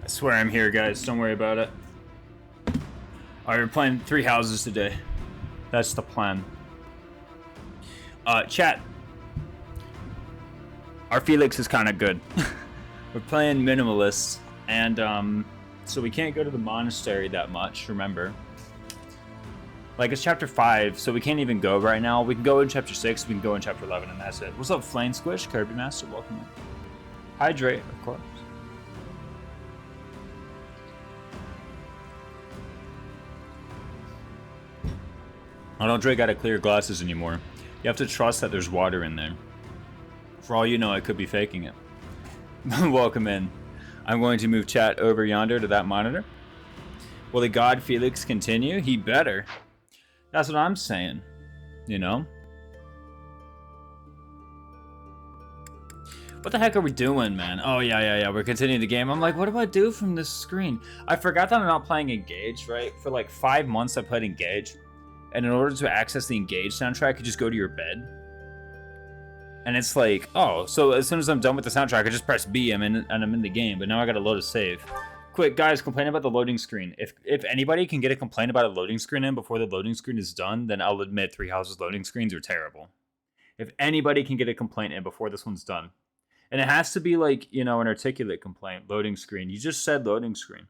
I swear I'm here, guys. Don't worry about it. Alright, we're playing 3 houses today. That's the plan. Chat. Our Felix is kind of good. We're playing Minimalist, and so we can't go to the monastery that much, remember. Like, it's chapter 5, so we can't even go right now. We can go in chapter 6, we can go in chapter 11, and that's it. What's up, Flame Squish? Kirby Master, welcome in. Hydrate, of course. I don't drink out of clear glasses anymore. You have to trust that there's water in there. For all you know, I could be faking it. Welcome in. I'm going to move chat over yonder to that monitor. Will the god Felix continue? He better. That's what I'm saying. You know? What the heck are we doing, man? Oh, yeah. We're continuing the game. I'm like, what do I do from this screen? I forgot that I'm not playing Engage, right? For like 5 months, I played Engage. And in order to access the Engage soundtrack, you just go to your bed. And it's like, oh, so as soon as I'm done with the soundtrack, I just press B and I'm in the game. But now I gotta load a save. Quick, guys, complain about the loading screen. If anybody can get a complaint about a loading screen in before the loading screen is done, then I'll admit 3 houses loading screens are terrible. If anybody can get a complaint in before this one's done. And it has to be like, you know, an articulate complaint. Loading screen. You just said loading screen.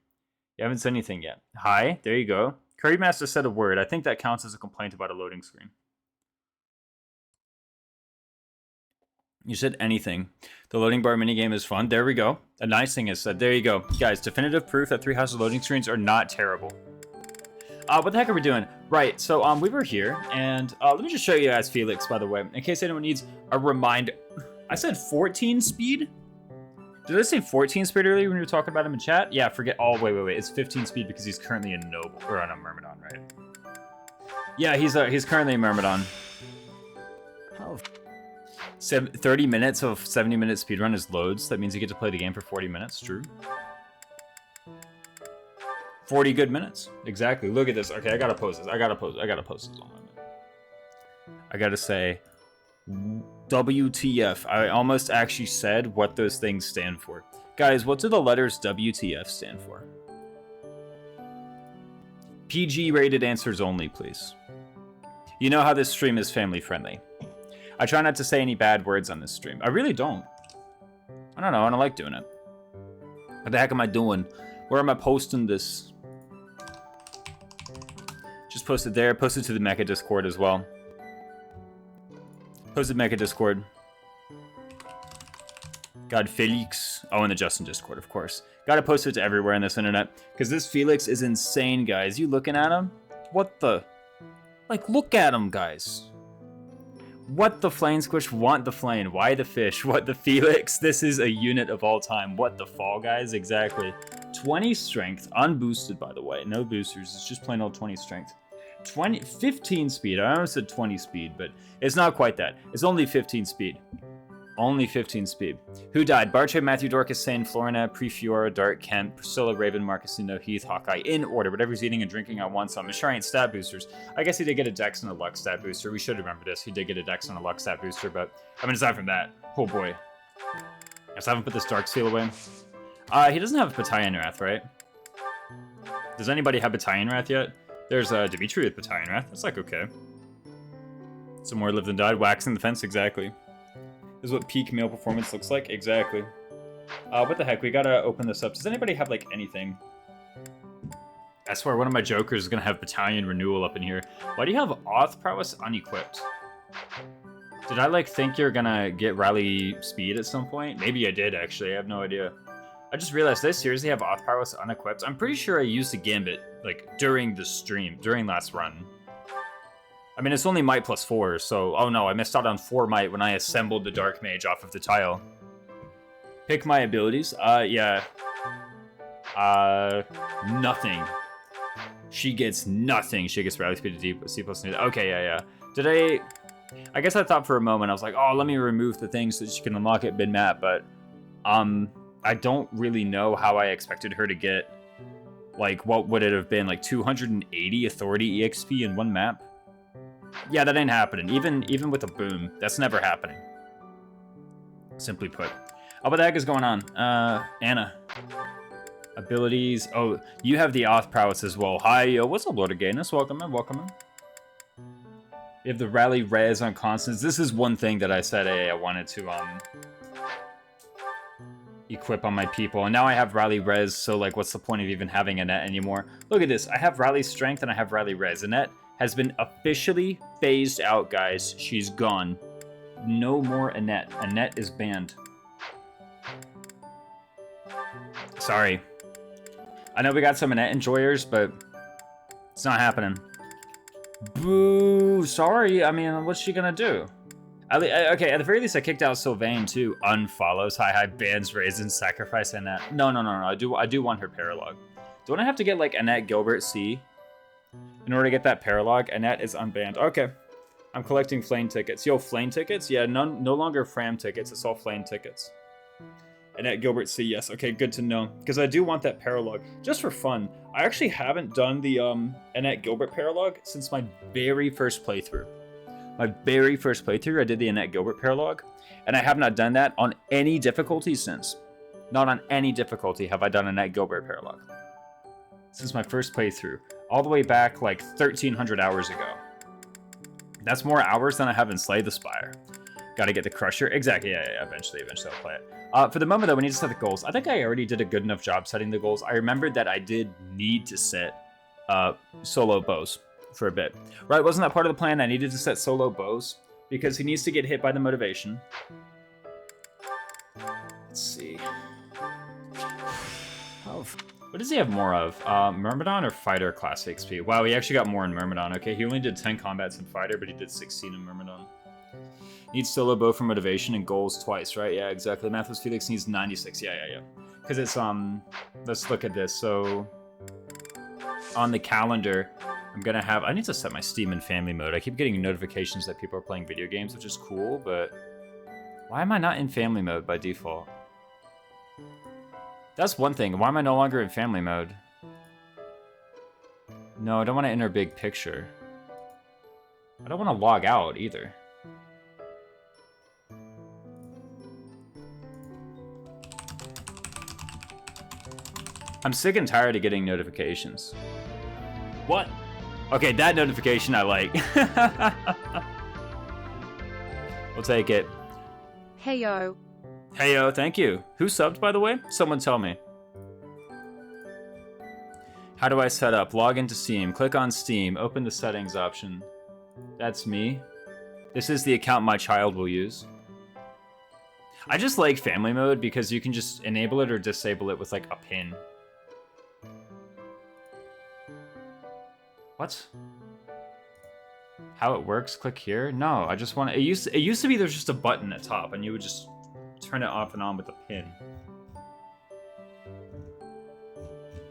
You haven't said anything yet. Hi, there you go. Curry Master said a word. I think that counts as a complaint about a loading screen. You said anything. The loading bar minigame is fun. There we go. A nice thing is said. There you go. Guys, definitive proof that 3 houses loading screens are not terrible. What the heck are we doing? Right, so we were here, and let me just show you guys Felix, by the way, in case anyone needs a reminder. I said 14 speed? Did I say 14 speed earlier when we were talking about him in chat? Yeah, forget. Oh, wait. It's 15 speed because he's currently a noble, or on a Myrmidon, right? Yeah, he's currently a Myrmidon. Oh. 30 minutes of 70-minute speedrun is loads. That means you get to play the game for 40 minutes. True. 40 good minutes. Exactly. Look at this. Okay, I gotta post this. I gotta post this on my. I gotta say, WTF. I almost actually said what those things stand for. Guys, what do the letters WTF stand for? PG rated answers only, please. You know how this stream is family friendly. I try not to say any bad words on this stream. I really don't. I don't know. I don't like doing it. What the heck am I doing? Where am I posting this? Just post it there. Post it to the Mecha Discord as well. Posted Mecha Discord. God, Felix. Oh, and the Justin Discord, of course. Gotta post it to everywhere on this internet. Because this Felix is insane, guys. You looking at him? What the? Like, look at him, guys. What the Flame Squish? Want the flame? Why the fish? What the Felix? This is a unit of all time. What the Fall Guys? Exactly. 20 strength. Unboosted, by the way. No boosters. It's just plain old 20 strength. 15 speed. I almost said 20 speed, but it's not quite that. It's only 15 speed. Only 15 speed. Who died? Barche, Matthew, Dorcas, Sane, Florina, Prefiora, Dart, Kent, Priscilla, Raven, Marcusino, Heath, Hawkeye. In order. Whatever he's eating and drinking at once. I'm sure ain't stat boosters. I guess he did get a Dex and a Lux stat booster. We should remember this. He did get a Dex and a Lux stat booster, but I mean, aside from that, oh boy. Guess I haven't put this Dark Seal away. He doesn't have Battalion Wrath, right? Does anybody have Battalion Wrath yet? There's Dimitri with Battalion Wrath. That's like okay. Some more lived than died. Waxing the fence, exactly. This is what peak male performance looks like. Exactly. What the heck? We gotta open this up. Does anybody have, like, anything? I swear one of my jokers is gonna have Battalion Renewal up in here. Why do you have Auth Prowess unequipped? Did I, like, think you're gonna get Rally Speed at some point? Maybe I did, actually. I have no idea. I just realized they seriously have Auth Prowess unequipped. I'm pretty sure I used a Gambit, like, during the stream, during last run. I mean, it's only Might plus 4, so... Oh no, I missed out on 4 Might when I assembled the Dark Mage off of the tile. Pick my abilities. Yeah. Nothing. She gets nothing. She gets Rally Speed to C plus... Okay, yeah. Did I guess I thought for a moment, I was like, oh, let me remove the thing so that she can unlock it mid-map, but... I don't really know how I expected her to get... Like, what would it have been? Like, 280 Authority EXP in one map? Yeah, that ain't happening. Even with a boom, that's never happening. Simply put. Oh, what the heck is going on? Anna. Abilities. Oh, you have the Oth prowess as well. Hi, yo, what's up, Lord of Gayness? Welcome in, welcome in. You have the rally res on constants. This is one thing that I said, hey, I wanted to equip on my people, and now I have rally res, so like what's the point of even having Annette anymore? Look at this, I have rally strength and I have rally res. Annette has been officially phased out, guys. She's gone. No more Annette. Annette is banned. Sorry. I know we got some Annette enjoyers, but it's not happening. Boo! Sorry, I mean, what's she gonna do? Okay, at the very least, I kicked out Sylvain too. Unfollows, hi, bans Raisins, sacrifice Annette. No. I do want her paralog. Don't I have to get like Annette Gilbert C in order to get that paralog? Annette is unbanned. Okay, I'm collecting flame tickets. Yo, flame tickets? Yeah, no longer Fram tickets. It's all flame tickets. Annette Gilbert C, yes. Okay, good to know. Because I do want that paralog. Just for fun, I actually haven't done the Annette Gilbert paralog since my very first playthrough. My very first playthrough, I did the Annette Gilbert paralog, and I have not done that on any difficulty since. Not on any difficulty have I done Annette Gilbert paralog. Since my first playthrough. All the way back like 1,300 hours ago. That's more hours than I have in Slay the Spire. Gotta get the Crusher. Exactly, yeah, eventually I'll play it. For the moment though, we need to set the goals. I think I already did a good enough job setting the goals. I remembered that I did need to set solo bows for a bit. Right, wasn't that part of the plan? I needed to set solo bows because he needs to get hit by the motivation. Let's see. Oh, what does he have more of? Myrmidon or Fighter class XP? Wow, he actually got more in Myrmidon. Okay, he only did 10 combats in Fighter, but he did 16 in Myrmidon. Needs solo bow for motivation and goals twice, right? Yeah, exactly. Mathos Felix needs 96. Yeah. Because it's, let's look at this. So, on the calendar, I'm gonna have, I need to set my Steam in family mode. I keep getting notifications that people are playing video games, which is cool, but why am I not in family mode by default? That's one thing. Why am I no longer in family mode? No, I don't want to enter big picture. I don't want to log out either. I'm sick and tired of getting notifications. What? Okay, that notification I like. We'll take it. Heyo. Heyo, thank you. Who subbed, by the way? Someone tell me. How do I set up? Log into Steam. Click on Steam. Open the settings option. That's me. This is the account my child will use. I just like family mode because you can just enable it or disable it with like a pin. What? How it works? Click here? No, I just want to... It used to be there's just a button at top and you would just turn it off and on with a pin.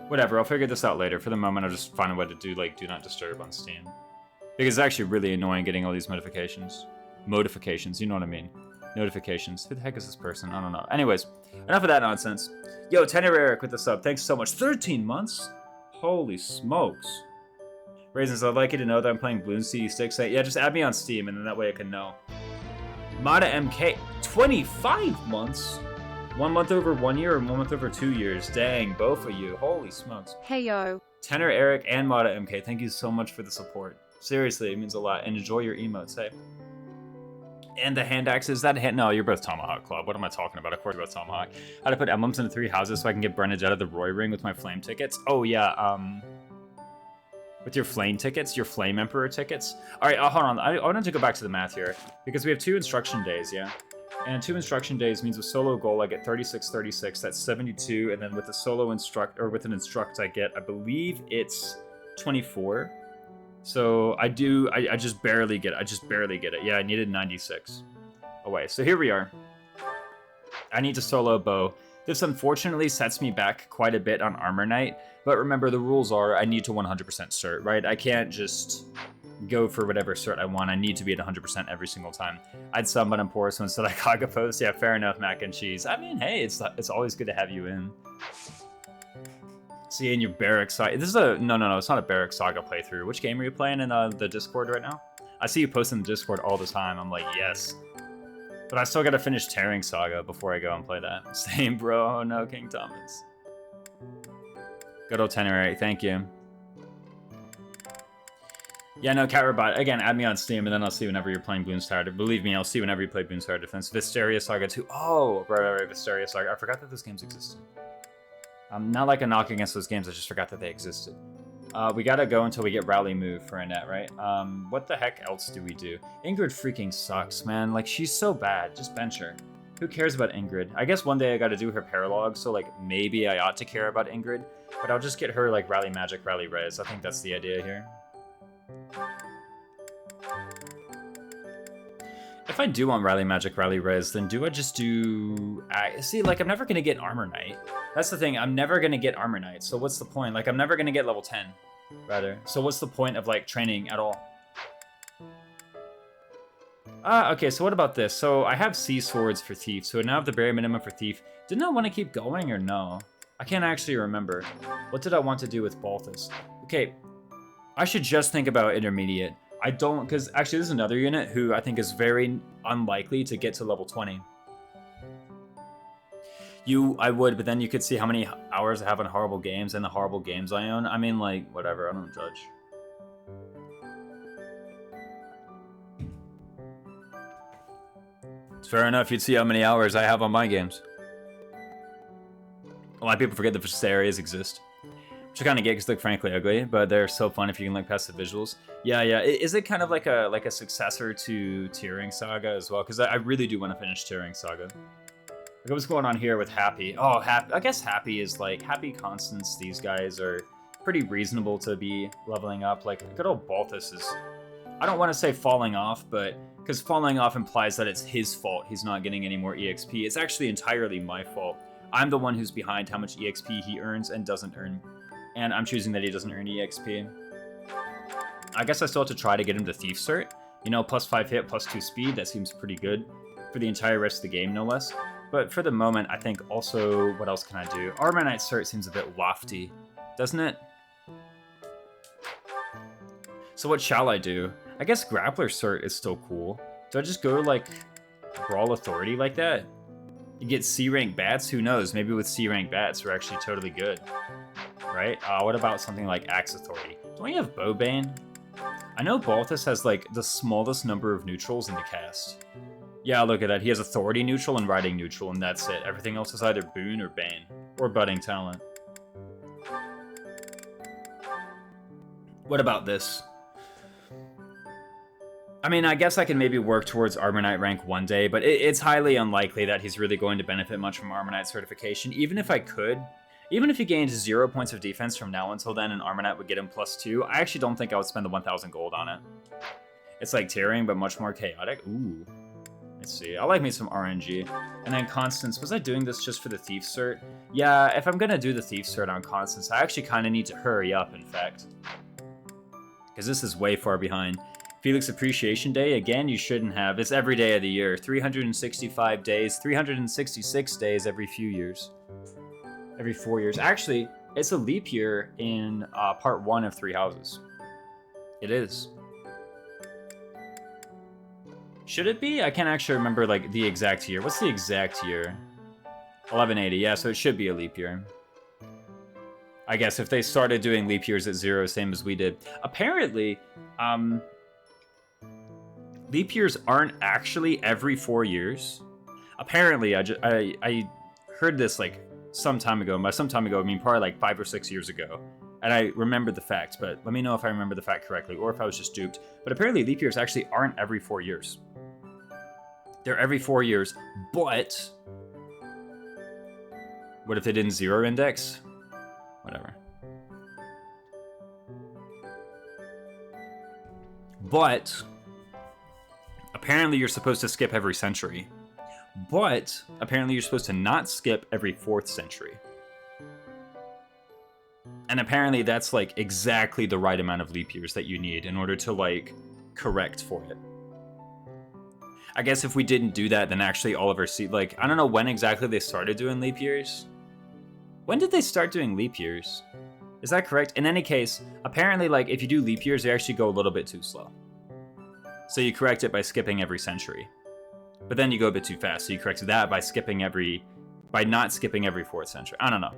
Whatever, I'll figure this out later. For the moment, I'll just find a way to do like do not disturb on Steam. Because it's actually really annoying getting all these notifications. Modifications, you know what I mean. Notifications. Who the heck is this person? I don't know. Anyways, enough of that nonsense. Yo, Tenor Eric with the sub. Thanks so much. 13 months? Holy smokes. Raisins, I'd like you to know that I'm playing Bloons CE6. Yeah, just add me on Steam, and then that way I can know. Mada MK, 25 months? 1 month over 1 year or 1 month over 2 years? Dang, both of you. Holy smokes. Heyo. Tenor Eric and Mada MK, thank you so much for the support. Seriously, it means a lot. And enjoy your emotes, hey. And the hand axes, that hand... No, you're both Tomahawk Club. What am I talking about? Of course, about Tomahawk. How to put emblems into 3 houses so I can get Bernadette the Roy ring with my flame tickets? Oh, yeah, with your flame tickets, your flame emperor tickets. All right, hold on. I wanted to go back to the math here because we have 2 instruction days, yeah? And 2 instruction days means with solo goal, I get 36, 36. That's 72. And then with a solo instruct, or with an instruct, I get, I believe it's 24. So I just barely get it. Yeah, I needed 96 away. So here we are. I need to solo bow. This unfortunately sets me back quite a bit on Armor Knight, but remember the rules are I need to 100% cert, right? I can't just go for whatever cert I want. I need to be at 100% every single time. I'd summon on Porus instead of Kagapos. Yeah, fair enough, mac and cheese. I mean, hey, it's always good to have you in. See, in your Barrack Saga. This is a... No, it's not a Barrack Saga playthrough. Which game are you playing in the Discord right now? I see you posting the Discord all the time. I'm like, yes. But I still gotta finish Tearing Saga before I go and play that. Same, bro. No, King Thomas. Good old Tenorate, thank you. Yeah, no, Cat Robot. Again, add me on Steam, and then I'll see whenever you're playing Bloons Tower. Believe me, I'll see whenever you play Bloons Tower Defense. Vysteria Saga 2. Oh, right, Vysteria Saga. I forgot that those games existed. Not like a knock against those games, I just forgot that they existed. We gotta go until we get Rally Move for Annette, right? What the heck else do we do? Ingrid freaking sucks, man. Like, she's so bad. Just bench her. Who cares about Ingrid? I guess one day I gotta do her paralog, so, like, maybe I ought to care about Ingrid. But I'll just get her, like, Rally Magic, Rally Res. I think that's the idea here. If I do want Rally Magic, Rally Res, then do I just do... see, like, I'm never going to get Armor Knight. That's the thing, I'm never going to get Armor Knight, so what's the point? Like, I'm never going to get level 10, rather. So what's the point of, like, training at all? Okay, so what about this? So I have Sea Swords for Thief, so now I have the bare minimum for Thief. Didn't I want to keep going, or no? I can't actually remember. What did I want to do with Balthus? Okay, I should just think about Intermediate. I don't, because actually this is another unit who I think is very unlikely to get to level 20. I would, but then you could see how many hours I have on horrible games and the horrible games I own. I mean, like, whatever, I don't judge. It's fair enough, you'd see how many hours I have on my games. A lot of people forget that Vistarias exist. Which I kind of get because they look frankly ugly, but they're so fun if you can look past the visuals. Yeah. Is it kind of like a successor to Tearing Saga as well? Because I really do want to finish Tearing Saga. Like, what's going on here with Happy? Oh, I guess Happy is like Happy Constance. These guys are pretty reasonable to be leveling up. Like good old Balthus is. I don't want to say falling off, but because falling off implies that it's his fault. He's not getting any more EXP. It's actually entirely my fault. I'm the one who's behind how much EXP he earns and doesn't earn. And I'm choosing that he doesn't earn EXP. I guess I still have to try to get him to Thief Cert. You know, plus 5 hit, plus 2 speed. That seems pretty good. For the entire rest of the game, no less. But for the moment, I think also, what else can I do? Armor Knight Cert seems a bit lofty, doesn't it? So what shall I do? I guess Grappler Cert is still cool. Do I just go, like, Brawl Authority like that? You get C-rank bats? Who knows? Maybe with C-rank bats, we're actually totally good. Right? What about something like Axe Authority? Don't we have Bowbane? I know Balthus has, like, the smallest number of neutrals in the cast. Yeah, look at that. He has Authority neutral and Riding neutral, and that's it. Everything else is either Boon or Bane. Or Budding Talent. What about this? I mean, I guess I can maybe work towards Armor Knight rank one day, but it's highly unlikely that he's really going to benefit much from Armor Knight certification. Even if I could... Even if he gained 0 points of defense from now until then and Armor Knight would get him +2, I actually don't think I would spend the 1,000 gold on it. It's like Tearing, but much more chaotic. Ooh. Let's see. I like me some RNG. And then Constance. Was I doing this just for the Thief Cert? Yeah, if I'm going to do the Thief Cert on Constance, I actually kind of need to hurry up, in fact. Because this is way far behind. Felix Appreciation Day, again, you shouldn't have. It's every day of the year. 365 days, 366 days every few years. Every 4 years. Actually, it's a leap year in part 1 of 3 Houses. It is. Should it be? I can't actually remember, like, the exact year. What's the exact year? 1180, yeah, so it should be a leap year. I guess if they started doing leap years at 0, same as we did. Apparently, leap years aren't actually every 4 years. Apparently, I heard this, like, some time ago. By some time ago, I mean probably like 5 or 6 years ago. And I remember the fact, but let me know if I remember the fact correctly or if I was just duped. But apparently leap years actually aren't every 4 years. They're every 4 years, but... What if they didn't 0 index? Whatever. But... Apparently you're supposed to skip every century. But, apparently you're supposed to not skip every 4th century. And apparently that's, like, exactly the right amount of leap years that you need in order to, like, correct for it. I guess if we didn't do that, then actually all of our like, I don't know when exactly they started doing leap years. When did they start doing leap years? Is that correct? In any case, apparently, like, if you do leap years, they actually go a little bit too slow. So you correct it by skipping every century. But then you go a bit too fast, so you correct that by not skipping every 4th century. I don't know.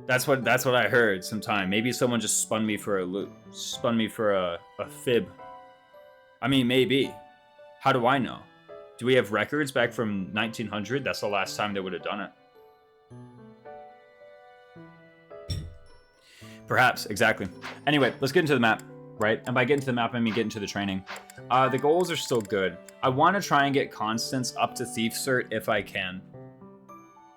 That's what I heard sometime. Maybe someone just spun me for a loop. Spun me for a fib. I mean, maybe. How do I know? Do we have records back from 1900? That's the last time they would have done it. Perhaps, exactly. Anyway, let's get into the map, right? And by getting to the map, I mean get into the training. The goals are still good. I want to try and get Constance up to Thief Cert if I can.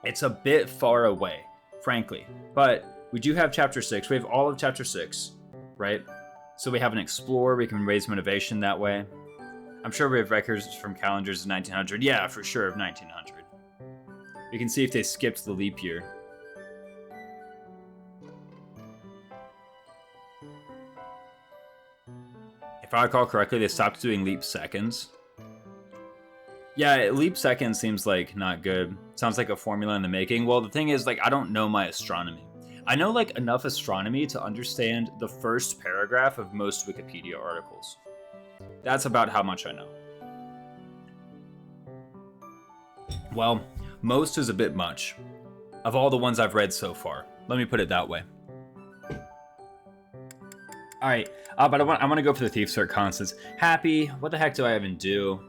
It's a bit far away, frankly. But we do have Chapter 6. We have all of Chapter 6, right? So we have an Explorer. We can raise motivation that way. I'm sure we have records from calendars of 1900. Yeah, for sure, of 1900. We can see if they skipped the leap year. If I recall correctly, they stopped doing leap seconds. Yeah, leap seconds seems like not good. Sounds like a formula in the making. Well, the thing is, like, I don't know my astronomy. I know, like, enough astronomy to understand the first paragraph of most Wikipedia articles. That's about how much I know. Well, most is a bit much. Of all the ones I've read so far. Let me put it that way. Alright, but I want to go for the Thief Cert Constance. Happy, what the heck do I even do?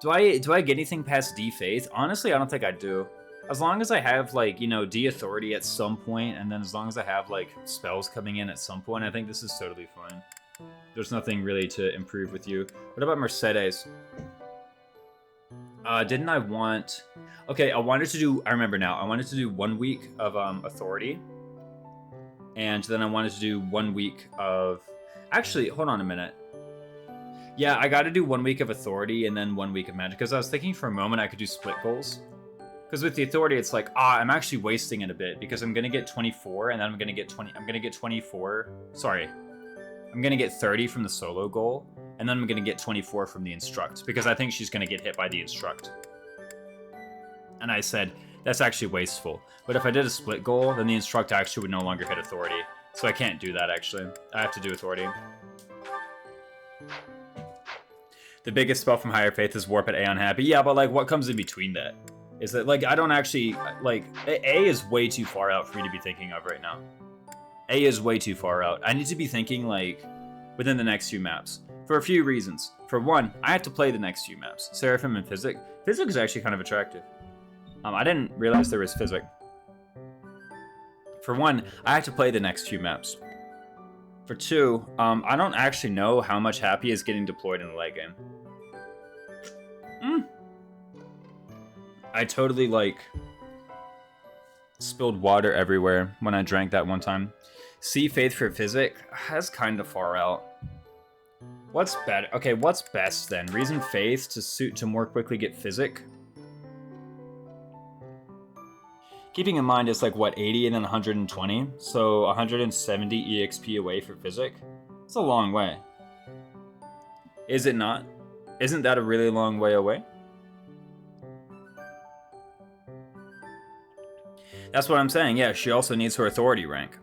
Do I get anything past D Faith? Honestly, I don't think I do. As long as I have, like, you know, D Authority at some point, and then as long as I have, like, spells coming in at some point, I think this is totally fine. There's nothing really to improve with you. What about Mercedes? Didn't I want... Okay, I wanted to do... I remember now. I wanted to do 1 week of Authority. And then I wanted to do 1 week of... Actually, hold on a minute. Yeah, I got to do 1 week of Authority and then 1 week of Magic. Because I was thinking for a moment I could do split goals. Because with the Authority, it's like, I'm actually wasting it a bit. Because I'm going to get 24 and then I'm going to get 20... I'm going to get 24... Sorry. I'm going to get 30 from the solo goal. And then I'm going to get 24 from the Instruct. Because I think she's going to get hit by the Instruct. And I said... That's actually wasteful. But if I did a split goal, then the Instruct actually would no longer hit Authority. So I can't do that, actually. I have to do Authority. The biggest spell from Higher Faith is Warp at A on Happy. Yeah, but, like, what comes in between that? Is that, like, I don't actually... Like, A is way too far out for me to be thinking of right now. A is way too far out. I need to be thinking, like, within the next few maps. For a few reasons. For one, I have to play the next few maps. Seraphim and Physic. Physic is actually kind of attractive. I didn't realize there was Physic. For one, I have to play the next few maps. For two, I don't actually know how much Happy is getting deployed in the late game. I totally, like, spilled water everywhere when I drank that one time. See Faith for Physic? That's kind of far out. What's better? Okay, what's best then? Reason Faith to more quickly get Physic? Keeping in mind it's like, what, 80 and then 120? So 170 EXP away for Physic? It's a long way. Is it not? Isn't that a really long way away? That's what I'm saying. Yeah, she also needs her Authority rank.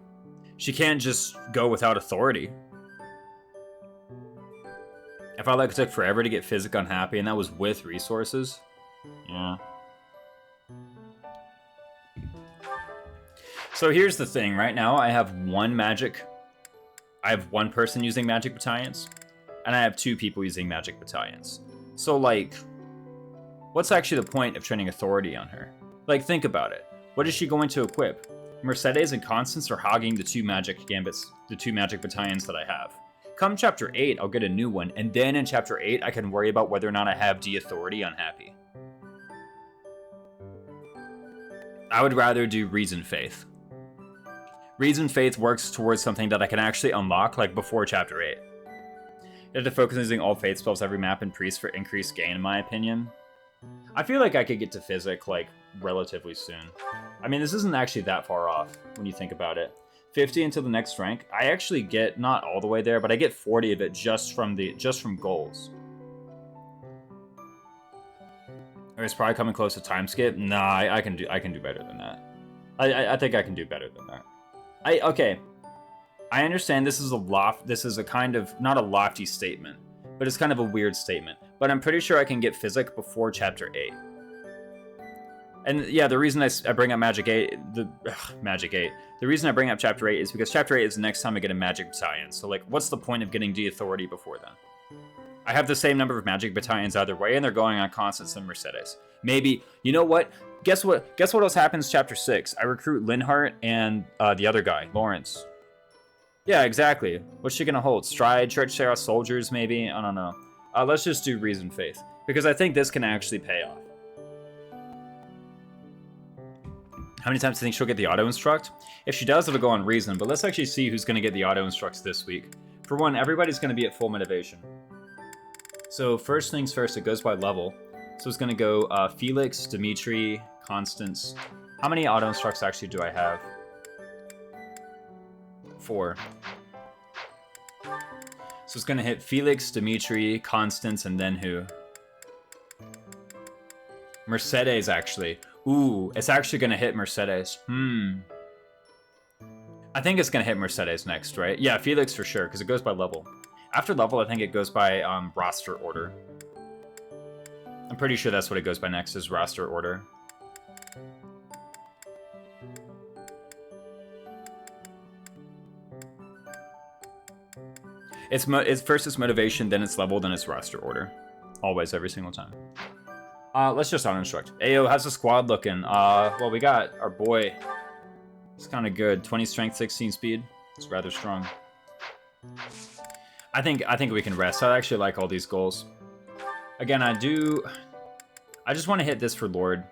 She can't just go without Authority. If I like took forever to get Physic on Happy and that was with resources, yeah. So here's the thing, right now I have one person using Magic Battalions, and I have 2 people using Magic Battalions. So, like, what's actually the point of training Authority on her? Like, think about it. What is she going to equip? Mercedes and Constance are hogging the 2 Magic Gambits, the 2 Magic Battalions that I have. Come Chapter 8, I'll get a new one, and then in Chapter 8, I can worry about whether or not I have D Authority on Happy. I would rather do Reason Faith. Reason Faith works towards something that I can actually unlock, like, before Chapter 8. You have to focus on using all Faith spells every map and Priest for increased gain, in my opinion. I feel like I could get to Physic, like, relatively soon. I mean, this isn't actually that far off, when you think about it. 50 until the next rank, I actually get, not all the way there, but I get 40 of it just from goals. Or it's probably coming close to time skip. Nah, I can do better than that. I think I can do better than that. Okay. I understand this is a kind of, not a lofty statement, but it's kind of a weird statement. But I'm pretty sure I can get Physic before Chapter 8. And yeah, the reason I bring up Magic 8, Magic 8, the reason I bring up Chapter 8 is because Chapter 8 is the next time I get a Magic Battalion. So, like, what's the point of getting D Authority before then? I have the same number of Magic Battalions either way, and they're going on Constance and Mercedes. Maybe, you know what? Guess what else happens Chapter 6? I recruit Linhart and the other guy, Lawrence. Yeah, exactly. What's she gonna hold? Stride, Church Sarah Soldiers, maybe? I don't know. Let's just do Reason Faith, because I think this can actually pay off. How many times do you think she'll get the auto-instruct? If she does, it'll go on Reason, but let's actually see who's gonna get the auto-instructs this week. For one, everybody's gonna be at full motivation. So first things first, it goes by level. So it's gonna go Felix, Dimitri, Constance. How many auto-instructs actually do I have? 4. So it's gonna hit Felix, Dimitri, Constance, and then who? Mercedes, actually. Ooh, it's actually gonna hit Mercedes. I think it's gonna hit Mercedes next, right? Yeah, Felix for sure, because it goes by level. After level, I think it goes by roster order. I'm pretty sure that's what it goes by next, is roster order. It's first it's motivation, then it's level, then it's roster order. Always, every single time. Let's just auto-instruct. Ayo, how's the squad looking? Well, we got our boy. It's kind of good. 20 strength, 16 speed. It's rather strong. I think we can rest. I actually like all these goals. Again, I just want to hit this for Lord.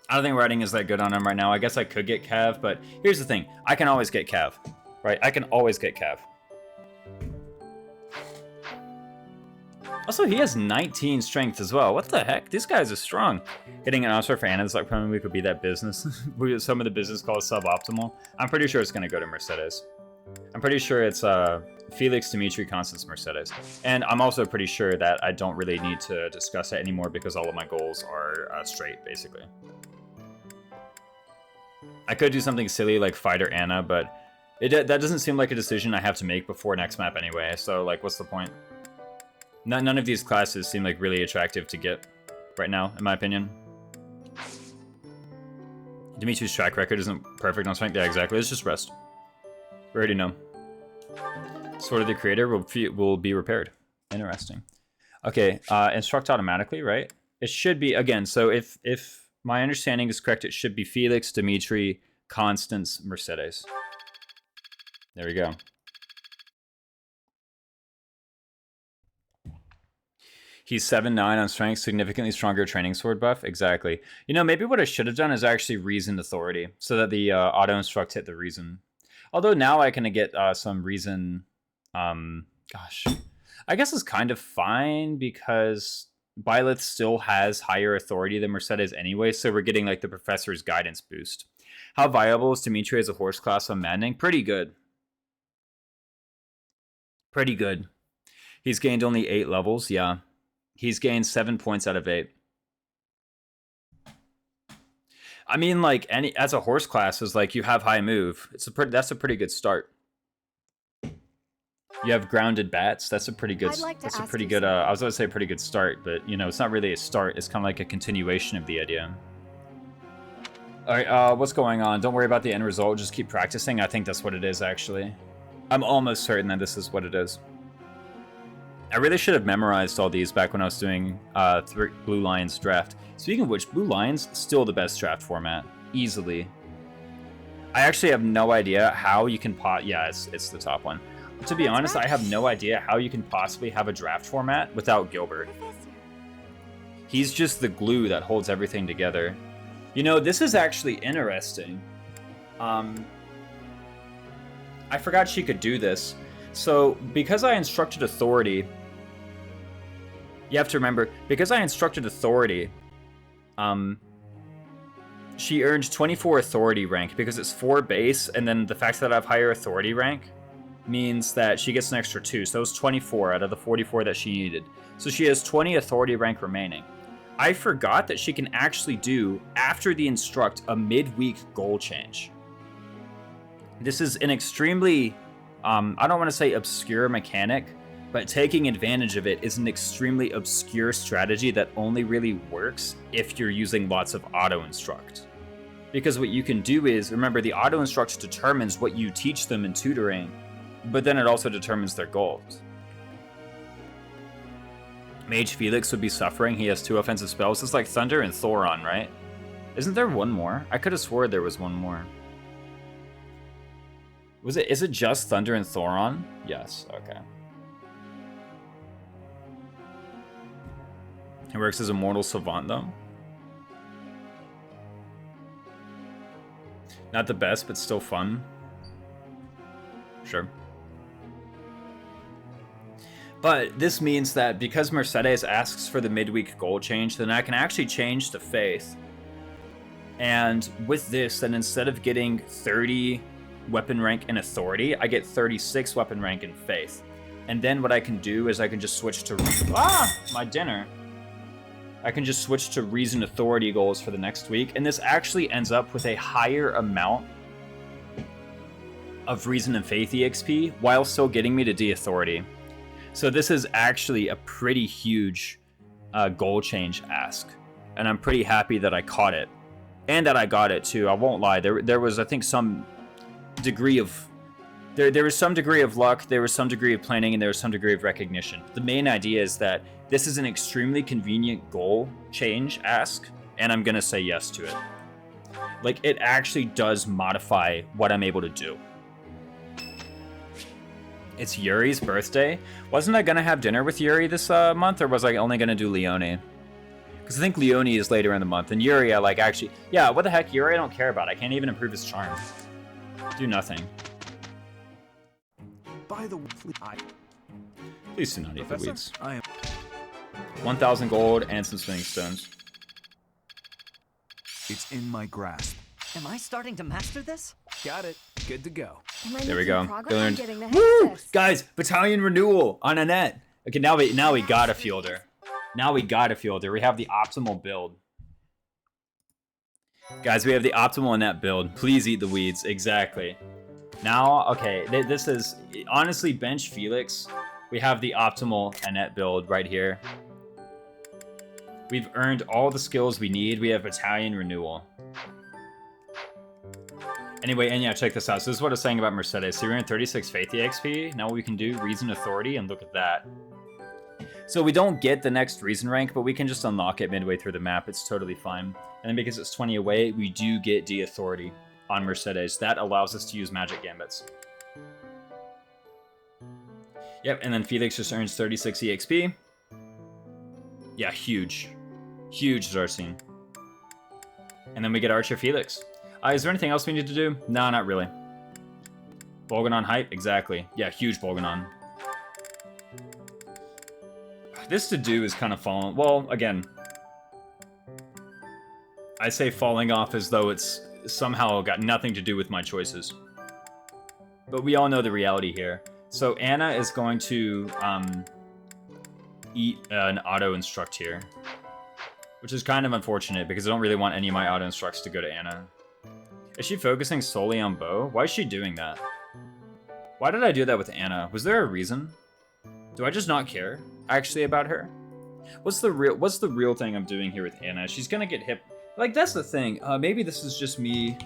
I don't think riding is that good on him right now. I guess I could get Cav, but here's the thing. I can always get Cav. Right? I can always get Cav. Also, he has 19 strength as well. What the heck? These guys are strong. Hitting an officer for Anna's like probably we could be that business. Some of the business called suboptimal. I'm pretty sure it's going to go to Mercedes. I'm pretty sure it's Felix, Dimitri, Constance, Mercedes. And I'm also pretty sure that I don't really need to discuss it anymore because all of my goals are straight, basically. I could do something silly like Fighter Anna, but that doesn't seem like a decision I have to make before next map anyway, so like what's the point? None of these classes seem like really attractive to get right now, in my opinion. Dimitri's track record isn't perfect on strength. Yeah, exactly. Let's just rest. We already know. Sword of the Creator will be repaired. Interesting. Okay, instruct automatically, right? It should be, again, so if my understanding is correct, it should be Felix, Dimitri, Constance, Mercedes. There we go. He's 7'9" on strength, significantly stronger training sword buff. Exactly. You know, maybe what I should have done is actually Reasoned Authority, so that the auto-instruct hit the Reason. Although now I can get some Reason... gosh. I guess it's kind of fine, because Byleth still has higher authority than Mercedes anyway, so we're getting, like, the Professor's Guidance boost. How viable is Dimitri as a horse class on Maddening? Pretty good. Pretty good. He's gained only 8 levels, yeah. He's gained 7 points out of 8. I mean, like, as a horse class, is like you have high move. That's a pretty good start. You have grounded bats. That's a pretty good. That's a pretty good. I was going to say pretty good start, but you know, it's not really a start. It's kind of like a continuation of the idea. All right, what's going on? Don't worry about the end result. Just keep practicing. I think that's what it is, actually. I'm almost certain that this is what it is. I really should have memorized all these back when I was doing Blue Lions draft. Speaking of which, Blue Lions, still the best draft format. Easily. I actually have no idea how you can yeah, it's the top one. But to be honest, I have no idea how you can possibly have a draft format without Gilbert. He's just the glue that holds everything together. You know, this is actually interesting. I forgot she could do this. So, because I instructed Authority... You have to remember, because I instructed Authority, she earned 24 Authority rank, because it's 4 base, and then the fact that I have higher Authority rank means that she gets an extra 2, so it's 24 out of the 44 that she needed. So she has 20 Authority rank remaining. I forgot that she can actually do, after the instruct, a midweek goal change. This is an extremely, I don't want to say obscure mechanic, but taking advantage of it is an extremely obscure strategy that only really works if you're using lots of auto-instruct. Because what you can do is, remember, the auto-instruct determines what you teach them in tutoring, but then it also determines their goals. Mage Felix would be suffering. He has 2 offensive spells. It's like Thunder and Thoron, right? Isn't there one more? I could have swore there was one more. Is it just Thunder and Thoron? Yes, okay. He works as a mortal savant, though. Not the best, but still fun. Sure. But this means that because Mercedes asks for the midweek goal change, then I can actually change to Faith. And with this, then instead of getting 30 weapon rank in Authority, I get 36 weapon rank in Faith. And then what I can do is I can just switch to... my dinner. I can just switch to Reason Authority goals for the next week. And this actually ends up with a higher amount of Reason and Faith EXP while still getting me to D Authority. So this is actually a pretty huge goal change ask. And I'm pretty happy that I caught it. And that I got it too. I won't lie. There was, I think, some degree of... There was some degree of luck, there was some degree of planning, and there was some degree of recognition. The main idea is that this is an extremely convenient goal change ask, and I'm gonna say yes to it. Like, it actually does modify what I'm able to do. It's Yuri's birthday. Wasn't I gonna have dinner with Yuri this month, or was I only gonna do Leone? Because I think Leone is later in the month, and Yuri, I like actually... Yeah, what the heck, Yuri I don't care about. I can't even improve his charm. Do nothing. By the way, Please do not eat the weeds. I am 1,000 gold and some swinging stones. It's in my grasp. Am I starting to master this? Got it. Good to go. There we go. Learned. Getting the hang Woo! of this. Guys, battalion renewal on Annette. Okay, now we got a fielder. Now we got a fielder. We have the optimal build. Guys, we have the optimal Annette build. Please eat the weeds. Exactly. Now, okay, this is honestly bench Felix. We have the optimal Annette build right here. We've earned all the skills we need. We have battalion renewal. Anyway, and yeah, check this out. So this is what I was saying about Mercedes. So we're in 36 Faith EXP. Now what we can do, Reason Authority, and look at that. So we don't get the next Reason rank, but we can just unlock it midway through the map. It's totally fine. And then because it's 20 away, we do get D Authority on Mercedes. That allows us to use magic gambits. Yep, and then Felix just earns 36 EXP. Yeah, huge. Huge Zarsine. And then we get Archer Felix. Is there anything else we need to do? No, not really. Bolganon hype? Exactly. Yeah, huge Bolganon. This to do is kind of falling... Well, again... I say falling off as though it's somehow got nothing to do with my choices. But we all know the reality here. So Anna is going to eat an auto-instruct here. Which is kind of unfortunate because I don't really want any of my auto-instructs to go to Anna. Is she focusing solely on Bo? Why is she doing that? Why did I do that with Anna? Was there a reason? Do I just not care, actually, about her? What's the real thing I'm doing here with Anna? She's gonna get hit. Like, that's the thing. Maybe this is just me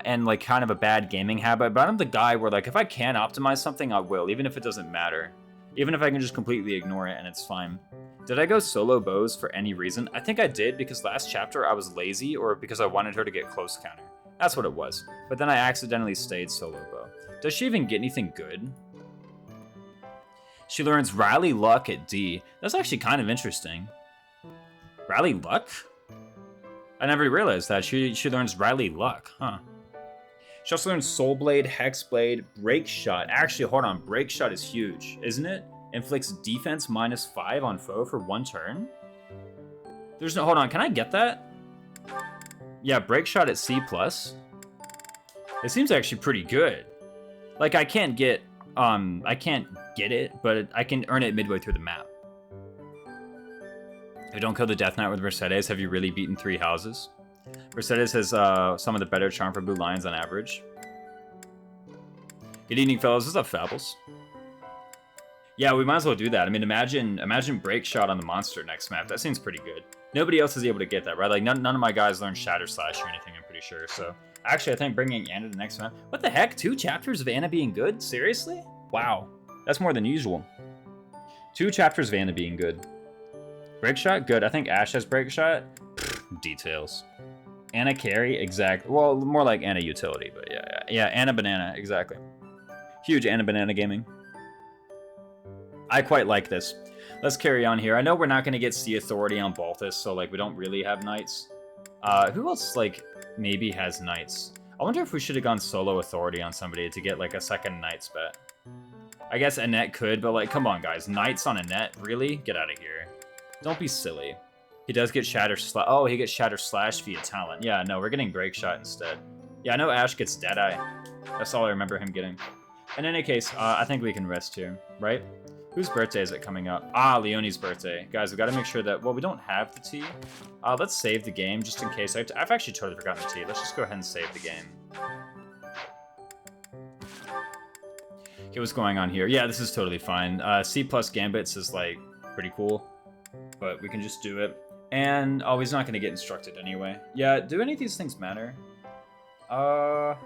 and, like, kind of a bad gaming habit, but I'm the guy where, like, if I can optimize something, I will, even if it doesn't matter. Even if I can just completely ignore it and it's fine. Did I go solo bows for any reason? I think I did because last chapter I was lazy or because I wanted her to get close counter. That's what it was. But then I accidentally stayed solo bow. Does she even get anything good? She learns Rally Luck at D. That's actually kind of interesting. Rally Luck? I never realized that. She learns Rally Luck, huh? She also learns Soul Blade, Hex Blade, Break Shot. Actually, hold on. Break Shot is huge, isn't it? Inflicts defense -5 on foe for 1 turn? There's no... Hold on, can I get that? Yeah, Break Shot at C+. It seems actually pretty good. Like, I can't get it, but I can earn it midway through the map. If you don't kill the Death Knight with Mercedes, have you really beaten 3 houses? Mercedes has some of the better charm for Blue Lions on average. Good evening, fellas. What's up, Fables? Yeah, we might as well do that. I mean, imagine break shot on the monster next map. That seems pretty good. Nobody else is able to get that, right? Like, none of my guys learned Shatter Slash or anything, I'm pretty sure. So, actually, I think bringing Anna to the next map... What the heck? 2 chapters of Anna being good? Seriously? Wow. That's more than usual. 2 chapters of Anna being good. Break shot? Good. I think Ash has break shot. Pfft, details. Anna carry? Exact. Well, more like Anna utility, but yeah. Anna banana, exactly. Huge Anna banana gaming. I quite like this. Let's carry on here. I know we're not going to get Sea Authority on Balthus, so, like, we don't really have Knights. Who else, like, maybe has Knights? I wonder if we should have gone solo Authority on somebody to get, like, a second Knights bet. I guess Annette could, but, like, come on, guys. Knights on Annette? Really? Get out of here. Don't be silly. He does get Shatter Slash. Oh, he gets Shatter Slash via talent. Yeah, no, we're getting Break Shot instead. Yeah, I know Ash gets Deadeye. That's all I remember him getting. In any case, I think we can rest here, right? Whose birthday is it coming up? Ah, Leonie's birthday. Guys, we've got to make sure that... Well, we don't have the tea. Let's save the game, just in case. I've actually totally forgotten the tea. Let's just go ahead and save the game. Okay, what's going on here? Yeah, this is totally fine. C plus Gambits is, like, pretty cool. But we can just do it. And, oh, he's not going to get instructed anyway. Yeah, do any of these things matter? I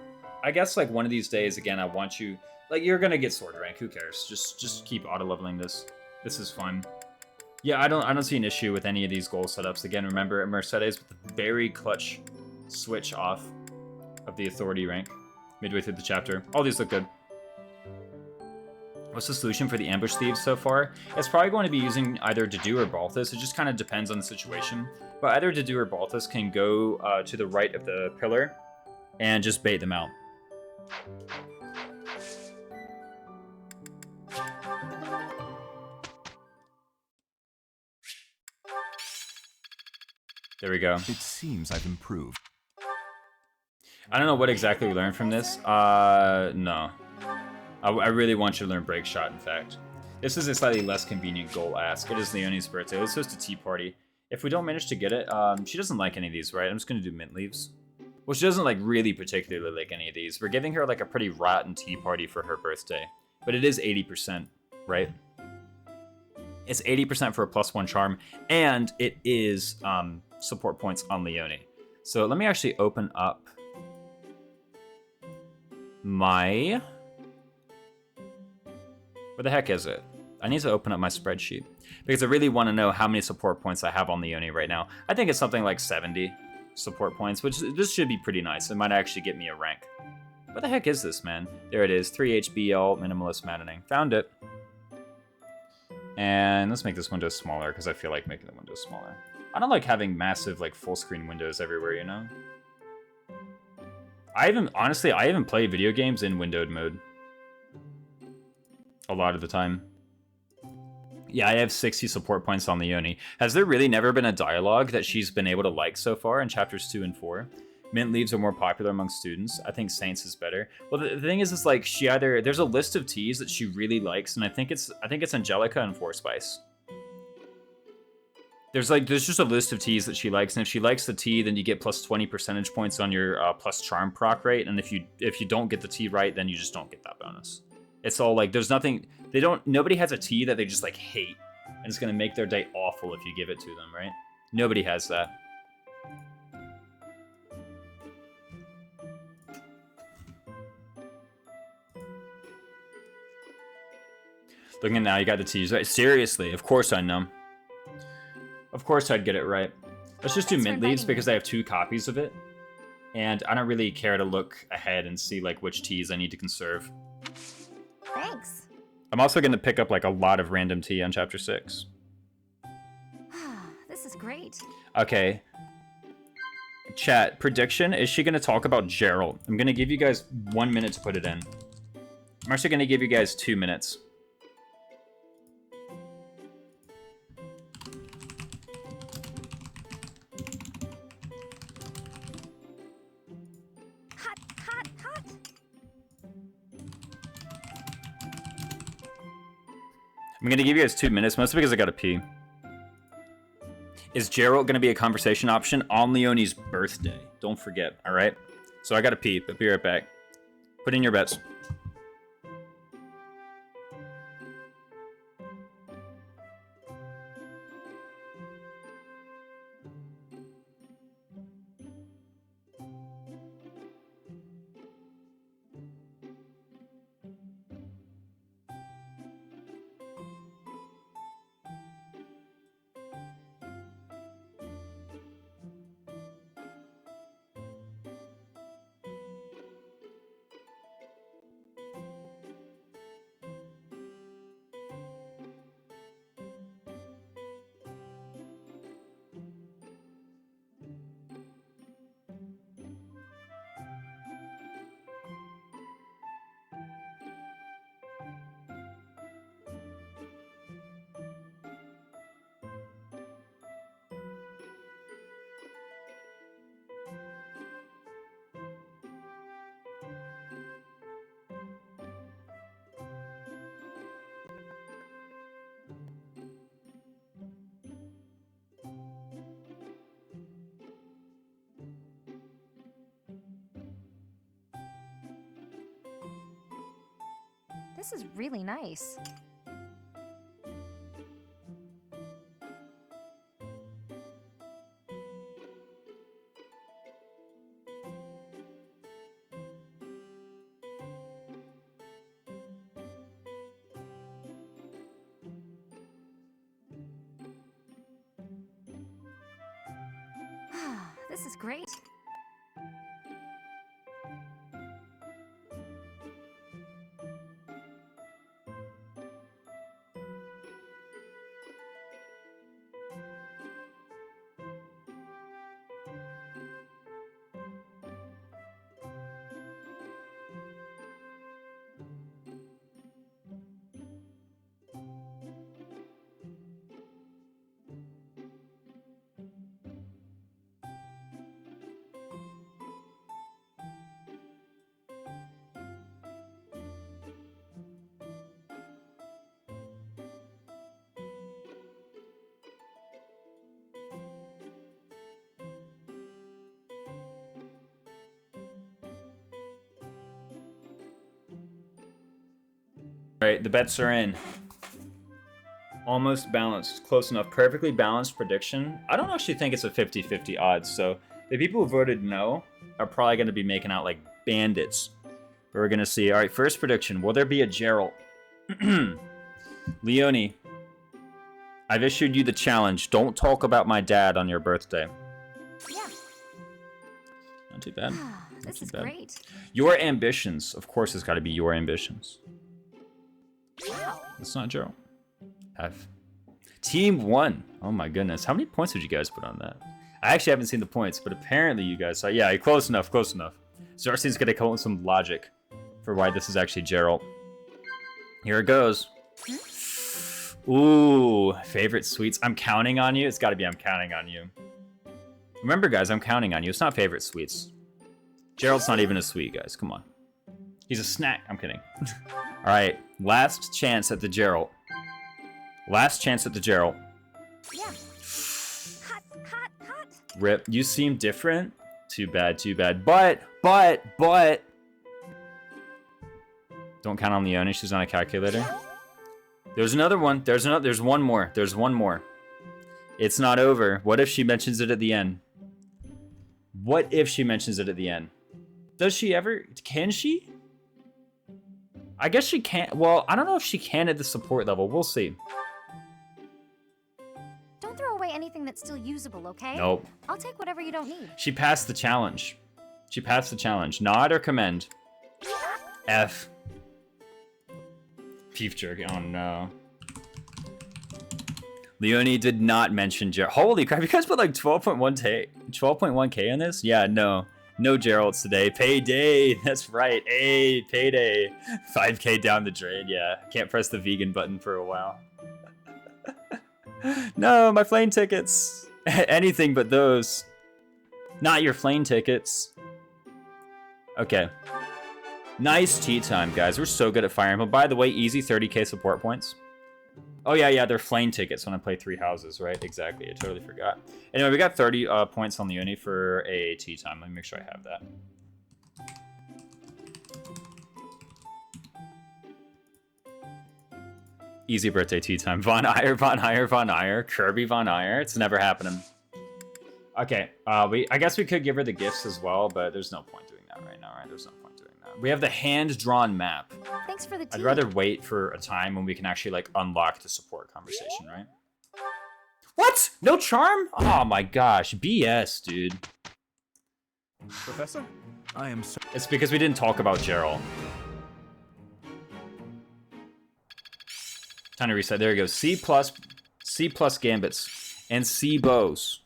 guess, like, one of these days, again, I want you... Like, you're gonna get sword rank, who cares? Just keep auto-leveling this. This is fun. Yeah, I don't see an issue with any of these goal setups. Again, remember, Mercedes with the very clutch switch off of the authority rank midway through the chapter. All these look good. What's the solution for the ambush thieves so far? It's probably going to be using either Dedu or Balthus. It just kind of depends on the situation. But either Dedu or Balthus can go to the right of the pillar and just bait them out. There we go. It seems I've improved. I don't know what exactly we learned from this. No. I really want you to learn Break Shot, in fact. This is a slightly less convenient goal ask. It is Leonie's birthday. Let's host a tea party. If we don't manage to get it, she doesn't like any of these, right? I'm just going to do mint leaves. Well, she doesn't, like, really particularly like any of these. We're giving her, like, a pretty rotten tea party for her birthday. But it is 80%, right? It's 80% for a +1 charm, and it is support points on Leonie. So let me actually open up my... Where the heck is it? I need to open up my spreadsheet because I really want to know how many support points I have on Leonie right now. I think it's something like 70 support points, which this should be pretty nice. It might actually get me a rank. What the heck is this, man? There it is, 3 HBL, Minimalist Maddening. Found it. And let's make this window smaller because I feel like making the window smaller. I don't like having massive, like, full screen windows everywhere, you know? Honestly, I even play video games in windowed mode. A lot of the time. Yeah, I have 60 support points on Leonie. Has there really never been a dialogue that she's been able to like so far in chapters 2 and 4? Mint leaves are more popular among students. I think Saints is better. Well, the thing is like she either... There's a list of teas that she really likes, and I think it's Angelica and 4-Spice. There's just a list of teas that she likes, and if she likes the tea, then you get plus 20 percentage points on your plus charm proc rate, and if you don't get the tea right, then you just don't get that bonus. It's all like, there's nothing, nobody has a tea that they just like hate, and it's gonna make their day awful if you give it to them, right? Nobody has that. Looking at now, you got the teas right. Seriously, of course I know. Of course I'd get it right. Let's just do mint leaves because I have 2 copies of it. And I don't really care to look ahead and see like which teas I need to conserve. Thanks. I'm also going to pick up like a lot of random tea on chapter 6. This is great. Okay. Chat, prediction, is she going to talk about Gerald? I'm going to give you guys 1 minute to put it in. I'm actually going to give you guys 2 minutes. I'm gonna give you guys 2 minutes, mostly because I gotta pee. Is Gerald gonna be a conversation option on Leonie's birthday? Don't forget, alright? So I gotta pee, but be right back. Put in your bets. this is really nice. This is great. Alright, the bets are in. Almost balanced. Close enough. Perfectly balanced prediction. I don't actually think it's a 50-50 odds, so the people who voted no are probably going to be making out like bandits. But we're going to see. Alright, first prediction. Will there be a Gerald? Leonie, I've issued you the challenge. Don't talk about my dad on your birthday. Yeah. Not too bad. This is great. Your ambitions. Of course, it's got to be your ambitions. Wow. It's not Gerald. F. Team 1. Oh my goodness. How many points did you guys put on that? I actually haven't seen the points, but apparently you guys saw. Yeah, close enough, close enough. Zarcin's gonna come up with some logic for why this is actually Gerald. Here it goes. Ooh, favorite sweets. I'm counting on you. It's gotta be I'm counting on you. Remember, guys, I'm counting on you. It's not favorite sweets. Gerald's not even a sweet, guys. Come on. He's a snack. I'm kidding. All right, last chance at the Gerald. Last chance at the Gerald. Yeah. Hot, hot, hot. Rip, you seem different. Too bad, too bad. But. Don't count on Leonie. She's on a calculator. There's another one. There's one more. There's one more. It's not over. What if she mentions it at the end? What if she mentions it at the end? Does she ever? Can she? I guess she can't. Well, I don't know if she can at the support level. We'll see. Don't throw away anything that's still usable, okay? Nope. I'll take whatever you don't need. She passed the challenge. She passed the challenge. Nod or commend? F. Beef jerky. Oh no. Leonie did not mention Gerald. Holy crap! You guys put like 12.1k on this? Yeah, no. No Geralds today. Payday. That's right. Hey, payday. 5k down the drain. Yeah, can't press the vegan button for a while. No, my plane tickets. Anything but those. Not your plane tickets. Okay. Nice tea time, guys. We're so good at Fire Emblem. By the way, easy 30k support points. Oh, yeah, they're flame tickets when I play 3 houses, right? Exactly, I totally forgot. Anyway, we got 30 points on the uni for a tea time. Let me make sure I have that. Easy birthday tea time. Von Eyre. Kirby Von Eyre. It's never happening. Okay, I guess we could give her the gifts as well, but there's no point doing that right now, right? There's no point doing that. We have the hand-drawn map. Thanks for the tea. I'd rather wait for a time when we can actually, like, unlock the support conversation, right? What? No charm? Oh my gosh, BS, dude. Professor, I am so... It's because we didn't talk about Gerald. Time to reset. There we go. C plus gambits and C bows.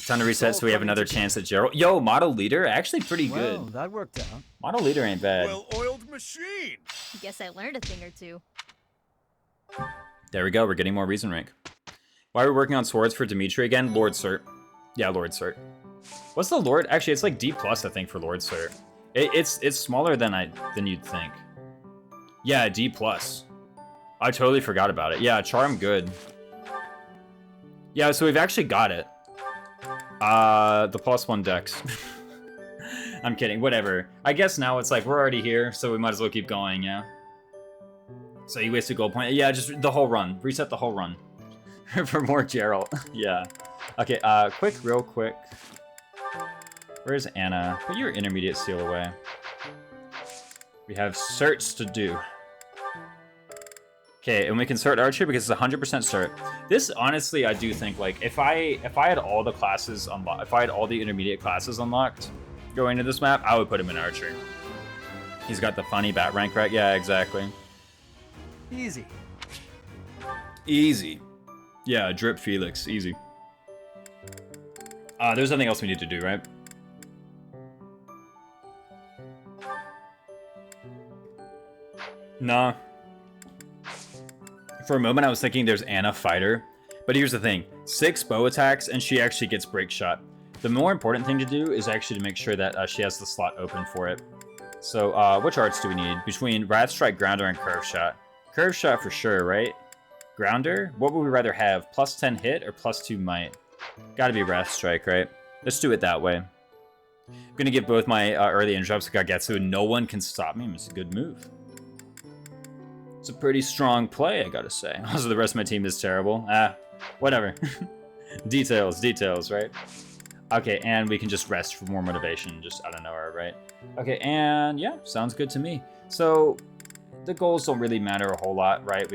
Time to reset so we have another chance at Gerald. Yo, model leader, actually pretty good. Well, that worked out. Model leader ain't bad. Well-oiled machine. Guess I learned a thing or two. There we go. We're getting more reason rank. Why are we working on swords for Dimitri again? Lord Cert. Yeah, Lord Cert. What's the Lord? Actually, it's like D+, I think, for Lord Cert. It's smaller than you'd think. Yeah, D+. I totally forgot about it. Yeah, Charm good. Yeah, so we've actually got it. The +1 dex. I'm kidding. Whatever. I guess now it's like we're already here, so we might as well keep going, yeah? So you wasted gold point. Yeah, just the whole run. Reset the whole run. For more Gerald. Yeah. Okay, real quick. Where's Anna? Put your intermediate seal away. We have certs to do. Okay, and we can cert archer because it's 100% cert. This, honestly, I do think, like, if I had all the classes unlocked, if I had all the intermediate classes unlocked going into this map, I would put him in archer. He's got the funny bat rank, right? Yeah, exactly. Easy. Easy. Yeah, drip Felix, easy. There's nothing else we need to do, right? Nah. For a moment, I was thinking there's Anna fighter, but here's the thing: 6 bow attacks, and she actually gets break shot. The more important thing to do is actually to make sure that she has the slot open for it. So, which arts do we need? Between Wrath Strike, Grounder, and Curve Shot. Curve Shot for sure, right? Grounder? What would we rather have? Plus 10 hit or plus 2 might? Gotta be Wrath Strike, right? Let's do it that way. I'm gonna give both my early interrupts to Gagetsu, and no one can stop me. It's a good move. It's a pretty strong play, I gotta say. Also, the rest of my team is terrible. Whatever. details, right? Okay, and we can just rest for more motivation, just out of nowhere, right? Okay, and yeah, sounds good to me. So, the goals don't really matter a whole lot, right?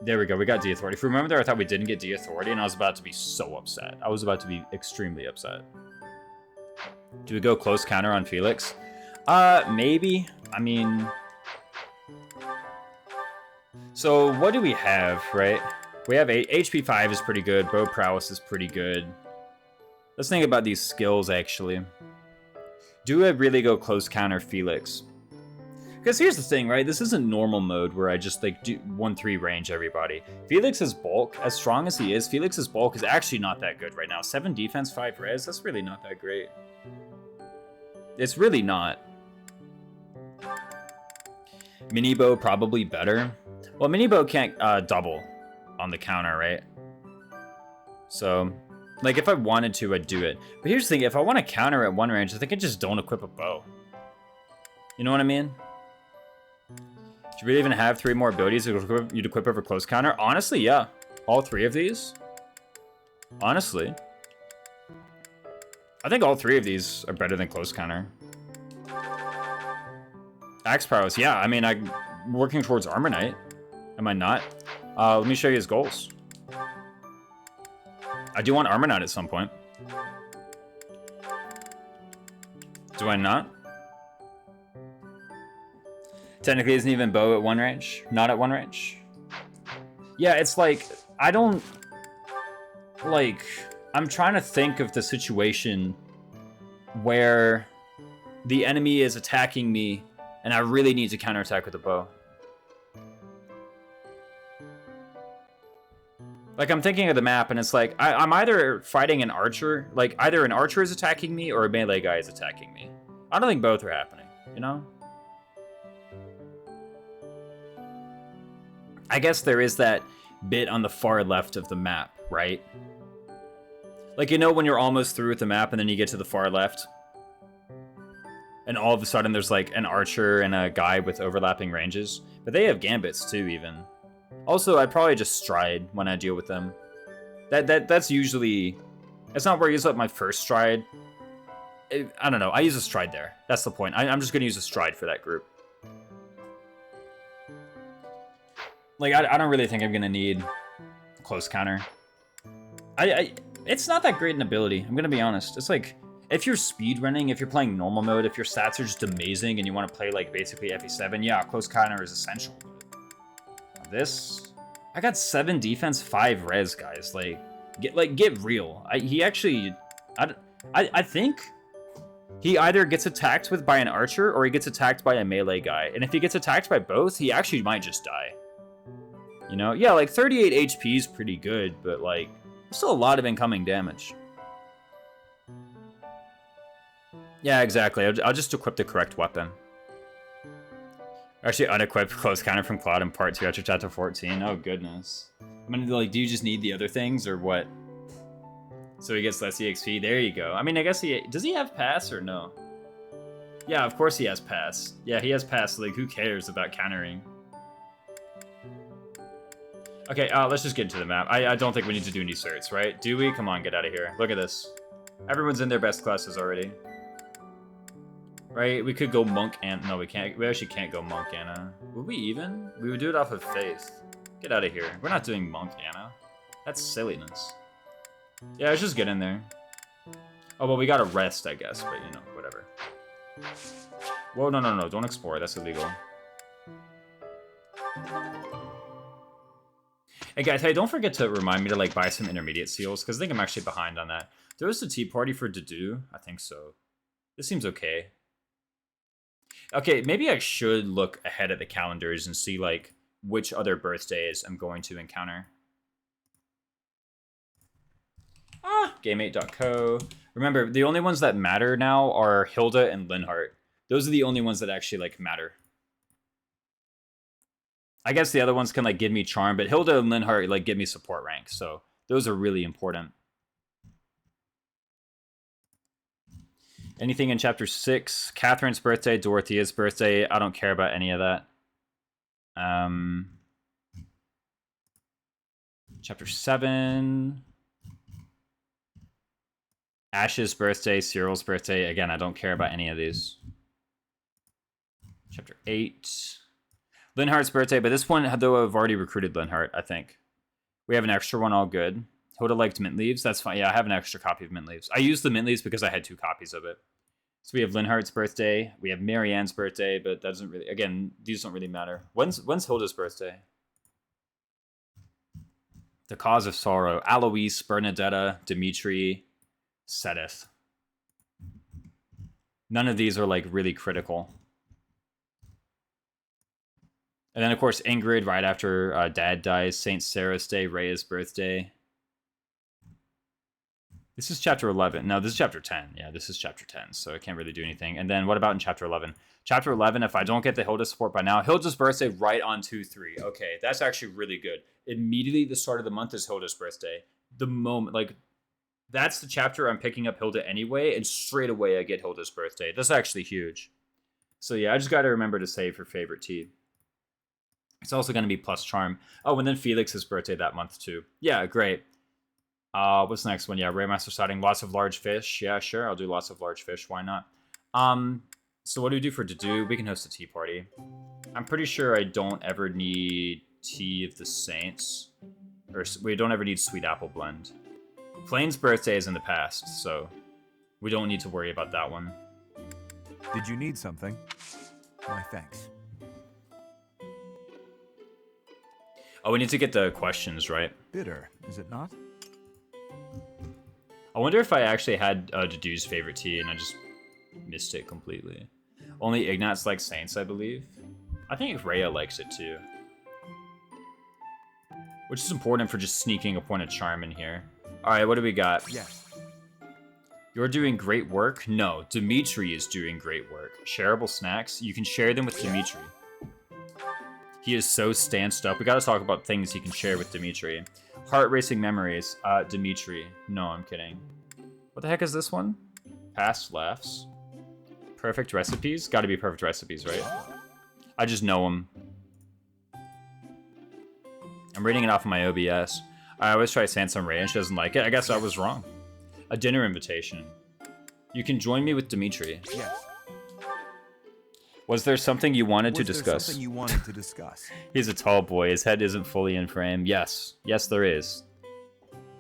There we go, we got D-Authority. If you remember there, I thought we didn't get D-Authority, and I was about to be so upset. I was about to be extremely upset. Do we go close counter on Felix? Maybe. I mean... So, what do we have, right? We have HP 5 is pretty good. Bow prowess is pretty good. Let's think about these skills, actually. Do I really go close counter Felix? Because here's the thing, right? This isn't normal mode where I just, like, do 1-3 range everybody. Felix's bulk, as strong as he is, Felix's bulk is actually not that good right now. 7 defense, 5 res, that's really not that great. It's really not. Mini bow probably better. Well, mini bow can't double on the counter, right? So, like, if I wanted to, I'd do it. But here's the thing, if I want to counter at 1 range, I think I just don't equip a bow. You know what I mean? Do you really even have 3 more abilities you'd equip over close counter? Honestly, yeah. All 3 of these? Honestly. I think all 3 of these are better than close counter. Axe prowess, yeah. I mean, I'm working towards Armor Knight. Am I not? Let me show you his goals. I do want Armor Knight at some point. Do I not? Technically, isn't even bow at 1 range? Not at 1 range? Yeah, it's like, I don't... Like, I'm trying to think of the situation where the enemy is attacking me and I really need to counterattack with a bow. Like, I'm thinking of the map, and it's like, I'm either fighting an archer, like, either an archer is attacking me, or a melee guy is attacking me. I don't think both are happening, you know? I guess there is that bit on the far left of the map, right? Like, you know when you're almost through with the map, and then you get to the far left? And all of a sudden, there's, like, an archer and a guy with overlapping ranges? But they have gambits, too, even. Also, I'd probably just stride when I deal with them. That's usually... It's not where I use up my first stride. I don't know. I use a stride there. That's the point. I'm just going to use a stride for that group. Like, I don't really think I'm going to need close counter. It's not that great an ability. I'm going to be honest. It's like, if you're speedrunning, if you're playing normal mode, if your stats are just amazing and you want to play, like, basically FE7, yeah, close counter is essential. This, I got 7 defense, 5 res, guys. Like, get real. He actually, I think he either gets attacked with by an archer or he gets attacked by a melee guy. And if he gets attacked by both, he actually might just die. You know, yeah, like 38 HP is pretty good, but like, still a lot of incoming damage. Yeah, exactly. I'll just equip the correct weapon. Actually, unequipped close counter from Cloud in part 2 after chapter 14. Oh, goodness. I mean, like, do you just need the other things, or what? So he gets less EXP. There you go. I mean, I guess does he have pass, or no? Yeah, of course he has pass. Yeah, he has pass. Like, who cares about countering? Okay, let's just get into the map. I don't think we need to do any certs, right? Do we? Come on, get out of here. Look at this. Everyone's in their best classes already. Right? We could go Monk and... No, we can't. We actually can't go Monk Anna. Would we even? We would do it off of Faith. Get out of here. We're not doing Monk Anna. That's silliness. Yeah, let's just get in there. Oh, well, we gotta rest, I guess. But, you know, whatever. Whoa, no. Don't explore. That's illegal. Hey guys, hey, don't forget to remind me to like buy some intermediate seals, because I think I'm actually behind on that. There was a tea party for Dedu? I think so. This seems okay. Okay, maybe I should look ahead at the calendars and see like which other birthdays I'm going to encounter. Game8.co. Remember, the only ones that matter now are Hilda and Linhart. Those are the only ones that actually like matter. I guess the other ones can like give me charm, but Hilda and Linhart like give me support rank, so those are really important. Anything in chapter 6? Catherine's birthday, Dorothea's birthday. I don't care about any of that. Chapter 7. Ash's birthday, Cyril's birthday. Again, I don't care about any of these. Chapter 8. Linhart's birthday, but this one, though, I've already recruited Linhart, I think. We have an extra one, all good. Hilda liked mint leaves. That's fine. Yeah, I have an extra copy of mint leaves. I used the mint leaves because I had 2 copies of it. So we have Linhart's birthday. We have Marianne's birthday, but that doesn't really... Again, these don't really matter. When's Hilda's birthday? The Cause of Sorrow. Alois, Bernadetta, Dimitri, Sedith. None of these are, like, really critical. And then, of course, Ingrid, right after Dad dies. St. Sarah's Day, Rhea's birthday. This is chapter 11. No, this is chapter 10. Yeah, this is chapter 10, so I can't really do anything. And then what about in chapter 11? Chapter 11, if I don't get the Hilda support by now, Hilda's birthday right on 2/3. Okay, that's actually really good. Immediately the start of the month is Hilda's birthday. The moment, like, that's the chapter I'm picking up Hilda anyway, and straight away I get Hilda's birthday. That's actually huge. So yeah, I just got to remember to save her favorite tea. It's also going to be plus charm. Oh, and then Felix's birthday that month too. Yeah, great. What's the next one? Yeah, Raymaster sighting. Lots of large fish. Yeah, sure. I'll do lots of large fish. Why not? So what do we do for Dedu? We can host a tea party. I'm pretty sure I don't ever need Tea of the Saints. Or we don't ever need Sweet Apple Blend. Plain's birthday is in the past, so we don't need to worry about that one. Did you need something? Why, thanks. Oh, we need to get the questions right. Bitter, is it not? I wonder if I actually had Dedu's favorite tea and I just missed it completely. Only Ignatz likes Saints, I believe. I think Rhea likes it too. Which is important for just sneaking a point of charm in here. Alright, what do we got? Yes. You're doing great work? No, Dimitri is doing great work. Shareable snacks? You can share them with Dimitri. He is so stanced up. We gotta talk about things he can share with Dimitri. Heart racing memories. Dimitri. No, I'm kidding. What the heck is this one? Past laughs. Perfect recipes? Gotta be perfect recipes, right? I just know them. I'm reading it off of my OBS. I always try Sansom Ray and she doesn't like it. I guess I was wrong. A dinner invitation. You can join me with Dimitri. Yes. Was there something you wanted to discuss? Something you wanted to discuss? He's a tall boy. His head isn't fully in frame. Yes. Yes, there is.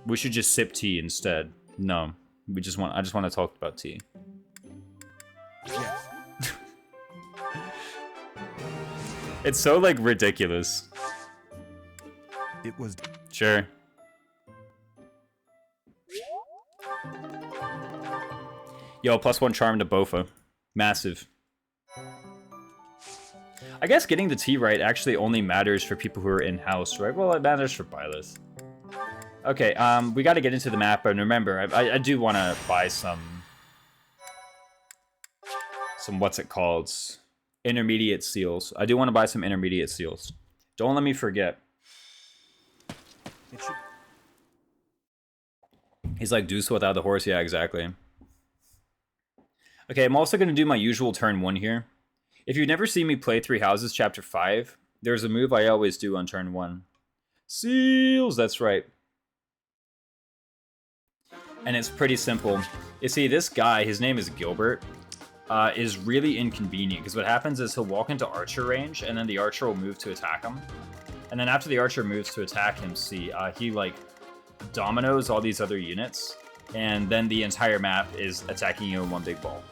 We should just sip tea instead. No. I just want to talk about tea. Yes. It's so, like, ridiculous. It was... Sure. Yo, +1 charm to Bofa. Massive. I guess getting the tea right actually only matters for people who are in-house, right? Well, it matters for Byleth. Okay, we got to get into the map, and remember, I do want to buy some what's it called? Intermediate seals. I do want to buy some intermediate seals. Don't let me forget. It should... He's like Deuce without the horse. Yeah, exactly. Okay, I'm also going to do my usual turn 1 here. If you've never seen me play Three Houses Chapter 5, there's a move I always do on turn 1. Seals, that's right. And it's pretty simple. You see, this guy, his name is Gilbert, is really inconvenient, because what happens is he'll walk into archer range, and then the archer will move to attack him. And then after the archer moves to attack him, see, he, like, dominoes all these other units, and then the entire map is attacking you in one big ball.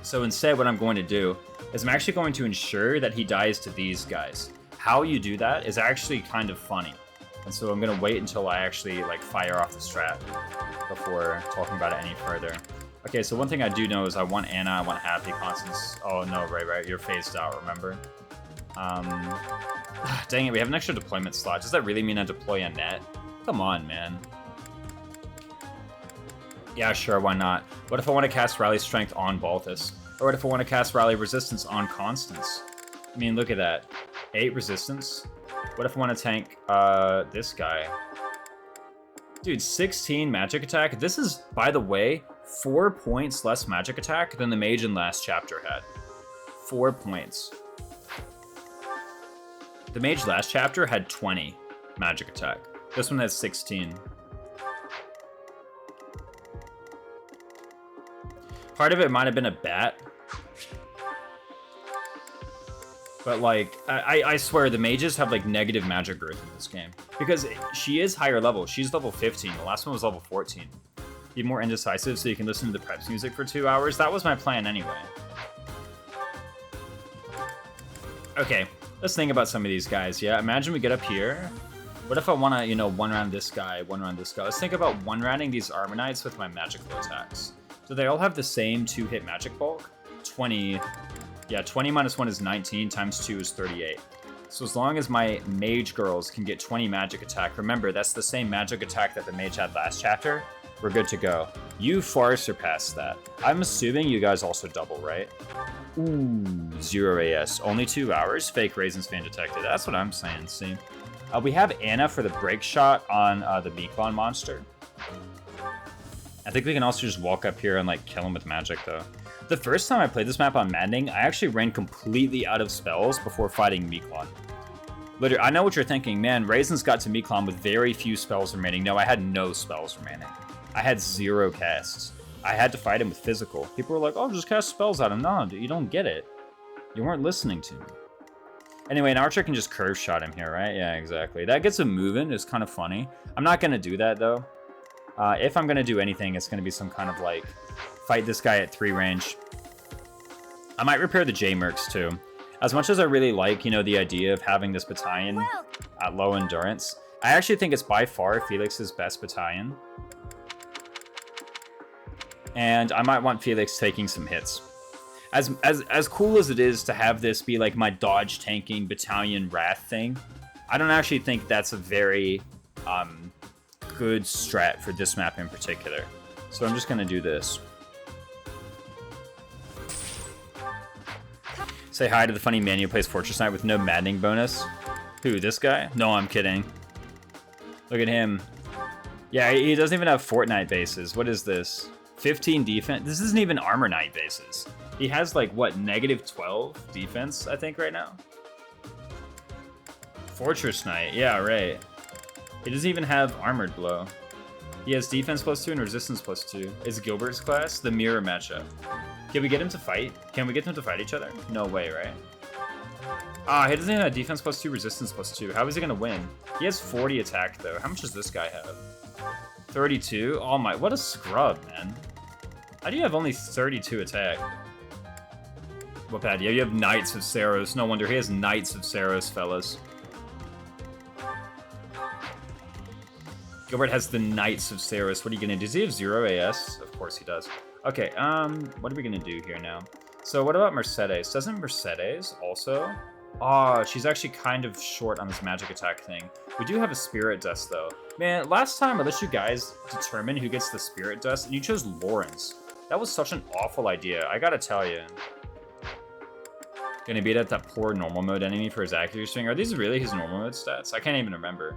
So instead, what I'm going to do is I'm actually going to ensure that he dies to these guys. How you do that is actually kind of funny. And so I'm going to wait until I actually, like, fire off the strat before talking about it any further. Okay, so one thing I do know is I want Anna, I want Happy, Constance. Oh, no, right, you're phased out, remember? Dang it, we have an extra deployment slot. Does that really mean I deploy a net? Come on, man. Yeah, sure, why not? What if I want to cast Rally Strength on Balthus? Or what if I want to cast Rally Resistance on Constance? I mean, look at that. 8 resistance. What if I want to tank this guy? Dude, 16 magic attack. This is, by the way, 4 points less magic attack than the mage in last chapter had. 4 points. The mage last chapter had 20 magic attack. This one has 16. Part of it might have been a bat. But, like, I swear, the mages have, like, negative magic growth in this game. Because she is higher level. She's level 15. The last one was level 14. Be more indecisive so you can listen to the preps music for 2 hours. That was my plan anyway. Okay, let's think about some of these guys, yeah? Imagine we get up here. What if I want to, you know, one-round this guy, one-round this guy? Let's think about one-rounding these Armor Knights with my magical attacks. So they all have the same 2-hit magic bulk. 20... Yeah, 20 minus 1 is 19, times 2 is 38. So as long as my mage girls can get 20 magic attack, remember, that's the same magic attack that the mage had last chapter, we're good to go. You far surpassed that. I'm assuming you guys also double, right? Ooh, 0 AS. Only 2 hours? Fake Raisins fan detected. That's what I'm saying, see? We have Anna for the break shot on the Meeklon monster. I think we can also just walk up here and, like, kill him with magic, though. The first time I played this map on Maddening, I actually ran completely out of spells before fighting Meeklon. Literally, I know what you're thinking. Man, Raisins got to Meeklon with very few spells remaining. No, I had no spells remaining. I had 0 casts. I had to fight him with physical. People were like, oh, just cast spells at him. No, dude, you don't get it. You weren't listening to me. Anyway, an archer can just curve shot him here, right? Yeah, exactly. That gets him moving. It's kind of funny. I'm not going to do that, though. If I'm going to do anything, it's going to be some kind of, like, fight this guy at 3 range. I might repair the J-Mercs, too. As much as I really like, you know, the idea of having this battalion at low endurance, I actually think it's by far Felix's best battalion. And I might want Felix taking some hits. As cool as it is to have this be like my dodge tanking battalion wrath thing, I don't actually think that's a very good strat for this map in particular. So I'm just gonna do this. Say hi to the funny man who plays Fortress Knight with no maddening bonus. Who, this guy? No, I'm kidding. Look at him. Yeah, he doesn't even have Fortnite bases. What is this? 15 defense? This isn't even Armor Knight bases. He has, like, what, negative 12 defense, I think, right now? Fortress Knight, yeah, right. He doesn't even have Armored Blow. He has defense +2 and resistance +2. Is Gilbert's class the mirror matchup? Can we get him to fight? Can we get them to fight each other? No way, right? He doesn't even have defense +2, resistance +2. How is he gonna win? He has 40 attack, though. How much does this guy have? 32? Oh my, what a scrub, man. How do you have only 32 attack? What bad? Yeah, you have Knights of Saros. No wonder he has Knights of Saros, fellas. Gilbert has the Knights of Saros. What are you gonna do? Does he have 0 AS? Of course he does. Okay, what are we gonna do here now? So what about Mercedes? Doesn't Mercedes also? Oh, she's actually kind of short on this magic attack thing. We do have a Spirit Dust, though. Man, last time I let you guys determine who gets the Spirit Dust, and you chose Lawrence. That was such an awful idea, I gotta tell you. Gonna beat out that poor normal mode enemy for his accuracy swing. Are these really his normal mode stats? I can't even remember.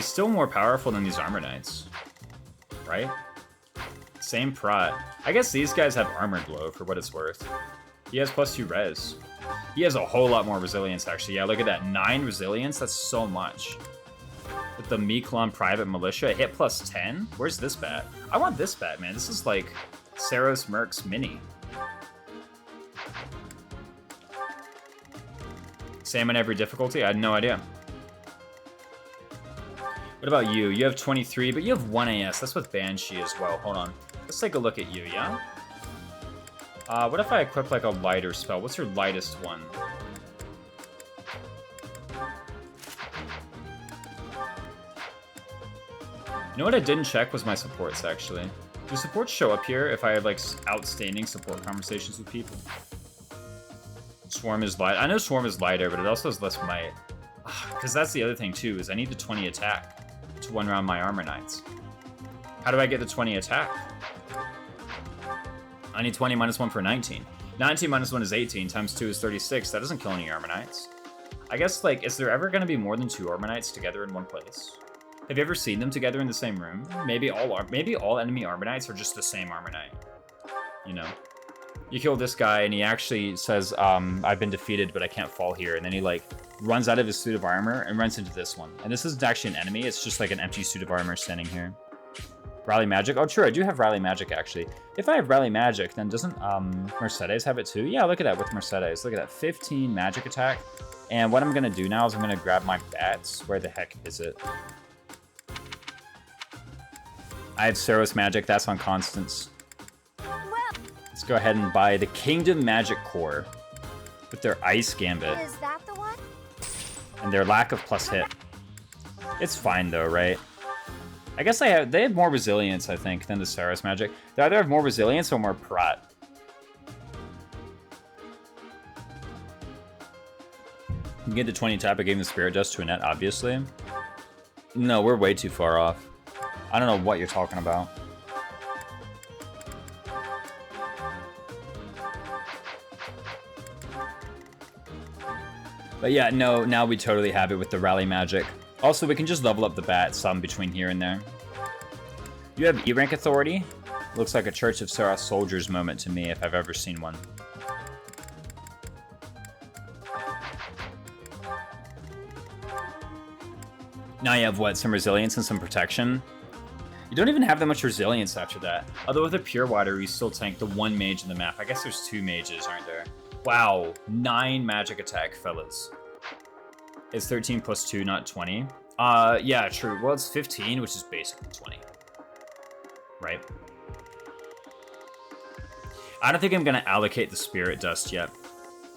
He's still more powerful than these armor knights, right? Same prot. I guess these guys have armored blow for what it's worth. He has +2 res. He has a whole lot more resilience, actually. Yeah, look at that. 9 resilience. That's so much. With the Miklon Private Militia, hit +10. Where's this bat? I want this bat, man. This is like Saros Merc's mini. Same on every difficulty? I had no idea. What about you? You have 23, but you have 1 AS. That's with Banshee as well. Hold on. Let's take a look at you, yeah? What if I equip like a lighter spell? What's your lightest one? You know what I didn't check was my supports, actually. Do supports show up here if I have like outstanding support conversations with people? Swarm is light. I know Swarm is lighter, but it also has less might. Because that's the other thing too, is I need the 20 attack to one round my armor knights. How do I get the 20 attack? I need 20 minus 1 for 19. 19 minus 1 is 18, times 2 is 36. That doesn't kill any armor knights. I guess, like, is there ever going to be more than 2 armor knights together in one place? Have you ever seen them together in the same room? Maybe all enemy armor knights are just the same armor knight. You know? You kill this guy and he actually says, I've been defeated, but I can't fall here. And then he, like, runs out of his suit of armor and runs into this one. And this isn't actually an enemy. It's just, like, an empty suit of armor standing here. Rally Magic? Oh, true, I do have Rally Magic, actually. If I have Rally Magic, then doesn't Mercedes have it too? Yeah, look at that with Mercedes. Look at that, 15 magic attack. And what I'm going to do now is I'm going to grab my bats. Where the heck is it? I have Saros Magic. That's on Constance. Let's go ahead and buy the Kingdom Magic Core with their Ice Gambit. Is that the one? And their lack of plus hit. It's fine, though, right? I guess they have more resilience, I think, than the Saros Magic. They either have more resilience or more prot. You get the 20 tap, I gave the Spirit Dust to Annette, obviously. No, we're way too far off. I don't know what you're talking about. But yeah, no, now we totally have it with the Rally Magic. Also, we can just level up the bat some between here and there. You have E-Rank Authority. Looks like a Church of Saros Soldiers moment to me if I've ever seen one. Now you have what? Some resilience and some protection. You don't even have that much resilience after that. Although with a Pure Water, you still tank the 1 mage in the map. I guess there's 2 mages, aren't there? Wow, 9 magic attack, fellas. It's 13 plus 2, not 20. Yeah, true. Well, it's 15, which is basically 20. Right? I don't think I'm going to allocate the Spirit Dust yet.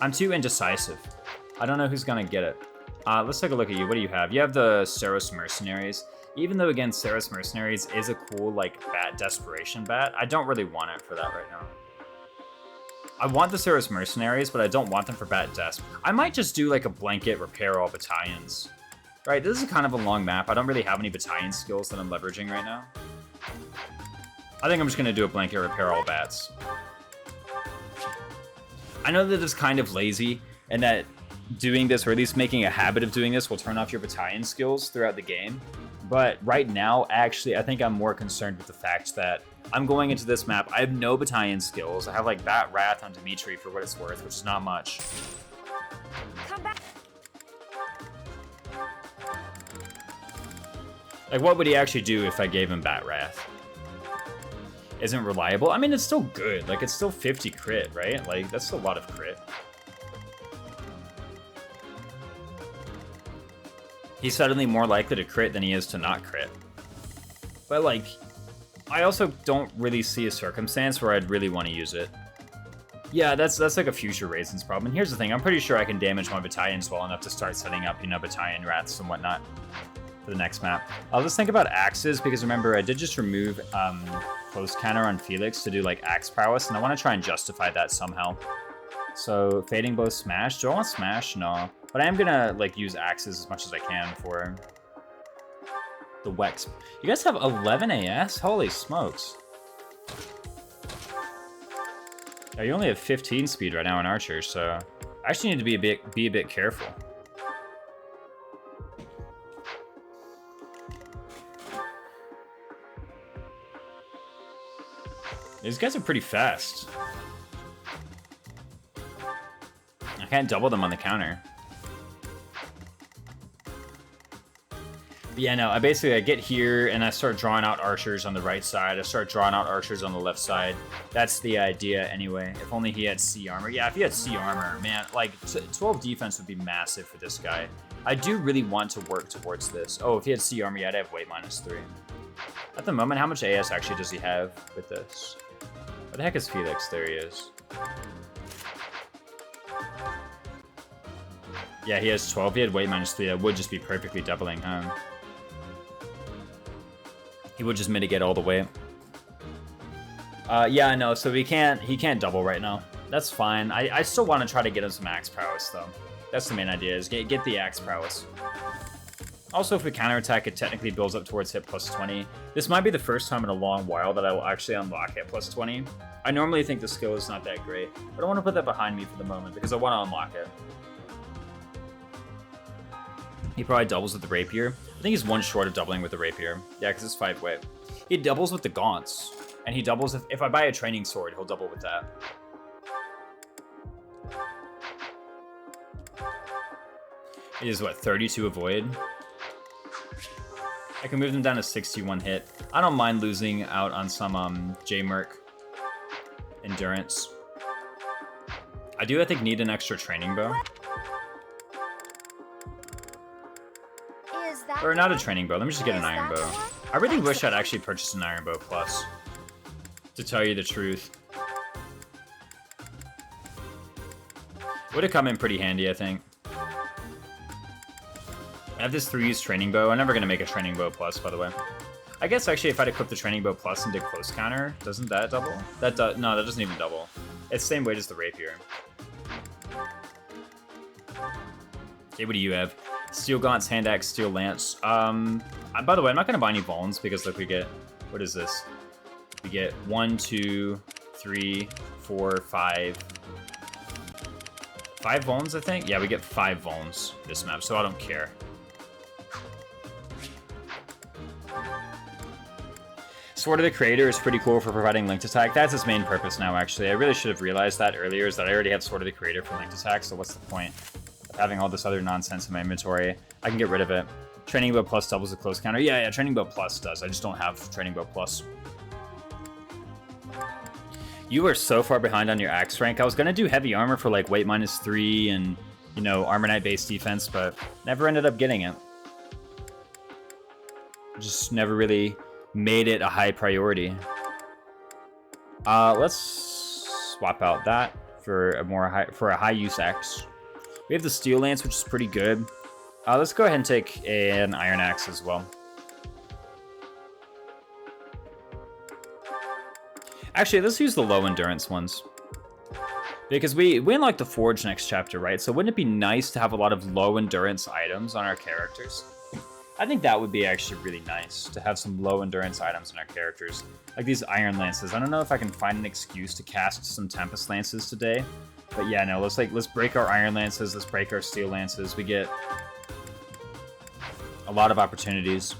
I'm too indecisive. I don't know who's going to get it. Let's take a look at you. What do you have? You have the Saros Mercenaries. Even though, again, Saros Mercenaries is a cool, like, bat desperation bat, I don't really want it for that right now. I want the Saros Mercenaries, but I don't want them for bat desp. I might just do, like, a blanket repair all battalions. Right, this is kind of a long map. I don't really have any battalion skills that I'm leveraging right now. I think I'm just going to do a blanket repair all bats. I know that it's kind of lazy, and that doing this, or at least making a habit of doing this, will turn off your battalion skills throughout the game. But right now, actually, I think I'm more concerned with the fact that I'm going into this map. I have no battalion skills. I have, like, Bat Wrath on Dimitri for what it's worth, which is not much. Come back. Like, what would he actually do if I gave him Bat Wrath? Isn't reliable? I mean, it's still good. Like, it's still 50 crit, right? Like, that's still a lot of crit. He's suddenly more likely to crit than he is to not crit. But, like, I also don't really see a circumstance where I'd really want to use it. Yeah, that's like a future Raisins problem. And here's the thing, I'm pretty sure I can damage my battalions well enough to start setting up, you know, battalion rats and whatnot for the next map. I'll just think about axes, because remember, I did just remove close counter on Felix to do, like, axe prowess, and I want to try and justify that somehow. So, Fading Blow Smash. Do I want Smash? No. But I am gonna, like, use axes as much as I can for the Wex. You guys have 11 AS? Holy smokes. Yeah, you only have 15 speed right now in Archer, so I actually need to be a bit careful. These guys are pretty fast. I can't double them on the counter. But yeah, no, I get here and I start drawing out archers on the right side. I start drawing out archers on the left side. That's the idea anyway. If only he had C armor. Yeah, if he had C armor, man, like 12 defense would be massive for this guy. I do really want to work towards this. Oh, if he had C armor, yeah, I'd have weight -3. At the moment, how much AS actually does he have with this? Where the heck is Felix? There he is. Yeah, he has 12. He had weight -3. That would just be perfectly doubling him. He would just mitigate all the weight. Yeah, I know. So he can't double right now. That's fine. I still want to try to get him some axe prowess though. That's the main idea, is get the axe prowess. Also, if we counterattack, it technically builds up towards hit +20. This might be the first time in a long while that I will actually unlock hit +20. I normally think the skill is not that great, but I want to put that behind me for the moment because I want to unlock it. He probably doubles with the rapier. I think he's one short of doubling with the rapier. Yeah, because it's 5 weight. He doubles with the gaunts. And he doubles if I buy a training sword, he'll double with that. It is what, 32 avoid? I can move them down to 61 hit. I don't mind losing out on some J-Merc endurance. I do, I think, need an extra training bow. Or not a training bow, let me just get an iron bow. I really wish I'd actually purchased an iron bow plus. To tell you the truth. Would have come in pretty handy, I think. I have this 3-use training bow. I'm never going to make a training bow plus, by the way. I guess actually if I'd equip the training bow plus and did close counter, doesn't that double? No, that doesn't even double. It's the same weight as the rapier. Okay, what do you have? Steel Gaunts, Hand Axe, Steel Lance. By the way, I'm not going to buy any Vulns because, look, we get... What is this? We get 1, 2, 3, 4, 5... 5 Vulns, I think? Yeah, we get 5 Vulns this map, so I don't care. Sword of the Creator is pretty cool for providing linked attack. That's its main purpose now, actually. I really should have realized that earlier, is that I already have Sword of the Creator for linked attack, so what's the point of having all this other nonsense in my inventory? I can get rid of it. Training Bow Plus doubles the close counter. Yeah, Training Bow Plus does. I just don't have Training Bow Plus. You are so far behind on your axe rank. I was going to do heavy armor for like weight -3 and, you know, armor knight based defense, but never ended up getting it. Just never really made it a high priority. Let's swap out that for a high use axe. We have the Steel Lance, which is pretty good. Let's go ahead and take an Iron Axe as well. Actually, let's use the low endurance ones. Because we unlock the Forge next chapter, right? So wouldn't it be nice to have a lot of low endurance items on our characters? I think that would be actually really nice, to have some low endurance items on our characters. Like these Iron Lances. I don't know if I can find an excuse to cast some Tempest Lances today. But yeah, no, let's break our Iron Lances, let's break our Steel Lances. We get a lot of opportunities.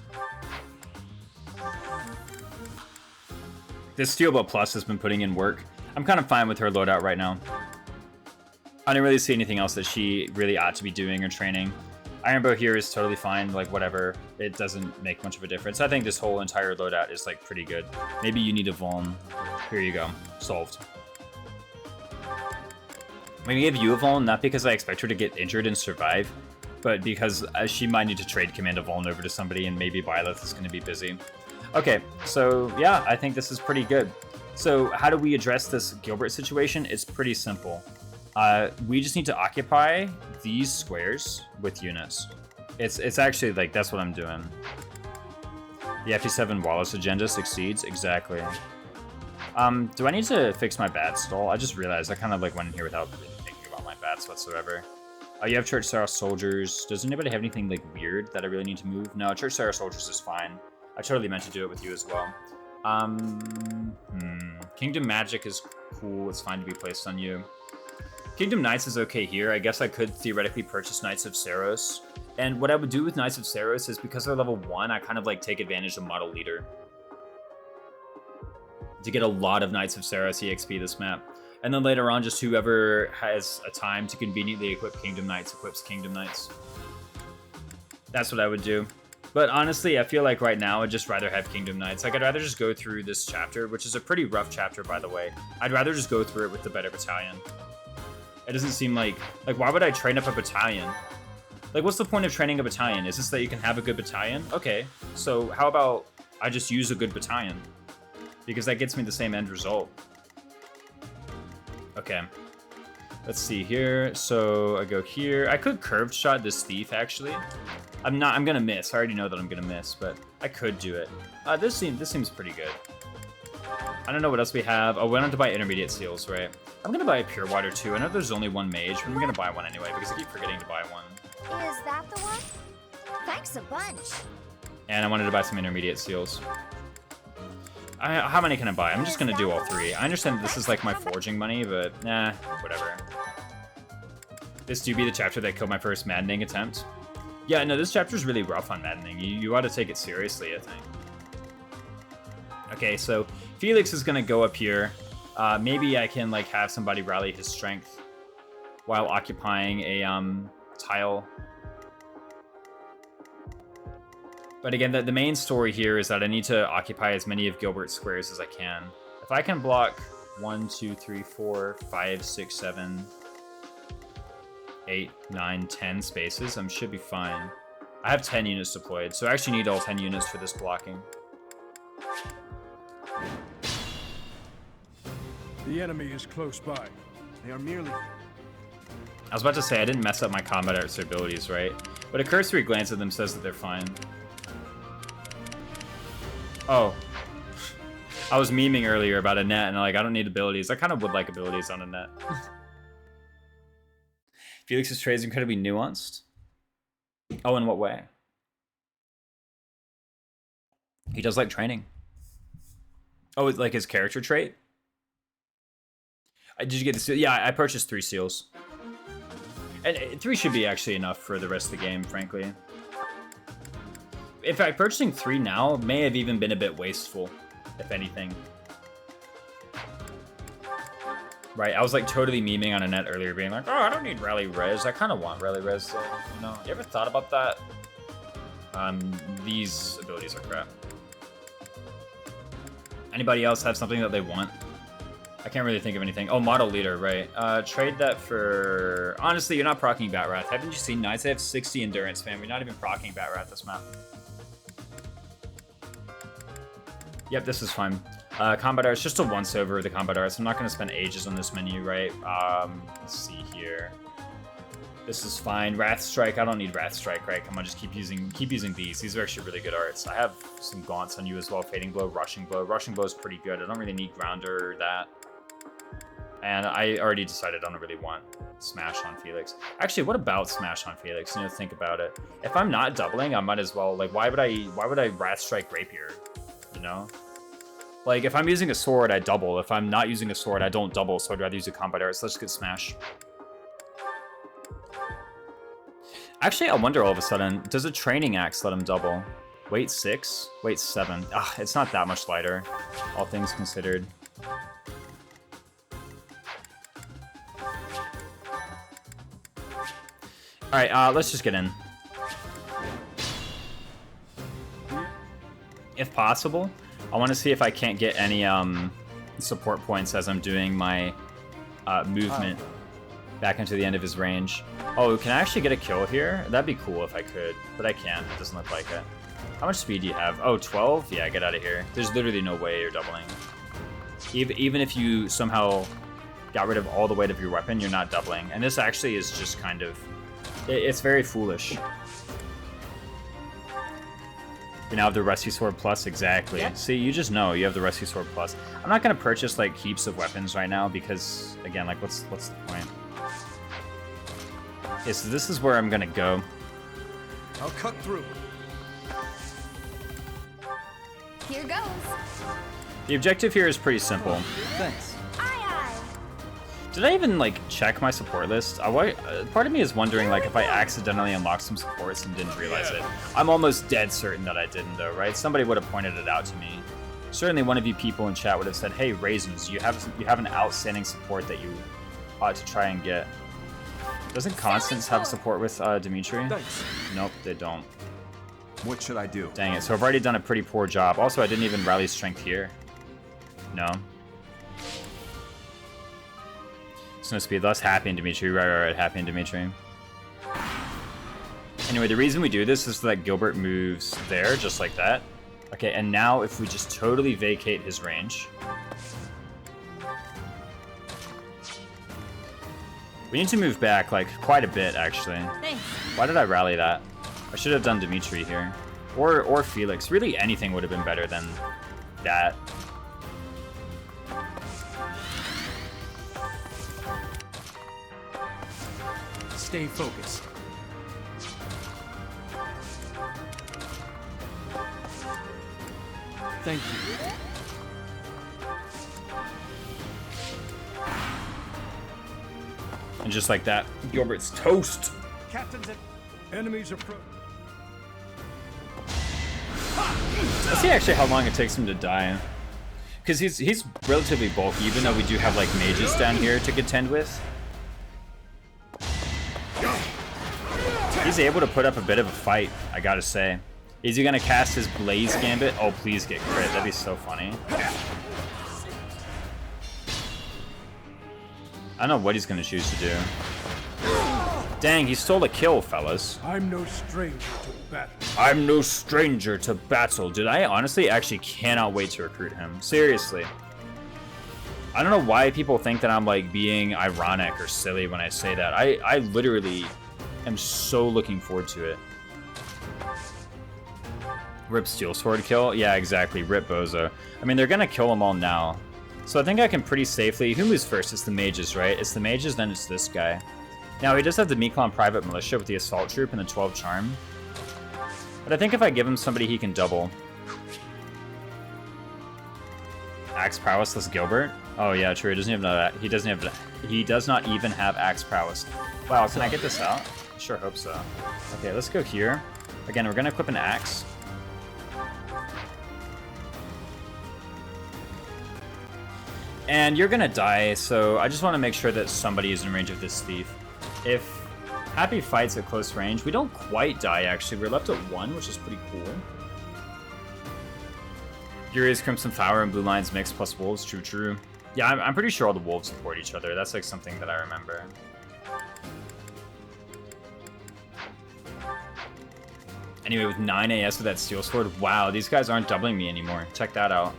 This Steel Bow Plus has been putting in work. I'm kind of fine with her loadout right now. I didn't really see anything else that she really ought to be doing or training. Iron Bow here is totally fine, like whatever. It doesn't make much of a difference. I think this whole entire loadout is like pretty good. Maybe you need a Vuln. Here you go, solved. I'm gonna give you a Vuln, not because I expect her to get injured and survive, but because she might need to trade command a Vuln over to somebody and maybe Byleth is gonna be busy. Okay, so yeah, I think this is pretty good. So how do we address this Gilbert situation? It's pretty simple. We just need to occupy these squares with units. It's actually like, that's what I'm doing. The FT7 Wallace agenda succeeds, exactly. Do I need to fix my bat stall? I just realized I kind of like went in here without really thinking about my bats whatsoever. You have Church Sarah Soldiers. Does anybody have anything like weird that I really need to move? No, Church Sarah Soldiers is fine. I totally meant to do it with you as well. Kingdom Magic is cool. It's fine to be placed on you. Kingdom Knights is okay here. I guess I could theoretically purchase Knights of Saros. And what I would do with Knights of Saros is because they're level 1, I kind of like take advantage of Model Leader. to get a lot of Knights of Saros EXP this map. And then later on, just whoever has a time to conveniently equip Kingdom Knights equips Kingdom Knights. That's what I would do. But honestly, I feel like right now I'd just rather have Kingdom Knights. Like, I'd rather just go through this chapter, which is a pretty rough chapter, by the way. I'd rather just go through it with the better battalion. It doesn't seem like why would I train up a battalion? Like, what's the point of training a battalion? Is this that you can have a good battalion? Okay, so how about I just use a good battalion? Because that gets me the same end result. Okay. Let's see here. So I go here. I could curved shot this thief, actually. I'm gonna miss. I already know that I'm gonna miss, but I could do it. This seems pretty good. I don't know what else we have. Oh, we wanted to buy intermediate seals, right? I'm gonna buy a pure water too. I know there's only one mage, but I'm gonna buy one anyway because I keep forgetting to buy one. Is that the one? Thanks a bunch. And I wanted to buy some intermediate seals. How many can I buy? I'm just gonna do all three. I understand that this is like my forging money, but nah, whatever. This do be the chapter that killed my first maddening attempt. Yeah, no, this chapter's really rough on maddening. You ought to take it seriously, I think. Okay, so Felix is gonna go up here. Maybe I can like have somebody rally his strength while occupying a tile. But again, the main story here is that I need to occupy as many of Gilbert's squares as I can. If I can block 1, 2, 3, 4, 5, 6, 7, 8, 9, 10 spaces, I should be fine. I have 10 units deployed, so I actually need all 10 units for this blocking. The enemy is close by. They are merely... I was about to say I didn't mess up my combat arts abilities, right? But a cursory glance at them says that they're fine. Oh. I was memeing earlier about a net, and like, I don't need abilities. I kind of would like abilities on a net. Felix's trade is incredibly nuanced. Oh, in what way? He does like training. Oh, it's like his character trait? Did you get the seal? Yeah, I purchased 3 seals. And 3 should be actually enough for the rest of the game, frankly. In fact, purchasing 3 now may have even been a bit wasteful, if anything. Right, I was like totally memeing on a net earlier, being like, oh, I don't need rally res. I kind of want rally res, so, you know. You ever thought about that? These abilities are crap. Anybody else have something that they want? I can't really think of anything. Oh, model leader, right. Trade that for... Honestly, you're not proccing Batrath. Haven't you seen Knights? They have 60 endurance, man. We're not even proccing Batrath this map. Yep, this is fine. Combat arts, just a once over the combat arts. I'm not going to spend ages on this menu, right? Let's see here. This is fine. Wrath Strike, I don't need Wrath Strike, right? Come on, just keep using these. These are actually really good arts. I have some gaunts on you as well. Fading Blow, Rushing Blow. Rushing Blow is pretty good. I don't really need Grounder or that. And I already decided I don't really want Smash on Felix. Actually, what about Smash on Felix? You know, think about it. If I'm not doubling, I might as well, like, why would I Wrath Strike Rapier? You know? Like, if I'm using a sword, I double. If I'm not using a sword, I don't double, so I'd rather use a combat arts. Let's get Smash. Actually, I wonder all of a sudden, does a training axe let him double? Weight 6? Weight 7. Ah, it's not that much lighter, all things considered. Alright, let's just get in. If possible, I want to see if I can't get any support points as I'm doing my movement back into the end of his range. Oh, can I actually get a kill here? That'd be cool if I could, but I can't. It doesn't look like it. How much speed do you have? Oh, 12? Yeah, get out of here. There's literally no way you're doubling. Even if you somehow got rid of all the weight of your weapon, you're not doubling. And this actually is just kind of... It's very foolish. You now have the Rusty Sword Plus, exactly. Yep. See, you just know you have the Rusty Sword Plus. I'm not gonna purchase like heaps of weapons right now because, again, like what's the point? Okay, so this is where I'm gonna go. I'll cut through. Here goes. The objective here is pretty simple. Thanks. Did I even like check my support list? Part of me is wondering like if I accidentally unlocked some supports and didn't realize it. I'm almost dead certain that I didn't though, right? Somebody would have pointed it out to me. Certainly one of you people in chat would have said, hey, Raisins, you have an outstanding support that you ought to try and get. Doesn't Constance have support with Dimitri? Thanks. Nope, they don't. What should I do? Dang it, so I've already done a pretty poor job. Also, I didn't even rally strength here. No. Snow speed, less Happy and Dimitri. Right, Happy and Dimitri. Anyway, the reason we do this is so that Gilbert moves there, just like that. Okay, and now if we just totally vacate his range. We need to move back, like, quite a bit, actually. Thanks. Why did I rally that? I should have done Dimitri here. Or Felix. Really, anything would have been better than that. Stay focused. Thank you. And just like that, Gilbert's toast. Captains and enemies approach. Let's see actually how long it takes him to die. Because he's relatively bulky, even though we do have like mages down here to contend with. He's able to put up a bit of a fight, I gotta say. Is he gonna cast his Blaze Gambit? Oh, please get crit. That'd be so funny. I don't know what he's gonna choose to do. Dang, he stole a kill, fellas. I'm no stranger to battle. I'm no stranger to battle. Dude, I honestly actually cannot wait to recruit him. Seriously. I don't know why people think that I'm like being ironic or silly when I say that. I literally am so looking forward to it. Rip Steel Sword kill? Yeah, exactly. Rip Bozo. I mean, they're gonna kill them all now. So I think I can pretty safely... Who moves first? It's the mages, right? It's the mages, then it's this guy. Now, he does have the Miklon Private Militia with the Assault Troop and the 12 Charm. But I think if I give him somebody, he can double. Axe Prowess-less Gilbert? Oh, yeah, true. He doesn't even know that. He does not even have Axe Prowess. Wow, can I get this out? I sure hope so. Okay, let's go here. Again, we're going to equip an Axe. And you're gonna die, so I just want to make sure that somebody is in range of this thief. If Happy fights at close range, we don't quite die, actually. We're left at 1, which is pretty cool. Furious, Crimson Flower, and Blue Lions mix plus Wolves. True, true. Yeah, I'm pretty sure all the Wolves support each other. That's like something that I remember. Anyway, with 9 AS with that Steel Sword, wow, these guys aren't doubling me anymore. Check that out.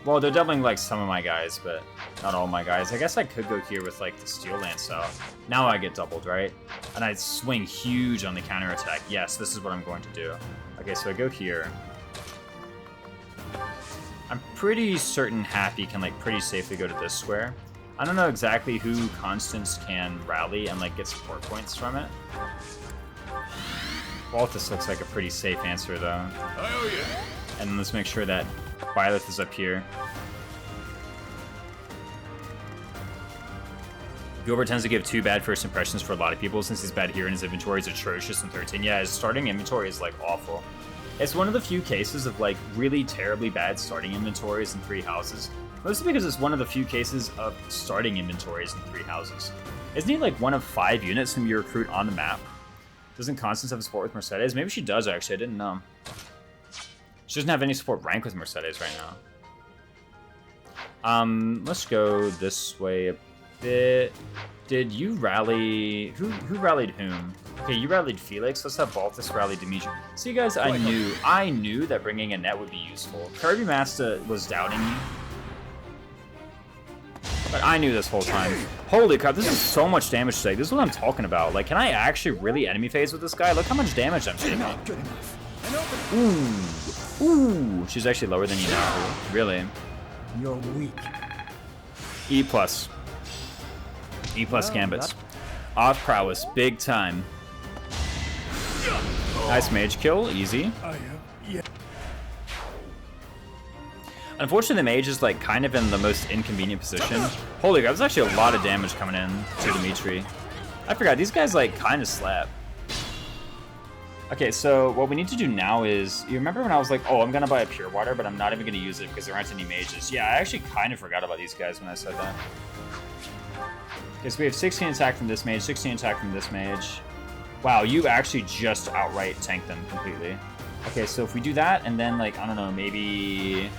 Well, they're doubling like some of my guys, but not all my guys. I guess I could go here with like the Steel Lance out. Now I get doubled, right? And I swing huge on the counterattack. Yes, this is what I'm going to do. Okay, so I go here. I'm pretty certain Happy can like pretty safely go to this square. I don't know exactly who Constance can rally and like get support points from it. Balthus looks like a pretty safe answer though. Oh yeah. And then let's make sure that Byleth is up here. Gilbert tends to give 2 bad first impressions for a lot of people since his bad here in his inventory is atrocious in 13. Yeah, his starting inventory is like awful. It's one of the few cases of like really terribly bad starting inventories in 3 houses. Mostly because it's one of the few cases of starting inventories in 3 houses. Isn't he like one of 5 units whom you recruit on the map? Doesn't Constance have a support with Mercedes? Maybe she does actually, I didn't know. She doesn't have any support rank with Mercedes right now. Let's go this way a bit. Did you rally... Who rallied whom? Okay, you rallied Felix. Let's have Balthus rally Dimitri. See, guys, I knew that bringing a net would be useful. Kirby Master was doubting you. But I knew this whole time. Holy crap, this is so much damage today. This is what I'm talking about. Like, can I actually really enemy phase with this guy? Look how much damage I'm taking. Good enough. Ooh, she's actually lower than you now. Really? You're weak. E+. E+ gambits. Off prowess, big time. Nice mage kill, easy. Yeah. Unfortunately, the mage is like kind of in the most inconvenient position. Holy crap, there's actually a lot of damage coming in to Dimitri. I forgot, these guys like kind of slap. Okay, so what we need to do now is, you remember when I was like, oh, I'm gonna buy a pure water, but I'm not even gonna use it because there aren't any mages. Yeah, I actually kind of forgot about these guys when I said that. Okay, so we have 16 attack from this mage, 16 attack from this mage. Wow, you actually just outright tanked them completely. Okay, so if we do that, and then, like, I don't know, maybe...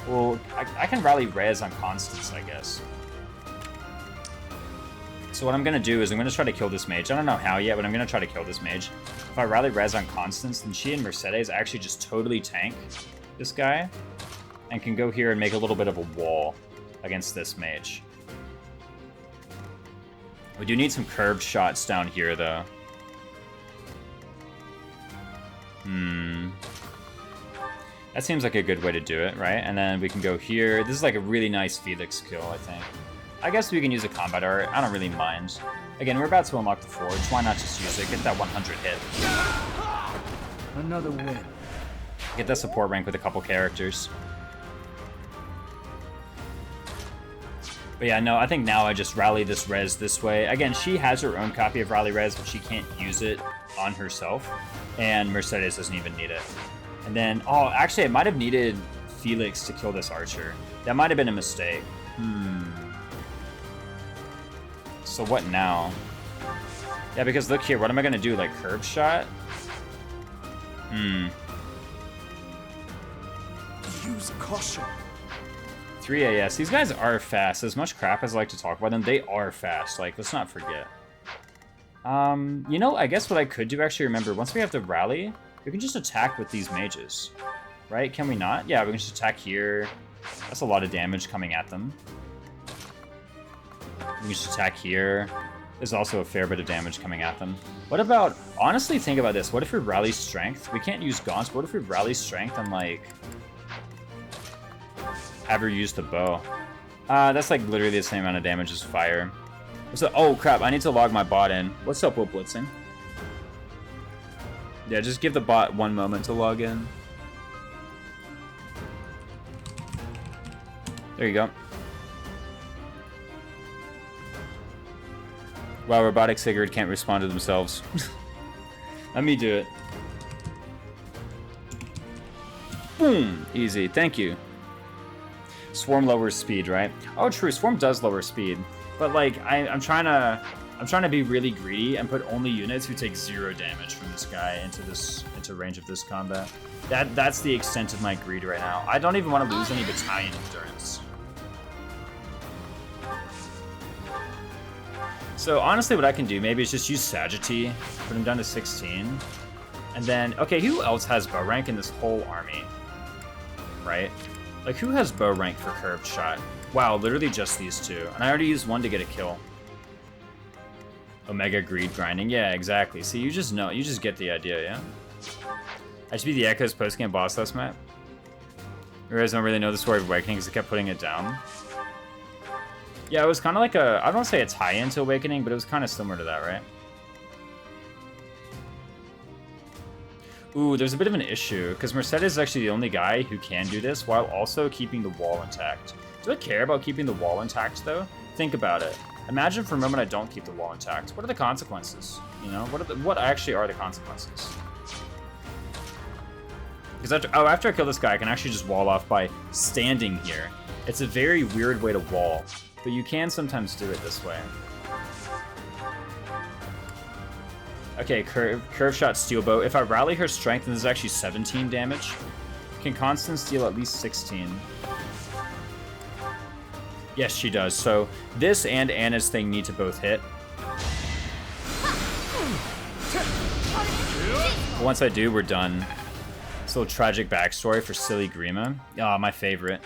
Well, I can rally res on Constance, I guess. So what I'm gonna do is I'm gonna try to kill this mage. I don't know how yet, but I'm gonna try to kill this mage. If I rally res on Constance, then she and Mercedes actually just totally tank this guy and can go here and make a little bit of a wall against this mage. We do need some curved shots down here, though. That seems like a good way to do it, right? And then we can go here. This is like a really nice Felix kill, I think. I guess we can use a combat art. I don't really mind. Again, we're about to unlock the forge. Why not just use it? Get that 100 hit. Another win. Get that support rank with a couple characters. But yeah, no, I think now I just rally this res this way. Again, she has her own copy of rally res, but she can't use it on herself. And Mercedes doesn't even need it. And then, oh, actually, I might have needed Felix to kill this archer. That might have been a mistake. So what now? Yeah, because look here, what am I gonna do? Like curve shot? Use caution. 3 AS. These guys are fast. As much crap as I like to talk about them, they are fast. Like, let's not forget. You know, I guess what I could do, actually, remember, once we have the rally, we can just attack with these mages. Right? Can we not? Yeah, we can just attack here. That's a lot of damage coming at them. We can just attack here. There's also a fair bit of damage coming at them. What about... Honestly, think about this. What if we rally strength? We can't use gaunts, but what if we rally strength and, like... have her use the bow? That's, like, literally the same amount of damage as fire. So, oh, crap. I need to log my bot in. What's up with blitzing? Yeah, just give the bot 1 moment to log in. There you go. Wow, Robotic Sigurd can't respond to themselves. Let me do it. Boom! Easy, thank you. Swarm lowers speed, right? Oh, true, Swarm does lower speed. But, like, I'm trying to be really greedy and put only units who take 0 damage from this guy into range of this combat. That's the extent of my greed right now. I don't even want to lose any battalion endurance. So honestly, what I can do maybe is just use Sagitty, put him down to 16, and then okay, who else has bow rank in this whole army? Right? Like, who has bow rank for curved shot? Wow, literally just these two, and I already used one to get a kill. Omega greed grinding, yeah, exactly. See, you just know, you just get the idea, yeah. I should be the Echo's post-game boss last map. You guys don't really know the story of Awakening because I kept putting it down. Yeah, it was kind of like a, I don't want to say a tie-in to Awakening, but it was kind of similar to that, right? Ooh, there's a bit of an issue, because Mercedes is actually the only guy who can do this while also keeping the wall intact. Do I care about keeping the wall intact, though? Think about it. Imagine for a moment I don't keep the wall intact. What are the consequences? You know, what actually are the consequences? Because after I kill this guy, I can actually just wall off by standing here. It's a very weird way to wall, but you can sometimes do it this way. Okay, curve shot steel bow. If I rally her strength, then this is actually 17 damage. Can Constance deal at least 16? Yes, she does. So this and Anna's thing need to both hit. Once I do, we're done. This little tragic backstory for Silly Grima. Ah, my favorite.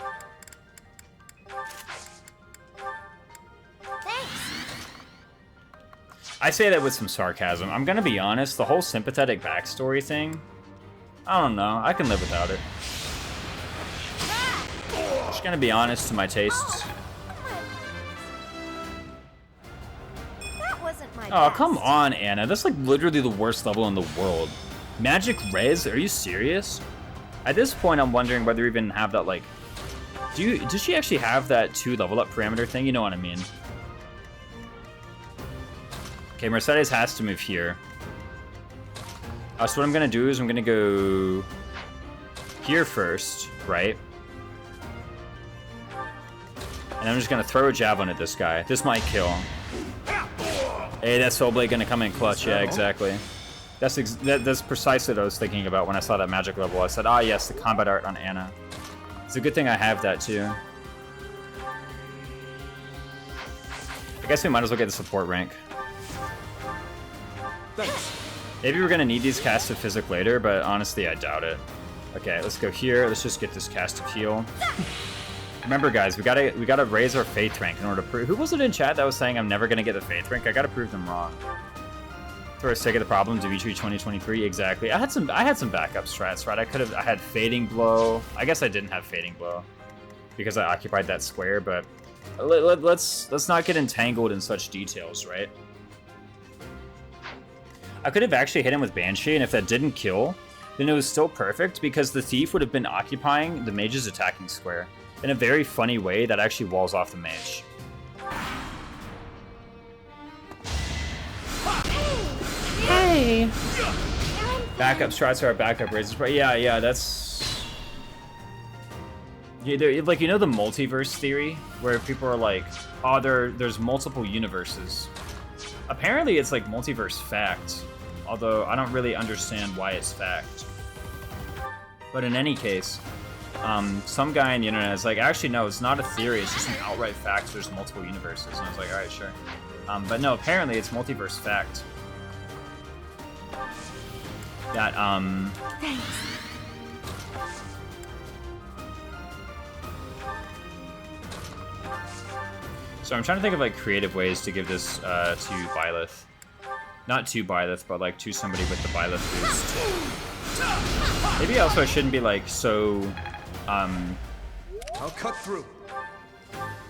I say that with some sarcasm. I'm gonna be honest, the whole sympathetic backstory thing, I don't know, I can live without it. Just gonna be honest to my tastes. That wasn't my Oh, best. come on, Anna. That's like literally the worst level in the world. Magic Res? Are you serious? At this point, I'm wondering whether you even have that, like... Does she actually have that 2 level up parameter thing? You know what I mean. Okay, Mercedes has to move here. So what I'm gonna do is I'm gonna go here first, right? And I'm just gonna throw a javelin at this guy. This might kill. Hey, that Soul Blade gonna come in clutch. Yeah, exactly. That's precisely what I was thinking about when I saw that magic level. I said, ah, yes, the combat art on Anna. It's a good thing I have that too. I guess we might as well get the support rank. Thanks. Maybe we're gonna need these casts of physic later, but honestly, I doubt it. Okay, let's go here. Let's just get this cast of heal. Remember, guys, we gotta raise our faith rank in order to prove. Who was it in chat that was saying I'm never gonna get the faith rank? I gotta prove them wrong. For the sake of the problem, Dimitri 2023, exactly. I had some backup strats, right? I had Fading Blow. I guess I didn't have Fading Blow because I occupied that square, but let's not get entangled in such details, right? I could have actually hit him with Banshee, and if that didn't kill, then it was still perfect because the thief would have been occupying the mage's attacking square in a very funny way that actually walls off the mage. Hey! Backup strats are our backup raises, but yeah, that's... Yeah, like, you know the multiverse theory? Where people are like, oh, there's multiple universes. Apparently it's like multiverse fact, although I don't really understand why it's fact. But in any case, some guy on the internet is like, actually no, it's not a theory, it's just an outright fact, there's multiple universes. And I was like, alright, sure. But no, apparently it's multiverse fact. That, Thanks. So I'm trying to think of like creative ways to give this to Byleth. Not to Byleth, but like to somebody with the Byleth boost. Maybe also I shouldn't be like so, I'll cut through.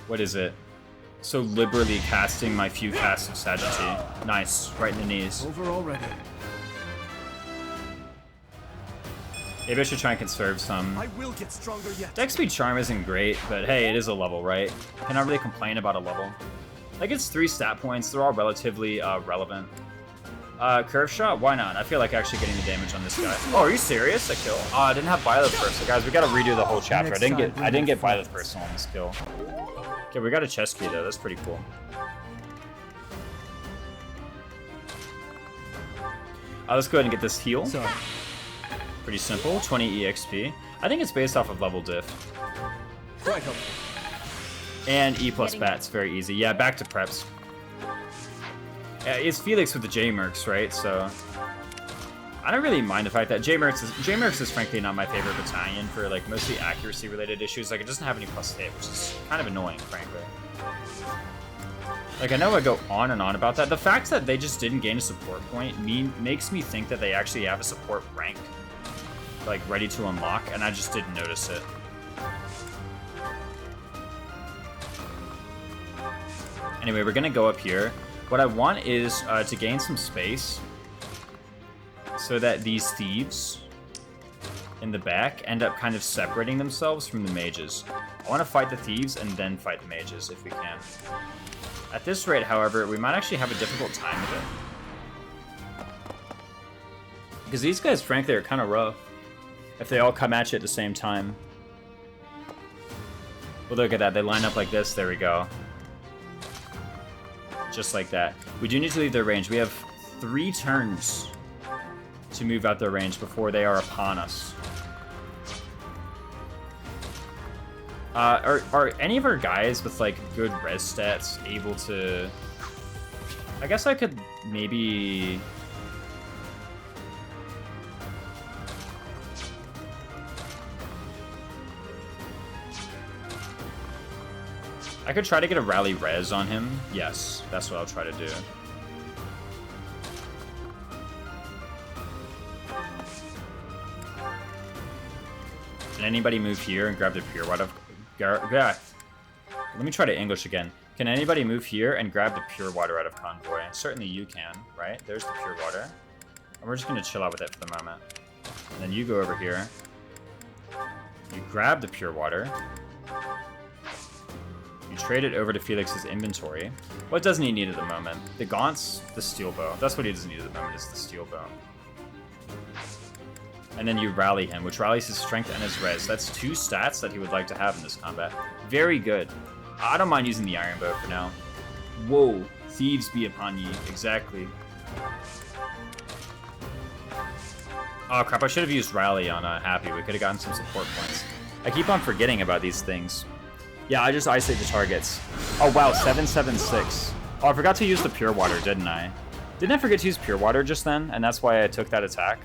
what is it? So liberally casting my few casts of Sagitty. Nice, right in the knees. Over already. Maybe I should try and conserve some. I will get stronger yet. Dex speed charm isn't great, but hey, it is a level, right? Cannot really complain about a level. Like, it's 3 stat points, they're all relatively relevant. Curve shot? Why not? I feel like actually getting the damage on this guy. Oh, are you serious? A kill? Oh, I didn't have Byleth first. So guys, we gotta redo the whole chapter. I didn't get Byleth personal on this kill. Okay, we got a chest key though, that's pretty cool. Let's go ahead and get this heal. Sorry. Pretty simple, 20 EXP. I think it's based off of level diff. Quite helpful. And E plus bats, very easy. Yeah, back to preps. It's Felix with the J-Mercs, right? So I don't really mind the fact that J-Mercs is frankly not my favorite battalion for like mostly accuracy related issues. Like, it doesn't have any plus hit, which is kind of annoying, frankly. Like, I know I go on and on about that. The fact that they just didn't gain a support point makes me think that they actually have a support rank like ready to unlock, and I just didn't notice it. Anyway, we're gonna go up here. What I want is to gain some space so that these thieves in the back end up kind of separating themselves from the mages. I want to fight the thieves and then fight the mages if we can. At this rate, however, we might actually have a difficult time with it. Because these guys, frankly, are kind of rough if they all come at you at the same time. Well, look at that. They line up like this. There we go. Just like that. We do need to leave their range. We have 3 turns to move out their range before they are upon us. Are any of our guys with like good res stats able to... I guess I could maybe... I could try to get a rally res on him. Yes, that's what I'll try to do. Can anybody move here and grab the pure water? Yeah. Let me try to English again. Can anybody move here and grab the pure water out of convoy? Certainly you can, right? There's the pure water. And we're just gonna chill out with it for the moment. And then you go over here. You grab the pure water. You trade it over to Felix's inventory. What doesn't he need at the moment? The gaunts, the steel bow. That's what he doesn't need at the moment, is the steel bow. And then you rally him, which rallies his strength and his res. That's 2 stats that he would like to have in this combat. Very good. I don't mind using the iron bow for now. Whoa, thieves be upon ye. Exactly. Oh crap, I should have used rally on Happy. We could have gotten some support points. I keep on forgetting about these things. Yeah, I just isolate the targets. Oh wow, 776. Oh, I forgot to use the pure water, didn't I? Didn't I forget to use pure water just then? And that's why I took that attack?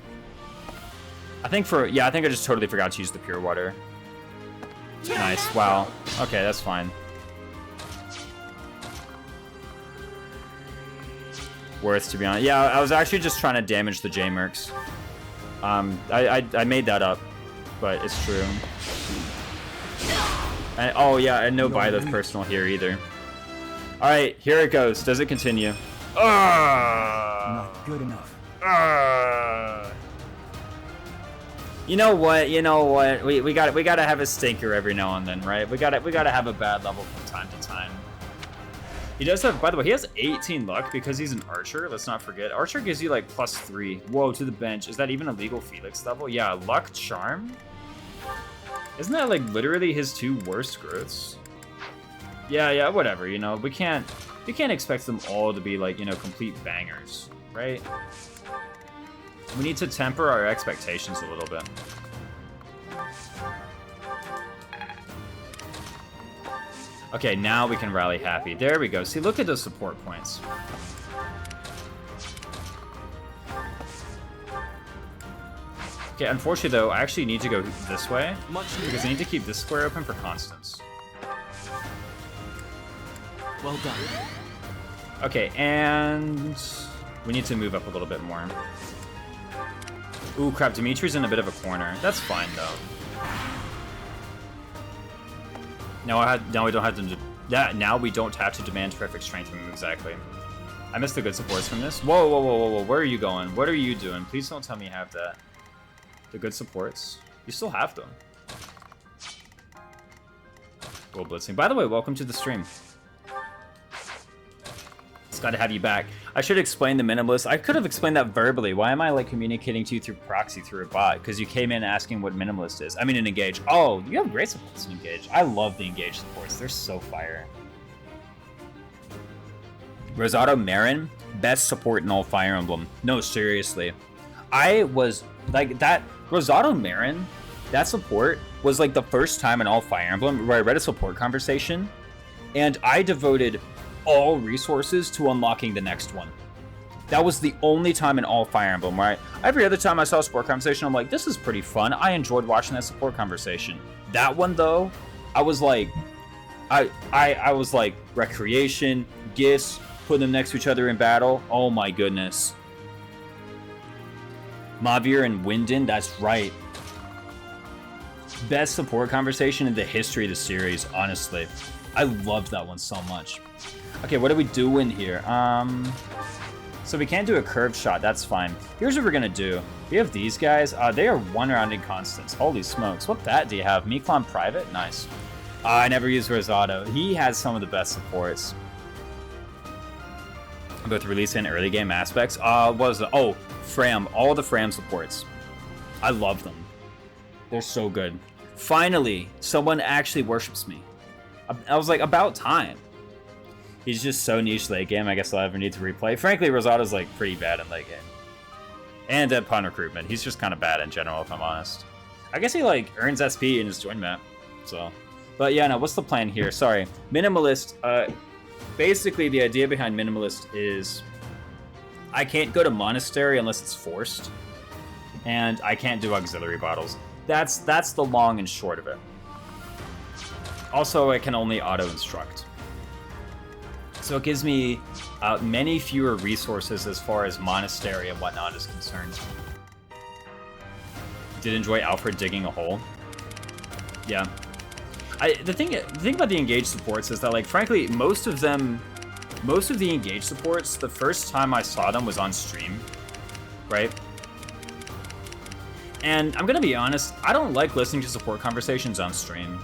I think I just totally forgot to use the pure water. Nice, wow. Okay, that's fine. Worth, to be honest. Yeah, I was actually just trying to damage the J-Mercs. I made that up, but it's true. And, oh yeah, and no buy the personal here either. Alright, here it goes. Does it continue? Not good enough. You know what? We gotta have a stinker every now and then, right? We gotta have a bad level from time to time. He does have, by the way, he has 18 luck because he's an archer. Let's not forget. Archer gives you like +3. Whoa, to the bench. Is that even a legal Felix level? Yeah, luck charm. Isn't that like literally his 2 worst growths? Yeah, whatever. We can't expect them all to be like complete bangers, right? We need to temper our expectations a little bit. Okay, now we can rally Happy. There we go. See, look at those support points. Okay, unfortunately though, I actually need to go this way because I need to keep this square open for constants. Well done. Okay, and we need to move up a little bit more. Ooh, crap, Dimitri's in a bit of a corner. That's fine, though. Now we don't have to... Now we don't have to demand perfect strength from him, exactly. I missed the good supports from this. Whoa. Where are you going? What are you doing? Please don't tell me you have that. The good supports. You still have them. Gold blitzing. By the way, welcome to the stream. It's glad to have you back. I should explain the minimalist. I could have explained that verbally. Why am I like communicating to you through proxy through a bot? Because you came in asking what minimalist is. I mean, in Engage. Oh, you have great supports in Engage. I love the Engage supports. They're so fire. Rosado Marin, best support in all Fire Emblem. No, seriously. I was like that. Rosado Marin, that support was like the first time in all Fire Emblem where I read a support conversation, and I devoted all resources to unlocking the next one. That was the only time in all Fire Emblem, right? Every other time I saw a support conversation, I'm like, this is pretty fun. I enjoyed watching that support conversation. That one though, I was like, I was like, recreation, gifts, put them next to each other in battle. Oh my goodness. Mavir and Winden, that's right. Best support conversation in the history of the series, honestly. I loved that one so much. Okay, what are we doing here? So we can't do a curved shot, that's fine. Here's what we're gonna do. We have these guys, they are one-rounding constants. Holy smokes, what that do you have? Miklon Private? Nice. I never used Rosado. He has some of the best supports. Both release and early game aspects. What was it? Oh, Fram, all the Fram supports. I love them. They're so good. Finally, someone actually worships me. I was like, about time. He's just so niche late game, I guess I'll ever need to replay. Frankly, Rosado's like pretty bad in late game. And at pawn recruitment. He's just kind of bad in general, if I'm honest. I guess he like earns SP in his join map. So, but yeah, no, what's the plan here? Sorry. Minimalist, basically the idea behind Minimalist is I can't go to Monastery unless it's forced. And I can't do auxiliary bottles. That's the long and short of it. Also, I can only auto-instruct. So it gives me many fewer resources as far as Monastery and whatnot is concerned. Did enjoy Alfred digging a hole. Yeah. The thing about the Engage supports is that, like, frankly, most of the Engage supports, the first time I saw them was on stream, right? And I'm gonna be honest, I don't like listening to support conversations on stream.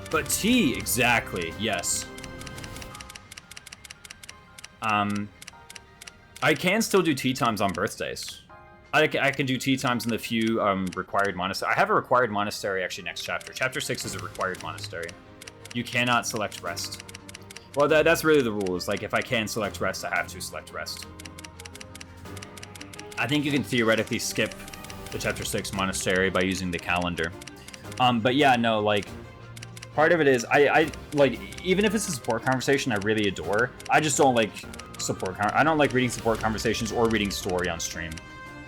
But T, exactly, yes. I can still do tea times on birthdays. I can do tea times in the few required monastery. I have a required monastery actually next chapter. Chapter 6 is a required monastery. You cannot select rest. Well, that's really the rules. Like, if I can select rest, I have to select rest. I think you can theoretically skip the chapter 6 monastery by using the calendar. But yeah, no, like, part of it is, I like, even if it's a support conversation I really adore, I just don't like I don't like reading support conversations or reading story on stream.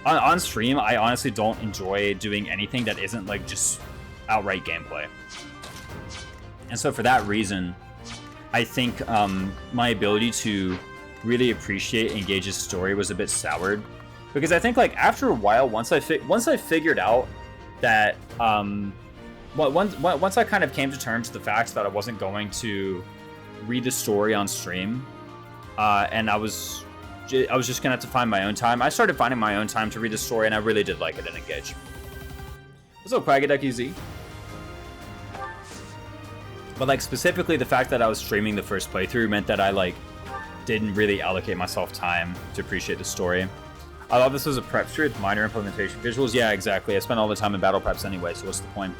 On stream, I honestly don't enjoy doing anything that isn't like just outright gameplay. And so for that reason, I think my ability to really appreciate Engage's story was a bit soured, because I think like after a while, once I figured out that once I kind of came to terms with the fact that I wasn't going to read the story on stream, and I was just gonna have to find my own time. I started finding my own time to read the story, and I really did like it in Engage. What's up, QuaggaDuckyZ? But like specifically the fact that I was streaming the first playthrough meant that I like didn't really allocate myself time to appreciate the story. I thought this was a prep stream with minor implementation visuals. Yeah, exactly. I spent all the time in battle preps anyway, so what's the point?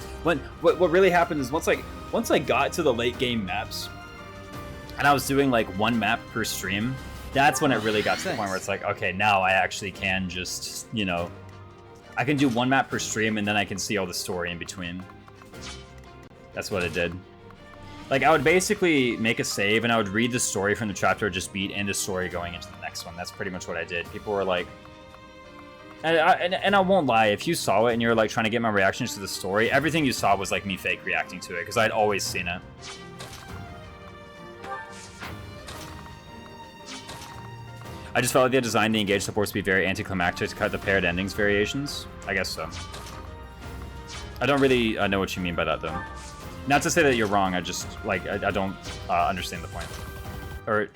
What really happened is once I got to the late game maps, and I was doing like one map per stream, that's when it really got to the point where it's like, okay, now I actually can just, you know, I can do one map per stream and then I can see all the story in between. That's what it did. Like, I would basically make a save and I would read the story from the chapter I just beat and the story going into the next one. That's pretty much what I did. People were like, and I won't lie, if you saw it and you were like trying to get my reactions to the story, everything you saw was like me fake reacting to it because I'd always seen it. I just felt like they designed the Engage supports to be very anticlimactic to cut the paired endings variations. I guess so. I don't really know what you mean by that, though. Not to say that you're wrong, I just, like, I don't understand the point. Or,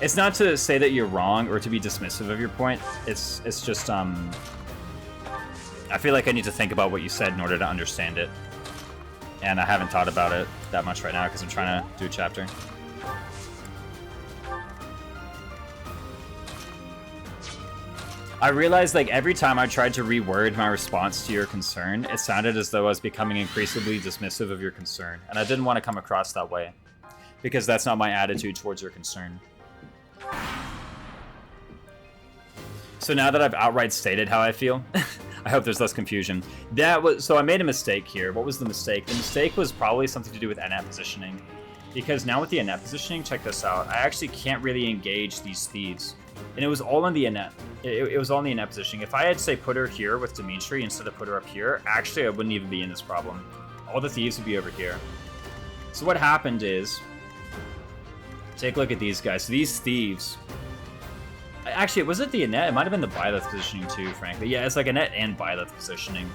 it's not to say that you're wrong or to be dismissive of your point. It's just, I feel like I need to think about what you said in order to understand it. And I haven't thought about it that much right now because I'm trying to do a chapter. I realized, like, every time I tried to reword my response to your concern, it sounded as though I was becoming increasingly dismissive of your concern, and I didn't want to come across that way, because that's not my attitude towards your concern. So now that I've outright stated how I feel, I hope there's less confusion. So I made a mistake here. What was the mistake? The mistake was probably something to do with NF positioning, because now with the NF positioning, check this out, I actually can't really engage these thieves. And it was all in the Annette. It was all in the Annette positioning. If I had, say, put her here with Dimitri instead of put her up here, actually I wouldn't even be in this problem. All the thieves would be over here. So what happened is, take a look at these guys. So these thieves, actually, was it the Annette? It might have been the Byleth positioning too, frankly. Yeah, it's like Annette and Byleth positioning.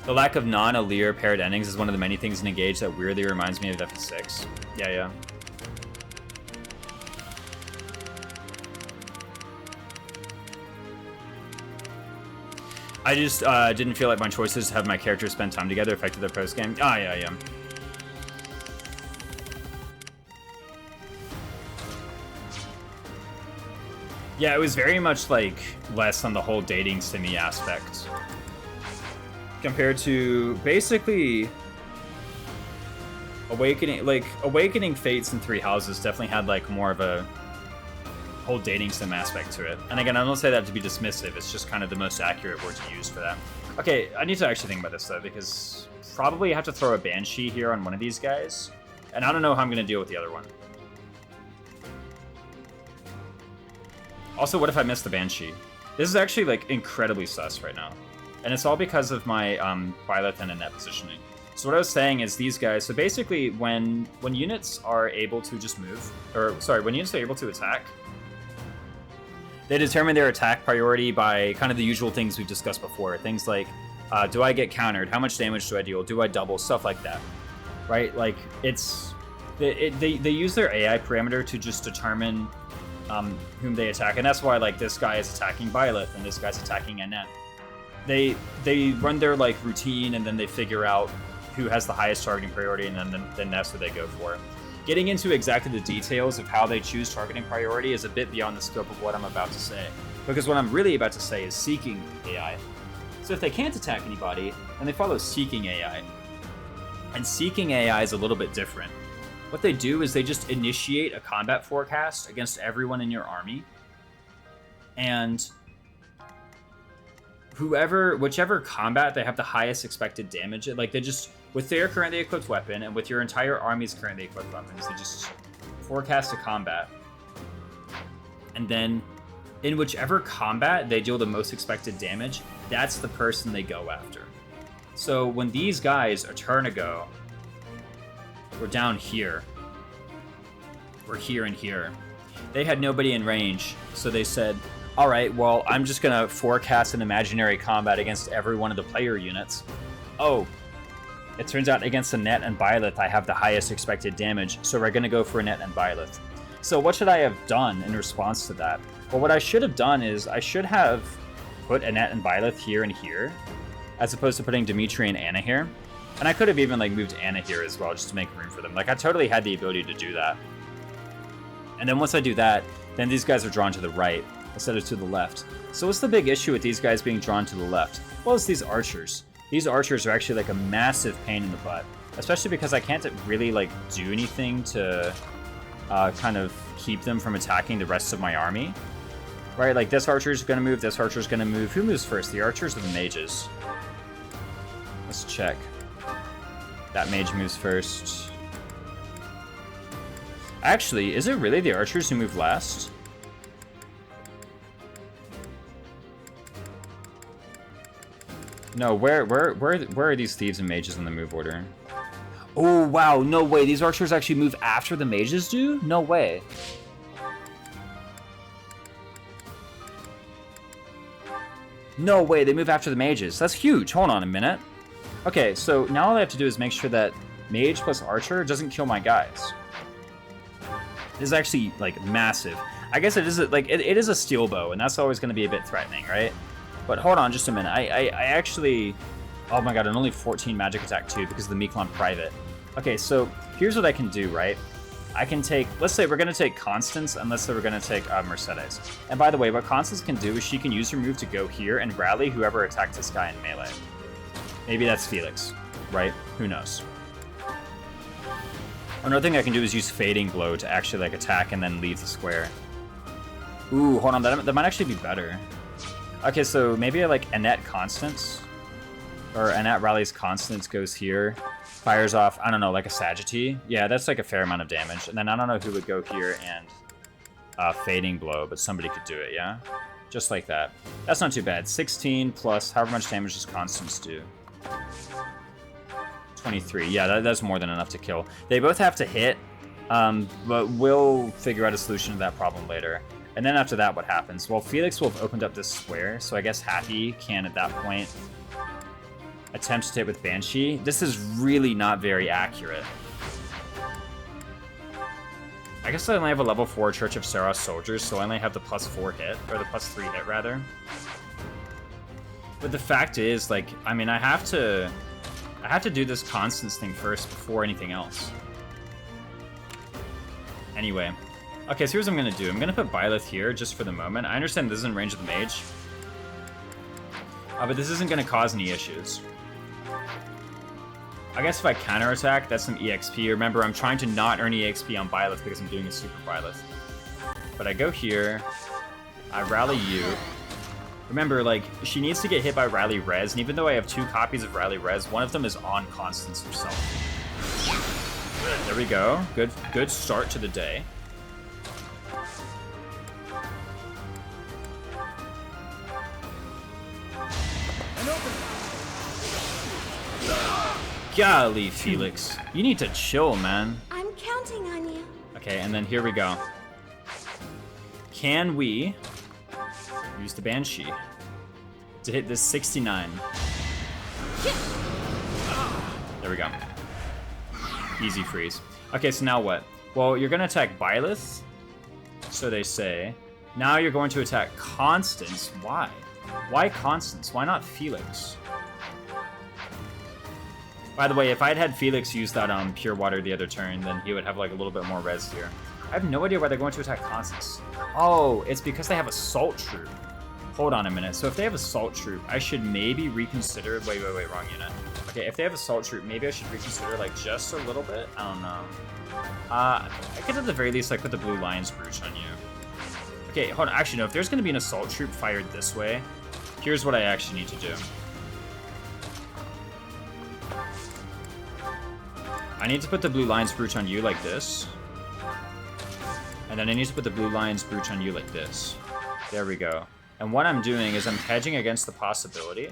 The lack of non-Allure paired endings is one of the many things in Engage that weirdly reminds me of FF6. Yeah. I just didn't feel like my choices to have my characters spend time together affected their post-game. Ah, yeah. Yeah, it was very much, like, less on the whole dating simi aspect. Compared to, basically, Awakening Fates in Three Houses definitely had, like, more of a whole dating sim aspect to it. And again, I don't say that to be dismissive, it's just kind of the most accurate word to use for that. Okay, I need to actually think about this though, because probably I have to throw a Banshee here on one of these guys, and I don't know how I'm going to deal with the other one. Also, what if I miss the Banshee? This is actually, like, incredibly sus right now. And it's all because of my Byleth and Annette positioning. So what I was saying is these guys, so basically when units are able to just move, or sorry, when units are able to attack, they determine their attack priority by kind of the usual things we've discussed before. Things like, do I get countered? How much damage do I deal? Do I double? Stuff like that, right? Like, it's... They use their AI parameter to just determine whom they attack. And that's why, like, this guy is attacking Byleth and this guy's attacking Annette. They run their, like, routine and then they figure out who has the highest targeting priority and then that's what they go for. getting into exactly the details of how they choose targeting priority is a bit beyond the scope of what I'm about to say. Because what I'm really about to say is seeking AI. So if they can't attack anybody, then they follow seeking AI. And seeking AI is a little bit different. What they do is they just initiate a combat forecast against everyone in your army. And whichever combat they have the highest expected damage, like they just, with their currently equipped weapon and with your entire army's currently equipped weapons, they just forecast a combat. And then in whichever combat they deal the most expected damage, that's the person they go after. So when these guys a turn ago were down here, we're here and here, they had nobody in range, so they said, all right, well, I'm just gonna forecast an imaginary combat against every one of the player units. Oh, it turns out against a Net and Byleth, I have the highest expected damage, so we're gonna go for a Net and Byleth. So what should I have done in response to that? Well, what I should have done is I should have put a Net and Byleth here and here, as opposed to putting Dimitri and Anna here. And I could have even like moved Anna here as well, just to make room for them. Like I totally had the ability to do that. And then once I do that, then these guys are drawn to the right instead of to the left. So what's the big issue with these guys being drawn to the left? Well, it's these archers. These archers are actually like a massive pain in the butt, especially because I can't really like do anything to kind of keep them from attacking the rest of my army. Right, like this archer's gonna move, this archer's gonna move. Who moves first, the archers or the mages? Let's check. That mage moves first. Actually, is it really the archers who move last? No, where are these thieves and mages in the move order? Oh, wow, no way. These archers actually move after the mages do? No way. No way, they move after the mages. That's huge. Hold on a minute. Okay, so now all I have to do is make sure that mage plus archer doesn't kill my guys. This is actually, like, massive. I guess it is, like, it is a steel bow, and that's always going to be a bit threatening, right? But hold on just a minute. I actually... Oh my god, and only 14 magic attack too because of the Miquelon private. Okay, so here's what I can do, right? I can take... Let's say we're going to take Constance, and let's say we're going to take Mercedes. And by the way, what Constance can do is she can use her move to go here and rally whoever attacked this guy in melee. Maybe that's Felix, right? Who knows? Another thing I can do is use Fading Blow to actually like attack and then leave the square. Ooh, hold on, that might actually be better. Okay, so maybe like Annette Constance, or Annette rallies Constance, goes here, fires off, I don't know, like a Sagittee. Yeah, that's like a fair amount of damage. And then I don't know who would go here and Fading Blow, but somebody could do it, yeah? Just like that. That's not too bad. 16 plus however much damage does Constance do? 23. Yeah, that's more than enough to kill. They both have to hit, but we'll figure out a solution to that problem later. And then after that, what happens? Well, Felix will have opened up this square, so I guess Happy can, at that point, attempt to hit with Banshee. This is really not very accurate. I guess I only have a level 4 Church of Saros soldiers, so I only have the +4 hit, or the +3 hit, rather. But the fact is, like, I mean, I have to do this Constance thing first before anything else. Anyway. Okay, so here's what I'm going to do. I'm going to put Byleth here just for the moment. I understand this is in range of the mage. But this isn't going to cause any issues. I guess if I counterattack, that's some EXP. Remember, I'm trying to not earn EXP on Byleth because I'm doing a super Byleth. But I go here. I rally you. Remember, like, she needs to get hit by Rally Res, and even though I have 2 copies of Rally Res, one of them is on Constance herself. There we go. Good start to the day. Golly, Felix. You need to chill, man. I'm counting on you. Okay, and then here we go. Can we use the Banshee to hit this 69? There we go. Easy freeze. Okay, so now what? Well, you're going to attack Byleth, so they say. Now you're going to attack Constance. Why? Why Constance? Why not Felix? By the way, if I'd had Felix use that Pure Water the other turn, then he would have like a little bit more res here. I have no idea why they're going to attack Constance. Oh, it's because they have Assault Troop. Hold on a minute. So if they have Assault Troop, I should maybe reconsider... Wait, wrong unit. Okay, if they have Assault Troop, maybe I should reconsider like just a little bit. I don't know. I could at the very least like put the Blue Lion's Brooch on you. Okay, hold on. Actually, no. If there's going to be an Assault Troop fired this way, here's what I actually need to do. I need to put the Blue Lion's Brooch on you like this. And then I need to put the Blue Lion's Brooch on you like this. There we go. And what I'm doing is I'm hedging against the possibility.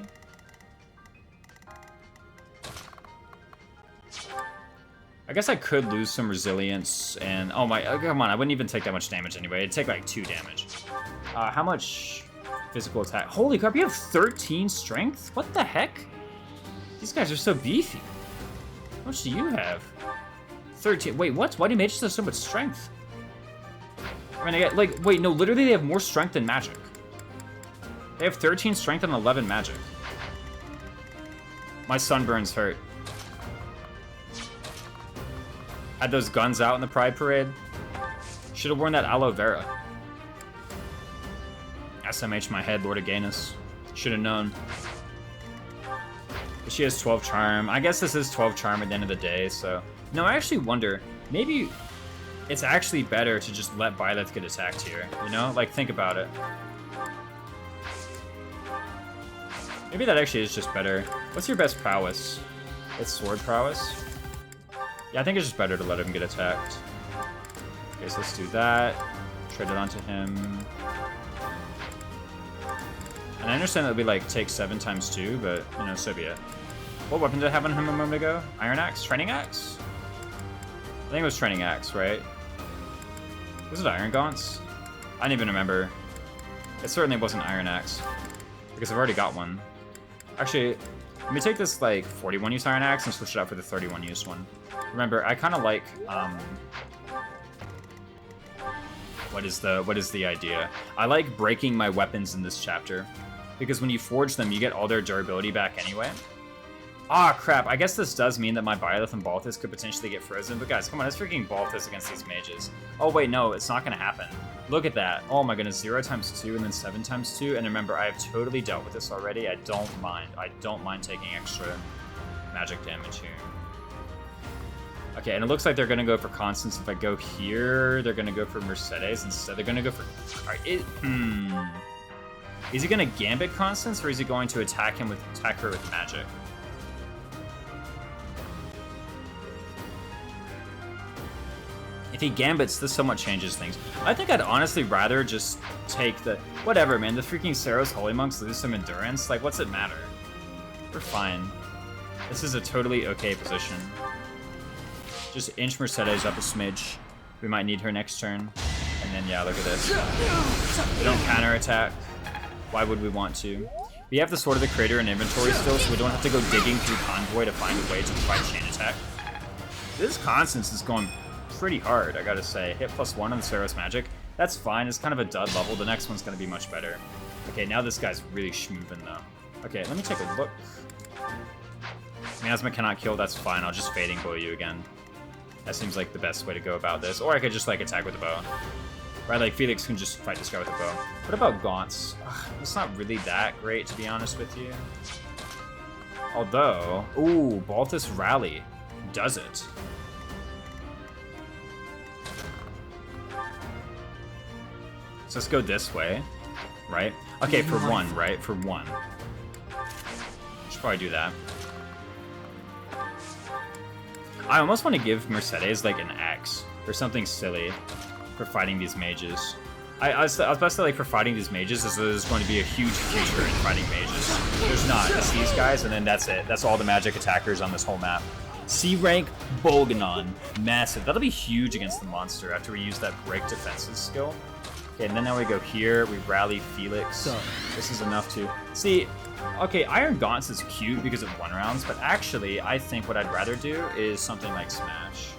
I guess I could lose some resilience and... Oh my... come on, I wouldn't even take that much damage anyway. It'd take like 2 damage. How much physical attack? Holy crap, you have 13 strength? What the heck? These guys are so beefy. How much do you have? 13. Wait, what? Why do mages have so much strength? I mean, I get, like, wait, no, literally they have more strength than magic. They have 13 strength and 11 magic. My sunburns hurt. Had those guns out in the Pride Parade. Should have worn that aloe vera. SMH my head, Lord of Gainus. Should have known. But she has 12 charm. I guess this is 12 charm at the end of the day, so... No, I actually wonder, maybe it's actually better to just let Byleth get attacked here, you know? Like, think about it. Maybe that actually is just better. What's your best prowess? It's sword prowess? Yeah, I think it's just better to let him get attacked. Okay, so let's do that. Trade it onto him. And I understand that we like take 7 times 2, but you know, so be it. What weapon did I have on him a moment ago? Iron Axe? Training Axe? I think it was Training Axe, right? Was it Iron Gaunts? I don't even remember. It certainly wasn't Iron Axe, because I've already got one. Actually, let me take this like 41 use Iron Axe and switch it out for the 31 use one. Remember, I kind of like what is the idea? I like breaking my weapons in this chapter, because when you forge them, you get all their durability back anyway. Ah, crap. I guess this does mean that my Byleth and Balthus could potentially get frozen, but guys, come on, it's freaking Balthus against these mages. Oh, wait, no, it's not going to happen. Look at that. Oh my goodness, 0 times 2 and then 7 times 2. And remember, I have totally dealt with this already. I don't mind. I don't mind taking extra magic damage here. Okay, and it looks like they're going to go for Constance. If I go here, they're going to go for Mercedes. Instead, they're going to go for... Is he going to Gambit Constance, or is he going to attack her with magic? If he Gambits, this somewhat changes things. I think I'd honestly rather just take the... Whatever, man. The freaking Saros Holy Monks lose some endurance. Like, what's it matter? We're fine. This is a totally okay position. Just inch Mercedes up a smidge. We might need her next turn. And then, yeah, look at this. We don't counterattack. Why would we want to? We have the Sword of the Creator in inventory still, so we don't have to go digging through Convoy to find a way to provide chain attack. This Constance is going pretty hard, I gotta say. Hit +1 on the Saros Magic. That's fine. It's kind of a dud level. The next one's gonna be much better. Okay, now this guy's really schmoovin' though. Okay, let me take a look. Miasma cannot kill, that's fine. I'll just Fading Blow you again. That seems like the best way to go about this. Or I could just like attack with a bow. Right, like Felix can just fight this guy with a bow. What about Gaunts? Ugh, it's not really that great, to be honest with you. Although, ooh, Balthus Rally does it. So let's go this way, right? Okay, for 1, right? For 1. Should probably do that. I almost want to give Mercedes like an axe or something silly for fighting these mages. I was about to say, like, for fighting these mages, there's going to be a huge future in fighting mages. There's not. It's these guys, and then that's it. That's all the magic attackers on this whole map. C rank Bolganon, massive. That'll be huge against the monster after we use that break defenses skill. Okay, and then now we go here, we rally Felix. This is enough to... See, okay, Iron Gaunts is cute because of 1 rounds, but actually, I think what I'd rather do is something like Smash.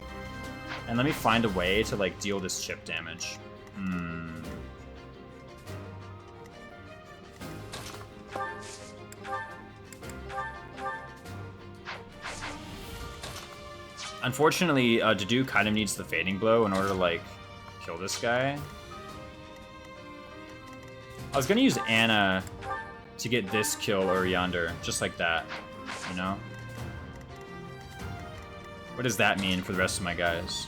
And let me find a way to, like, deal this chip damage. Unfortunately, Dedue kind of needs the Fading Blow in order to, like, kill this guy. I was gonna use Anna to get this kill or yonder, just like that, you know? What does that mean for the rest of my guys?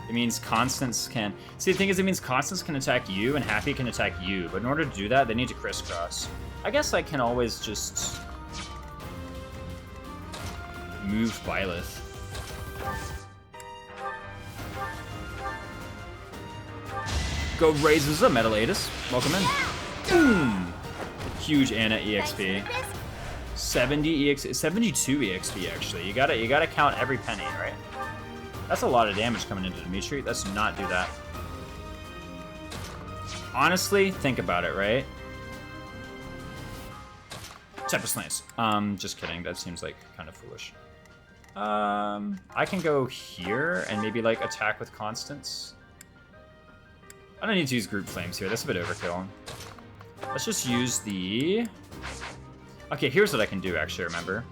It means Constance can... See, the thing is, it means Constance can attack you and Happy can attack you, but in order to do that, they need to crisscross. I guess I can always just... move Byleth. Go Raisins up, Metalatus. Welcome in. Boom! Huge Anna EXP. 70 EXP, 72 EXP actually. You gotta count every penny, right? That's a lot of damage coming into Dimitri. Let's not do that. Honestly, think about it, right? Tempest Lance. Just kidding. That seems like kind of foolish. I can go here and maybe like attack with Constance. I don't need to use group flames here. That's a bit overkill. Let's just use the... Okay, here's what I can do, actually, remember.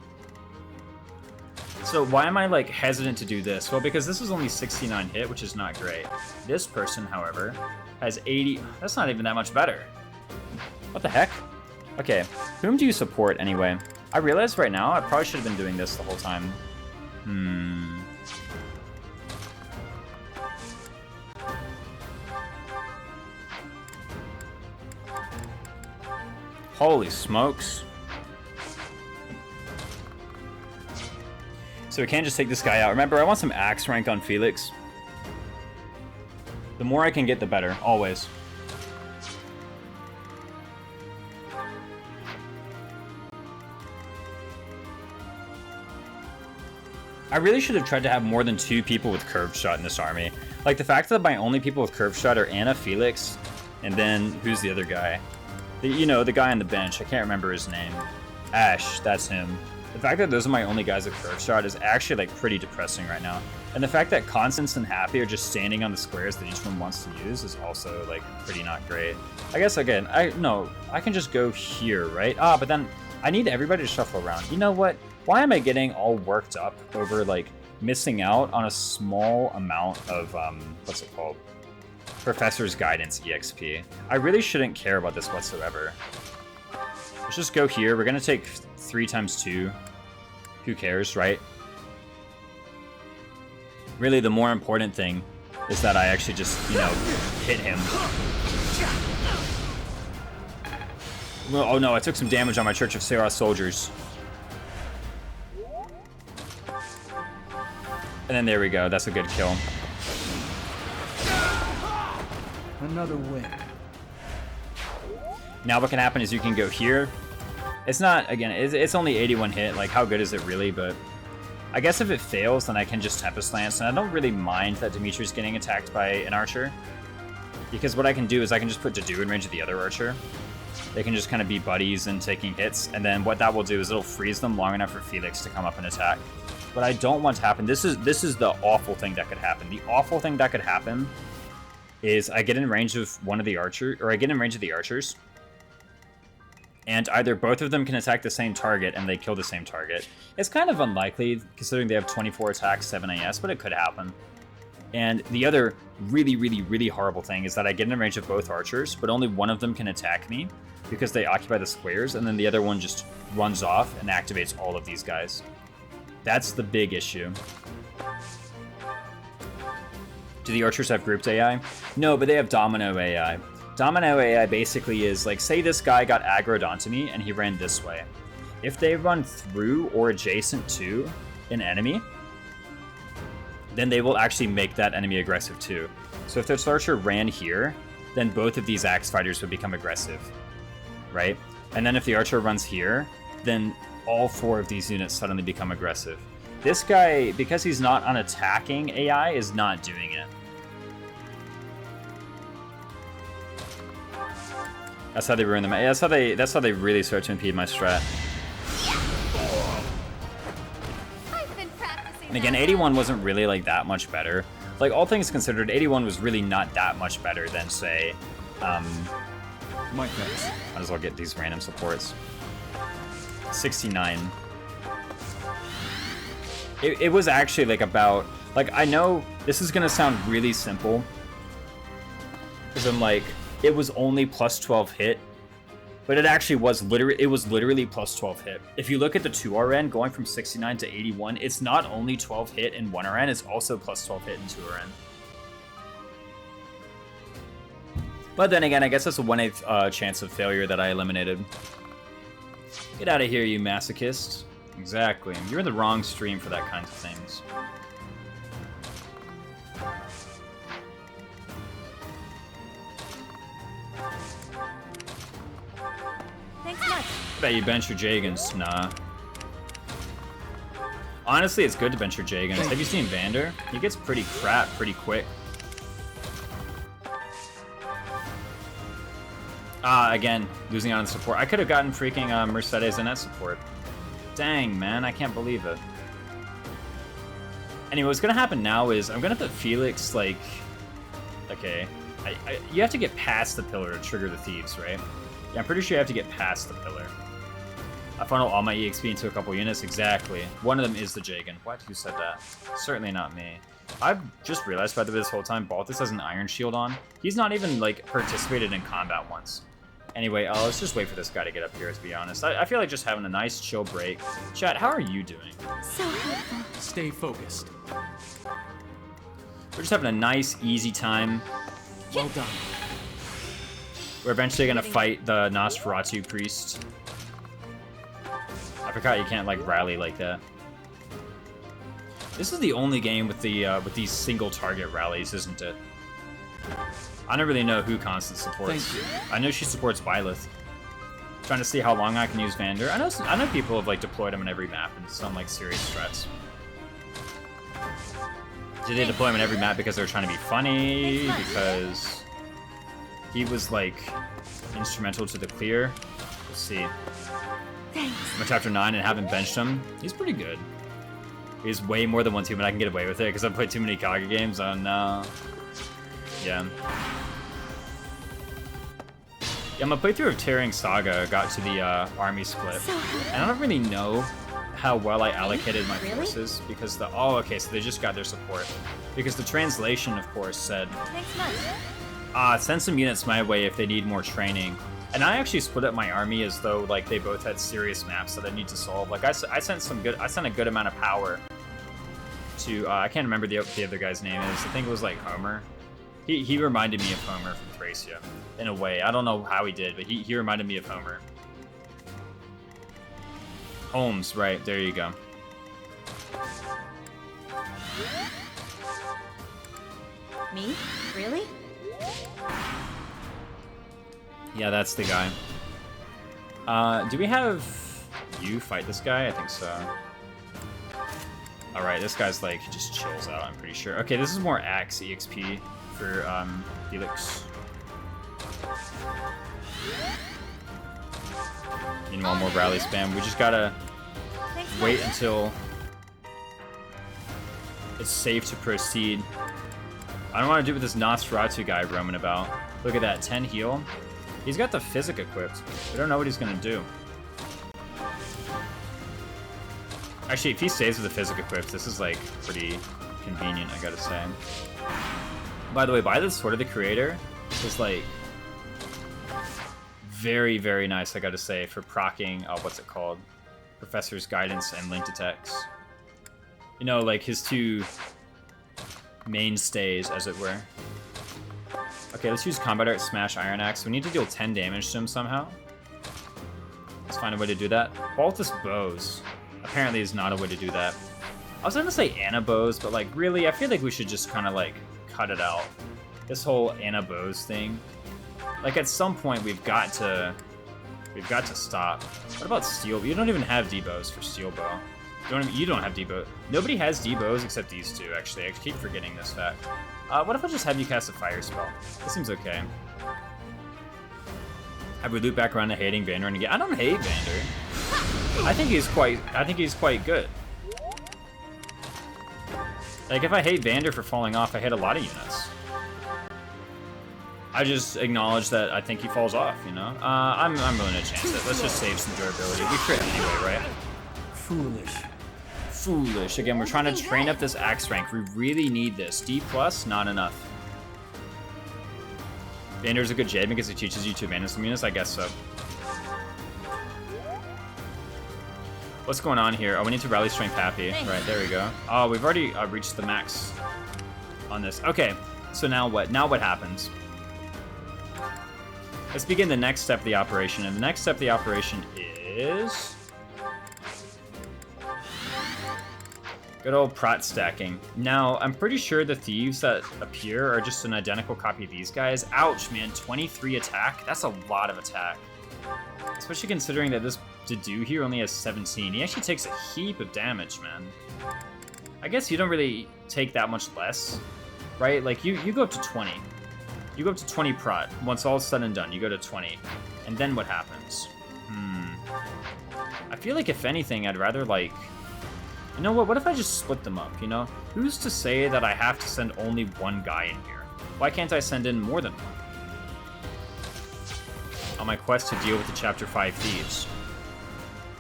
So why am I, like, hesitant to do this? Well, because this is only 69 hit, which is not great. This person, however, has 80... That's not even that much better. What the heck? Okay, whom do you support, anyway? I realize right now I probably should have been doing this the whole time. Holy smokes. So we can't just take this guy out. Remember, I want some axe rank on Felix. The more I can get, the better, always. I really should have tried to have more than 2 people with curved shot in this army. Like, the fact that my only people with curved shot are Anna, Felix, and then, who's the other guy? You know, the guy on the bench. I can't remember his name. Ash, that's him. The fact that those are my only guys with curve shot is actually, like, pretty depressing right now. And the fact that Constance and Happy are just standing on the squares that each one wants to use is also, like, pretty not great. I guess, again, I can just go here, right? Ah, but then I need everybody to shuffle around. You know what? Why am I getting all worked up over, like, missing out on a small amount of, what's it called? Professor's Guidance EXP. I really shouldn't care about this whatsoever. Let's just go here. We're gonna take 3 times 2. Who cares, right? Really, the more important thing is that I actually just, you know, hit him. Oh no, I took some damage on my Church of Sarah soldiers. And then there we go. That's a good kill. Another win. Now what can happen is you can go here. It's not, again, it's only 81 hit. Like, how good is it really? But I guess if it fails, then I can just Tempest Lance. And I don't really mind that Dimitri's getting attacked by an archer. Because what I can do is I can just put Dedue in range of the other archer. They can just kind of be buddies and taking hits. And then what that will do is it'll freeze them long enough for Felix to come up and attack. What I don't want to happen, this is the awful thing that could happen. The awful thing that could happen is I get in range of one of the archers, or I get in range of the archers, and either both of them can attack the same target and they kill the same target. It's kind of unlikely, considering they have 24 attacks, 7 AS, but it could happen. And the other really, really, really horrible thing is that I get in range of both archers, but only one of them can attack me because they occupy the squares, and then the other one just runs off and activates all of these guys. That's the big issue. Do the archers have grouped AI? No, but they have domino AI. Domino AI basically is, like, say this guy got aggroed onto me and he ran this way. If they run through or adjacent to an enemy, then they will actually make that enemy aggressive too. So if this archer ran here, then both of these axe fighters would become aggressive, right? And then if the archer runs here, then all 4 of these units suddenly become aggressive. This guy, because he's not on attacking AI, is not doing it. That's how they ruin them. That's how they really start to impede my strat. And again, 81 wasn't really like that much better. Like, all things considered, 81 was really not that much better than, say, My thanks. might as well get these random supports. 69. It was actually like about, like, I know this is gonna sound really simple, because I'm like, it was only plus 12 hit, but it actually was literally plus 12 hit. If you look at the 2RN going from 69 to 81, it's not only 12 hit in 1RN, it's also plus 12 hit in 2RN. But then again, I guess that's a 1/8 chance of failure that I eliminated. Get out of here, you masochist. Exactly. You're in the wrong stream for that kind of things. Thanks much. I bet you bench your Jagans. Nah. Honestly, it's good to bench your Jagans. Have you seen Vander? He gets pretty crap pretty quick. Again, losing out on support. I could have gotten freaking Mercedes in that support. Dang, man, I can't believe it. Anyway, what's gonna happen now is I'm gonna put Felix, like... Okay. You have to get past the pillar to trigger the thieves, right? Yeah, I'm pretty sure you have to get past the pillar. I funnel all my EXP into a couple units. Exactly. One of them is the Jagan. What? Who said that? Certainly not me. I've just realized, by the way, this whole time, Baltus has an Iron Shield on. He's not even, like, participated in combat once. Anyway, let's just wait for this guy to get up here, to be honest. I feel like just having a nice, chill break. Chat, how are you doing? So helpful. Stay focused. We're just having a nice, easy time. Well done. We're eventually gonna fight the Nosferatu priest. I forgot you can't, like, rally like that. This is the only game with the with these single target rallies, isn't it? I don't really know who Constant supports. Thank you. I know she supports Byleth. Trying to see how long I can use Vander. I know people have, like, deployed him in every map in some, like, serious threats. Did they deploy him in every map because they were trying to be funny? Because he was, like, instrumental to the clear? Let's see. Thanks. I'm chapter 9 and haven't benched him. He's pretty good. He's way more than 1-2, but I can get away with it because I've played too many Kage games on, yeah. Yeah, my playthrough of Tearing Saga got to the army split, and I don't really know how well I allocated my forces because the okay, so they just got their support because the translation, of course, said Thanks much. send some units my way if they need more training. And I actually split up my army as though, like, they both had serious maps that I need to solve. Like, I sent a good amount of power to I can't remember the other guy's name is. I think it was like Homer. He reminded me of Homer from Thracia, in a way. I don't know how he did, but he reminded me of Homer. Holmes, right, there you go. Me? Really? Yeah, that's the guy. Do we have you fight this guy? I think so. Alright, this guy's, like, just chills out, I'm pretty sure. Okay, this is more Axe EXP for Felix. You know, more rally spam. We just gotta wait until it's safe to proceed. I don't want to do with this Nosferatu guy roaming about. Look at that, 10 heal. He's got the physic equipped. We don't know what he's gonna do. Actually, if he stays with the physic equipped, this is, like, pretty convenient, I gotta say. By the way, by the Sword of the Creator is, like, very, very nice, I gotta say, for proccing, what's it called? Professor's Guidance and Linked Attacks. You know, like, his two mainstays, as it were. Okay, let's use Combat Art Smash Iron Axe. We need to deal 10 damage to him somehow. Let's find a way to do that. Baltus Bows. Apparently is not a way to do that. I was gonna say Anna Bows, but, like, really, I feel like we should just kind of, like, cut it out. This whole Anna Bows thing. Like, at some point, we've got to stop. What about Steel? You don't even have D-Bows for Steel Bow. You don't have D-Bow. Nobody has D-Bows except these two, actually. I keep forgetting this fact. What if I just have you cast a fire spell? This seems okay. Have we looped back around to hating Vander again? I don't hate Vander. I think he's quite good. Like, if I hate Vander for falling off, I hate a lot of units. I just acknowledge that I think he falls off, you know? I'm willing to chance it. Let's just save some durability. We crit anyway, right? Foolish. foolish. Again, we're trying to train up this axe rank. We really need this. D+, not enough. Bander's a good Jade because it teaches you to abandon some units? I guess so. What's going on here? Oh, we need to rally strength happy. Right, there we go. Oh, we've already reached the max on this. Okay, so now what? Now what happens? Let's begin the next step of the operation. And the next step of the operation is... good old prot stacking. Now, I'm pretty sure the thieves that appear are just an identical copy of these guys. Ouch, man. 23 attack? That's a lot of attack. Especially considering that this Dedu here only has 17. He actually takes a heap of damage, man. I guess you don't really take that much less, right? Like, you go up to 20. You go up to 20 prot. Once all is said and done, you go to 20. And then what happens? I feel like, if anything, I'd rather, like... you know what if I just split them up, you know? Who's to say that I have to send only one guy in here? Why can't I send in more than one? On my quest to deal with the Chapter 5 thieves.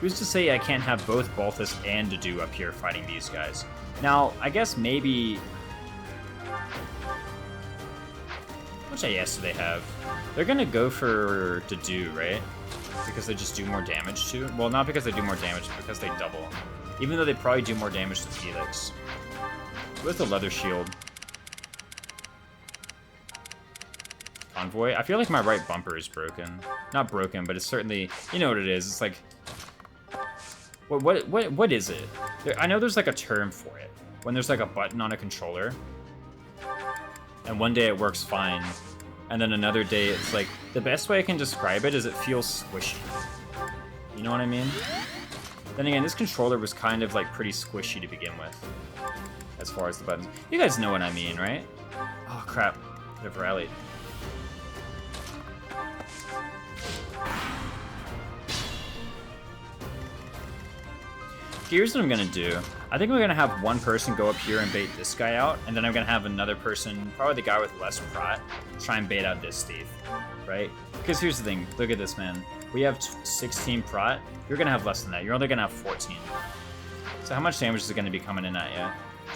Who's to say I can't have both Balthus and Dedu up here fighting these guys? Now, I guess maybe... how much AS do they have? They're gonna go for Dedu, right? Because they just do more damage to... well, not because they do more damage, but because they double. Even though they probably do more damage to Felix. With the leather shield. Convoy. I feel like my right bumper is broken. Not broken, but it's certainly... you know what it is. It's like... What is it? I know there's like a term for it. When there's like a button on a controller. And one day it works fine. And then another day it's like... the best way I can describe it is it feels squishy. You know what I mean? Then again, this controller was kind of like pretty squishy to begin with. As far as the buttons. You guys know what I mean, right? Oh crap. They've rallied. Here's what I'm gonna do. I think we're gonna have one person go up here and bait this guy out, and then I'm gonna have another person, probably the guy with less prot, try and bait out this thief, right? Because here's the thing, look at this, man. We have 16 prot, you're gonna have less than that. You're only gonna have 14. So how much damage is it gonna be coming in at you?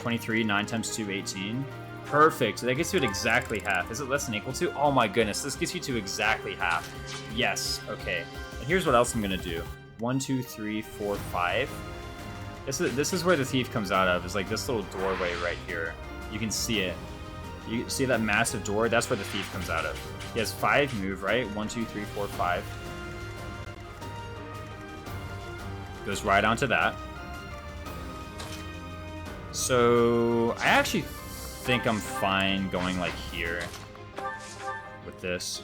23, 9 times 2, 18. Perfect, that gets you at exactly half. Is it less than equal to? Oh my goodness, this gets you to exactly half. Yes, okay. And here's what else I'm gonna do. 1, 2, 3, 4, 5. This is where the thief comes out of, is like this little doorway right here. You can see it. You see that massive door? That's where the thief comes out of. He has 5 move, right? 1, 2, 3, 4, 5. Goes right onto that. So I actually think I'm fine going like here with this.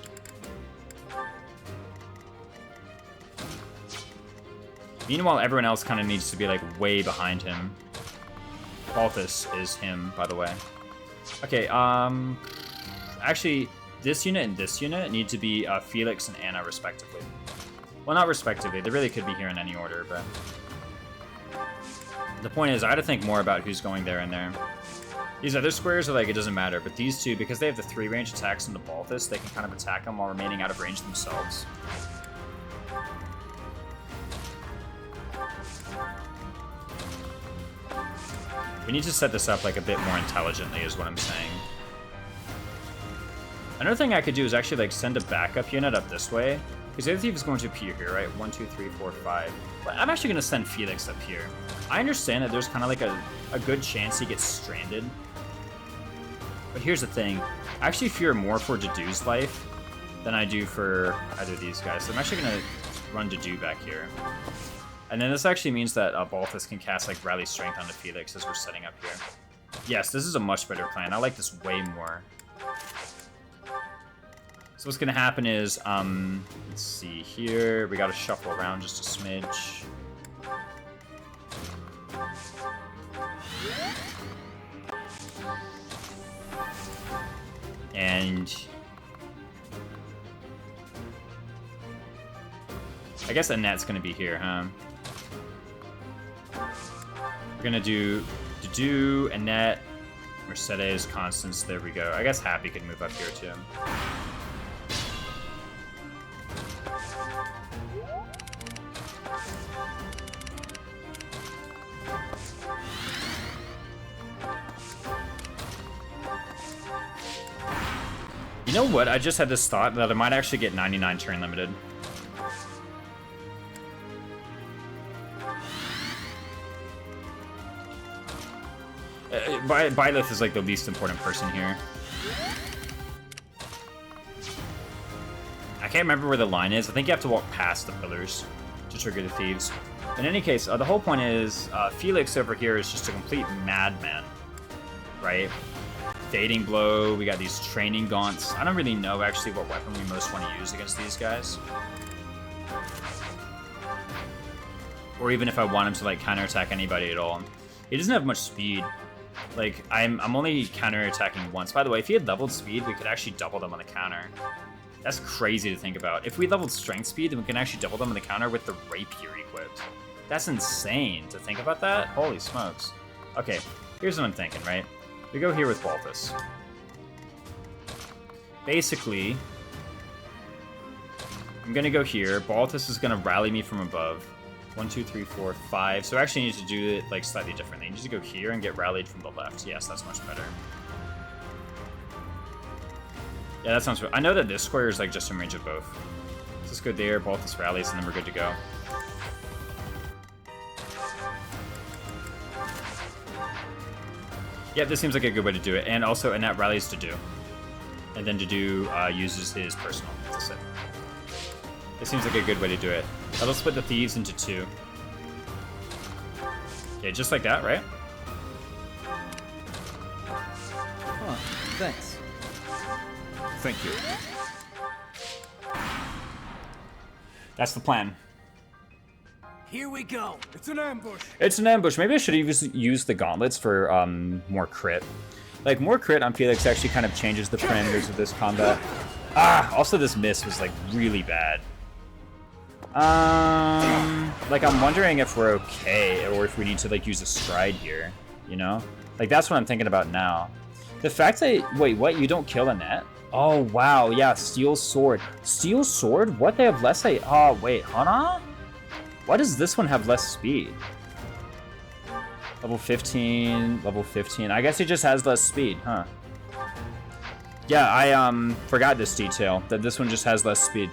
Meanwhile, everyone else kind of needs to be, like, way behind him. Balthus is him, by the way. Okay, actually, this unit and this unit need to be Felix and Anna, respectively. Well, not respectively. They really could be here in any order, but... the point is, I had to think more about who's going there and there. These other squares are like, it doesn't matter, but these two, because they have the 3 range attacks on the Balthus, they can kind of attack them while remaining out of range themselves. We need to set this up like a bit more intelligently is what I'm saying. Another thing I could do is actually like send a backup unit up this way. Because the other thief is going to appear here, right? 1, 2, 3, 4, 5. But I'm actually going to send Felix up here. I understand that there's kind of like a good chance he gets stranded. But here's the thing. I actually fear more for Dedu's life than I do for either of these guys. So I'm actually going to run Dedu back here. And then this actually means that Balthus can cast like Rally Strength onto Felix as we're setting up here. Yes, this is a much better plan. I like this way more. So what's going to happen is, let's see here. We got to shuffle around just a smidge. And I guess Annette's going to be here, huh? We're gonna do Dedu, Annette, Mercedes, Constance. There we go. I guess Happy could move up here too. You know what? I just had this thought that I might actually get 99 turn limited. Byleth is like the least important person here. I can't remember where the line is. I think you have to walk past the pillars to trigger the thieves. In any case, the whole point is Felix over here is just a complete madman, right? Fading blow. We got these training gaunts. I don't really know actually what weapon we most want to use against these guys, or even if I want him to like counterattack anybody at all. He doesn't have much speed. Like, I'm only counterattacking once. By the way, if he had leveled speed, we could actually double them on the counter. That's crazy to think about. If we leveled strength speed, then we can actually double them on the counter with the rapier equipped. That's insane to think about that. Holy smokes. Okay, here's what I'm thinking, right? We go here with Balthus. Basically, I'm gonna go here. Balthus is gonna rally me from above. 1, 2, 3, 4, 5. So I actually need to do it like slightly differently. I need to go here and get rallied from the left. Yes, that's much better. Yeah, that sounds good. I know that this square is like just in range of both. Let's just go there, Balthus rallies, and then we're good to go. Yeah, this seems like a good way to do it. And also, Annette rallies to do. And then to do uses his personal to sit. It seems like a good way to do it. That'll split the thieves into 2. Okay, just like that, right? Huh, thanks. Thank you. That's the plan. Here we go. It's an ambush. It's an ambush. Maybe I should use the gauntlets for more crit. Like, more crit on Felix actually kind of changes the parameters of this combat. Also this miss was like really bad. Like, I'm wondering if we're okay, or if we need to, like, use a stride here, you know? Like, that's what I'm thinking about now. The fact that... Wait, what? You don't kill Annette? Oh, wow, yeah, Steel Sword. Steel Sword? What? They have less... Oh, wait, Hana? Why does this one have less speed? Level 15, level 15. I guess he just has less speed, huh? Yeah, I, forgot this detail, that this one just has less speed.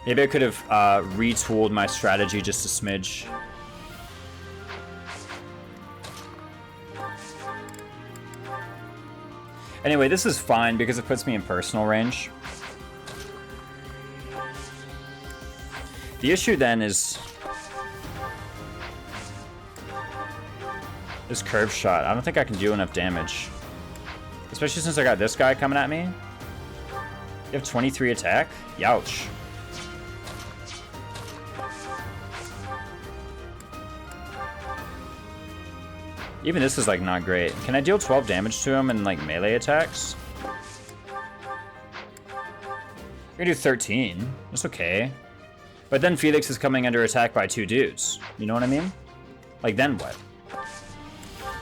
Maybe I could have retooled my strategy just a smidge. Anyway, this is fine because it puts me in personal range. The issue then is this curve shot. I don't think I can do enough damage. Especially since I got this guy coming at me. You have 23 attack? Youch. Even this is like not great. Can I deal 12 damage to him in like melee attacks? I'm gonna do 13. That's okay. But then Felix is coming under attack by 2 dudes. You know what I mean? Like, then what?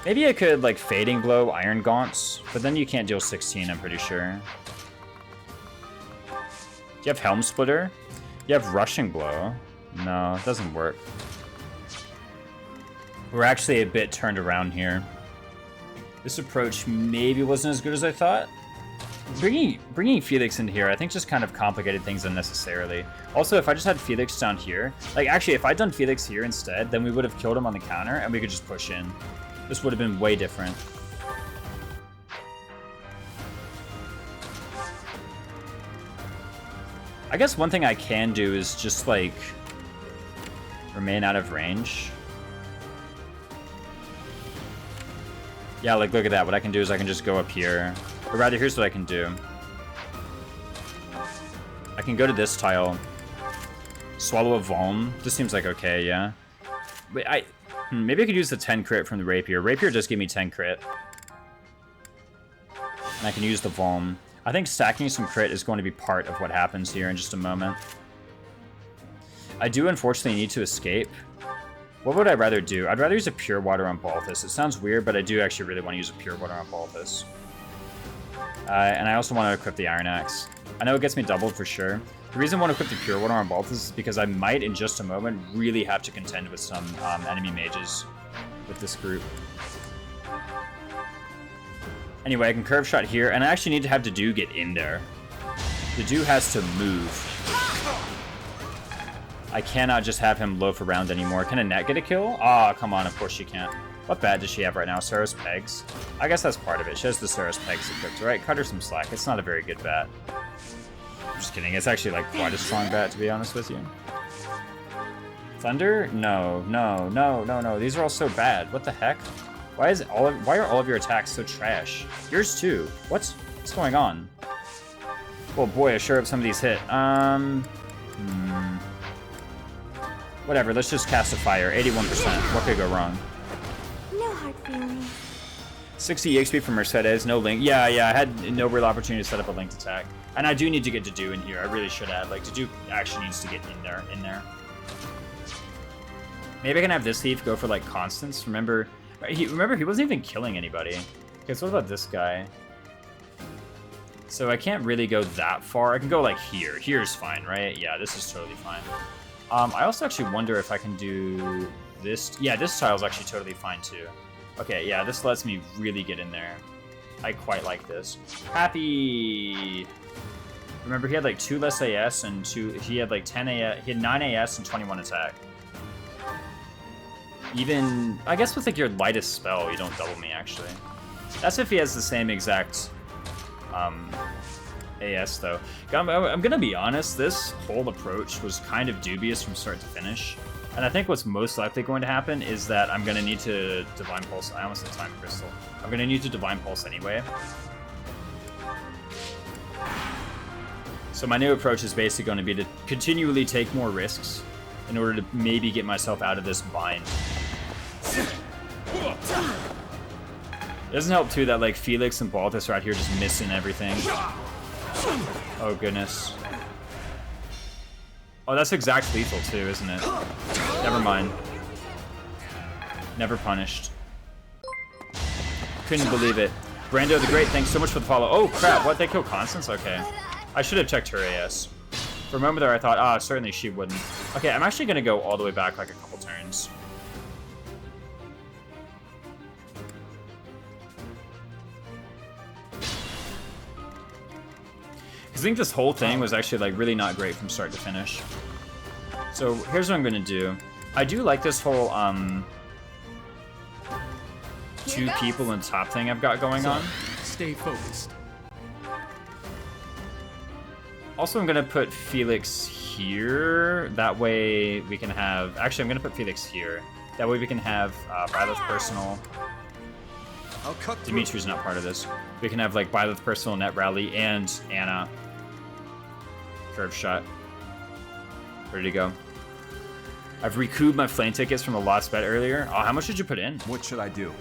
Maybe I could like Fading Blow Iron Gaunts, but then you can't deal 16, I'm pretty sure. Do you have Helm Splitter? You have Rushing Blow. No, it doesn't work. We're actually a bit turned around here. This approach maybe wasn't as good as I thought. Bringing Felix in here, I think just kind of complicated things unnecessarily. Also, if I just had Felix down here, like actually if I'd done Felix here instead, then we would have killed him on the counter and we could just push in. This would have been way different. I guess one thing I can do is just like remain out of range. Yeah, like look at that. What I can do is I can just go up here. Or rather, here's what I can do. I can go to this tile. Swallow a Vuln. This seems like okay, yeah. Wait, maybe I could use the 10 crit from the Rapier. Rapier just gave me 10 crit. And I can use the Vuln. I think stacking some crit is going to be part of what happens here in just a moment. I do unfortunately need to escape. What would I rather do? I'd rather use a Pure Water on Balthus. It sounds weird, but I do actually really want to use a Pure Water on Balthus. And I also want to equip the Iron Axe. I know it gets me doubled for sure. The reason I want to equip the Pure Water on Balthus is because I might, in just a moment, really have to contend with some enemy mages with this group. Anyway, I can curve shot here, and I actually need to have Dedu get in there. Dedu has to move. I cannot just have him loaf around anymore. Can Annette get a kill? Ah, come on, of course she can't. What bat does she have right now? Saros Pegs? I guess that's part of it. She has the Saros Pegs equipped, right? Cut her some slack. It's not a very good bat. I'm just kidding. It's actually like quite a strong bat, to be honest with you. Thunder? No, no, no, no, no. These are all so bad. What the heck? Why are all of your attacks so trash? Yours too. What's going on? Well, boy, I sure hope some of these hit. Whatever, let's just cast a fire. 81%. What could go wrong? No hard feelings. 60 EXP from Mercedes, no link. Yeah, I had no real opportunity to set up a linked attack. And I do need to get Dedu in here. I really should have. Like, Dedu actually needs to get in there. Maybe I can have this thief go for, like, Constance. Remember, he wasn't even killing anybody. Okay, so what about this guy? So I can't really go that far. I can go, like, here. Here's fine, right? Yeah, this is totally fine. I also actually wonder if I can do this. Yeah, this tile's actually totally fine too. Okay, yeah, this lets me really get in there. I quite like this. Happy. Remember, he had like 2 less AS and he had like 10 AS. He had 9 AS and 21 attack. Even, I guess with like your lightest spell, you don't double me actually. That's if he has the same exact AS though. I'm gonna be honest, this whole approach was kind of dubious from start to finish. And I think what's most likely going to happen is that I'm gonna need to Divine Pulse. I almost said Time Crystal. I'm gonna need to Divine Pulse anyway. So my new approach is basically going to be to continually take more risks in order to maybe get myself out of this bind. It doesn't help too that like Felix and Balthus are out here just missing everything. Oh goodness. Oh, that's exact lethal too, isn't it? Never mind. Never punished. Couldn't believe it. Brando the Great, thanks so much for the follow. Oh crap, what, they killed Constance? Okay. I should have checked her AS. For a moment there I thought, certainly she wouldn't. Okay, I'm actually gonna go all the way back like a couple turns. I think this whole thing was actually like really not great from start to finish. So here's what I'm gonna do. I do like this whole 2 people in top thing I've got going on. Stay focused. Also, I'm gonna put Felix here. That way we can have. Actually, I'm gonna put Felix here. That way we can have Byleth's personal. I'll cut Dimitri's not part of this. We can have like Byleth's personal, Net Rally, and Anna. Curve shot. Ready to go. I've recouped my flame tickets from a lost bet earlier. Oh, how much did you put in? What should I do?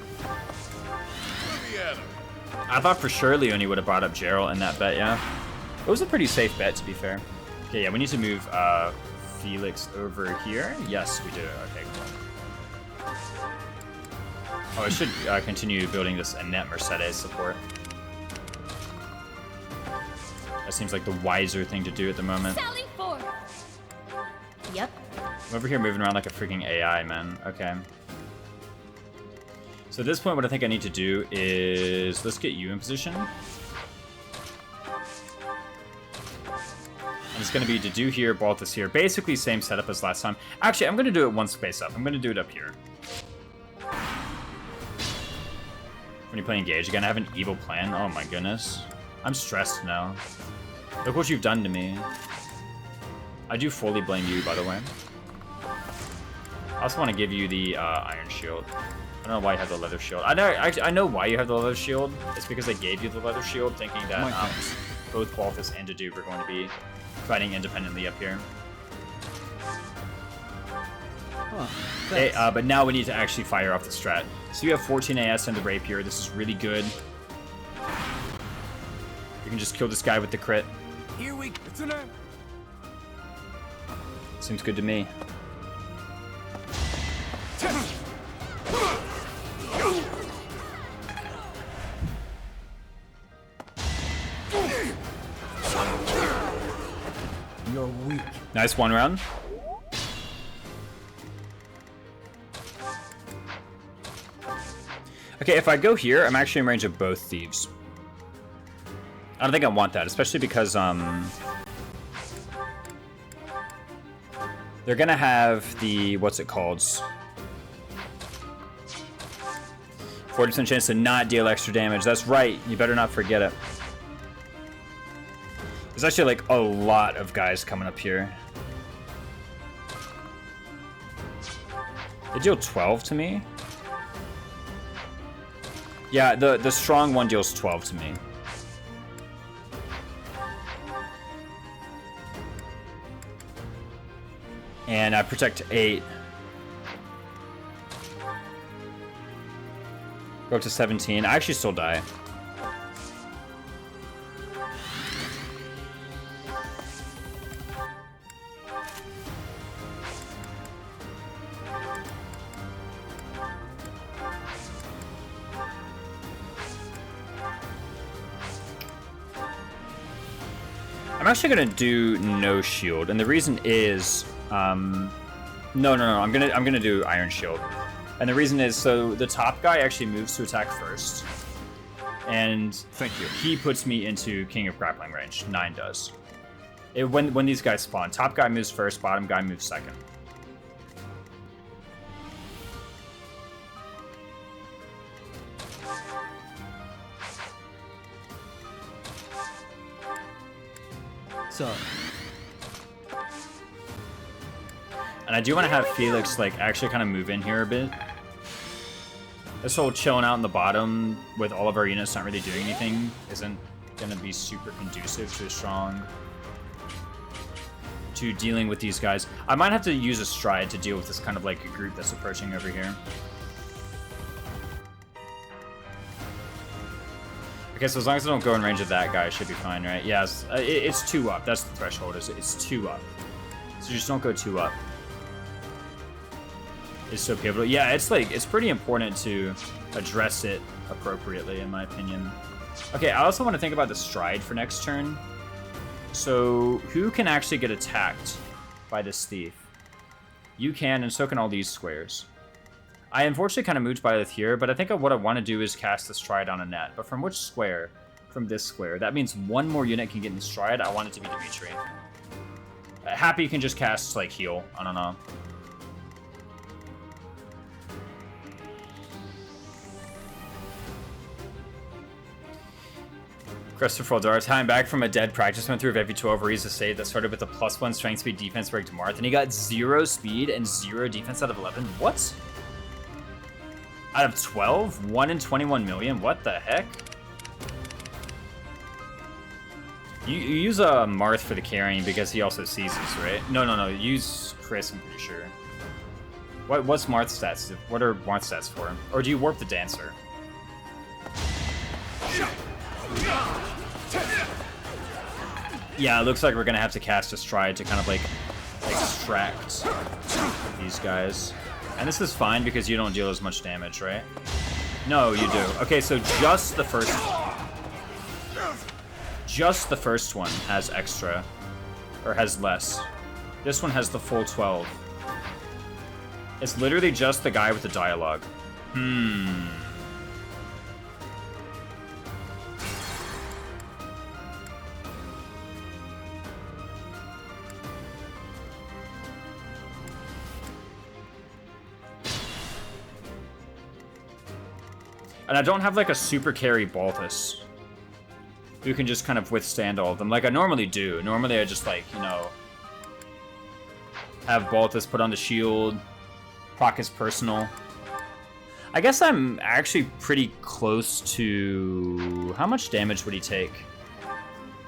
I thought for sure Leonie would have brought up Gerald in that bet, yeah. It was a pretty safe bet, to be fair. Okay, yeah, we need to move Felix over here. Yes, we do. Okay, cool. Oh, I should continue building this Annette Mercedes support. That seems like the wiser thing to do at the moment. Sally forth. Yep. I'm over here moving around like a freaking AI, man. Okay. So at this point, what I think I need to do is let's get you in position. And it's going to be to do here, Balthus here. Basically, same setup as last time. Actually, I'm going to do it one space up. I'm going to do it up here. When you play Engage again, I have an evil plan. Oh my goodness. I'm stressed now. Look what you've done to me. I do fully blame you, by the way. I also want to give you the Iron Shield. I don't know why you have the Leather Shield. I know why you have the Leather Shield. It's because I gave you the Leather Shield thinking that both Balthus and Dedu were going to be fighting independently up here. Hey, but now we need to actually fire off the strat. So you have 14 AS and the Rapier. This is really good. You can just kill this guy with the crit. Here we go. It's an ambush. Seems good to me. You're weak. Nice one round. Okay, if I go here, I'm actually in range of both thieves. I don't think I want that, especially because they're gonna have the, what's it called? 40% chance to not deal extra damage. That's right, you better not forget it. There's actually like a lot of guys coming up here. They deal 12 to me? Yeah, the strong one deals 12 to me. And I protect 8. Go up to 17. I actually still die. I'm actually gonna do no shield, and the reason is, no, I'm gonna do Iron Shield, and the reason is so the top guy actually moves to attack first, and Thank you. he puts me into King of Grappling range. 9 does. When these guys spawn, top guy moves first, bottom guy moves second. So, And I do want to have Felix like actually kind of move in here a bit. This whole chilling out in the bottom with all of our units not really doing anything isn't gonna be super conducive to dealing with these guys. I might have to use a stride to deal with this kind of like a group that's approaching over here. Okay, so as long as I don't go in range of that guy, I should be fine, right? Yes, it's 2 up. That's the threshold. It's 2 up. So just don't go 2 up. It's so pivotal. Yeah, it's pretty important to address it appropriately, in my opinion. Okay, I also want to think about the stride for next turn. So who can actually get attacked by this thief? You can, and so can all these squares. I unfortunately kind of moved by here, but I think what I want to do is cast the stride on a net. But from which square? From this square. That means 1 more unit can get in the stride. I want it to be Dimitri. Happy can just cast, like, heal. I don't know. Christopher Dara, time back from a dead practice went through of FP12 where he's a save that started with a +1 strength speed defense break to Marth, and he got 0 speed and 0 defense out of 11. What? Out of 12? 1 in 21 million? What the heck? You use a Marth for the carrying because he also seizes, right? No. Use Chris, I'm pretty sure. What's Marth's stats? What are Marth's stats for? Or do you warp the Dancer? Yeah, it looks like we're gonna have to cast a stride to kind of like extract these guys. And this is fine because you don't deal as much damage, right? No, you do. Okay, so just the first one has extra, or has less. This one has the full 12. It's literally just the guy with the dialogue. And I don't have like a super carry Balthus who can just kind of withstand all of them like I normally do. Normally I just like, you know, have Balthus put on the shield, proc his personal. I guess I'm actually pretty close to... How much damage would he take?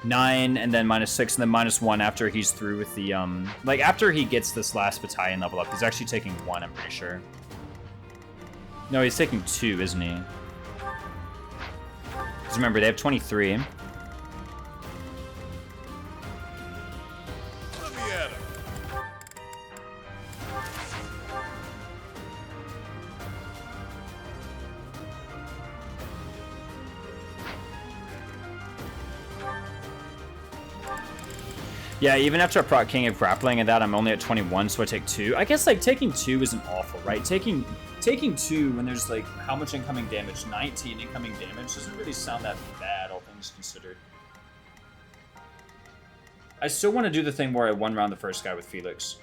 9 and then -6 and then -1 after he's through with the, like after he gets this last battalion level up, he's actually taking 1, I'm pretty sure. No, he's taking 2, isn't he? Because remember, they have 23. Let me at him. Yeah, even after I proc King of Grappling and that, I'm only at 21, so I take 2. I guess like taking 2 isn't awful, right? Taking 2 when there's like how much incoming damage? 19 incoming damage doesn't really sound that bad, all things considered. I still want to do the thing where I one round the first guy with Felix.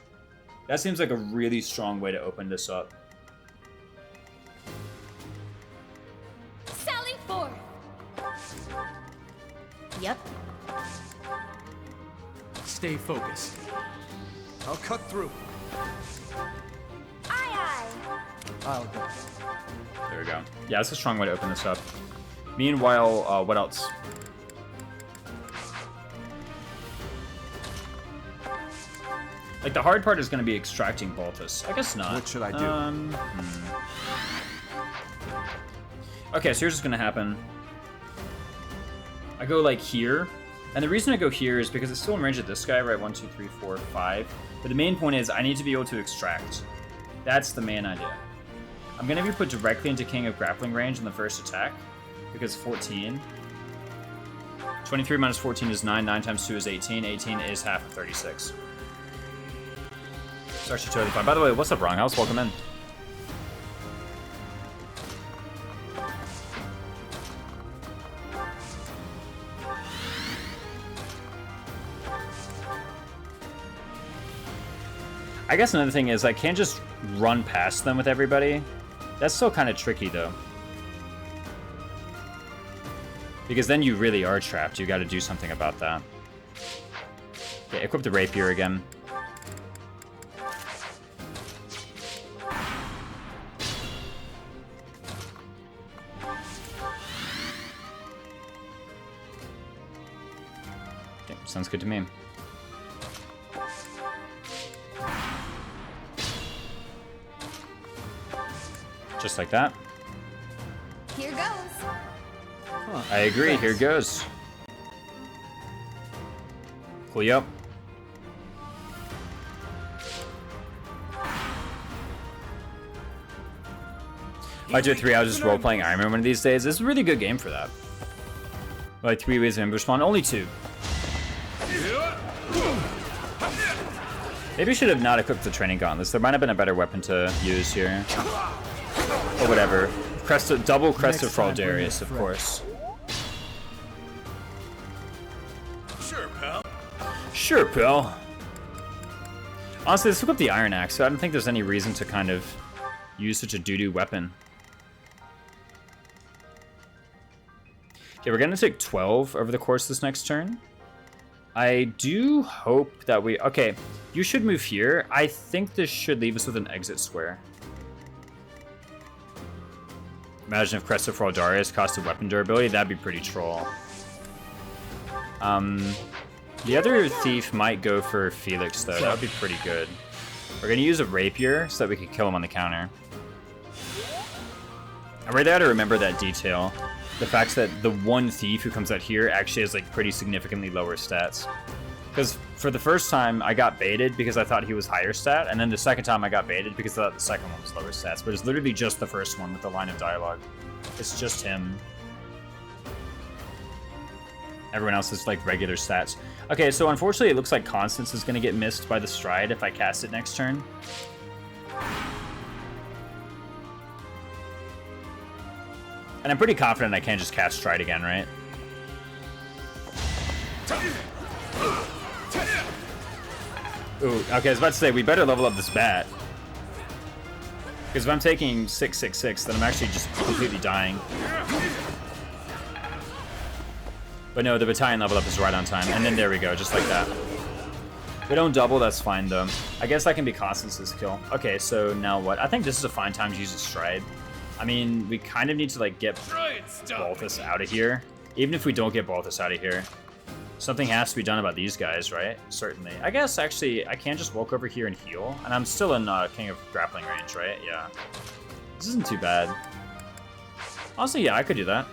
That seems like a really strong way to open this up. Sally forth. Yep. Stay focused. I'll cut through. Aye, I'll go. There we go. Yeah, that's a strong way to open this up. Meanwhile, what else? Like, the hard part is going to be extracting Baltus. I guess not. What should I do? Okay, so here's what's going to happen. I go, like, here. And the reason I go here is because it's still in range of this guy, right? 1, 2, 3, 4, 5. But the main point is I need to be able to extract. That's the main idea. I'm going to be put directly into King of Grappling range in the first attack. Because 14. 23 minus 14 is 9. 9 times 2 is 18. 18 is half of 36. It's actually totally fine. By the way, what's up, Wronghouse? Welcome in. I guess another thing is I can't just run past them with everybody. That's still kind of tricky, though. Because then you really are trapped. You got to do something about that. Okay, equip the rapier again. Okay, sounds good to me. Just like that. here goes. I agree, here goes. Cool you up. I do 3 hours just role-playing Iron Man one of these days. It's a really good game for that. Like 3 ways of ambush spawn, only 2. Maybe I should have not equipped the training gauntlets. There might have been a better weapon to use here. Or whatever. Double Crest of Fraldarius, of course. Sure, pal. Sure, pal. Honestly, let's look up the Iron Axe, so I don't think there's any reason to kind of use such a doo-doo weapon. Okay, we're gonna take 12 over the course of this next turn. I do hope that we... Okay, you should move here. I think this should leave us with an exit square. Imagine if Crest of Fraldarius cost a weapon durability. That'd be pretty troll. The other thief might go for Felix, though. That would be pretty good. We're going to use a rapier so that we can kill him on the counter. I really got to remember that detail. The fact that the one thief who comes out here actually has like pretty significantly lower stats. Because for the first time, I got baited because I thought he was higher stat, and then the second time I got baited because I thought the second one was lower stats. But it's literally just the first one with the line of dialogue. It's just him. Everyone else is like regular stats. Okay, so unfortunately it looks like Constance is going to get missed by the Stride if I cast it next turn. And I'm pretty confident I can't just cast Stride again, right? Ooh, okay, I was about to say, we better level up this bat. Because if I'm taking 666, then I'm actually just completely dying. But no, the battalion level up is right on time. And then there we go, just like that. If we don't double, that's fine, though. I guess that can be Constance's kill. Okay, so now what? I think this is a fine time to use a Stride. I mean, we kind of need to, like, get Balthus out of here. Even if we don't get Balthus out of here. Something has to be done about these guys, right? Certainly. I guess, actually, I can just walk over here and heal. And I'm still in King of Grappling range, right? Yeah. This isn't too bad. Honestly, yeah, I could do that.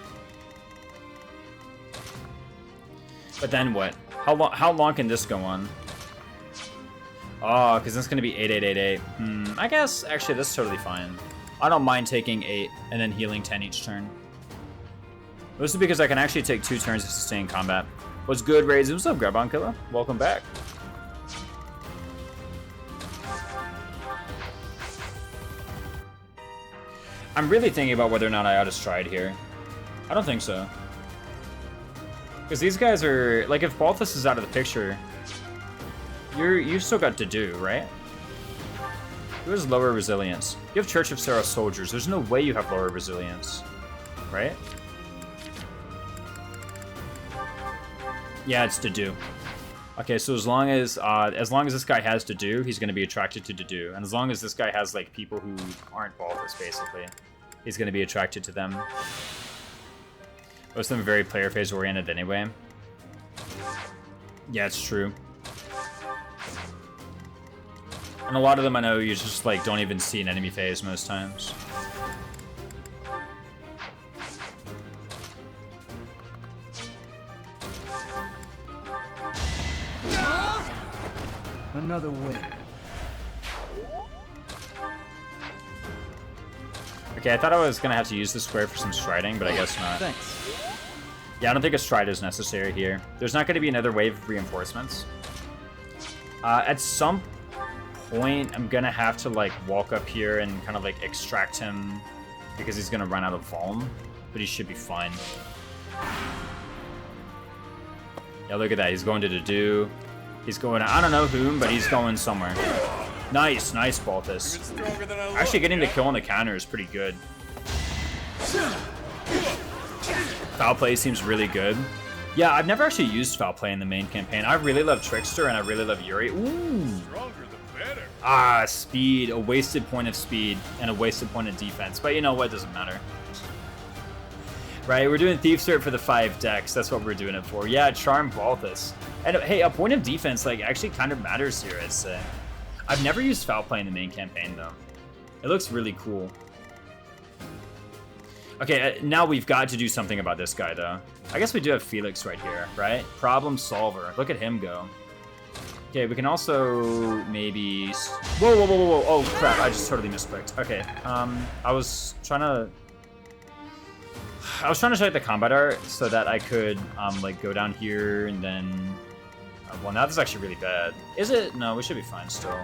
But then what? How long can this go on? Oh, because it's going to be 8, 8, 8, 8. I guess, actually, that's totally fine. I don't mind taking 8 and then healing 10 each turn. This is because I can actually take 2 turns of sustained combat. What's good, Raisins? What's up, Grabon Killer? Welcome back. I'm really thinking about whether or not I ought to stride here. I don't think so. Because these guys are... Like, if Balthus is out of the picture, you've still got to do, right? Who has lower resilience? You have Church of Sarah soldiers. There's no way you have lower resilience. Right? Yeah, it's to do. Okay, so as long as this guy has to do, he's going to be attracted to do, and as long as this guy has like people who aren't Balthus, basically, he's going to be attracted to them. Most of them are very player phase oriented anyway. Yeah, it's true. And a lot of them I know you just like don't even see an enemy phase most times. Another win. Okay, I thought I was gonna have to use the square for some striding, but I guess not. Thanks. Yeah, I don't think a stride is necessary here. There's not gonna be another wave of reinforcements. At some point, I'm gonna have to like walk up here and kind of like extract him because he's gonna run out of vuln, but he should be fine. Yeah, look at that. He's going to do. He's going, I don't know whom, but he's going somewhere. Nice, nice, Balthus. Actually, getting the kill on the counter is pretty good. Foul play seems really good. Yeah, I've never actually used foul play in the main campaign. I really love Trickster and I really love Yuri. Ooh. Ah, speed. A wasted point of speed and a wasted point of defense. But you know what? Doesn't matter. Right, we're doing Thief Cert for the 5 decks. That's what we're doing it for. Yeah, Charm Balthus. And hey, a point of defense like actually kind of matters here, I'd say. I've never used foul play in the main campaign though. It looks really cool. Okay, now we've got to do something about this guy though. I guess we do have Felix right here, right? Problem solver. Look at him go. Okay, we can also maybe... Whoa, whoa, whoa, whoa, whoa. Oh crap, I just totally misclicked. Okay, I was trying to check the combat art so that I could like go down here and then well, now this is actually really bad. Is it? No, we should be fine still.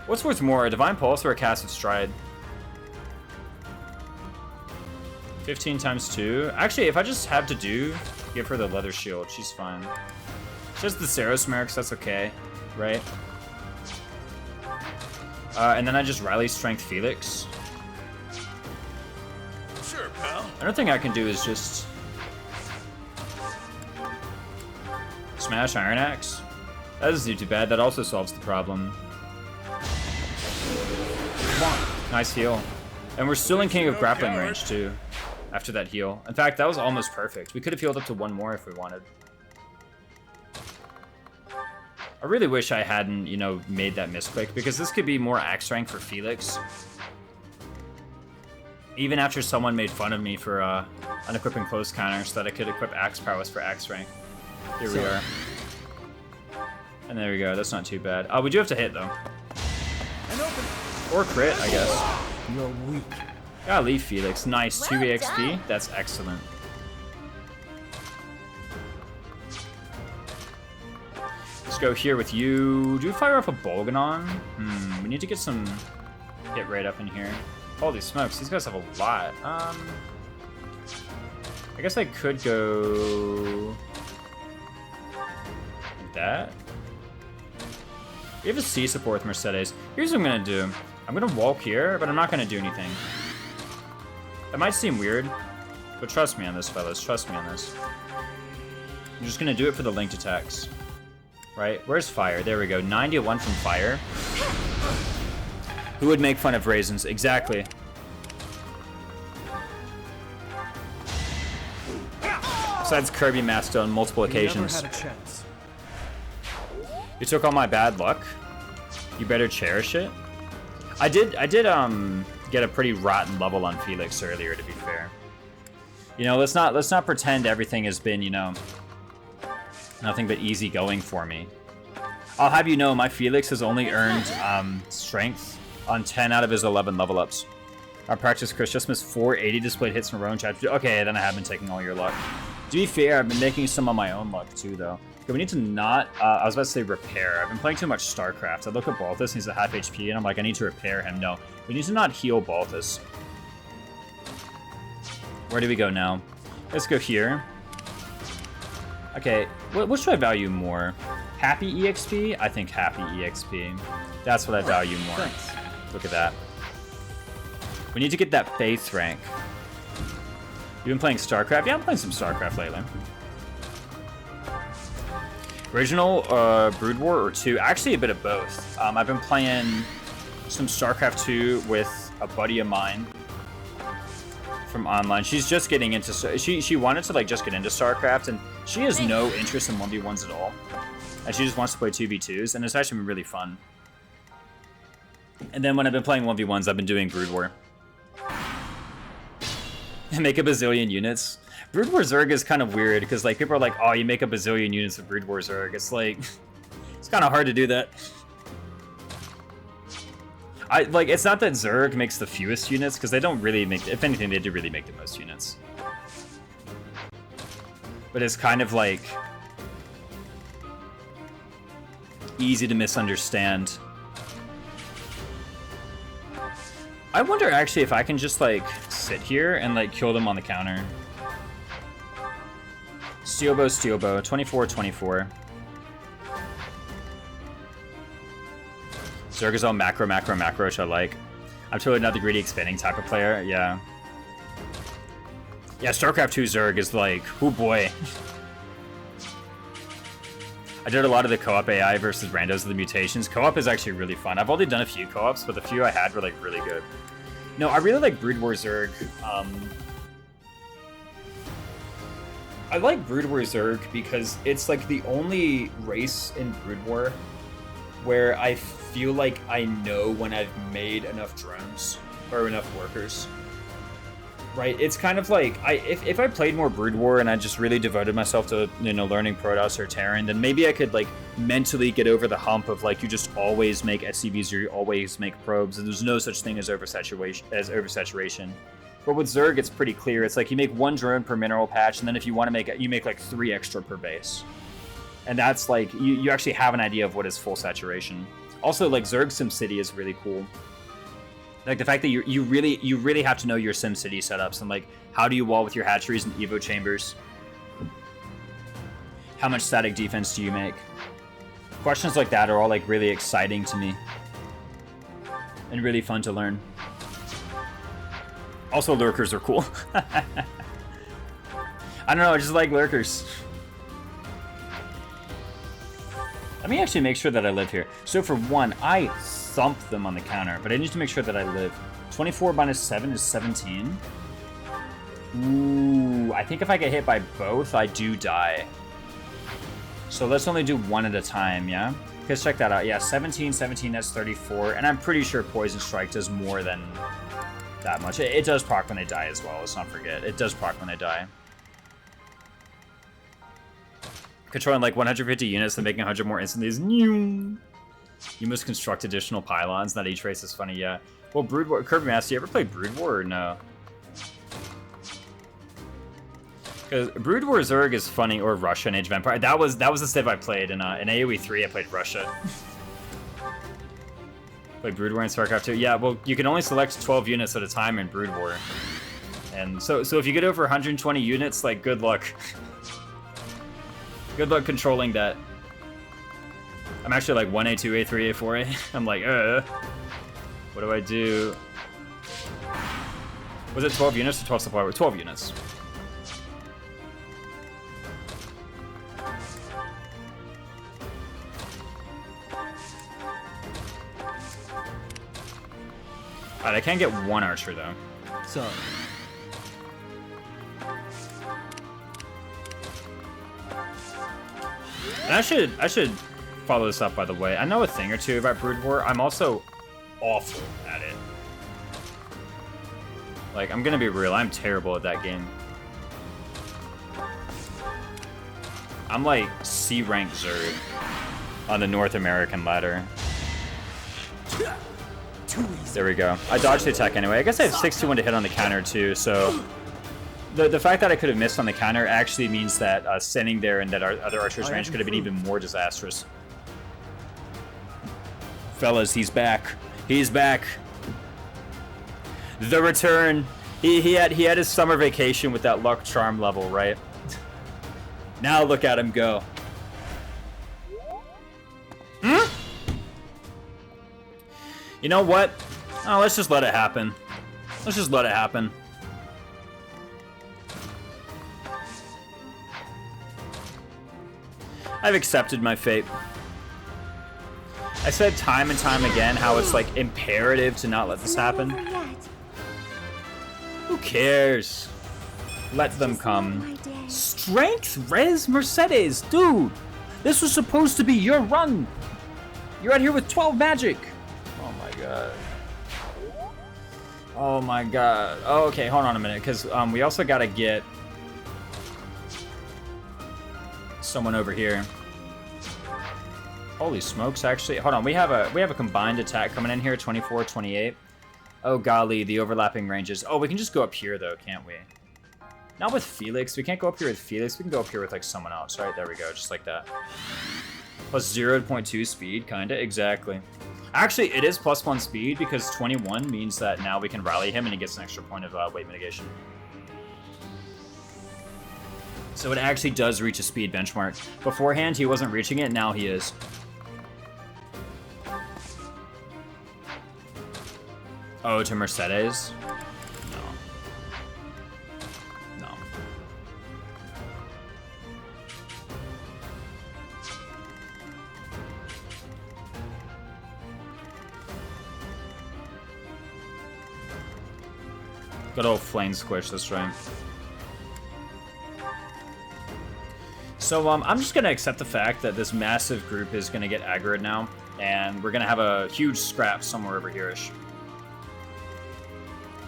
What's worth more, a Divine Pulse or a Cast of Stride? 15 times 2. Actually, if I just have to do, give her the leather shield. She's fine. She has the Saros Mercs, that's okay, right? And then I just rally Strength Felix. Sure, pal. Another thing I can do is just smash Iron Axe. That doesn't do too bad. That also solves the problem. Nice heal. And we're still in King of Grappling range too, after that heal. In fact, that was almost perfect. We could have healed up to 1 more if we wanted. I really wish I hadn't, you know, made that misclick, because this could be more axe rank for Felix. Even after someone made fun of me for unequipping close counter so that I could equip axe prowess for axe rank. Here we are. And there we go, that's not too bad. We do have to hit though. Or crit, I guess. You're weak. Gotta leave Felix. Nice, 2 Well EXP. done. That's excellent. Let's go here with you. Do we fire off a Bolganon? We need to get some hit rate up in here. Holy smokes, these guys have a lot. I guess I could go like that. We have a C support with Mercedes. Here's what I'm gonna do. I'm gonna walk here, but I'm not gonna do anything. That might seem weird, but trust me on this, fellas. Trust me on this. I'm just gonna do it for the linked attacks. Right? Where's fire? There we go. 91 from fire. Who would make fun of raisins? Exactly. Besides Kirby Masto on multiple occasions. Never had a chance. You took all my bad luck. You better cherish it. I did get a pretty rotten level on Felix earlier, to be fair. You know, let's not pretend everything has been, you know, nothing but easy going for me. I'll have you know, my Felix has only earned strength on 10 out of his 11 level ups. Our practice Chris just missed 480 displayed hits in a row in chapter 2. Okay, then I have been taking all your luck. To be fair, I've been making some of my own luck too, though. Okay, we need to not, I was about to say repair. I've been playing too much StarCraft. I look at Balthus, he's a half HP, and I'm like, I need to repair him. No, we need to not heal Balthus. Where do we go now? Let's go here. Okay, what should I value more? Happy EXP? I think Happy EXP. That's what I value more. Thanks. Look at that. We need to get that Faith rank. You've been playing StarCraft? Yeah, I'm playing some StarCraft lately. Original, Brood War, or 2? Actually, a bit of both. I've been playing some StarCraft 2 with a buddy of mine from online. She's just getting into... She wanted to, like, just get into StarCraft, and she has no interest in 1v1s at all. And she just wants to play 2v2s, and it's actually been really fun. And then when I've been playing 1v1s, I've been doing Brood War. Make a bazillion units. Brood War Zerg is kind of weird, because like people are like, oh, you make a bazillion units of Brood War Zerg. It's like, it's kind of hard to do that. It's not that Zerg makes the fewest units, because they don't really make, if anything, they do really make the most units. But it's kind of like easy to misunderstand. I wonder actually if I can just like sit here and like kill them on the counter. Steel bow, 24-24. Zerg is all macro, which I like. I'm totally not the greedy expanding type of player, yeah. Yeah, StarCraft 2 Zerg is like, oh boy. I did a lot of the co-op AI versus randos of the mutations. Co-op is actually really fun. I've only done a few co-ops, but the few I had were like really good. No, I really like Brood War Zerg. I like Brood War Zerg because it's like the only race in Brood War where I feel like I know when I've made enough drones or enough workers. Right? It's kind of like if I played more Brood War and I just really devoted myself to, you know, learning Protoss or Terran, then maybe I could like mentally get over the hump of like you just always make SCVs or you always make probes, and there's no such thing as oversaturation. But with Zerg, it's pretty clear. It's like you make one drone per mineral patch, and then if you want to make it, you make like 3 extra per base. And that's like you actually have an idea of what is full saturation. Also, like Zerg SimCity is really cool. Like the fact that you really have to know your SimCity setups and like how do you wall with your hatcheries and Evo chambers? How much static defense do you make? Questions like that are all like really exciting to me and really fun to learn. Also, lurkers are cool. I don't know, I just like lurkers. Let me actually make sure that I live here. So for one, I thump them on the counter, but I need to make sure that I live. 24 minus 7 is 17. Ooh, I think if I get hit by both, I do die. So let's only do one at a time, yeah? Let's check that out. Yeah, 17, that's 34, and I'm pretty sure Poison Strike does more than that much. It does proc when they die as well, let's not forget. It does proc when they die. Controlling like 150 units and making 100 more instantly is new. You must construct additional pylons. Not each race is funny, yeah. Well, Brood War, Kirby Master, you ever played Brood War or no? Because Brood War Zerg is funny, or Russia and Age of Empire. That was the civ I played in AoE 3. I played Russia. Played Brood War and StarCraft 2. Yeah, well, you can only select 12 units at a time in Brood War, and so if you get over 120 units, like good luck. Good luck controlling that. I'm actually like 1A, 2A, 3A, 4A. I'm like, what do I do? Was it 12 units or 12 supply? 12 units. Alright, I can't get one archer though. Sorry. And I should follow this up, by the way. I know a thing or two about Brood War. I'm also awful at it. Like, I'm gonna be real, I'm terrible at that game. I'm like C-rank Zerg on the North American ladder. There we go. I dodged the attack anyway. I guess I have 6-1 to hit on the counter too, so The fact that I could have missed on the counter actually means that standing there in that other archer's range could have been even more disastrous. Fellas, he's back. He's back. The return. He had his summer vacation with that luck charm level, right? Now look at him go. Hmm? You know what? Oh, let's just let it happen. Let's just let it happen. I've accepted my fate. I said time and time again how it's like imperative to not let this happen. Who cares? Let them come. Strength, Res, Mercedes, dude! This was supposed to be your run! You're out here with 12 magic! Oh my god. Oh my god. Oh, okay, hold on a minute, because we also gotta get someone over here. Holy smokes, actually. Hold on, we have a combined attack coming in here, 24, 28. Oh golly, the overlapping ranges. Oh, we can just go up here though, can't we? Not with Felix. We can't go up here with Felix. We can go up here with like someone else, right? There we go, just like that. Plus 0.2 speed, kinda, exactly. Actually, it is +1 speed because 21 means that now we can rally him and he gets an extra point of weight mitigation. So it actually does reach a speed benchmark. Beforehand, he wasn't reaching it, now he is. Oh, to Mercedes? No. No. Good old flame squish, that's right. So I'm just gonna accept the fact that this massive group is gonna get aggroed now, and we're gonna have a huge scrap somewhere over here-ish.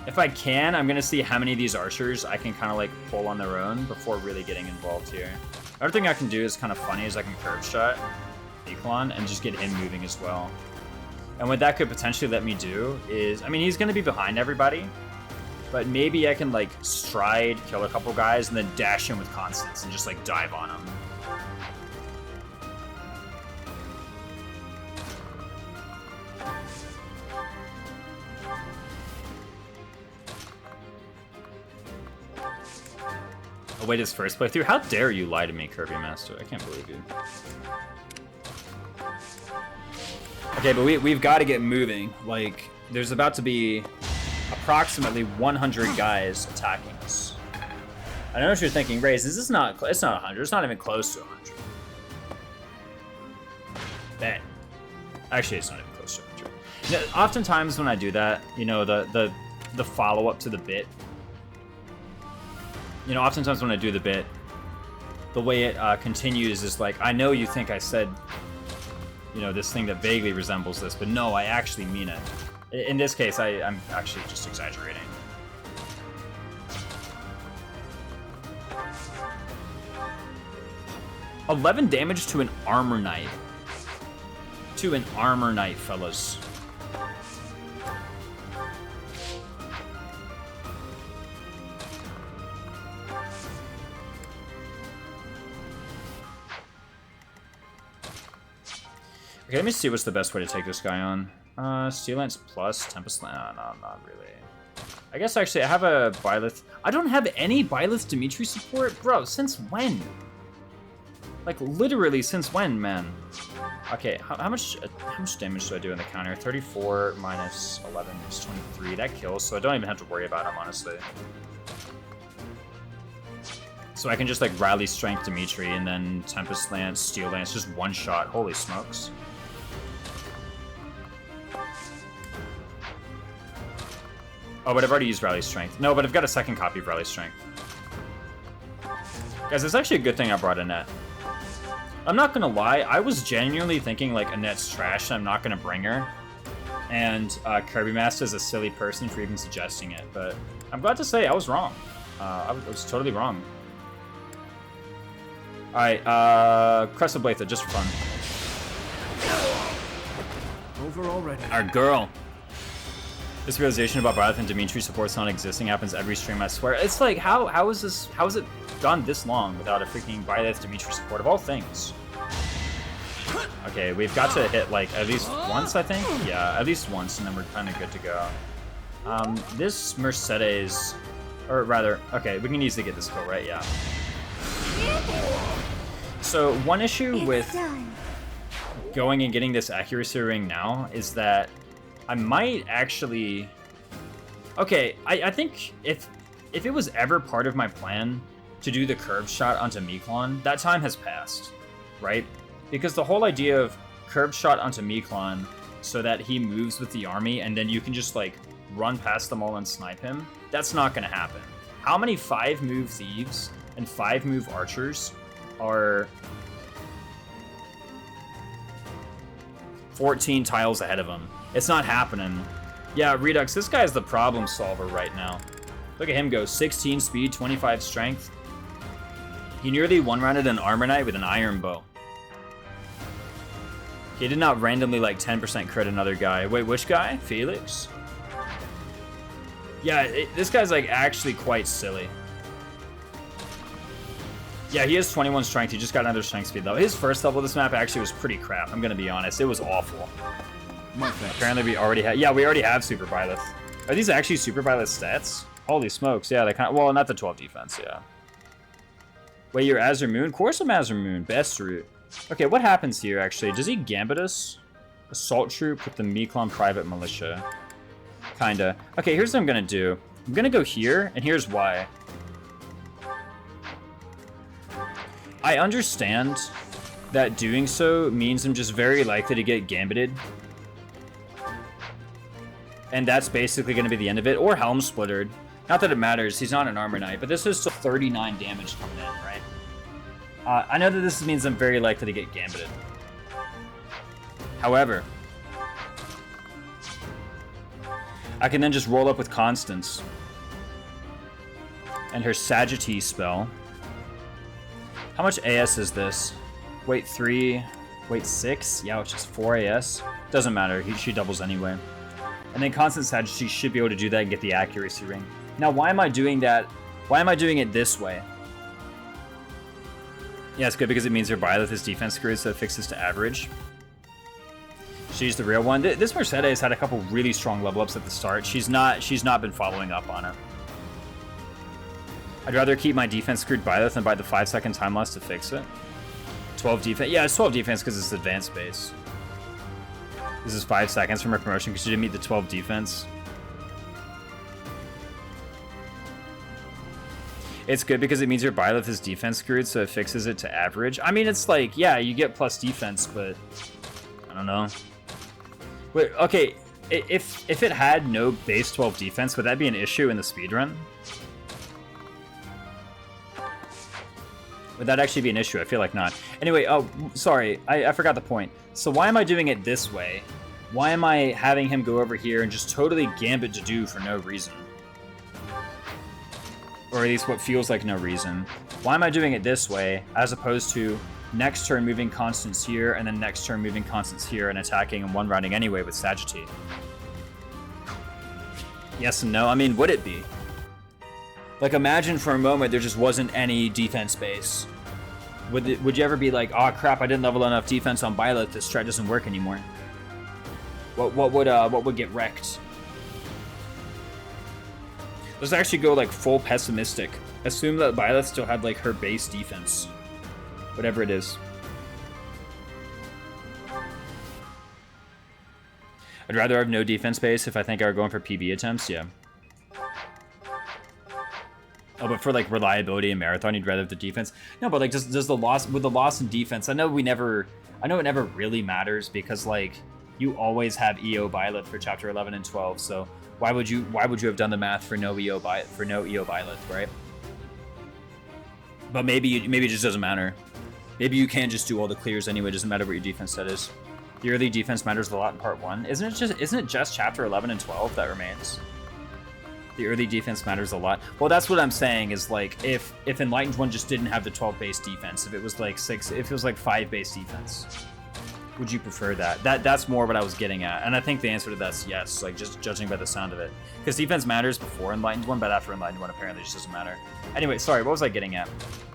If I can, I'm gonna see how many of these archers I can kind of like pull on their own before really getting involved here. Another thing I can do is kind of funny is I can curve shot Eklon and just get him moving as well. And what that could potentially let me do is, I mean, he's gonna be behind everybody, but maybe I can like stride, kill a couple guys, and then dash in with Constance and just like dive on them. Oh, wait, his first playthrough? How dare you lie to me, Kirby Master? I can't believe you. Okay, but we've got to get moving. Like, there's about to be approximately 100 guys attacking us. I know what you're thinking, Raze, this is not, it's not 100, it's not even close to 100. Bet. Actually, it's not even close to 100. You know, oftentimes when I do that, you know, the follow-up to the bit, you know, oftentimes when I do the bit, the way it continues is like, I know you think I said, you know, this thing that vaguely resembles this, but no, I actually mean it. In this case, I'm actually just exaggerating. $11 damage to an armor knight. To an armor knight, fellas. Okay, let me see what's the best way to take this guy on. Steel Lance plus Tempest Lance. No, not really. I guess actually I have a Byleth. I don't have any Byleth Dimitri support? Bro, since when? Like, literally, since when, man? Okay, how much damage do I do in the counter? 34 minus 11 is 23. That kills, so I don't even have to worry about him, honestly. So I can just, like, Rally Strength Dimitri and then Tempest Lance, Steel Lance, just one shot. Holy smokes. Oh, but I've already used Rally Strength. No, but I've got a second copy of Rally Strength. Guys, it's actually a good thing I brought Annette. I'm not gonna lie, I was genuinely thinking, like, Annette's trash and I'm not gonna bring her. And Kirby Master is a silly person for even suggesting it, but I'm glad to say I was wrong. I was totally wrong. Alright, Crest of Blatha, just for fun. Over already. Our girl. This realization about Byleth and Dimitri supports non-existing happens every stream, I swear. It's like, how is it gone this long without a freaking Byleth Dimitri support of all things? Okay, we've got to hit like at least once, I think. Yeah, at least once, and then we're kind of good to go. This Mercedes, or rather, okay, we can easily get this kill, right? Yeah. So one issue with going and getting this accuracy ring now is that I might actually... Okay, I think if it was ever part of my plan to do the curved shot onto Miklon, that time has passed, right? Because the whole idea of curved shot onto Miklon so that he moves with the army and then you can just like run past them all and snipe him, that's not going to happen. How many 5-move thieves and 5-move archers are 14 tiles ahead of him? It's not happening. Yeah, Redux, this guy's the problem solver right now. Look at him go, 16 speed, 25 strength. He nearly one-rounded an armor knight with an iron bow. He did not randomly like 10% crit another guy. Wait, which guy? Felix? Yeah, this guy's like actually quite silly. Yeah, he has 21 strength. He just got another strength speed though. His first level of this map actually was pretty crap. I'm gonna be honest. It was awful. Apparently we already have. Yeah, we already have Super Byleth. Are these actually Super Byleth stats? Holy smokes! Yeah, they kind of. Well, not the 12 defense. Yeah. Wait, you're Azure Moon? Of course I'm Azure Moon. Best route. Okay, what happens here actually? Does he gambit us? Assault troop with the Miklon private militia. Kinda. Okay, here's what I'm gonna do. I'm gonna go here, and here's why. I understand that doing so means I'm just very likely to get gambited. And that's basically going to be the end of it. Or Helm Splittered. Not that it matters, he's not an Armor Knight, but this is still 39 damage coming in, right? I know that this means I'm very likely to get gambited. However, I can then just roll up with Constance. And her Sagitty spell. How much AS is this? Wait 3, wait 6? Yeah, which is 4 AS. Doesn't matter, she doubles anyway. And then Constant Sagitty should be able to do that and get the accuracy ring. Now, why am I doing that? Why am I doing it this way? Yeah, it's good because it means her Byleth is defense screwed, so it fixes to average. She's the real one. This Mercedes had a couple really strong level ups at the start. She's not been following up on it. I'd rather keep my defense screwed Byleth than buy the 5-second time loss to fix it. 12 defense. Yeah, it's 12 defense because it's advanced base. This is 5 seconds from her promotion because she didn't meet the 12 defense. It's good because it means your Byleth is defense screwed, so it fixes it to average. I mean, it's like, yeah, you get plus defense, but I don't know. Wait, okay, if it had no base 12 defense, would that be an issue in the speedrun? Would that actually be an issue? I feel like not. Anyway, oh, sorry, I forgot the point. So why am I doing it this way? Why am I having him go over here and just totally gambit to do for no reason? Or at least what feels like no reason. Why am I doing it this way, as opposed to next turn moving Constance here, and then next turn moving Constance here, and attacking and one-rounding anyway with Sagitty? Yes and no. I mean, would it be? Like, imagine for a moment there just wasn't any defense base. Would you ever be like, oh crap, I didn't level enough defense on Byleth, this strat doesn't work anymore? What would get wrecked? Let's actually go like full pessimistic. Assume that Byleth still had like her base defense. Whatever it is. I'd rather have no defense base if I think I were going for PB attempts, yeah. Oh, but for like reliability and marathon, you'd rather have the defense. No, but like, does the loss with the loss in defense? I know it never really matters because like you always have EO Byleth for chapter 11 and 12. So why would you have done the math for no EO Byleth, right? But maybe it just doesn't matter. Maybe you can just do all the clears anyway. It doesn't matter what your defense set is. The early defense matters a lot in part 1. Isn't it just chapter 11 and 12 that remains? The early defense matters a lot. Well, that's what I'm saying is like if Enlightened 1 just didn't have the 12 base defense, if it was like 5 base defense, would you prefer that? That's more what I was getting at. And I think the answer to that's yes, like just judging by the sound of it. Because defense matters before Enlightened One, but after Enlightened One apparently it just doesn't matter. Anyway, sorry, what was I getting at?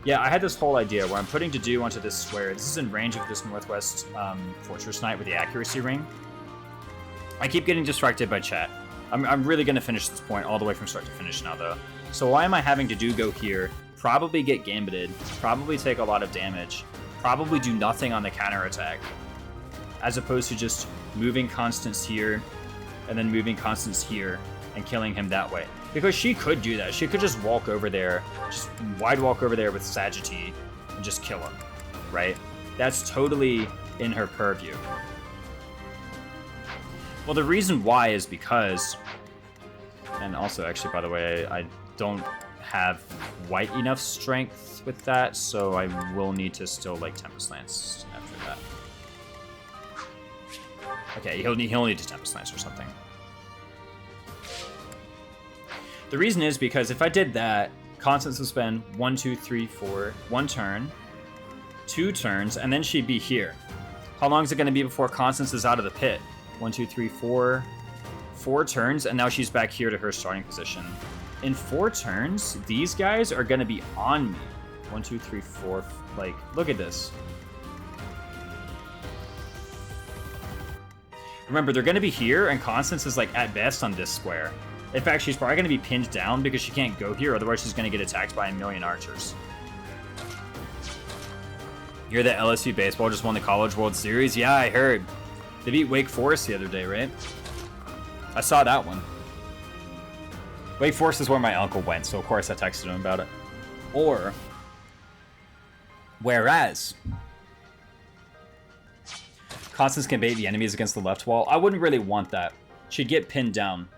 Yeah, I had this whole idea where I'm putting Dedue onto this square. This is in range of this Northwest Fortress Knight with the accuracy ring. I keep getting distracted by chat. I'm really going to finish this point all the way from start to finish now, though. So why am I having Dedue go here, probably get gambited, probably take a lot of damage, probably do nothing on the counterattack, as opposed to just moving Constance here, and then moving Constance here, and killing him that way? Because she could do that. She could just walk over there, just wide walk over there with Sagitty, and just kill him, right? That's totally in her purview. Well, the reason why is because, and also actually, by the way, I don't have quite enough strength with that, so I will need to still like Tempest Lance after that. Okay, he'll need to Tempest Lance or something. The reason is because if I did that, Constance would spend 1, 2, 3, 4, 1 turn, 2 turns, and then she'd be here. How long is it going to be before Constance is out of the pit? 1, 2, 3, 4 turns, and now she's back here to her starting position. In 4 turns, these guys are going to be on me. 1, 2, 3, 4. Like, look at this. Remember, they're going to be here, and Constance is, like, at best on this square. In fact, she's probably going to be pinned down because she can't go here, otherwise she's going to get attacked by a million archers. You're the LSU baseball just won the College World Series? Yeah, I heard. They beat Wake Forest the other day, right? I saw that one. Wake Forest is where my uncle went, so of course I texted him about it. Or, whereas, Constance can bait the enemies against the left wall. I wouldn't really want that. She'd get pinned down.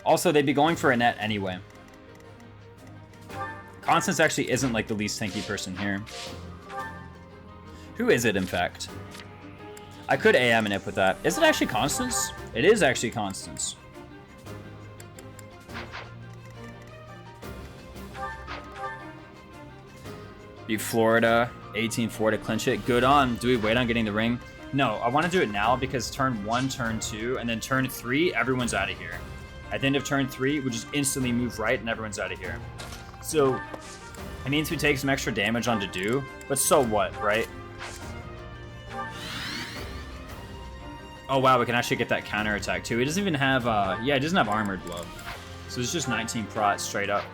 Also, they'd be going for a net anyway. Constance actually isn't like the least tanky person here. Who is it, in fact? I could AM an Ip with that. Is it actually Constance? It is actually Constance. Beat Florida, 18-4 to clinch it. Good on. Do we wait on getting the ring? No, I want to do it now because turn 1, turn 2, and then turn 3, everyone's out of here. At the end of turn 3, we just instantly move right and everyone's out of here. So, it means we take some extra damage on Dedue, but so what, right? Oh wow, we can actually get that counter attack too. It doesn't even have, yeah, it doesn't have armored blow. So it's just 19 prot straight up.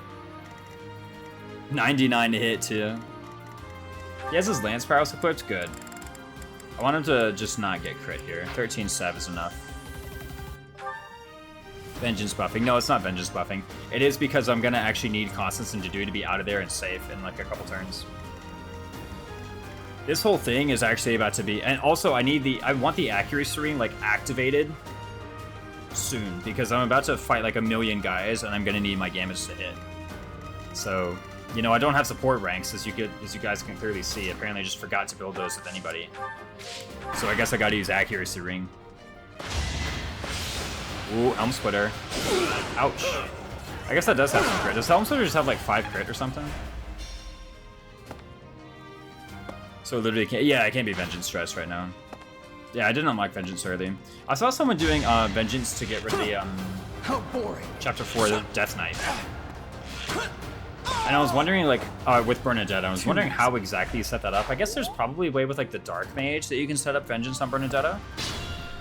99 to hit too. He has his Lance Prowess equipped, good. I want him to just not get crit here. 13 stab is enough. Vengeance buffing. No, it's not vengeance buffing. It is because I'm gonna actually need Constance and Dedue to be out of there and safe in like a couple turns. This whole thing is actually about to be, and also I want the accuracy ring like activated soon because I'm about to fight like a million guys and I'm gonna need my damage to hit. So, you know, I don't have support ranks as you guys can clearly see. Apparently I just forgot to build those with anybody. So I guess I gotta use accuracy ring. Ooh, Helm Splitter. Ouch. I guess that does have some crit. Does Helm Splitter just have like 5 crit or something? So literally can't, yeah, I can't be Vengeance stressed right now. Yeah, I didn't unlock Vengeance early. I saw someone doing Vengeance to get rid of the How boring. Chapter 4, the Death Knight. And I was wondering, like, with Bernadette, I was wondering how exactly you set that up. I guess there's probably a way with, like, the Dark Mage that you can set up Vengeance on Bernadetta.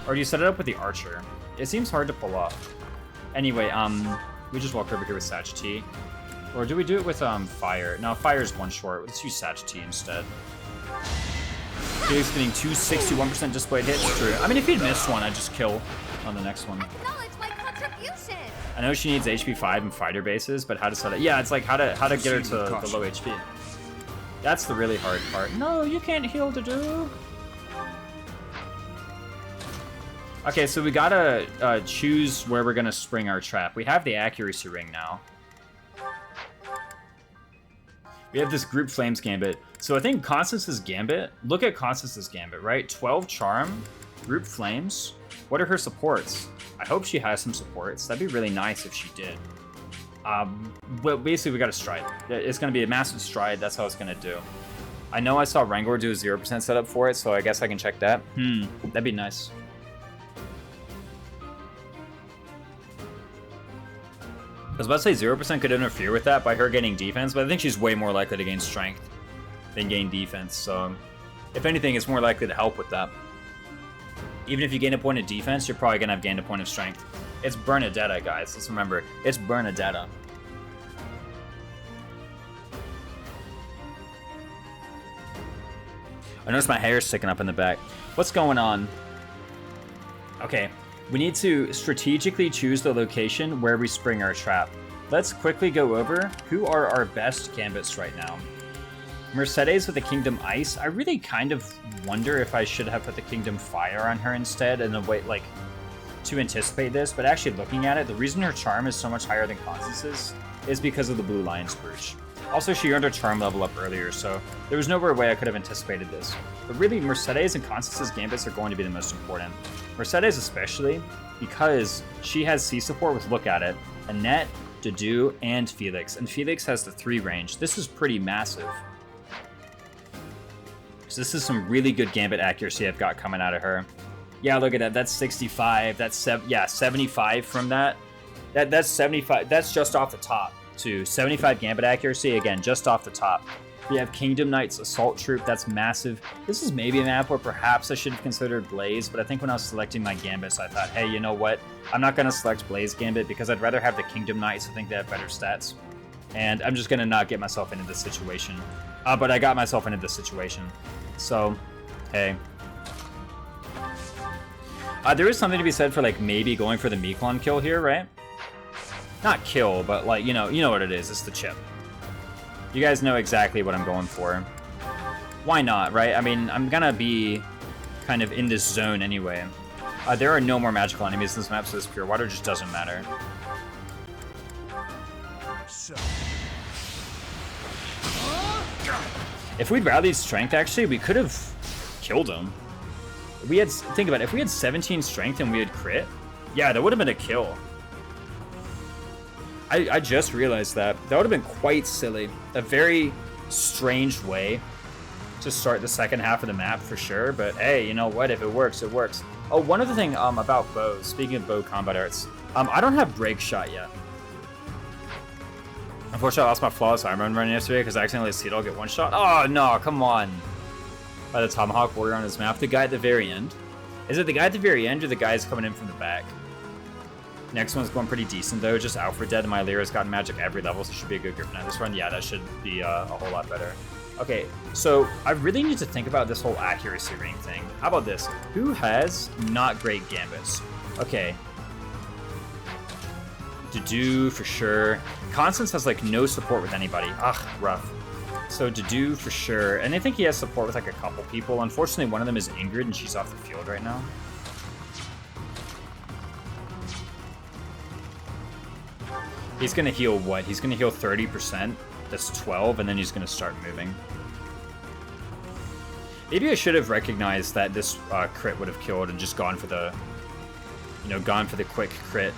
Or do you set it up with the Archer? It seems hard to pull off. Anyway, we just walk over here with Sagitty. Or do we do it with, Fire? No, Fire's one short. Let's use Sagitty instead. Felix getting 261% displayed hits. True. I mean, if he'd missed one, I'd just kill on the next one. Acknowledge my contribution. I know she needs HP 5 and fighter bases, but how to set it? Yeah, it's like how to get her to the low HP. That's the really hard part. No, you can't heal Dedue. Okay, so we gotta choose where we're gonna spring our trap. We have the accuracy ring now. We have this group Flames Gambit. So I think Constance's Gambit, look at Constance's Gambit, right? 12 Charm, group Flames. What are her supports? I hope she has some supports. That'd be really nice if she did. Well, basically we got a stride. It's gonna be a massive stride, that's how it's gonna do. I know I saw Rangor do a 0% setup for it, so I guess I can check that. That'd be nice. I was about to say 0% could interfere with that by her gaining defense, but I think she's way more likely to gain strength than gain defense, so if anything, it's more likely to help with that. Even if you gain a point of defense, you're probably gonna have gained a point of strength. It's Bernadetta, guys. Let's remember, it's Bernadetta. I noticed my hair's sticking up in the back. What's going on? Okay, we need to strategically choose the location where we spring our trap. Let's quickly go over who are our best gambits right now. Mercedes with the Kingdom Ice. I really kind of wonder if I should have put the Kingdom Fire on her instead in a way, like, to anticipate this, but actually looking at it, the reason her charm is so much higher than Constance's is because of the Blue Lion's Brooch. Also, she earned her charm level up earlier, so there was no way I could have anticipated this. But really, Mercedes and Constance's gambits are going to be the most important. Mercedes especially, because she has C support with Look At It, Annette, Dedue, and Felix. And Felix has the 3 range. This is pretty massive. So this is some really good gambit accuracy I've got coming out of her. Yeah, look at that. That's 65. That's 75 from that. That's 75. That's just off the top, too. 75 gambit accuracy, again, just off the top. We have Kingdom Knights Assault Troop. That's massive. This is maybe a map where perhaps I should have considered Blaze, but I think when I was selecting my gambits, I thought, hey, you know what? I'm not going to select Blaze Gambit because I'd rather have the Kingdom Knights. I think they have better stats. And I'm just going to not get myself into this situation. But I got myself into this situation. So, hey. There is something to be said for, like, maybe going for the Meeklon kill here, right? Not kill, but, like, you know what it is. It's the chip. You guys know exactly what I'm going for. Why not, right? I mean, I'm gonna be kind of in this zone anyway. There are no more magical enemies in this map, so this pure water just doesn't matter. If we'd rallied strength, actually, we could have killed him. We had, think about it, if we had 17 strength and we had crit, yeah, that would have been a kill. I just realized that. That would have been quite silly. A very strange way to start the second half of the map for sure, but hey, you know what? If it works, it works. Oh, one other thing about bows, speaking of bow combat arts, I don't have break shot yet. Unfortunately, I lost my flawless armor run yesterday because I accidentally see it all get one shot. Oh no, come on. By the Tomahawk Warrior on this map, the guy at the very end. Is it the guy at the very end or the guys coming in from the back? Next one's going pretty decent though, just Alfred dead and my Lyra's got magic every level, so it should be a good Griffin. This run, yeah, that should be a whole lot better. Okay, so I really need to think about this whole accuracy ring thing. How about this? Who has not great gambits? Okay. Dedue for sure. Constance has like no support with anybody. Ugh, rough. So Dedue for sure. And I think he has support with like a couple people. Unfortunately, one of them is Ingrid and she's off the field right now. He's going to heal what? He's going to heal 30%. That's 12, and then he's going to start moving. Maybe I should have recognized that this crit would have killed and just gone for the, gone for the quick crit.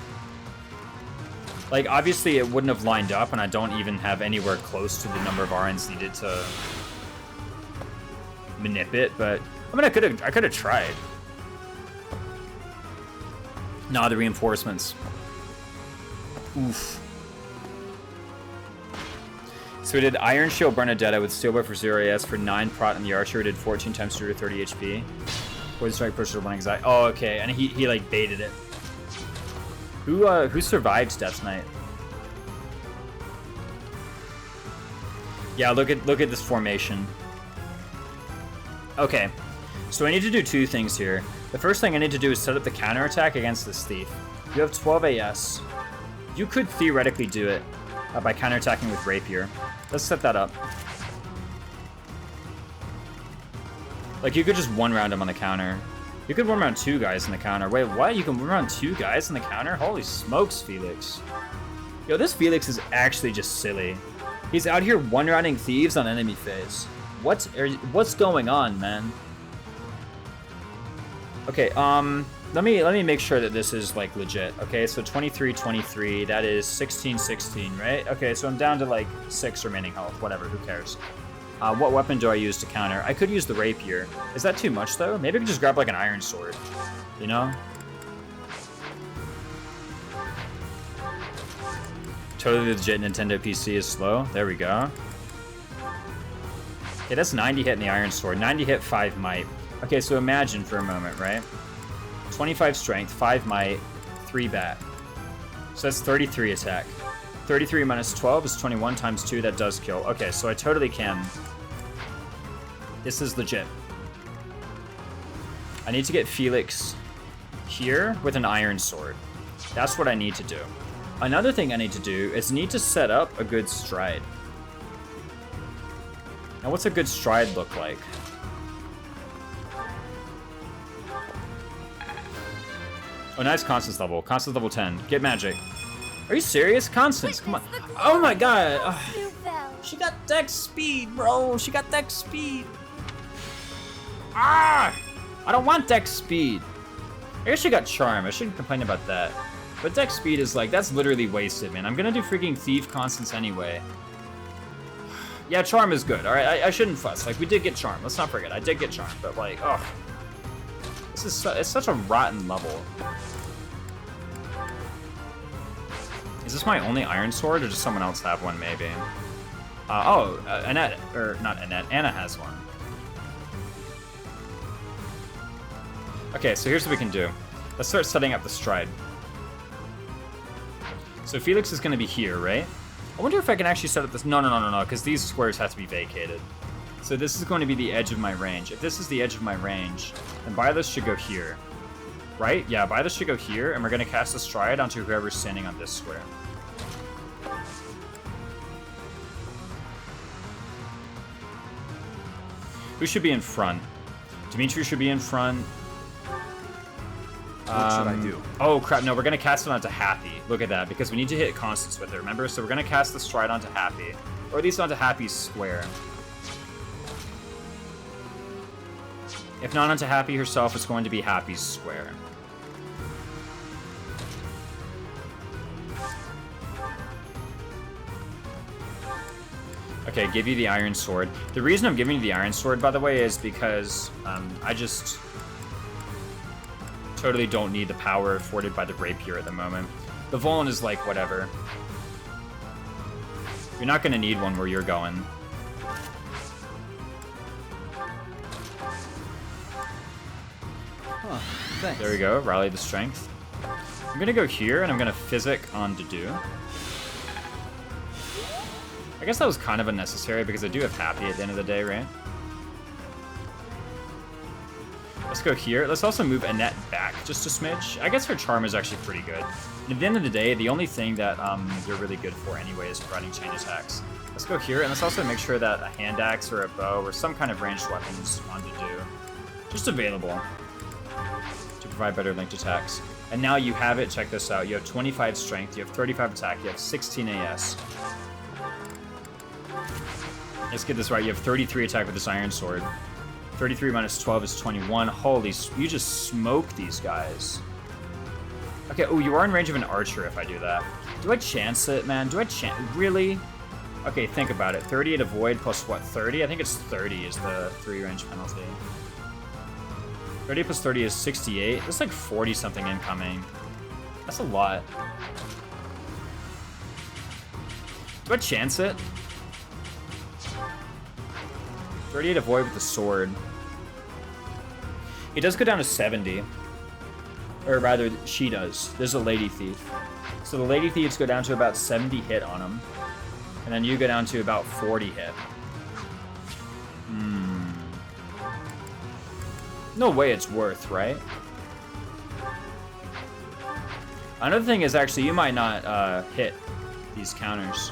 Like, obviously it wouldn't have lined up, and I don't even have anywhere close to the number of RNs needed to manip it, but I mean, I could have tried. Nah, the reinforcements. Oof. So we did Iron Shield Bernadetta with Steel Bow for 0 AS for 9 prot, and the Archer did 14 times 2 to 30 HP. Poison Strike pushes 1 anxiety. Oh, okay, and he like baited it. Who survived Death Knight? Yeah, look at this formation. Okay, so I need to do 2 things here. The first thing I need to do is set up the counterattack against this thief. You have 12 AS. You could theoretically do it by counterattacking with Rapier. Let's set that up. Like, you could just one-round him on the counter. You could one-round 2 guys in the counter. Wait, what? You can one-round 2 guys in the counter? Holy smokes, Felix. Yo, this Felix is actually just silly. He's out here one-rounding thieves on enemy phase. What's going on, man? Okay, let me make sure that this is like legit. Okay, so 23-23, that is 16-16, right? Okay, so I'm down to like 6 remaining health, whatever, who cares? What weapon do I use to counter? I could use the rapier. Is that too much though? Maybe I could just grab like an iron sword, you know? Totally legit Nintendo PC is slow. There we go. Okay, that's 90 hit in the iron sword. 90 hit, 5 might. Okay, so imagine for a moment, right? 25 strength, 5 might, 3 bat. So that's 33 attack. 33 minus 12 is 21 times 2. That does kill. Okay, so I totally can. This is legit. I need to get Felix here with an iron sword. That's what I need to do. Another thing I need to do is need to set up a good stride. Now, what's a good stride look like? Oh, nice Constance level. Constance level 10. Get magic. Are you serious? Constance, come on. Oh my god. Ugh. She got dex speed, bro. She got dex speed. Ah! I don't want dex speed. I guess she got charm. I shouldn't complain about that. But dex speed is like, that's literally wasted, man. I'm gonna do freaking thief Constance anyway. Yeah, charm is good. Alright, I shouldn't fuss. Like, we did get charm. Let's not forget. I did get charm. But like, ugh. This is it's such a rotten level. Is this my only iron sword, or does someone else have one, maybe? Annette, or not Annette, Anna has one. Okay, so here's what we can do. Let's start setting up the stride. So Felix is going to be here, right? I wonder if I can actually set up this. No, because these squares have to be vacated. So this is going to be the edge of my range. If this is the edge of my range, then Byleth should go here. Right? Yeah, Byleth should go here, and we're going to cast a stride onto whoever's standing on this square. Who should be in front? Dimitri should be in front. What should I do? Oh crap, no, we're gonna cast it onto Happy. Look at that, because we need to hit Constance with it, remember? So we're gonna cast the stride onto Happy. Or at least onto Happy's square. If not onto Happy herself, it's going to be Happy's square. Okay, give you the iron sword. The reason I'm giving you the iron sword, by the way, is because I just totally don't need the power afforded by the rapier at the moment. The Volan is like, whatever. You're not going to need one where you're going. Huh, thanks. There we go, rally the strength. I'm going to go here, and I'm going to physic on Dedu. I guess that was kind of unnecessary, because I do have Happy at the end of the day, right? Let's go here. Let's also move Annette back just a smidge. I guess her charm is actually pretty good. And at the end of the day, the only thing that you're really good for anyway is providing chain attacks. Let's go here, and let's also make sure that a hand axe or a bow or some kind of ranged weapons on Dedu just available to provide better linked attacks. And now you have it. Check this out. You have 25 strength, you have 35 attack, you have 16 AS. Let's get this right. You have 33 attack with this iron sword. 33 minus 12 is 21. Holy, you just smoke these guys. Okay, oh, you are in range of an archer if I do that. Do I chance it, man? Do I chance? Really? Okay, think about it. 38 avoid plus what, 30? I think it's 30 is the 3 range penalty. 30 plus 30 is 68. That's like 40 something incoming. That's a lot. Do I chance it? 38 avoid with the sword. It does go down to 70. Or rather, she does. There's a lady thief. So the lady thieves go down to about 70 hit on them. And then you go down to about 40 hit. No way it's worth, right? Another thing is actually, you might not hit these counters.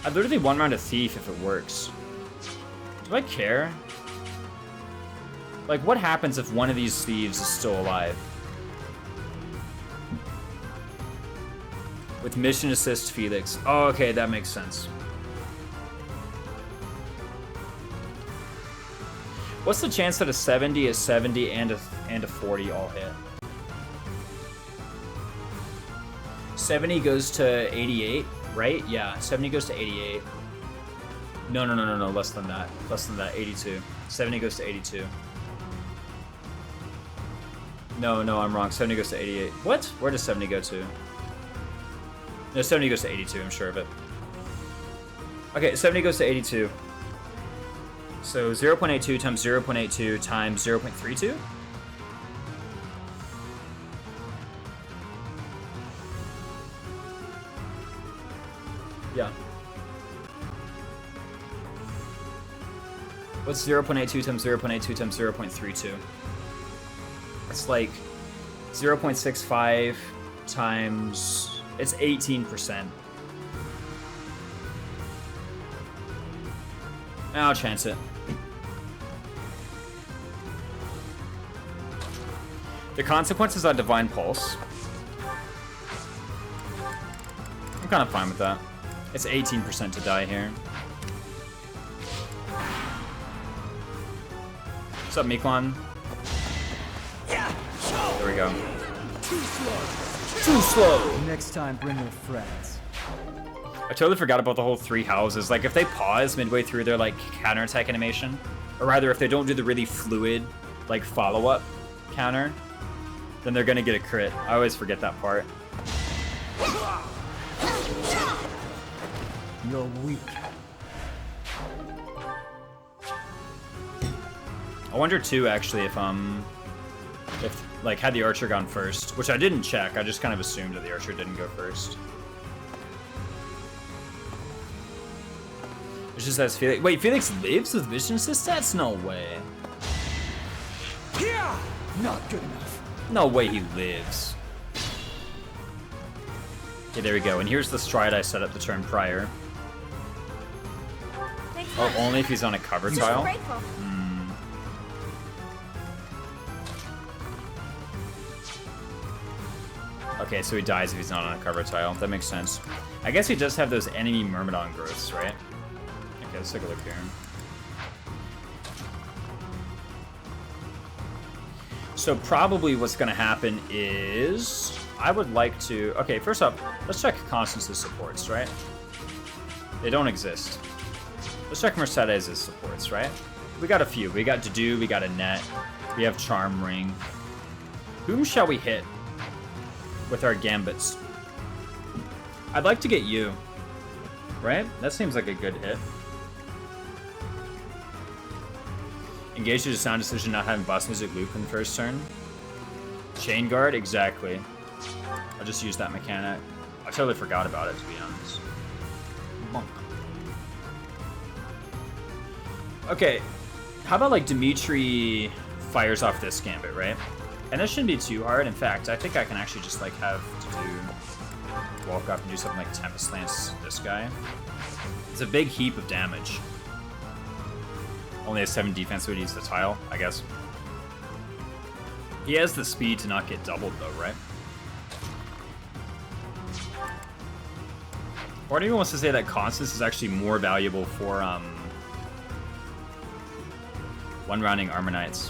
I'd literally one round a thief if it works. Do I care? Like, what happens if one of these thieves is still alive? With mission assist Felix. Oh, okay, that makes sense. What's the chance that a 70, a 70, and a 40 all hit? 70 goes to 88, right? Yeah, 70 goes to 88. No, less than that. Less than that, 82. 70 goes to 82. No, I'm wrong. 70 goes to 88. What? Where does 70 go to? No, 70 goes to 82, I'm sure of it. Okay, 70 goes to 82. So 0.82 times 0.82 times 0.32? Yeah. What's 0.82 times 0.82 times 0.32? It's like 0.65 times... It's 18%. I'll chance it. The consequences are Divine Pulse. I'm kind of fine with that. It's 18% to die here. What's up, Miklon? There we go. Too slow! Next time, bring your friends. I totally forgot about the whole 3 houses. Like, if they pause midway through their, like, counterattack animation, or rather, if they don't do the really fluid, like, follow-up counter, then they're gonna get a crit. I always forget that part. You're weak. I wonder, too, actually, if like, had the archer gone first, which I didn't check. I just kind of assumed that the archer didn't go first. It just says Felix. Wait, Felix lives with vision assist? That's no way. Yeah! Not good enough. No way he lives. Okay, there we go. And here's the stride I set up the turn prior. Thanks Oh, much. only if he's on a cover So tile? grateful. Okay, so he dies if he's not on a cover tile. That makes sense. I guess he does have those enemy Myrmidon growths, right? Okay, let's take a look here. So probably what's going to happen is... I would like to... Okay, first up, let's check Constance's supports, right? They don't exist. Let's check Mercedes's supports, right? We got a few. We got Dedu, we got Annette, we have Charm Ring. Whom shall we hit with our gambits? I'd like to get you, right? That seems like a good hit. Engage to a sound decision, not having boss music loop in the first turn. Chain guard, exactly. I'll just use that mechanic. I totally forgot about it, to be honest. Monk. Okay, how about like Dimitri fires off this gambit, right? And that shouldn't be too hard. In fact, I think I can actually just like have to walk up and do something like Tempest Lance this guy. It's a big heap of damage. Only has 7 defense, so he needs the tile, I guess. He has the speed to not get doubled though, right? Part of me wants to say that Constance is actually more valuable for one-rounding Armor Knights.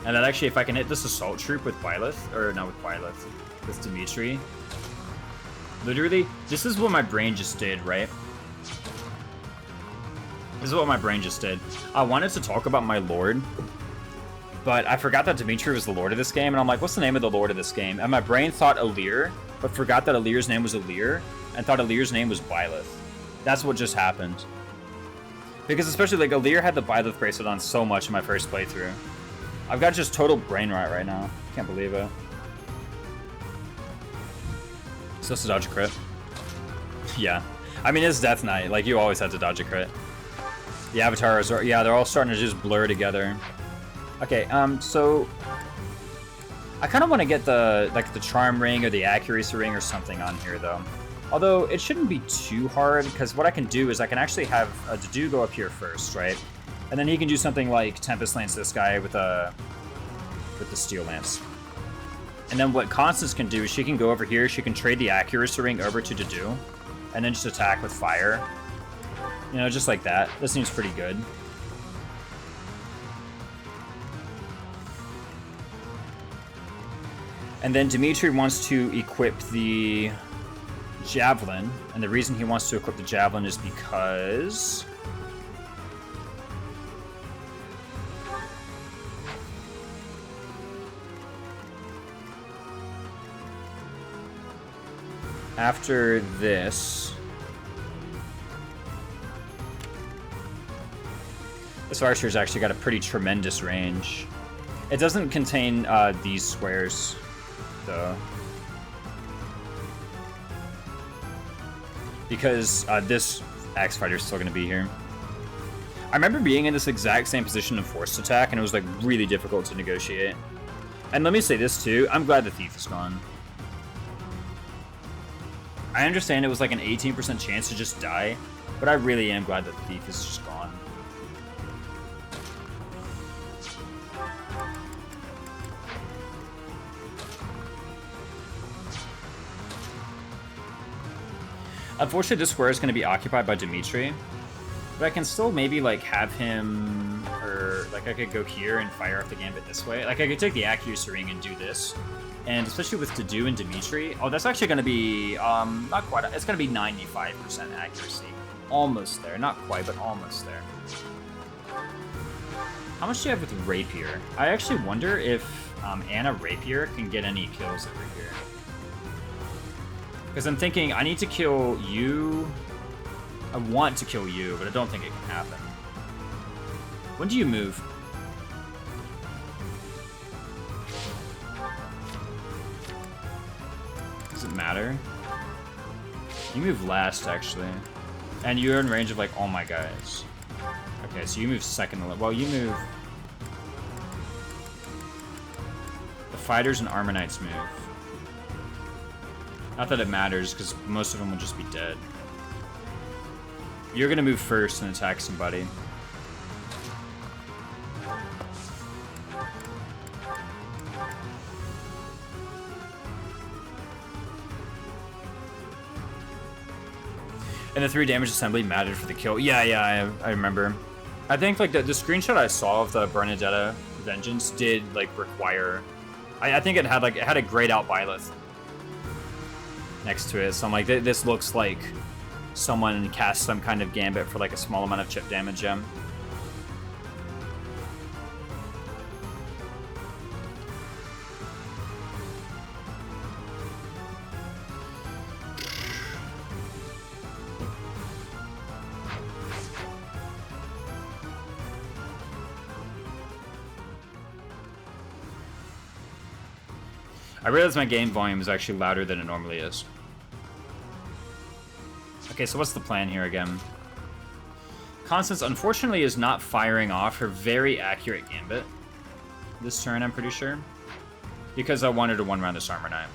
And that actually, if I can hit this Assault Troop with Byleth, or not with Byleth, with Dimitri, literally, this is what my brain just did, right? This is what my brain just did. I wanted to talk about my Lord, but I forgot that Dimitri was the Lord of this game, and I'm like, what's the name of the Lord of this game? And my brain thought Alir, but forgot that Alir's name was Alir, and thought Alir's name was Byleth. That's what just happened. Because especially, like, Alir had the Byleth bracelet on so much in my first playthrough. I've got just total brain rot right now. Can't believe it. Supposed to dodge a crit. Yeah. I mean, it's Death Knight. Like, you always have to dodge a crit. The avatars are, yeah, they're all starting to just blur together. Okay, so I kind of want to get the charm ring or the accuracy ring or something on here though. Although it shouldn't be too hard, because what I can do is I can actually have Dedu go up here first, right? And then he can do something like Tempest Lance this guy with the Steel Lance. And then what Constance can do is she can go over here, she can trade the accuracy ring over to Dedu, and then just attack with fire. You know, just like that. This seems pretty good. And then Dimitri wants to equip the Javelin. And the reason he wants to equip the Javelin is because After this... This archer's actually got a pretty tremendous range. It doesn't contain these squares, though. Because this axe fighter is still going to be here. I remember being in this exact same position in forced attack, and it was like really difficult to negotiate. And let me say this too, I'm glad the thief is gone. I understand it was like an 18% chance to just die, but I really am glad that the thief is just gone. Unfortunately, this square is going to be occupied by Dimitri, but I can still maybe like have him, or like I could go here and fire off the gambit this way. Like I could take the accuracy ring and do this, and especially with Dedu and Dimitri, oh, that's actually going to be not quite. It's going to be 95% accuracy, almost there. Not quite, but almost there. How much do you have with Rapier? I actually wonder if Anna Rapier can get any kills over here. Because I'm thinking, I need to kill you. I want to kill you, but I don't think it can happen. When do you move? Does it matter? You move last, actually. And you're in range of, like, all my guys. Okay, so you move second. Well, you move... The fighters and Armor Knights move. Not that it matters, because most of them will just be dead. You're gonna move first and attack somebody. And the 3 damage assembly mattered for the kill. Yeah, I remember. I think like the screenshot I saw of the Bernadetta Vengeance did like require. I think it had a grayed out Byleth next to it, so I'm like, this looks like someone cast some kind of gambit for like a small amount of chip damage. Yeah. I realize my game volume is actually louder than it normally is. Okay, so what's the plan here again? Constance, unfortunately, is not firing off her very accurate gambit this turn, I'm pretty sure. Because I wanted to one-round this Armor Knight.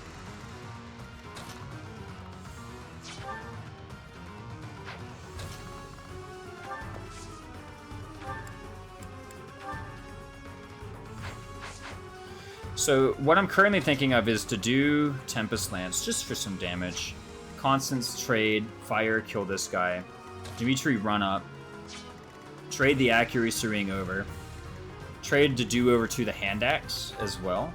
So what I'm currently thinking of is to do Tempest Lance just for some damage. Constance trade, fire, kill this guy. Dimitri run up. Trade the accuracy ring over. Trade Dedu over to the hand axe as well.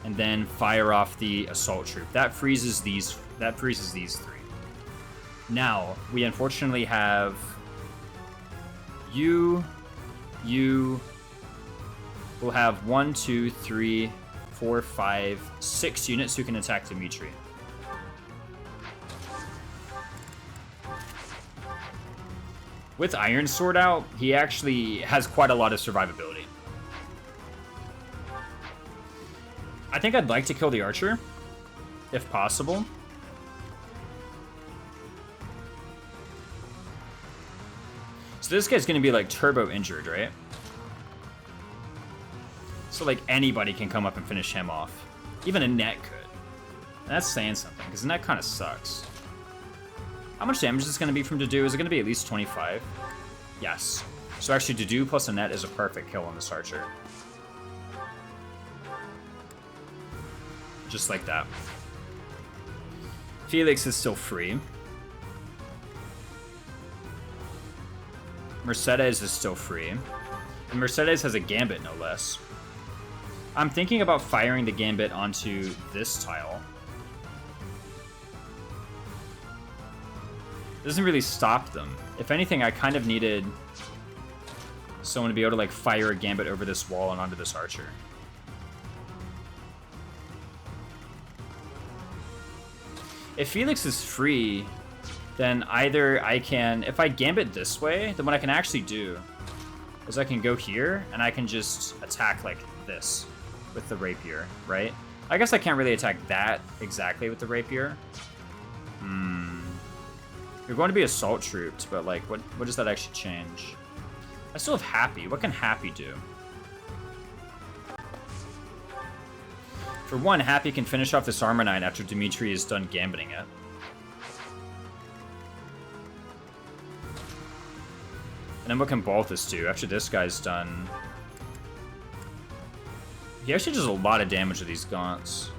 And then fire off the assault troop. That freezes these 3. Now, we unfortunately have you. We'll have 1, 2, 3, 4, 5, 6 units who can attack Dimitri. With Iron Sword out, he actually has quite a lot of survivability. I think I'd like to kill the archer, if possible. So this guy's going to be like turbo injured, right? So, like, anybody can come up and finish him off. Even a net could. And that's saying something, because the net kind of sucks. How much damage is this going to be from Dedu? Is it going to be at least 25? Yes. So, actually, Dedu plus a net is a perfect kill on this archer. Just like that. Felix is still free. Mercedes is still free. And Mercedes has a gambit, no less. I'm thinking about firing the gambit onto this tile. It doesn't really stop them. If anything, I kind of needed someone to be able to like fire a gambit over this wall and onto this archer. If Felix is free, then either I can, if I gambit this way, then what I can actually do is I can go here and I can just attack like this with the rapier, right? I guess I can't really attack that exactly with the rapier. You're going to be assault troops, but like, what does that actually change? I still have Happy. What can Happy do? For one, Happy can finish off this Armor Knight after Dimitri is done gambiting it. And then what can Balthus do after this guy's done? He actually does a lot of damage with these gaunts.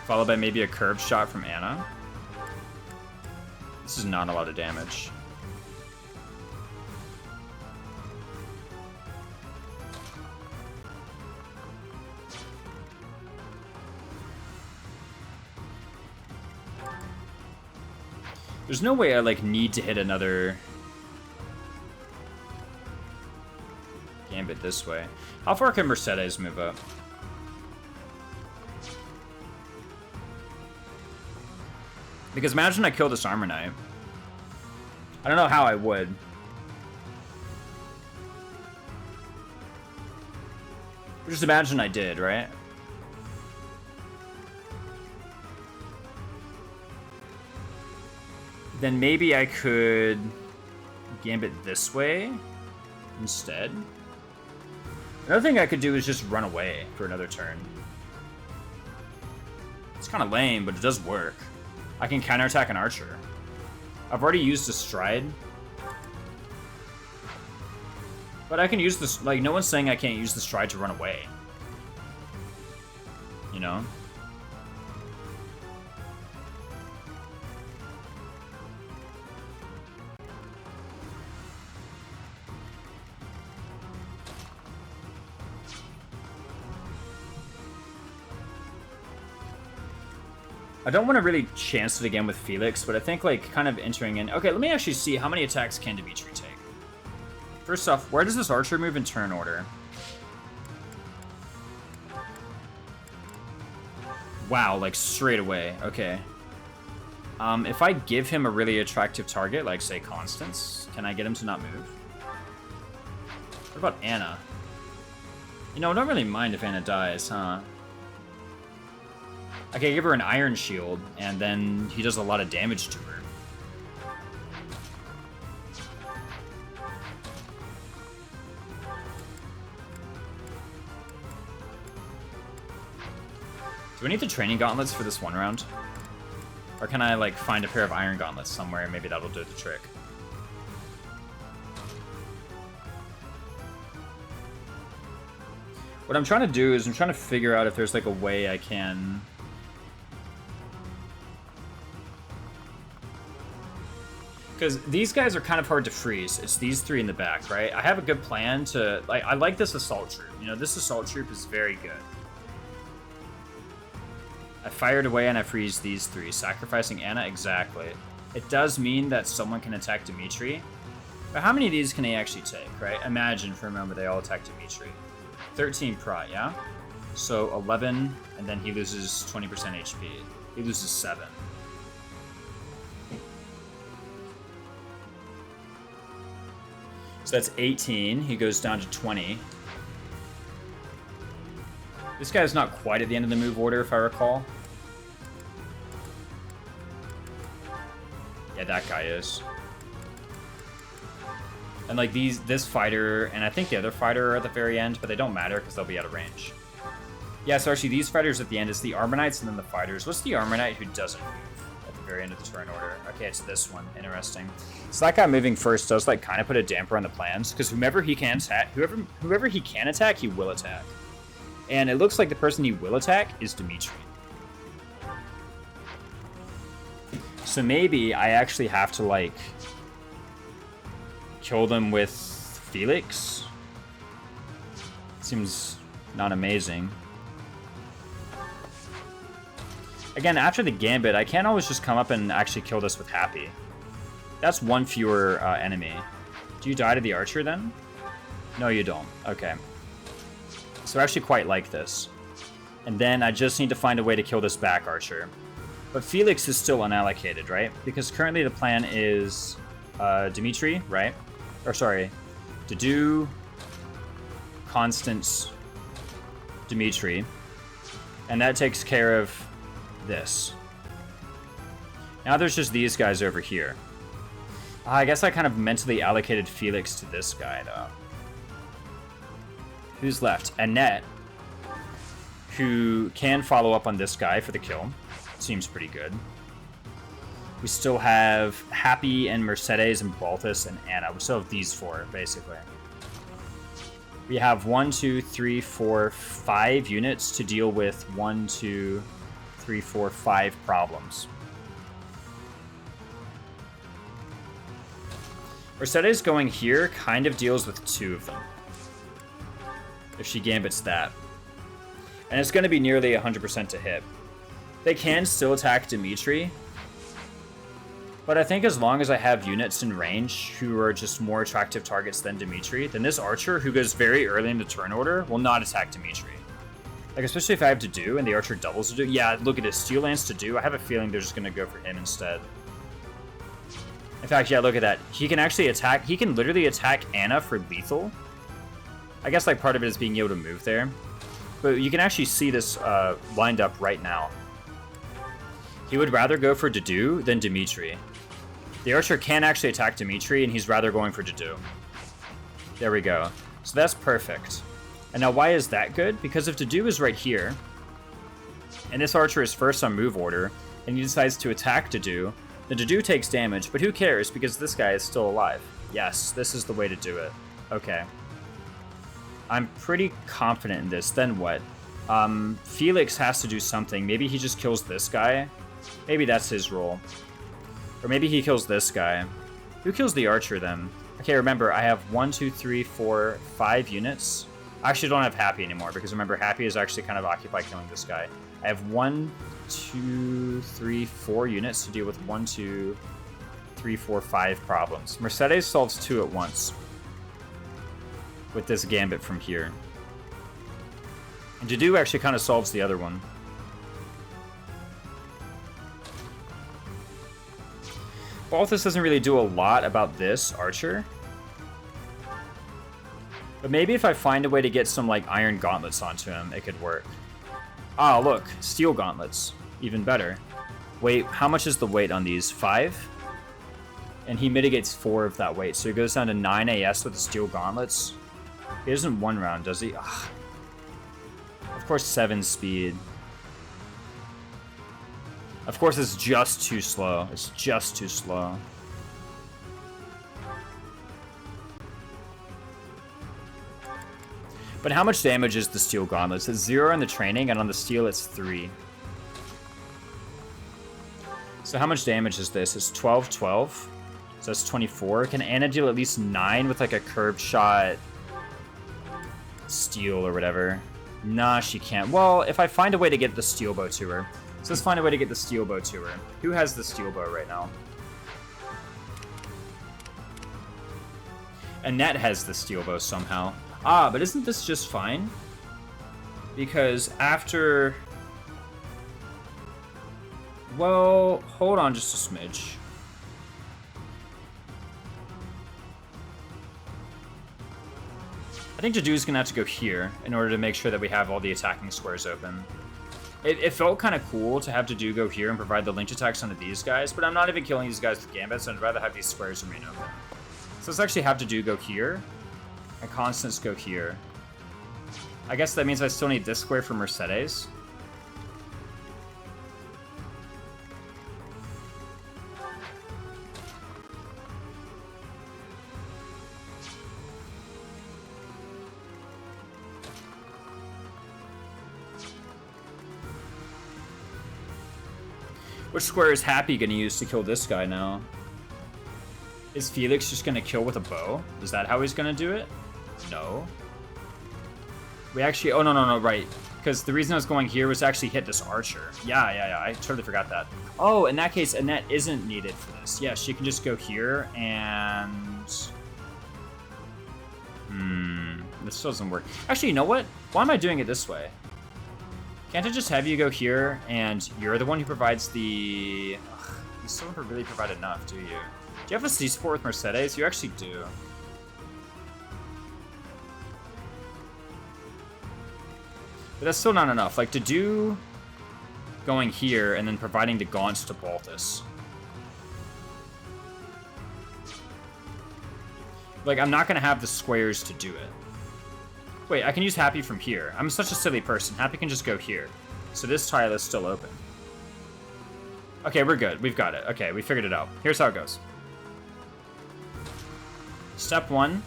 Followed by maybe a curved shot from Anna. This is not a lot of damage. There's no way I like need to hit another gambit this way. How far can Mercedes move up? Because imagine I kill this Armor Knight. I don't know how I would. But just imagine I did, right? Then maybe I could gambit this way instead. Another thing I could do is just run away for another turn. It's kind of lame, but it does work. I can counterattack an archer. I've already used a stride. But I can use this, like, no one's saying I can't use the stride to run away. You know? I don't want to really chance it again with Felix, but I think, like, kind of entering in... Okay, let me actually see how many attacks can Dimitri take. First off, where does this archer move in turn order? Wow, like, straight away. Okay. If I give him a really attractive target, like, say, Constance, can I get him to not move? What about Anna? You know, I don't really mind if Anna dies, huh? I can give her an iron shield, and then he does a lot of damage to her. Do I need the training gauntlets for this one round? Or can I, like, find a pair of iron gauntlets somewhere, and maybe that'll do the trick? What I'm trying to do is I'm trying to figure out if there's, like, a way I can... Because these guys are kind of hard to freeze. It's these three in the back, right? I have a good plan to... Like, I like this assault troop. You know, this assault troop is very good. I fired away and I freeze these three, sacrificing Anna exactly. It does mean that someone can attack Dimitri. But how many of these can he actually take, right? Imagine for a moment they all attack Dimitri. 13 pry, yeah? So 11, and then he loses 20% HP. He loses 7. So that's 18. He goes down to 20. This guy's not quite at the end of the move order, if I recall. Yeah, that guy is. And like this fighter, and I think the other fighter are at the very end, but they don't matter because they'll be out of range. Yeah, so actually these fighters at the end is the Armor Knights and then the fighters. What's the Armor Knight who doesn't move at the very end of the turn order? Okay, it's this one. Interesting. So that guy moving first does like kind of put a damper on the plans, because whoever he can attack, whoever he can attack, he will attack. And it looks like the person he will attack is Dimitri. So maybe I actually have to, like, kill them with Felix? Seems not amazing. Again, after the Gambit, I can't always just come up and actually kill this with Happy. That's one fewer enemy. Do you die to the Archer, then? No, you don't. Okay. So I actually quite like this. And then I just need to find a way to kill this back archer. But Felix is still unallocated, right? Because currently the plan is Dimitri, right? Or sorry, Dedu, Constance, Dimitri. And that takes care of this. Now there's just these guys over here. I guess I kind of mentally allocated Felix to this guy, though. Who's left? Annette, who can follow up on this guy for the kill. Seems pretty good. We still have Happy and Mercedes and Balthus and Anna. We still have these four, basically. We have 1, 2, 3, 4, 5 units to deal with 1, 2, 3, 4, 5 problems. Mercedes going here kind of deals with 2 of them. If she gambits that. And it's going to be nearly 100% to hit. They can still attack Dimitri. But I think as long as I have units in range who are just more attractive targets than Dimitri, then this archer, who goes very early in the turn order, will not attack Dimitri. Like, especially if I have Dedu and the archer doubles Dedu. Yeah, look at this. Steel Lance Dedu. I have a feeling they're just going to go for him instead. In fact, yeah, look at that. He can actually attack. He can literally attack Anna for lethal. I guess like part of it is being able to move there. But you can actually see this lined up right now. He would rather go for Dedu than Dimitri. The archer can actually attack Dimitri, and he's rather going for Dedu. There we go. So that's perfect. And now why is that good? Because if Dedu is right here, and this archer is first on move order, and he decides to attack Dedu, then Dedu takes damage, but who cares because this guy is still alive. Yes, this is the way to do it. Okay. I'm pretty confident in this. Then what? Felix has to do something. Maybe he just kills this guy. Maybe that's his role. Or maybe he kills this guy. Who kills the archer then? Okay, remember, I have 1, 2, 3, 4, 5 units. I actually don't have Happy anymore because remember, Happy is actually kind of occupied killing this guy. I have 1, 2, 3, 4 units to deal with 1, 2, 3, 4, 5 problems. Mercedes solves 2 at once with this gambit from here. And Dedu actually kind of solves the other one. Balthus doesn't really do a lot about this archer. But maybe if I find a way to get some like iron gauntlets onto him, it could work. Ah, look, steel gauntlets. Even better. Wait, how much is the weight on these? 5? And he mitigates 4 of that weight. So he goes down to 9 AS with the steel gauntlets. He doesn't 1 round, does he? Ugh. Of course, 7 speed. Of course, it's just too slow. It's just too slow. But how much damage is the steel gauntlets? It's 0 on the training, and on the steel it's 3. So how much damage is this? It's 12, 12. So that's 24. Can Anna deal at least 9 with like a curved shot steel or whatever? Nah, she can't. Well, if I find a way to get the steel bow to her. So let's find a way to get the steel bow to her. Who has the steel bow right now? Annette has the steel bow somehow. Ah, but isn't this just fine? Because after... Well, hold on just a smidge. I think Dedu's gonna have to go here in order to make sure that we have all the attacking squares open. It felt kind of cool to have Dedu go here and provide the linked attacks onto these guys, but I'm not even killing these guys with gambits, so I'd rather have these squares remain open. So let's actually have Dedu go here, and Constance go here. I guess that means I still need this square for Mercedes. Which square is Happy going to use to kill this guy now? Is Felix just going to kill with a bow? Is that how he's going to do it? No. We actually... Oh, no, right. Because the reason I was going here was to actually hit this archer. Yeah. I totally forgot that. Oh, in that case, Annette isn't needed for this. Yeah, she can just go here and... This doesn't work. Actually, you know what? Why am I doing it this way? Can't I just have you go here, and you're the one who provides the... Ugh, you still don't really provide enough, do you? Do you have a C support with Mercedes? You actually do. But that's still not enough. Like, to do going here and then providing the gaunts to Baltus. Like, I'm not going to have the squares to do it. Wait, I can use Happy from here. I'm such a silly person. Happy can just go here. So this tile is still open. Okay, we're good. We've got it. Okay, we figured it out. Here's how it goes. Step 1.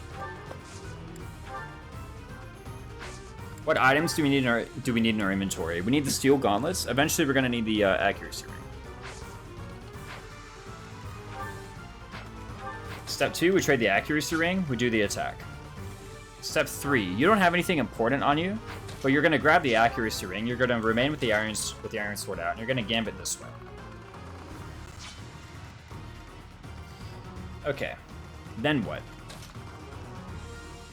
What items do we need in our inventory? We need the steel gauntlets. Eventually, we're going to need the accuracy ring. Step 2, we trade the accuracy ring. We do the attack. Step 3, you don't have anything important on you, but you're going to grab the accuracy ring. You're going to remain with the iron sword out, and you're going to gambit this way. Okay, then what?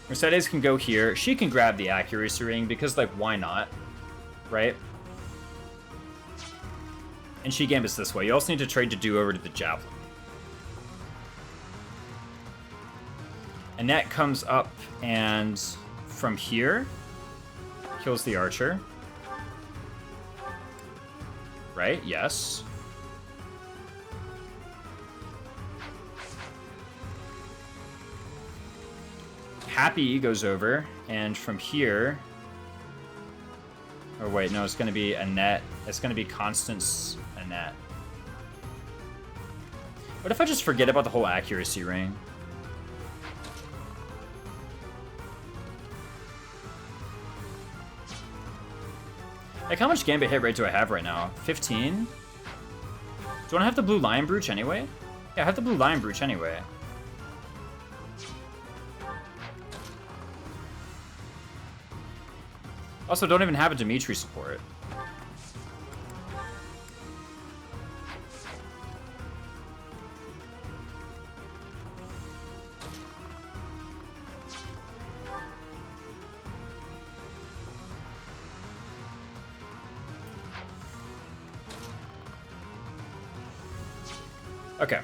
Mercedes can go here. She can grab the accuracy ring because, like, why not? Right? And she gambits this way. You also need to trade to do over to the javelin. Annette comes up and from here kills the archer. Right? Yes. Happy goes over, and from here... Oh wait, no, it's going to be Annette. It's going to be Constance Annette. What if I just forget about the whole accuracy ring? Like, how much gambit hit rate do I have right now? 15? Do I have the blue lion brooch anyway? Yeah, I have the blue lion brooch anyway. Also, don't even have a Dimitri support. Okay.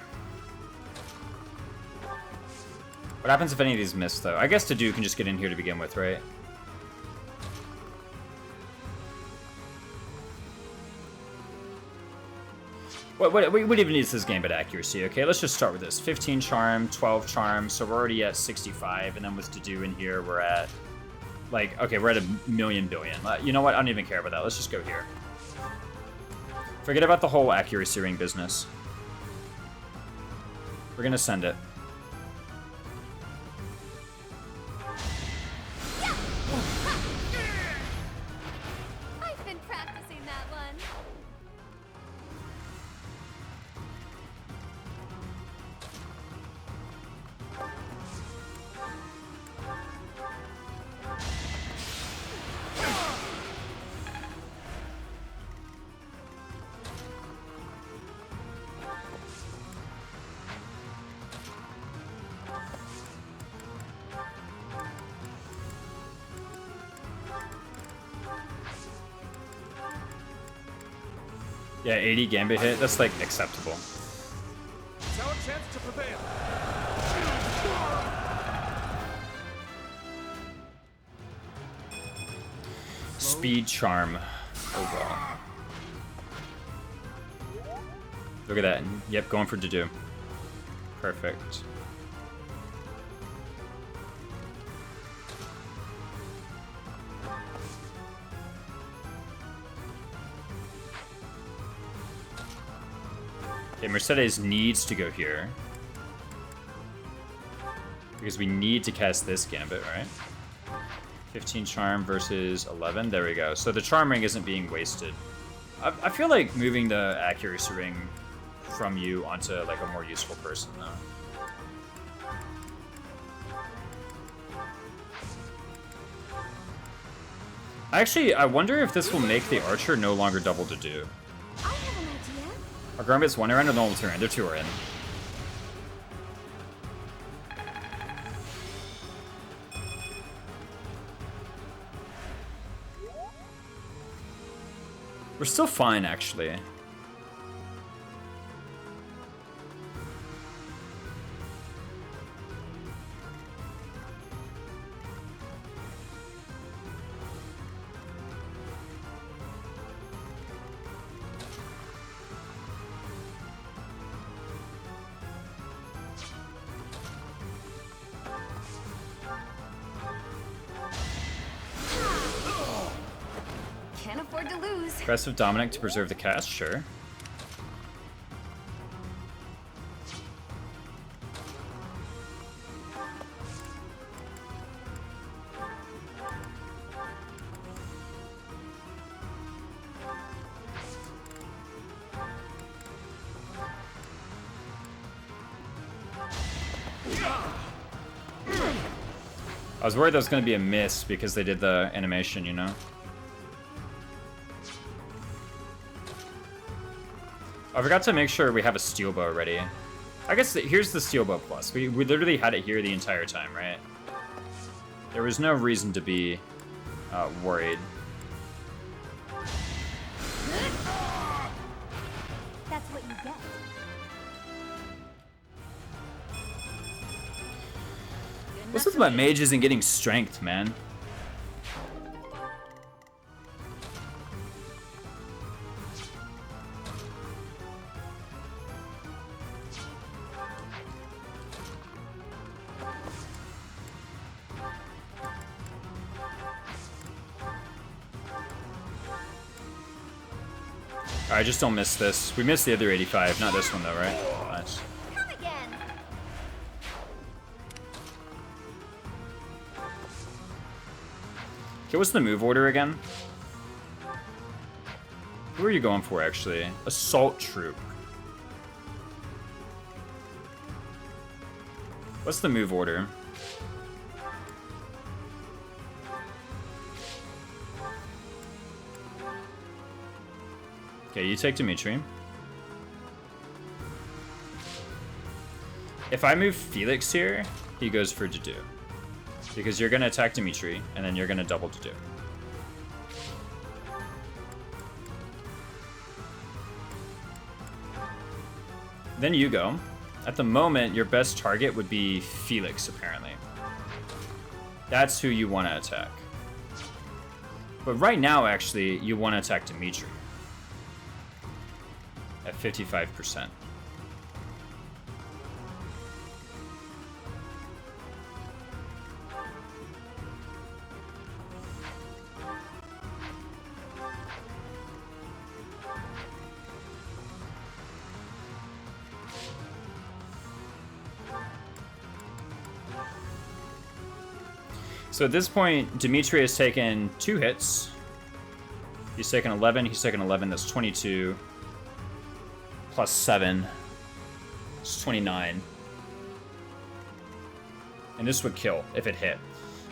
What happens if any of these miss, though? I guess to do can just get in here to begin with, right? What even needs this gambit accuracy? Okay, let's just start with this. 15 charm, 12 charm, so we're already at 65, and then with to do in here, we're at, like, okay, we're at a million billion. You know what? I don't even care about that. Let's just go here. Forget about the whole accuracy ring business. We're gonna send it. I've been practicing that one. Yeah, 80 gambit hit. That's, like, acceptable. It's our chance to prevail. Speed charm. Oh, well. Look at that. Yep, going for to-do. Perfect. Okay, Mercedes needs to go here. Because we need to cast this gambit, right? 15 charm versus 11. There we go. So the charm ring isn't being wasted. I feel like moving the accuracy ring from you onto, like, a more useful person, though. Actually, I wonder if this will make the archer no longer double to do. I have an idea. Are Gambit's 1 around or normal 2 around? They're 2 are in. We're still fine, actually. Can't afford to lose. Aggressive Dominic to preserve the cast, sure. I was worried that was going to be a miss because they did the animation, you know? I forgot to make sure we have a steel bow ready. I guess here's the steel bow plus. We literally had it here the entire time, right? There was no reason to be worried. That's what you get. What's with my mages and getting strength, man? Alright, just don't miss this. We missed the other 85, not this one though, right? Nice. Come again. Okay, what's the move order again? Who are you going for, actually? Assault troop. What's the move order? Okay, you take Dimitri. If I move Felix here, he goes for Dedu. Because you're gonna attack Dimitri, and then you're gonna double Dedu. Then you go. At the moment, your best target would be Felix, apparently. That's who you want to attack. But right now, actually, you want to attack Dimitri. At 55%. So at this point, Dimitri has taken 2 hits. He's taken 11, he's taken 11, that's 22. Plus 7. It's 29. And this would kill if it hit.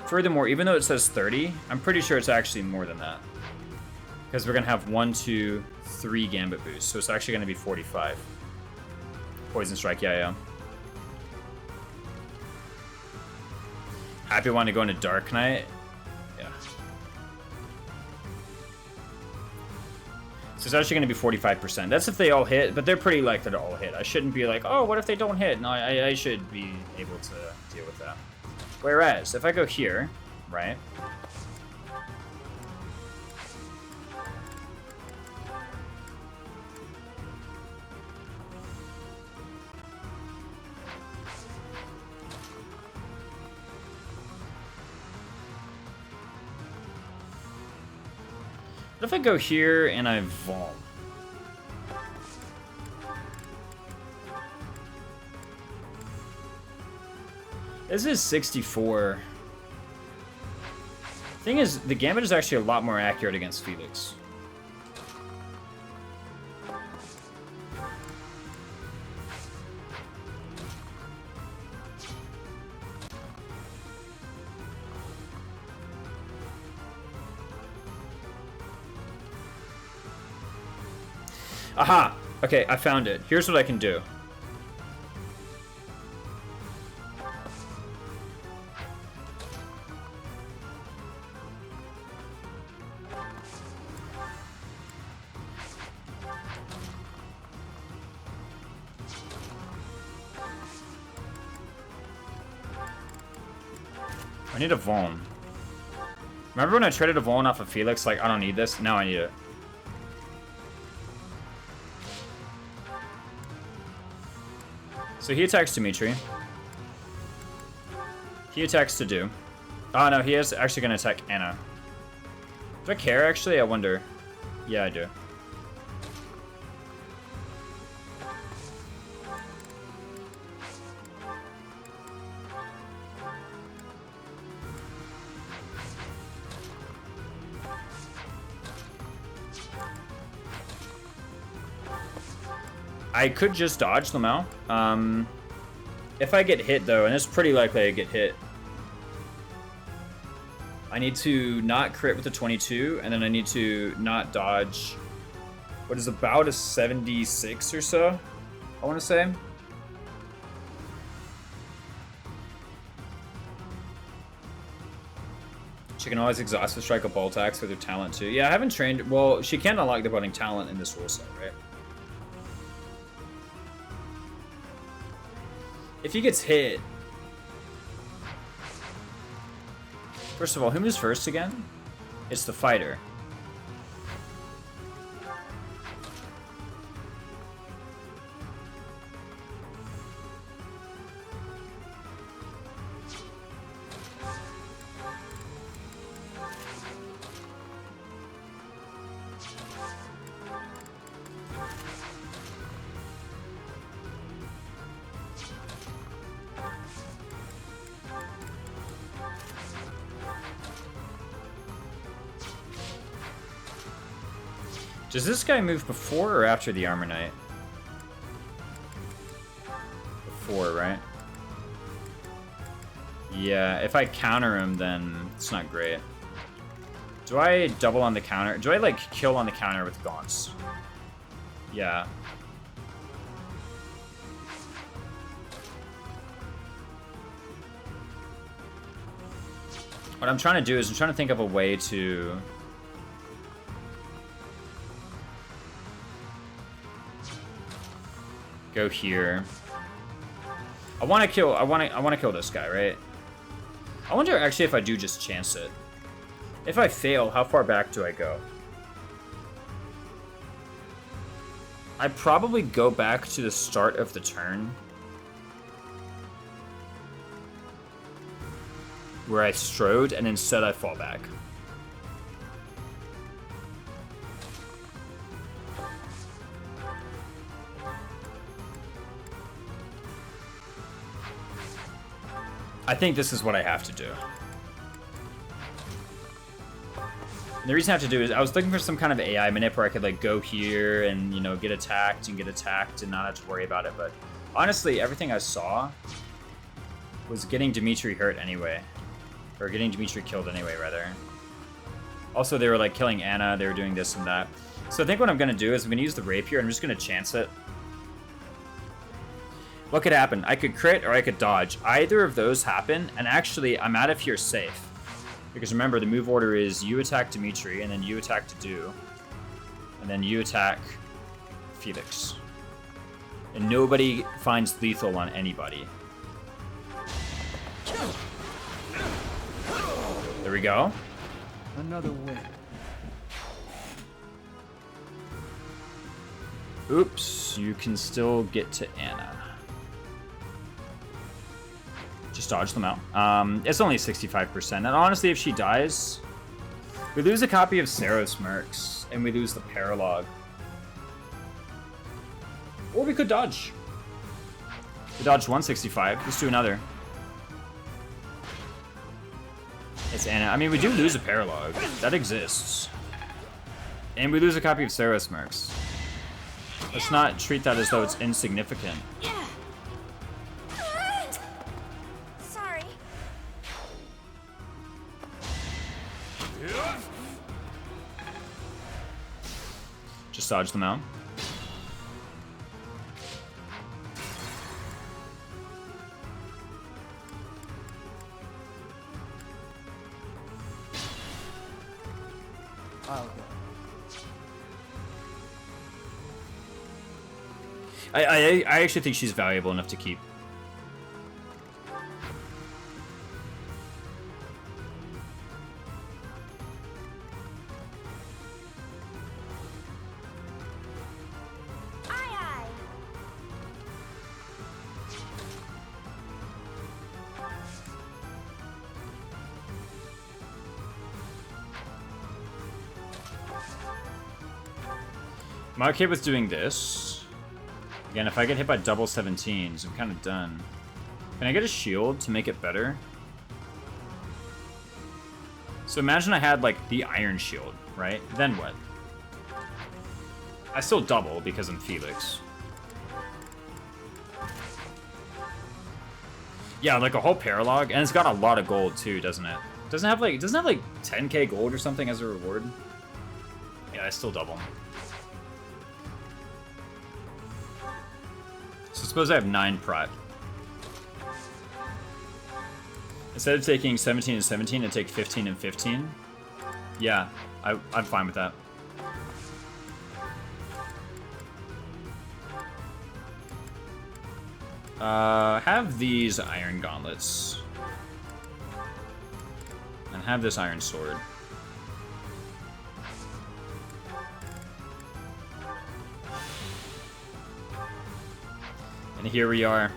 Furthermore, even though it says 30, I'm pretty sure it's actually more than that. Because we're going to have 1, 2, 3 Gambit boosts. So it's actually going to be 45. Poison Strike, yeah. Happy wanting to go into Dark Knight. Yeah. So it's actually going to be 45%. That's if they all hit, but they're pretty likely to all hit. I shouldn't be like, oh, what if they don't hit? No, I should be able to deal with that. Whereas, if I go here, right? What if I go here and I vault? This is 64. Thing is, the Gambit is actually a lot more accurate against Felix. Aha! Okay, I found it. Here's what I can do. I need a Vuln. Remember when I traded a Vuln off of Felix? Like, I don't need this. Now I need it. So he attacks Dimitri. He attacks to do. Oh no, he is actually gonna attack Anna. Do I care actually? I wonder. Yeah, I do. I could just dodge them out. If I get hit though, and it's pretty likely I get hit, I need to not crit with the 22, and then I need to not dodge what is about a 76 or so, I want to say. She can always exhaust the strike of bolt axe with her talent too. Yeah, I haven't trained. Well, she can unlock the budding talent in this rule set, right? If he gets hit... First of all, who moves first again? It's the fighter. Does this guy move before or after the Armor Knight? Before, right? Yeah, if I counter him, then it's not great. Do I double on the counter? Do I, like, kill on the counter with gaunts? Yeah. What I'm trying to do is I'm trying to think of a way to... go here. I want to kill this guy, right? I wonder actually if I do just chance it. If I fail, how far back do I go? I probably go back to the start of the turn, where I strode, and instead I fall back. I think this is what I have to do. And the reason I have to do is I was looking for some kind of AI manip where I could like go here and, you know, get attacked and not have to worry about it. But honestly, everything I saw was getting Dimitri hurt anyway. Or getting Dimitri killed anyway, rather. Also, they were like killing Anna. They were doing this and that. So I think what I'm going to do is I'm going to use the rapier. I'm just going to chance it. What could happen? I could crit or I could dodge. Either of those happen, and actually, I'm out of here safe. Because remember, the move order is you attack Dimitri, and then you attack Tadu, and then you attack Felix. And nobody finds lethal on anybody. There we go. Another win. Oops, you can still get to Anna. Just dodge them out. It's only 65%. And honestly, if she dies, we lose a copy of Saros Mercs, and we lose the Paralog. Or we could dodge. We dodged 165. Let's do another. It's Anna. I mean, we do lose a Paralog. That exists. And we lose a copy of Saros Mercs. Let's not treat that as though it's insignificant. Sorry. Just dodge them out. I'll go. I actually think she's valuable enough to keep. I'm okay with doing this. Again, if I get hit by double 17s, I'm kind of done. Can I get a shield to make it better? So imagine I had, like, the iron shield, right? Then what? I still double because I'm Felix. Yeah, like a whole paralog, and it's got a lot of gold too, doesn't it? Doesn't it have like 10k gold or something as a reward? Yeah, I still double. So suppose I have 9 prot. Instead of taking 17 and 17, I take 15 and 15. Yeah, I'm fine with that. Have these iron gauntlets. And have this iron sword. And here we are.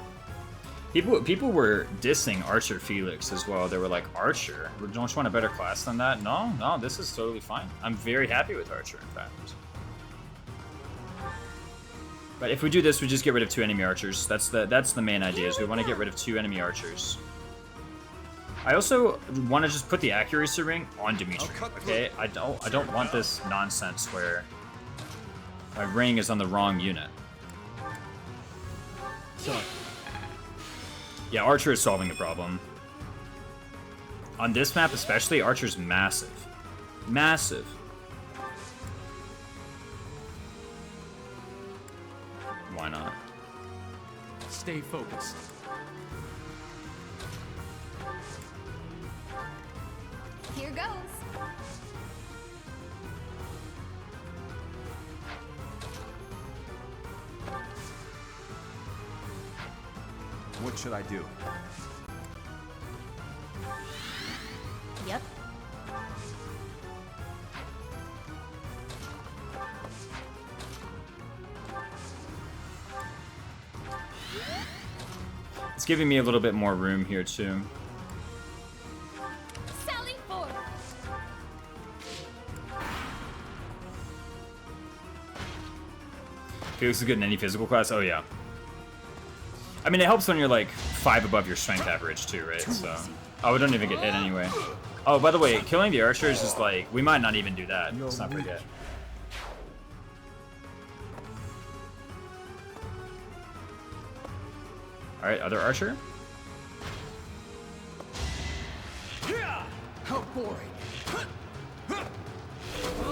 People were dissing Archer Felix as well. They were like, Archer? Don't you want a better class than that? No, this is totally fine. I'm very happy with Archer, in fact. But if we do this, we just get rid of 2 enemy archers. That's the main idea, is we want to get rid of 2 enemy archers. I also want to just put the accuracy ring on Dimitri, okay? I don't want this nonsense where my ring is on the wrong unit. So, yeah, Archer is solving the problem. On this map especially, Archer's massive. Massive. Why not? Stay focused. Here goes. What should I do? Yep. It's giving me a little bit more room here too. Sally forth. Felix is good in any physical class? Oh yeah. I mean, it helps when you're like 5 above your strength average too, right? So, oh, we don't even get hit anyway. Oh, by the way, killing the archers is like, we might not even do that. Let's not forget. All right, other archer. How boring.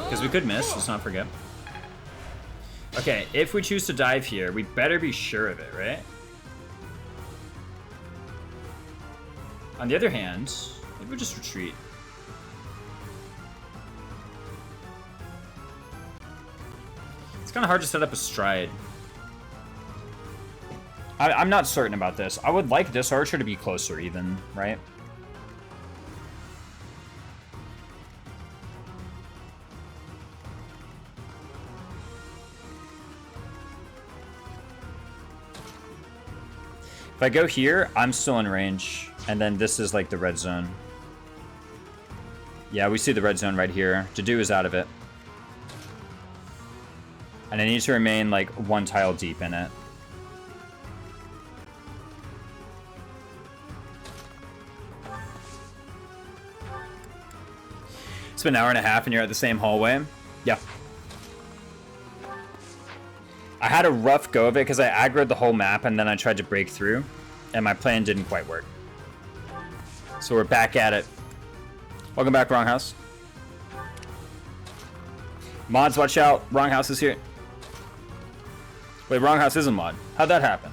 Because we could miss, let's not forget. Okay, if we choose to dive here, we better be sure of it, right? On the other hand, maybe we'll just retreat. It's kind of hard to set up a stride. I'm not certain about this. I would like this archer to be closer even, right? If I go here, I'm still in range. And then this is like the red zone. Yeah, we see the red zone right here. Jadu is out of it. And I need to remain like 1 tile deep in it. It's been an hour and a half and you're at the same hallway. Yeah. I had a rough go of it because I aggroed the whole map and then I tried to break through. And my plan didn't quite work. So we're back at it. Welcome back, Wrong House. Mods, watch out. Wrong House is here. Wait, Wrong House is a mod. How'd that happen?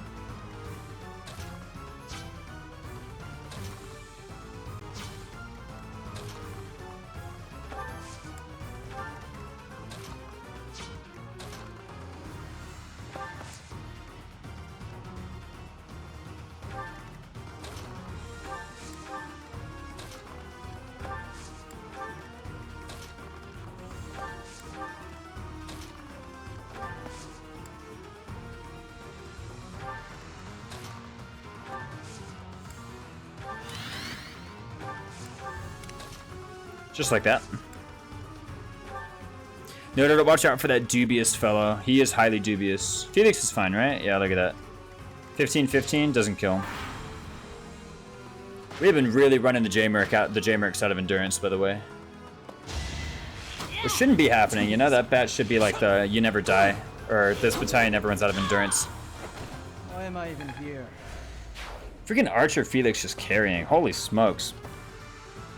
Just like that. No, watch out for that dubious fellow. He is highly dubious. Felix is fine, right? Yeah, look at that. 15-15 doesn't kill. We have been really running the J-Mercs out of endurance, by the way. It shouldn't be happening, you know? That bat should be like the you never die. Or this battalion never runs out of endurance. Why am I even here? Freaking Archer Felix just carrying. Holy smokes.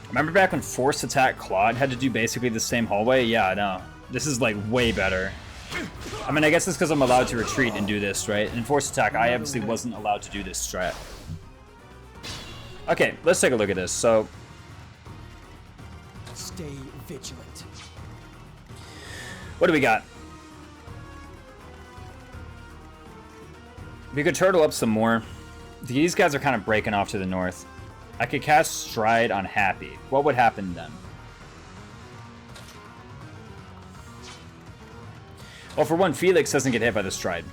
Remember back when Force Attack Claude had to do basically the same hallway? Yeah, I know. This is like way better. I mean, I guess it's because I'm allowed to retreat and do this, right? In Force Attack, I obviously wasn't allowed to do this strat. Okay, let's take a look at this. So, Stay vigilant. what do we got? We could turtle up some more. These guys are kind of breaking off to the north. I could cast Stride on Happy. What would happen then? Well, for one, Felix doesn't get hit by the Stride.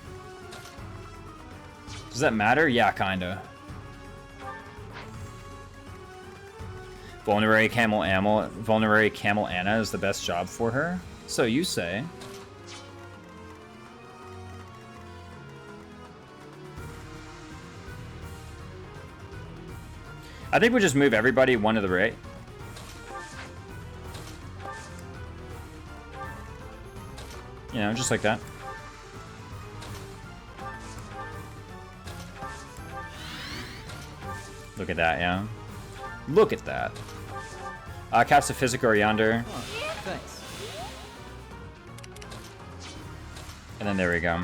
Does that matter? Yeah, kinda. Vulnerary Camel Anna is the best job for her? So you say. I think we just move everybody one to the right. You know, just like that. Look at that, yeah. Look at that. Caps of Physic or yonder. Oh, thanks. And then there we go.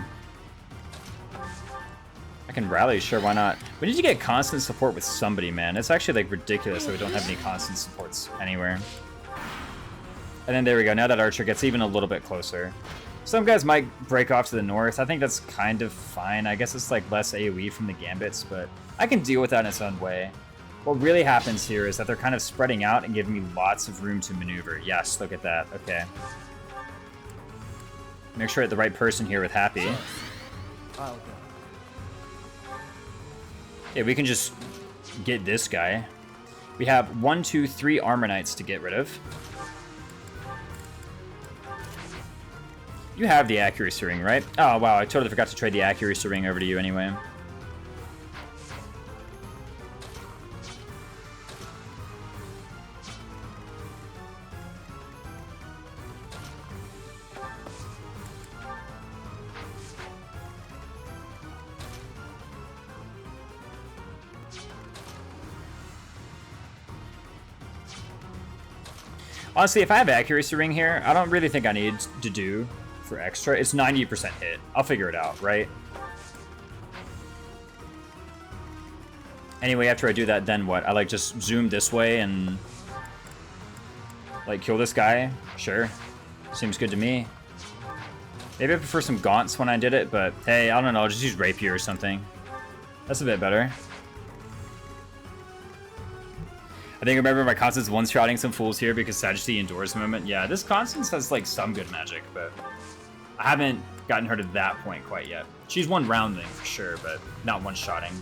I can rally, sure, why not? We need to get constant support with somebody, man. It's actually like ridiculous that we don't have any constant supports anywhere. And then there we go. Now that Archer gets even a little bit closer. Some guys might break off to the north. I think that's kind of fine. I guess it's like less AoE from the Gambits, but I can deal with that in its own way. What really happens here is that they're kind of spreading out and giving me lots of room to maneuver. Yes, look at that. Okay. Make sure I hit the right person here with Happy. I'll go. Yeah, we can just get this guy. We have 1, 2, 3 Armor Knights to get rid of. You have the Accuracy Ring, right? Oh, wow, I totally forgot to trade the Accuracy Ring over to you anyway. Honestly, if I have Accuracy Ring here, I don't really think I need to do for extra. It's 90% hit. I'll figure it out, right? Anyway, after I do that, then what? I like just zoom this way and like kill this guy? Sure. Seems good to me. Maybe I prefer some gaunts when I did it, but hey, I don't know, just use Rapier or something. That's a bit better. I think I remember my Constance one-shotting some fools here because Sagitty endures moment. Yeah, this Constance has like some good magic, but I haven't gotten her to that point quite yet. She's one rounding for sure, but not one-shotting.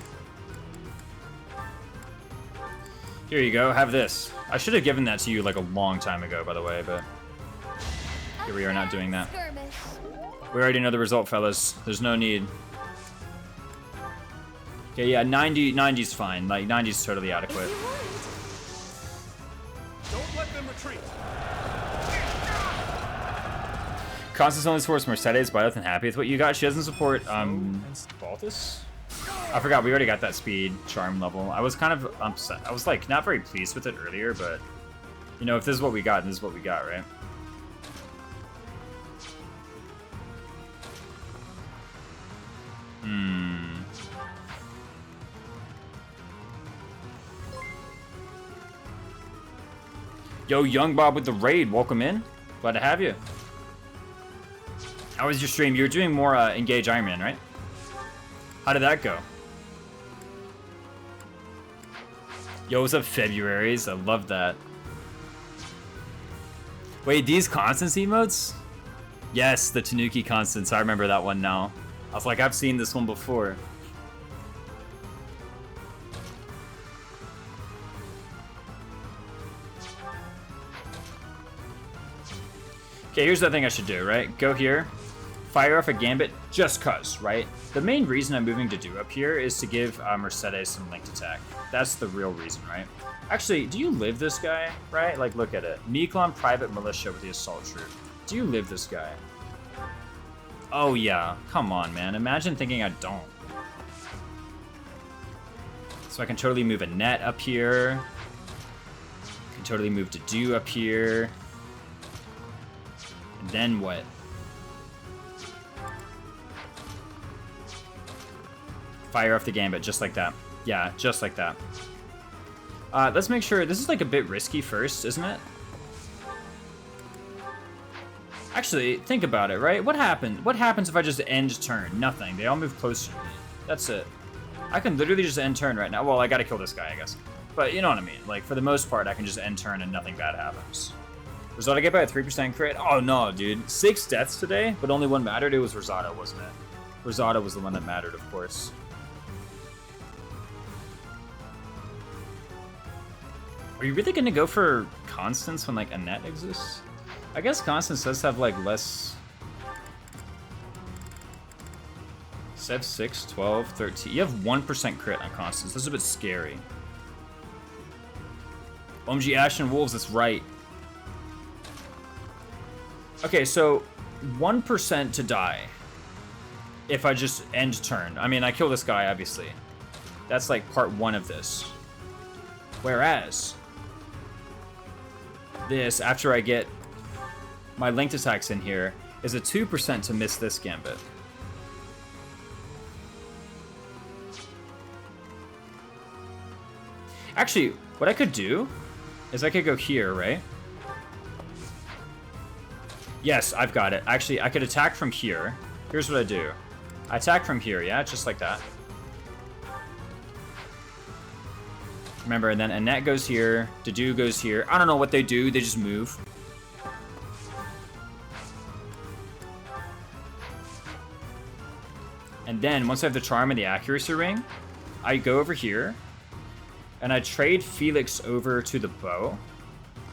Here you go, have this. I should have given that to you like a long time ago, by the way, but here we are not doing that. We already know the result, fellas. There's no need. Okay, yeah, 90's fine. Like, 90's totally adequate. Don't let them retreat. Constance only supports Mercedes, but other than Happy with what you got. She doesn't support, Baltus? I forgot, we already got that speed charm level. I was kind of upset. I was, like, not very pleased with it earlier, but, you know, if this is what we got, then this is what we got, right? Yo, Young Bob with the raid. Welcome in. Glad to have you. How was your stream? You were doing more Engage Iron Man, right? How did that go? Yo, what's up, Februaries? I love that. Wait, these Constance emotes? Yes, the Tanuki Constance. I remember that one now. I was like, I've seen this one before. Okay, here's the thing I should do, right? Go here, fire off a gambit just cuz, right? The main reason I'm moving to do up here is to give Mercedes some linked attack. That's the real reason, right? Actually, do you live this guy, right? Like, look at it. Miklon Private Militia with the Assault Troop. Do you live this guy? Oh, yeah. Come on, man. Imagine thinking I don't. So I can totally move a net up here. Can totally move to do up here. And then what? Fire off the gambit, just like that. Yeah, just like that. Let's make sure, this is like a bit risky first, isn't it? Actually, think about it, right? What happened? What happens if I just end turn? Nothing. They all move closer to me. That's it. I can literally just end turn right now. Well, I gotta kill this guy, I guess. But you know what I mean. Like, for the most part, I can just end turn and nothing bad happens. Rosada get by a 3% crit? Oh, no, dude. 6 deaths today, but only one mattered. It was Rosada, wasn't it? Rosada was the one that mattered, of course. Are you really gonna go for Constance when, like, a net exists? I guess Constance does have, like, less... Sev 6, 12, 13. You have 1% crit on Constance. That's a bit scary. OMG Ashen Wolves, that's right. Okay, so 1% to die if I just end turn. I mean, I kill this guy, obviously. That's like part 1 of this. Whereas this, after I get my linked attacks in here, is a 2% to miss this gambit. Actually, what I could do is I could go here, right? Yes, I've got it. Actually, I could attack from here. Here's what I do. I attack from here, yeah? Just like that. Remember, and then Annette goes here. Dedu goes here. I don't know what they do. They just move. And then, once I have the Charm and the Accuracy Ring, I go over here. And I trade Felix over to the bow.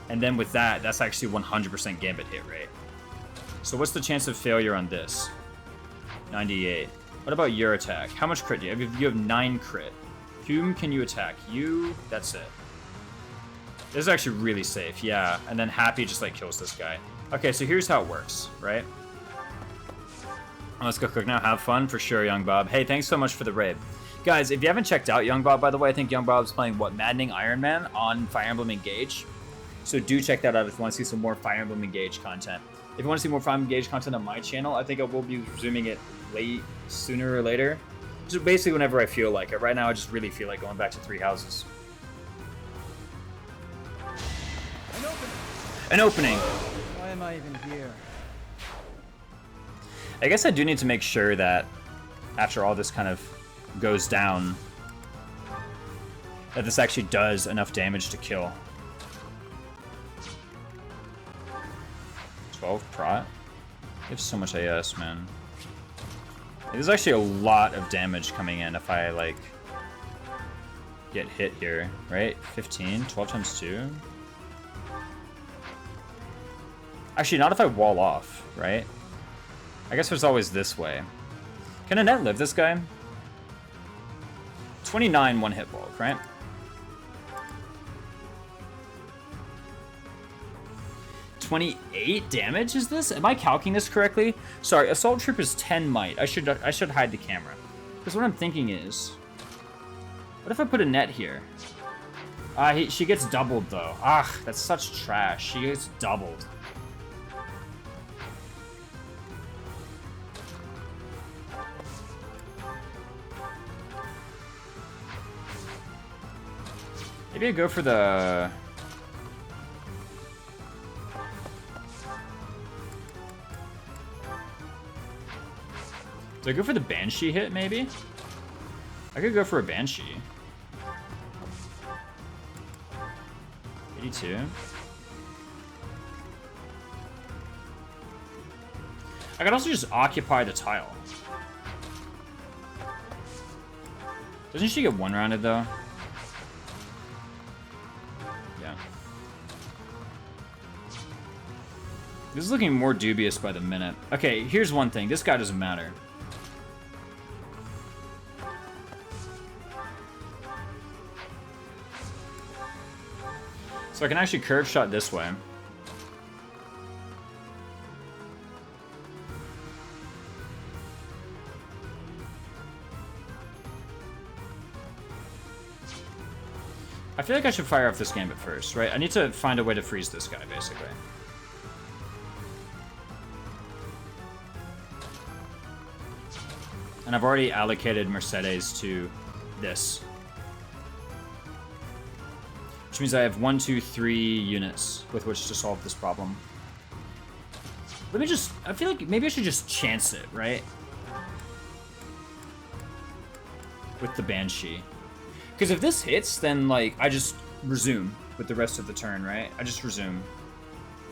And then with that, that's actually 100% gambit hit rate. So what's the chance of failure on this? 98. What about your attack? How much crit do you have? You have 9 crit. Whom can you attack? You, that's it. This is actually really safe, yeah. And then Happy just like kills this guy. Okay, so here's how it works, right? Let's go cook now. Have fun for sure, Young Bob. Hey, thanks so much for the raid. Guys, if you haven't checked out Young Bob, by the way, I think Young Bob's playing, what, Maddening Iron Man on Fire Emblem Engage. So do check that out if you want to see some more Fire Emblem Engage content. If you want to see more Fire Emblem Engage content on my channel, I think I will be resuming it sooner or later. Just basically whenever I feel like it. Right now, I just really feel like going back to 3 houses. An opening! Why am I even here? I guess I do need to make sure that after all this kind of goes down, that this actually does enough damage to kill. 12 prot? You have so much AS, man. There's actually a lot of damage coming in if I, like, get hit here, right? 15, 12 times 2. Actually, not if I wall off, right? I guess there's always this way. Can Annette live this guy? 29 one hit bulk, right? $28 damage is this? Am I calculating this correctly? Sorry, Assault Troop is 10 might. I should hide the camera. Because what I'm thinking is, what if I put a net here? She gets doubled though. Ah, that's such trash. She gets doubled. Maybe I go for the... Do I go for the Banshee hit, maybe? I could go for a Banshee. 82. I could also just occupy the tile. Doesn't she get one-rounded, though? Yeah. This is looking more dubious by the minute. Okay, here's one thing. This guy doesn't matter. So I can actually curve shot this way. I feel like I should fire off this gambit first, right? I need to find a way to freeze this guy, basically. And I've already allocated Mercedes to this. Which means I have 1, 2, 3 units with which to solve this problem. Let me just... I feel like maybe I should just chance it, right? With the Banshee. Because if this hits, then, like, I just resume with the rest of the turn, right? I just resume.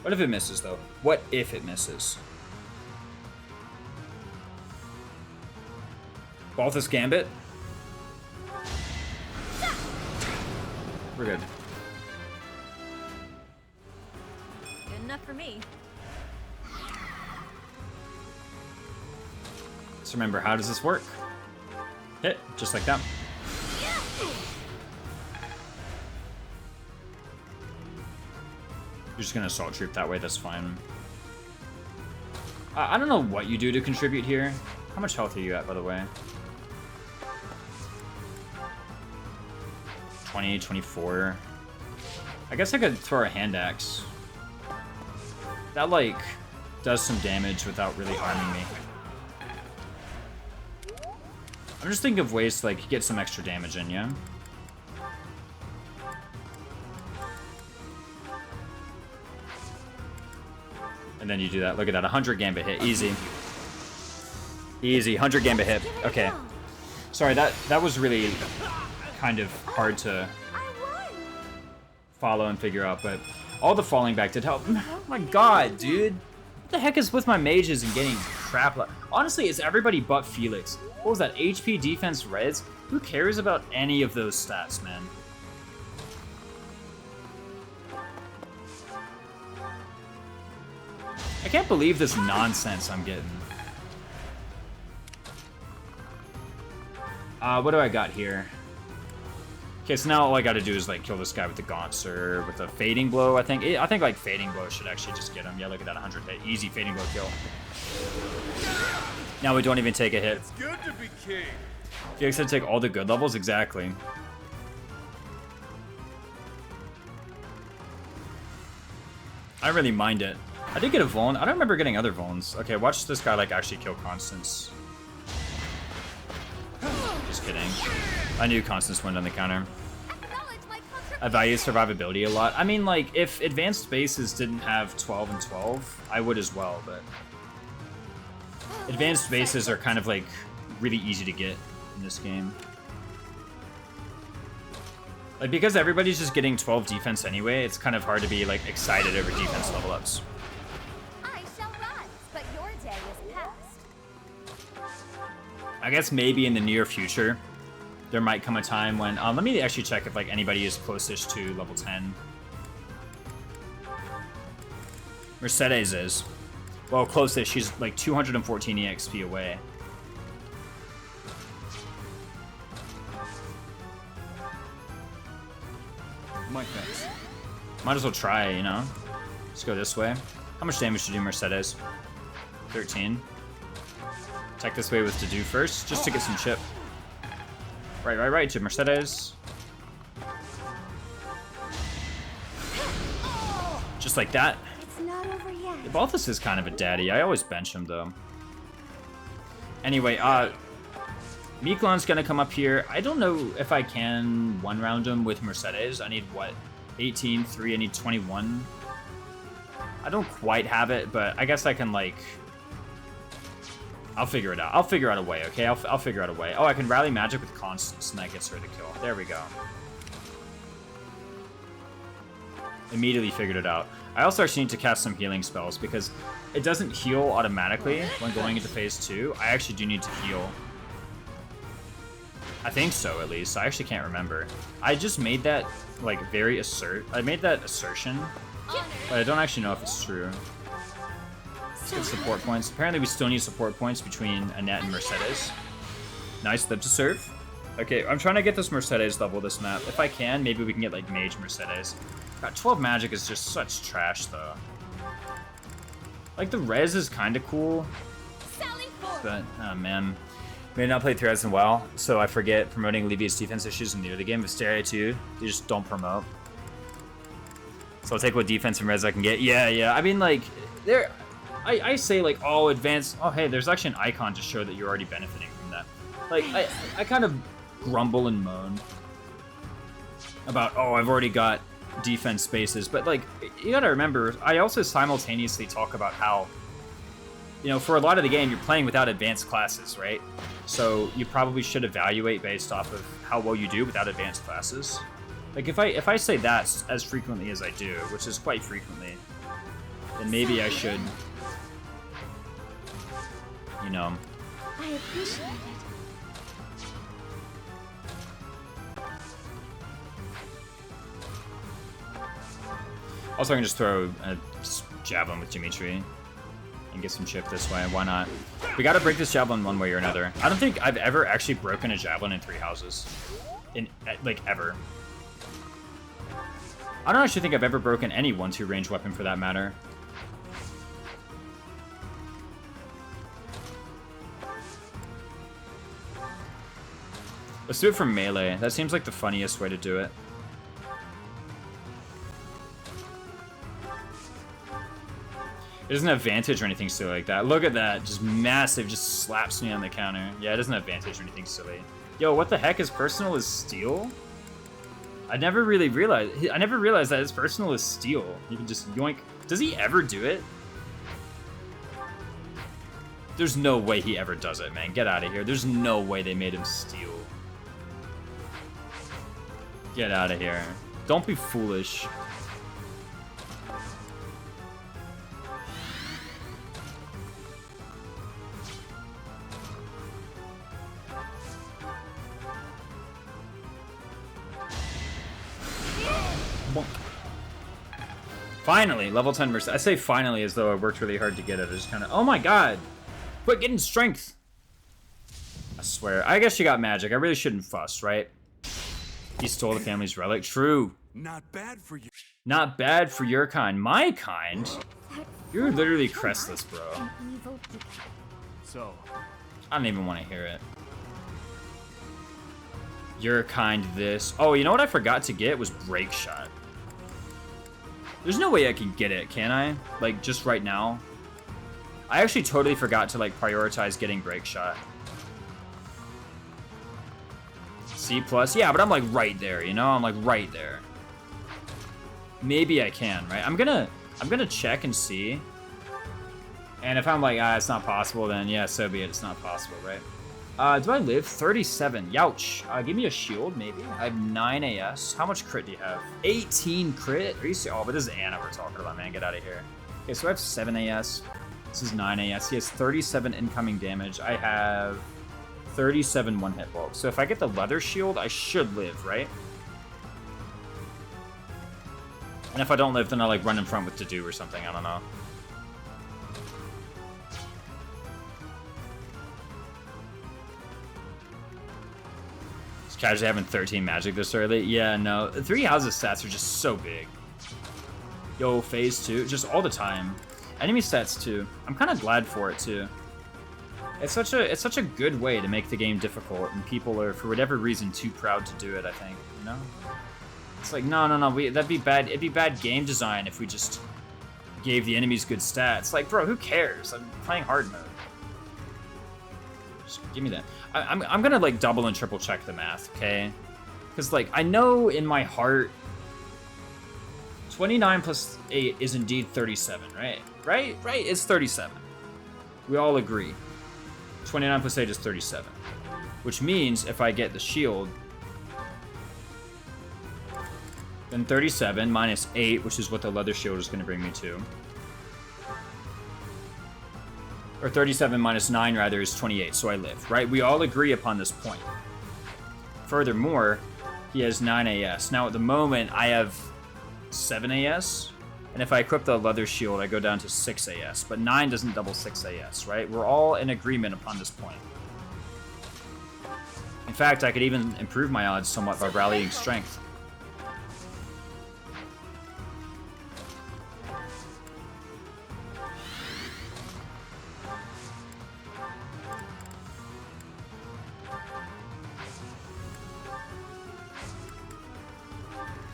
What if it misses, though? What if it misses? Balthus Gambit. We're good. Good enough for me. So remember, how does this work? Hit, just like that. You're just gonna assault troop that way, that's fine. I don't know what you do to contribute here. How much health are you at, by the way? 20, 24. I guess I could throw a hand axe. That, like, does some damage without really harming me. I'm just thinking of ways to, like, get some extra damage in, yeah? And then you do that. Look at that, 100 gambit hit, easy. Easy, 100 gambit hit. Okay. Sorry, that was really kind of hard to follow and figure out, but all the falling back did help. Oh my god, dude. What the heck is with my mages and getting crap? Honestly, it's everybody but Felix. What was that, HP, defense, reds? Who cares about any of those stats, man? I can't believe this nonsense I'm getting. What do I got here? Okay, so now all I gotta do is, like, kill this guy with the gaunts or with a fading blow, I think. I think, like, fading blow should actually just get him. Yeah, look at that, 100 hit. Easy fading blow kill. Now we don't even take a hit. It's good to be king. Felix said take all the good levels? Exactly. I really mind it. I did get a Vuln. I don't remember getting other Vulns. Okay, watch this guy, like, actually kill Constance. Just kidding. I knew Constance went on the counter. I value survivability a lot. I mean, like, if advanced spaces didn't have 12 and 12, I would as well, but... Advanced spaces are kind of, like, really easy to get in this game. Like, because everybody's just getting 12 defense anyway, it's kind of hard to be, like, excited over defense level ups. I shall rise, but your day is past. I guess maybe in the near future, there might come a time when... let me actually check if, like, anybody is closest to level 10. Mercedes is. Well, closest. She's, like, 214 EXP away. My thanks. Might as well try, you know? Let's go this way. How much damage to do Mercedes? 13. Attack this way with to do first, just to get some chip. Right, to Mercedes. Just like that. It's not over yet. Balthus is kind of a daddy. I always bench him, though. Anyway, Miklon's gonna come up here. I don't know if I can one-round him with Mercedes. I need, what, 18, 3, I need 21. I don't quite have it, but I guess I can, like... I'll figure it out. I'll figure out a way, okay? I'll figure out a way. Oh, I can rally magic with Constance, and that gets her the kill. There we go. Immediately figured it out. I also actually need to cast some healing spells, because it doesn't heal automatically when going into phase 2. I actually do need to heal. I think so, at least. I actually can't remember. I just made that, like, I made that assertion, but I don't actually know if it's true. Let's get support points. Apparently we still need support points between Annette and Mercedes. Nice, lip to serve. Okay, I'm trying to get this Mercedes level this map. If I can, maybe we can get like Mage Mercedes. God, 12 magic is just such trash though. Like the res is kind of cool, but oh man. May not play threads in a while, so I forget promoting alleviates defense issues in the early game. Visteria 2, you just don't promote. So I'll take what defense and res I can get. Yeah. I mean, like, there. I say like, oh, advanced. Oh, hey, there's actually an icon to show that you're already benefiting from that. Like, I kind of grumble and moan about, oh, I've already got defense spaces, but like, you gotta remember, I also simultaneously talk about how, you know, for a lot of the game, you're playing without advanced classes, right? So you probably should evaluate based off of how well you do without advanced classes. Like if I say that as frequently as I do, which is quite frequently, then maybe I should, you know. I appreciate it. Also, I can just throw a javelin with Dimitri and get some chip this way. Why not? We gotta break this javelin one way or another. I don't think I've ever actually broken a javelin in 3 houses. Like, ever. I don't actually think I've ever broken any 1-2 range weapon for that matter. Let's do it from melee. That seems like the funniest way to do it. It doesn't have vantage or anything silly like that. Look at that. Just massive. Just slaps me on the counter. Yeah, it doesn't have vantage or anything silly. Yo, what the heck? His personal is steel? I never realized that his personal is steel. You can just yoink. Does he ever do it? There's no way he ever does it, man. Get out of here. There's no way they made him steel. Get out of here. Don't be foolish. Finally, level 10 versus. I say finally as though I worked really hard to get it. I just kind of. Oh my god! Quit getting strength! I swear. I guess you got magic. I really shouldn't fuss, right? He stole the family's relic. True. Not bad for you. Not bad for your kind. My kind? You're literally crestless, bro. So, I don't even want to hear it. Your kind this. Oh, you know what I forgot to get was break shot. There's no way I can get it, can I? Like, just right now? I actually totally forgot to, like, prioritize getting break shot. C+? Yeah, but I'm, like, right there, you know? I'm, like, right there. Maybe I can, right? I'm gonna check and see. And if I'm like, it's not possible, then yeah, so be it. It's not possible, right? Do I live? 37. Youch. Give me a shield, maybe. I have 9 AS. How much crit do you have? 18 crit? Are you serious? Oh, but this is Anna we're talking about, man. Get out of here. Okay, so I have 7 AS. This is 9 AS. He has 37 incoming damage. I have 37 one-hit bulk. So if I get the leather shield, I should live, right? And if I don't live, then I'll like run in front with to do or something. I don't know. Casually having 13 magic this early? Yeah, no. 3 houses stats are just so big. Yo, phase 2, just all the time. Enemy stats too. I'm kind of glad for it too. It's such a good way to make the game difficult, and people are for whatever reason too proud to do it. I think, you know. It's like no. That'd be bad. It'd be bad game design if we just gave the enemies good stats. Like, bro, who cares? I'm playing hard mode. Just give me that. I'm gonna like double and triple check the math, okay? Because like I know in my heart, 29 plus 8 is indeed 37, right? Right? It's 37. We all agree. 29 plus 8 is 37, which means if I get the shield, then 37 minus 8, which is what the leather shield is going to bring me to. Or 37 minus 9, rather, is 28, so I live, right? We all agree upon this point. Furthermore, he has 9 AS. Now, at the moment, I have 7 AS, And if I equip the leather shield, I go down to 6 AS. But 9 doesn't double 6 AS, right? We're all in agreement upon this point. In fact, I could even improve my odds somewhat by rallying strength.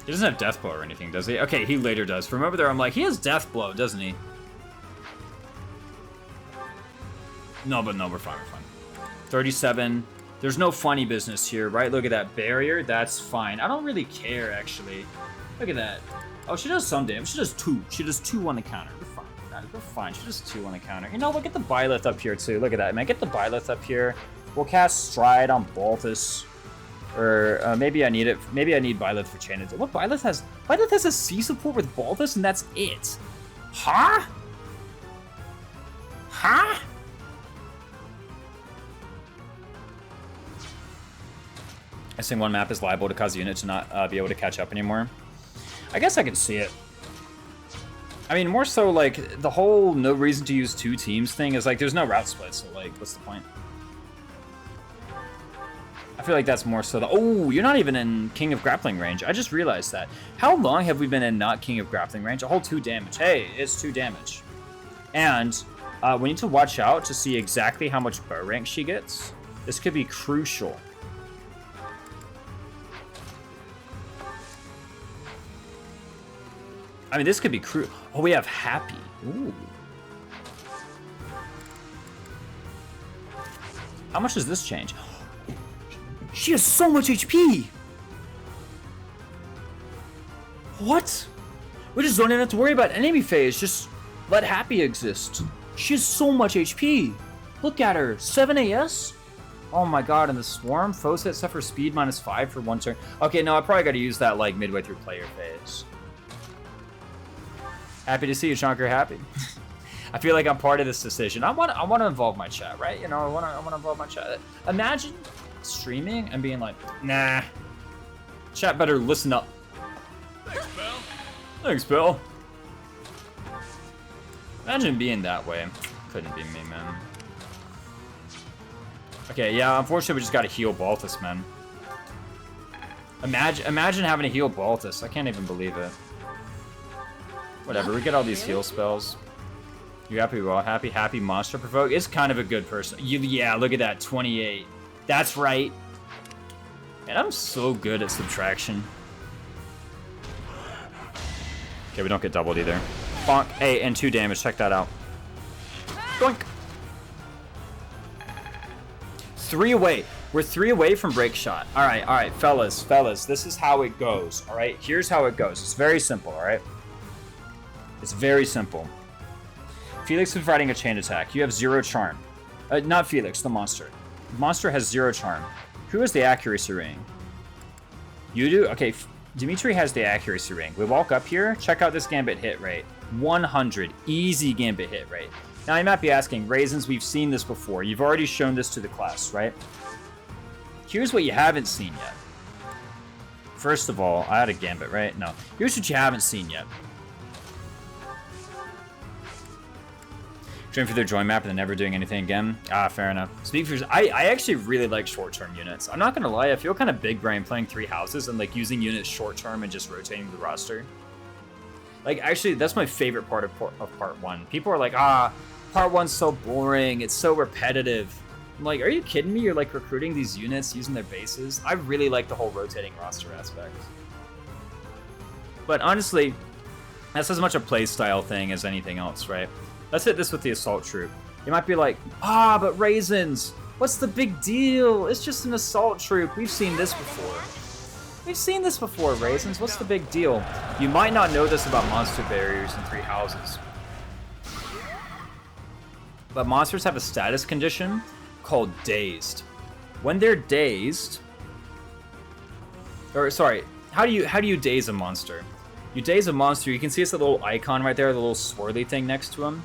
He doesn't have Death Blow or anything, does he? Okay, he later does. From over there, I'm like, he has Death Blow, doesn't he? No, but no, we're fine, we're fine. 37. There's no funny business here, right? Look at that barrier. That's fine. I don't really care, actually. Look at that. Oh, she does some damage. She does 2. She does 2 on the counter. We're fine. We're fine. She does 2 on the counter. You know, look at the Byleth up here, too. Look at that, man. Get the Byleth up here. We'll cast Stride on Balthus. Or maybe I need it. Maybe I need Byleth for Chain Attack. What Byleth has? Byleth has a C support with Balthus, and that's it. Huh? Huh? I think one map is liable to cause the unit to not be able to catch up anymore. I guess I can see it. I mean, more so like the whole no reason to use 2 teams thing is like there's no route split, so like what's the point? I feel like that's more so the... Oh, you're not even in King of Grappling range. I just realized that. How long have we been in not King of Grappling range? A whole 2 damage. Hey, it's 2 damage. And we need to watch out to see exactly how much bow rank she gets. This could be crucial. I mean, this could be crucial. Oh, we have Happy. Ooh. How much does this change? She has so much HP! What? We just don't even have to worry about enemy phase. Just let Happy exist. She has so much HP. Look at her. 7 AS? Oh my god, and the Swarm? Foes hit suffer speed -5 for 1 turn. Okay, no, I probably gotta use that like midway through player phase. Happy to see you, Chonker. Happy. I feel like I'm part of this decision. I want to involve my chat, right? You know, I want to involve my chat. Imagine streaming and being like, nah. Chat better listen up. Thanks, pal. Thanks, Bill. Imagine being that way. Couldn't be me, man. Okay, yeah, unfortunately we just gotta heal Balthus, man. Imagine having to heal Balthus. I can't even believe it. Whatever, we get all these heal spells. You happy? Well, happy monster provoke. It's kind of a good person. Yeah, look at that, 28. That's right. And I'm so good at subtraction. Okay, we don't get doubled either. Bonk. Hey, and 2 damage. Check that out. Boink. 3 away. We're 3 away from break shot. All right, fellas. This is how it goes. All right, here's how it goes. It's very simple. All right. It's very simple. Felix is fighting a chain attack. You have 0 charm. Not Felix, the monster. The monster has 0 charm. Who has the accuracy ring? You do? Okay, Dimitri has the accuracy ring. We walk up here. Check out this gambit hit rate. 100. Easy gambit hit rate. Now, you might be asking, Raisins, we've seen this before. You've already shown this to the class, right? Here's what you haven't seen yet. First of all, I had a gambit, right? No. Here's what you haven't seen yet. Train for their join map and then never doing anything again. Ah, fair enough. Speak for I actually really like short-term units. I'm not gonna lie, I feel kind of big brain playing 3 houses and like using units short-term and just rotating the roster. Like, actually, that's my favorite part of part 1. People are like, part 1's so boring, it's so repetitive. I'm like, are you kidding me? You're like recruiting these units using their bases? I really like the whole rotating roster aspect. But honestly, that's as much a playstyle thing as anything else, right? Let's hit this with the assault troop. You might be like, but Raisins, what's the big deal? It's just an assault troop. We've seen this before. We've seen this before, Raisins. What's the big deal? You might not know this about monster barriers in 3 houses. But monsters have a status condition called dazed. When they're dazed, or sorry, how do you daze a monster? You daze a monster, you can see it's a little icon right there, the little swirly thing next to him.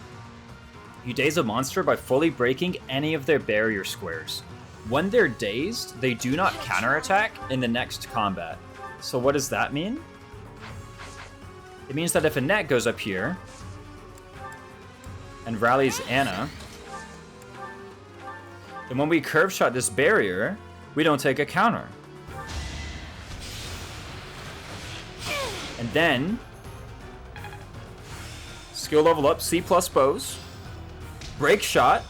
You daze a monster by fully breaking any of their barrier squares. When they're dazed, they do not counterattack in the next combat. So what does that mean? It means that if a net goes up here and rallies Anna, then when we curve shot this barrier, we don't take a counter. And then, skill level up, C+ bows, break shot,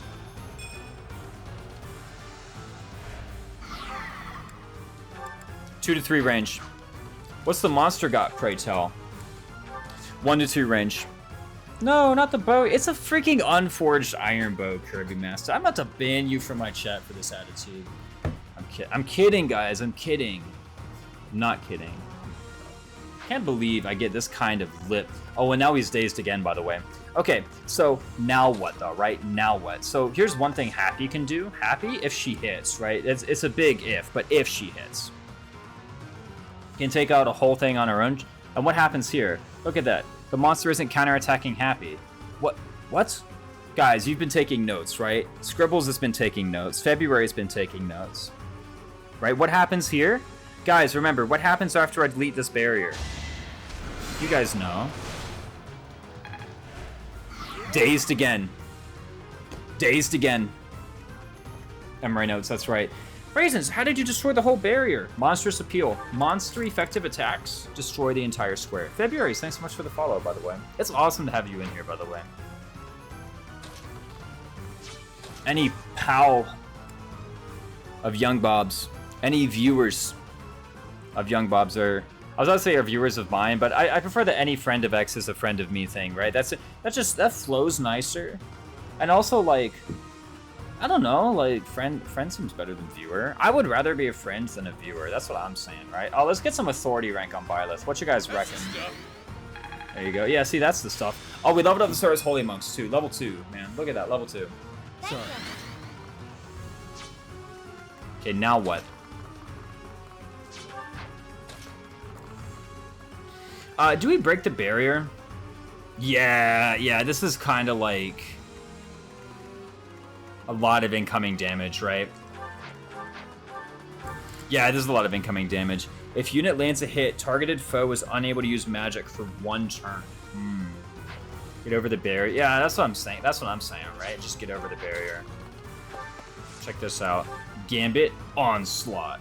two to 3 range. What's the monster got, pray tell? 1 to 2 range. No, not the bow. It's a freaking unforged iron bow, Kirby Master. I'm about to ban you from my chat for this attitude. I'm kidding, guys. I'm kidding. I'm not kidding. Can't believe I get this kind of lip. Oh, and now he's dazed again, by the way. Okay, so now what, though, right? Now what? So here's one thing Happy can do. Happy, if she hits, right? It's a big if, but if she hits. Can take out a whole thing on her own. And what happens here? Look at that. The monster isn't counterattacking Happy. What? Guys, you've been taking notes, right? Scribbles has been taking notes. February's been taking notes. Right? What happens here? Guys, remember, what happens after I delete this barrier? You guys know. Dazed again. Dazed again. Emery notes, that's right. Raisins, how did you destroy the whole barrier? Monstrous appeal. Monster effective attacks destroy the entire square. February, thanks so much for the follow, by the way. It's awesome to have you in here, by the way. Any pal of Young Bobs, any viewers of Young Bobs are... I was about to say are viewers of mine, but I prefer that any friend of X is a friend of me thing, right? That flows nicer. And also, like... I don't know, like, friend seems better than viewer. I would rather be a friend than a viewer. That's what I'm saying, right? Oh, let's get some authority rank on Byleth. What you guys reckon? There you go. Yeah, see, that's the stuff. Oh, we leveled up the Stars Holy Monks, too. Level 2, man. Look at that, level 2. Sorry. Okay, now what? Do we break the barrier? Yeah, this is kind of like... a lot of incoming damage, right? Yeah, this is a lot of incoming damage. If unit lands a hit, targeted foe is unable to use magic for 1 turn. Get over the barrier. Yeah, that's what I'm saying. That's what I'm saying, right? Just get over the barrier. Check this out. Gambit Onslaught.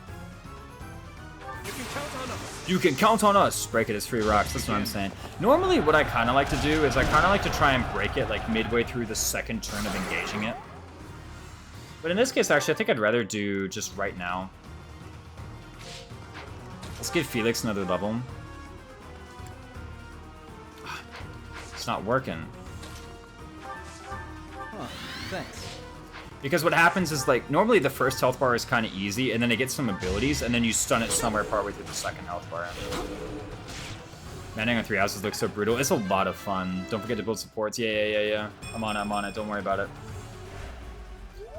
You can count on us. Break it as 3 rocks. That's what I'm saying. Normally, what I kind of like to do is I kind of like to try and break it like midway through the 2nd turn of engaging it. But in this case, actually, I think I'd rather do just right now. Let's give Felix another level. It's not working. Huh, thanks. Because what happens is, like, normally the first health bar is kind of easy, and then it gets some abilities, and then you stun it somewhere partway through the 2nd health bar. Manning on 3 houses looks so brutal. It's a lot of fun. Don't forget to build supports. Yeah. I'm on it. Don't worry about it.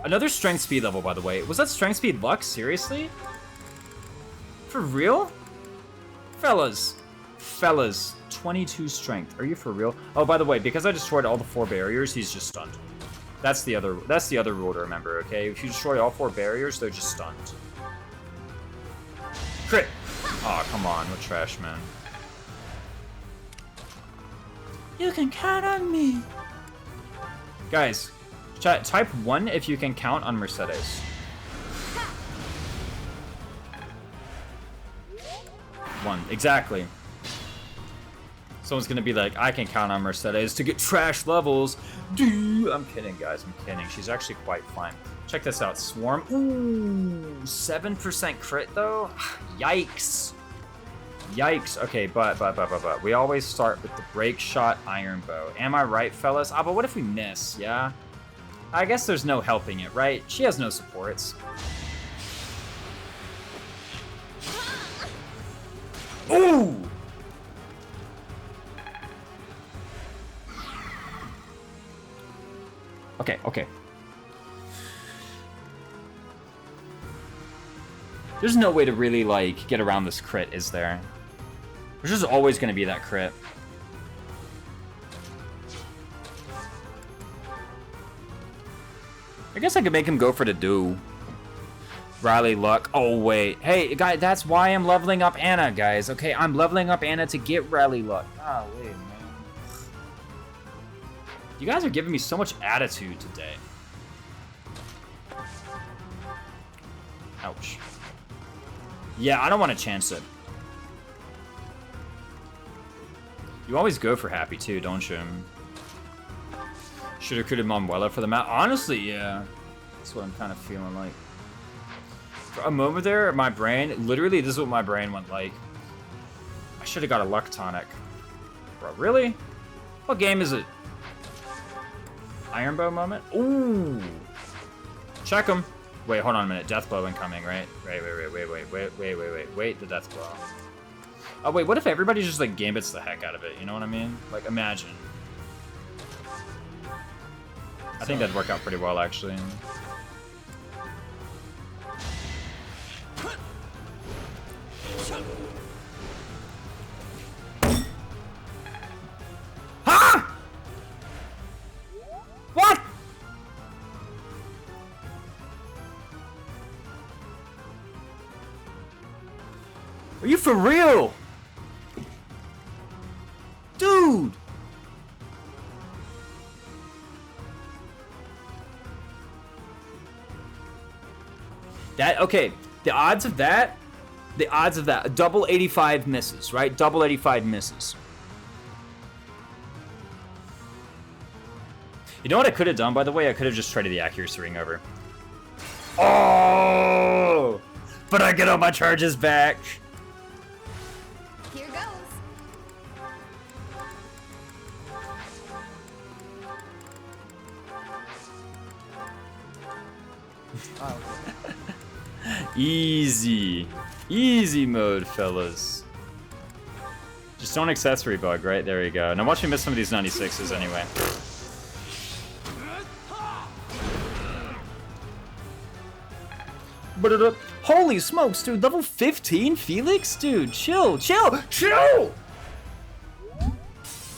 Another strength speed level, by the way. Was that strength speed luck? Seriously? For real? Fellas, 22 strength. Are you for real? Oh, by the way, because I destroyed all the 4 barriers, he's just stunned. That's the other rule to remember, okay? If you destroy all 4 barriers, they're just stunned. Crit! Aw, come on, what trash, man. You can count on me. Guys, chat, type 1 if you can count on Mercedes. 1, exactly. Someone's gonna be like, I can count on Mercedes to get trash levels. Dude, I'm kidding, guys, I'm kidding. She's actually quite fine. Check this out, Swarm. Ooh, 7% crit though? Yikes. Yikes. Okay, but. We always start with the break shot iron bow. Am I right, fellas? Ah, but what if we miss, yeah? I guess there's no helping it, right? She has no supports. Ooh! Okay. There's no way to really, like, get around this crit, is there? There's just always gonna be that crit. I guess I could make him go for the do. Rally luck. Oh, wait. Hey, guys, that's why I'm leveling up Anna, guys. Okay, I'm leveling up Anna to get rally luck. Golly, man. You guys are giving me so much attitude today. Ouch. Yeah, I don't want to chance it. You always go for happy, too, don't you? Should have recruited Manuela for the map. Honestly, yeah. That's what I'm kind of feeling like. For a moment there, my brain, literally, this is what my brain went like. I should have got a luck tonic. Bro, really? What game is it? Iron Bow moment? Ooh. Check him. Wait, hold on a minute. Death blow incoming, right? Wait, the death blow. Oh, wait, what if everybody just, like, gambits the heck out of it? You know what I mean? Like, imagine. I think that'd work out pretty well, actually. Huh? What? Are you for real? Dude! That, okay, the odds of that, double 85 misses, right? Double 85 misses. You know what I could have done, by the way? I could have just traded the accuracy ring over. Oh! But I get all my charges back. Here goes. Easy. Easy mode, fellas. Just don't accessory bug, right? There you go. Now watch me miss some of these 96s anyway. Holy smokes, dude. Level 15, Felix? Dude, chill, chill, chill!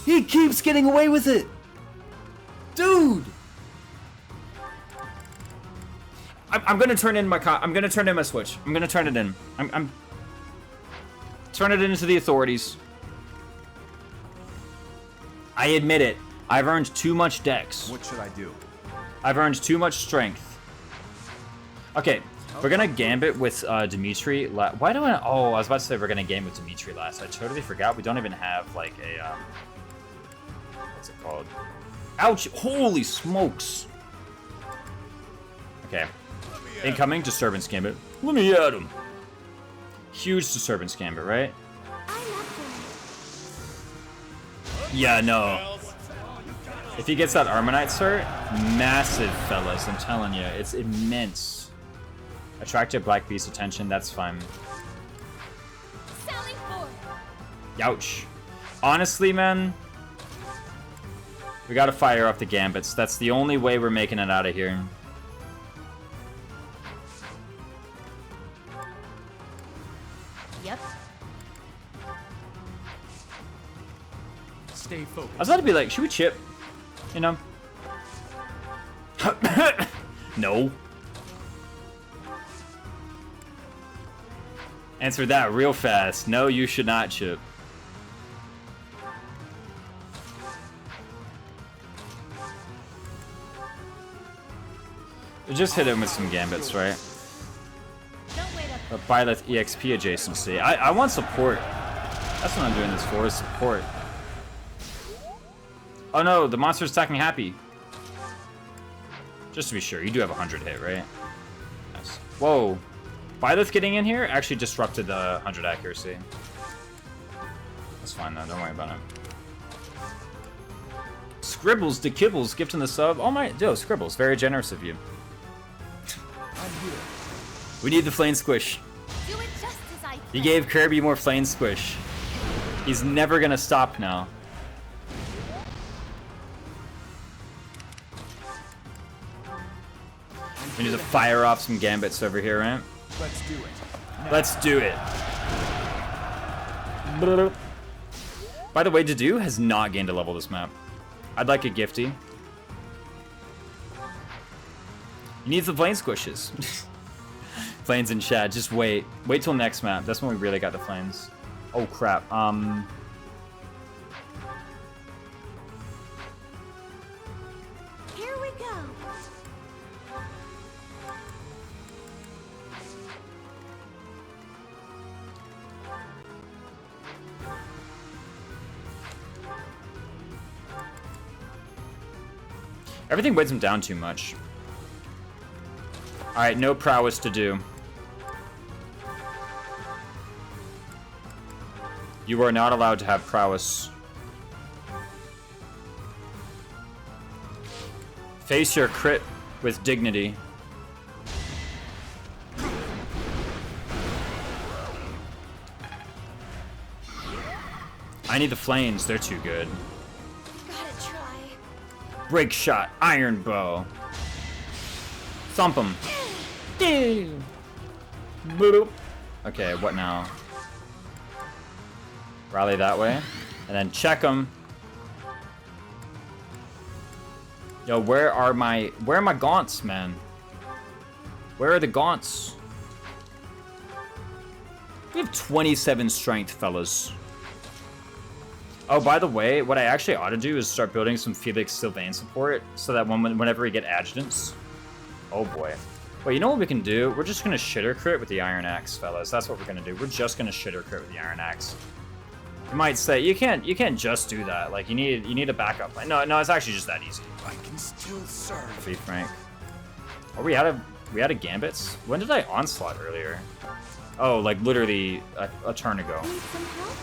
He keeps getting away with it. Dude! I'm gonna turn in my I'm gonna turn in my switch. I'm gonna turn it in. I'm turn it into the authorities. I admit it. I've earned too much dex. What should I do? I've earned too much strength. Okay, we're gonna gambit with Dimitri. Why do I? Oh, I was about to say we're gonna game with Dimitri last. I totally forgot. We don't even have like a what's it called? Ouch! Holy smokes! Okay. Incoming disturbance gambit. Let me at him. Huge disturbance gambit, right? Yeah, no. If he gets that Armonite cert, massive, fellas. I'm telling you, it's immense. Attractive Black Beast attention. That's fine. Sally forth. Youch. Honestly, man, we gotta fire up the gambits. That's the only way we're making it out of here. Yep. Stay focused. I was about to be like, should we chip? You know? No. Answer that real fast. No, you should not chip. We just hit him with some gambits, right? Don't wait up. But buy the EXP adjacency. I want support. That's what I'm doing this for, is support. Oh no, the monster's attacking Happy. Just to be sure, you do have 100 hit, right? Nice. Whoa. Byleth getting in here actually disrupted the 100 accuracy. That's fine though, don't worry about it. Scribbles to Kibbles gifting the sub. Oh my, yo, Scribbles, very generous of you. We need the flame squish. Do it just as I You gave Kirby more flame squish. He's never gonna stop now. We need to fire off some gambits over here, right? Let's do it. Let's do it. By the way, Dedue has not gained a level this map. I'd like a gifty. He needs the flame squishes. Flames in chat. Just wait. Wait till next map. That's when we really got the flames. Oh crap. Here we go. Everything weighs him down too much. Alright, no prowess to do. You are not allowed to have prowess. Face your crit with dignity. I need the flames, they're too good. Gotta try. Break shot, iron bow. Thump him. Boop. Okay, what now? Rally that way. And then check him. Yo, where are my gaunts, man? Where are the gaunts? We have 27 strength, fellas. Oh, by the way, what I actually ought to do is start building some Felix Sylvain support so that whenever we get adjutants. Oh boy. Well, you know what we can do? We're just gonna shitter crit with the Iron Axe, fellas. That's what we're gonna do. We're just gonna shitter crit with the Iron Axe. You might say you can't just do that. Like you need a backup plan. No, it's actually just that easy. I can still serve. To be frank. Are we out of gambits? When did I onslaught earlier? Oh, like literally a turn ago. Need some help?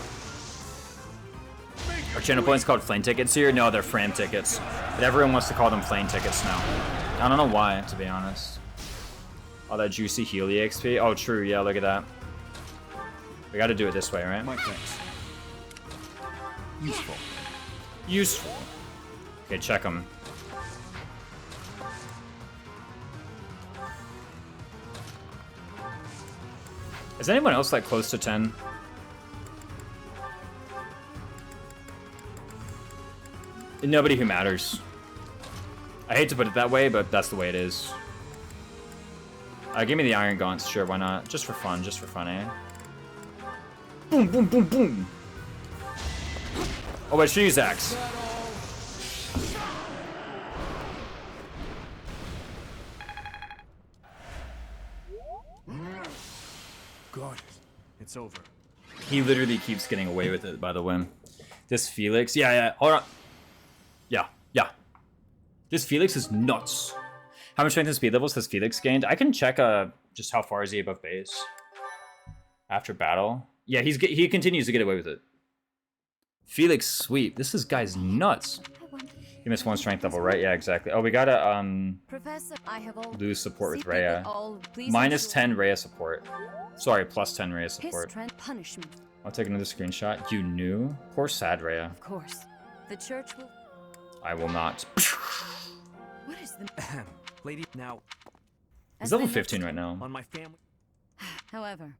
Our channel points called flame tickets here? No, they're Fram tickets. But everyone wants to call them flame tickets now. I don't know why, to be honest. All that juicy Healy XP. Oh, true. Yeah, look at that. We got to do it this way, right? My thanks. Useful. Useful. Okay, check them. Is anyone else like close to 10? Nobody who matters. I hate to put it that way, but that's the way it is. Give me the Iron Gaunts, sure, why not? Just for fun, eh? Boom, boom, boom, boom! Oh, wait, she's axe. God, it's over. He literally keeps getting away with it, by the way. This Felix, yeah, hold on. Yeah. This Felix is nuts. How much strength and speed levels has Felix gained? I can check just how far is he above base. After battle. Yeah, he continues to get away with it. Felix sweep. This guy's nuts. He missed one strength level, right? Yeah, exactly. Oh, we gotta Professor, I have all lose support with secret Rhea. all- please Minus ensure 10 Rhea support. Sorry, plus 10 Rhea his support. strength punishment. I'll take another screenshot. You knew? Poor sad Rhea. Of course. The church will. I will not. What is the. Lady, now, He's As level the 15 next- right now. on my family. However,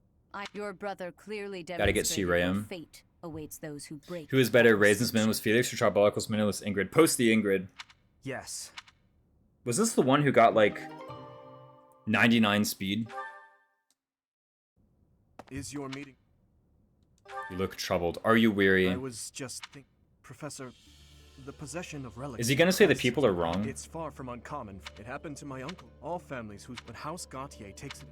your brother clearly Gotta get demonstrated C-Ram. your fate awaits those who break. Who is better, Raisins Minimalist Felix or Tribolicals Minimalist Ingrid? Post the Ingrid. Yes. Was this the one who got like 99 speed? Is your meeting? You look troubled. Are you weary? I was just thinking, Professor, the possession of relics. Is he gonna say the people are wrong? It's far from uncommon. It happened to my uncle. All families whose but House Gautier takes it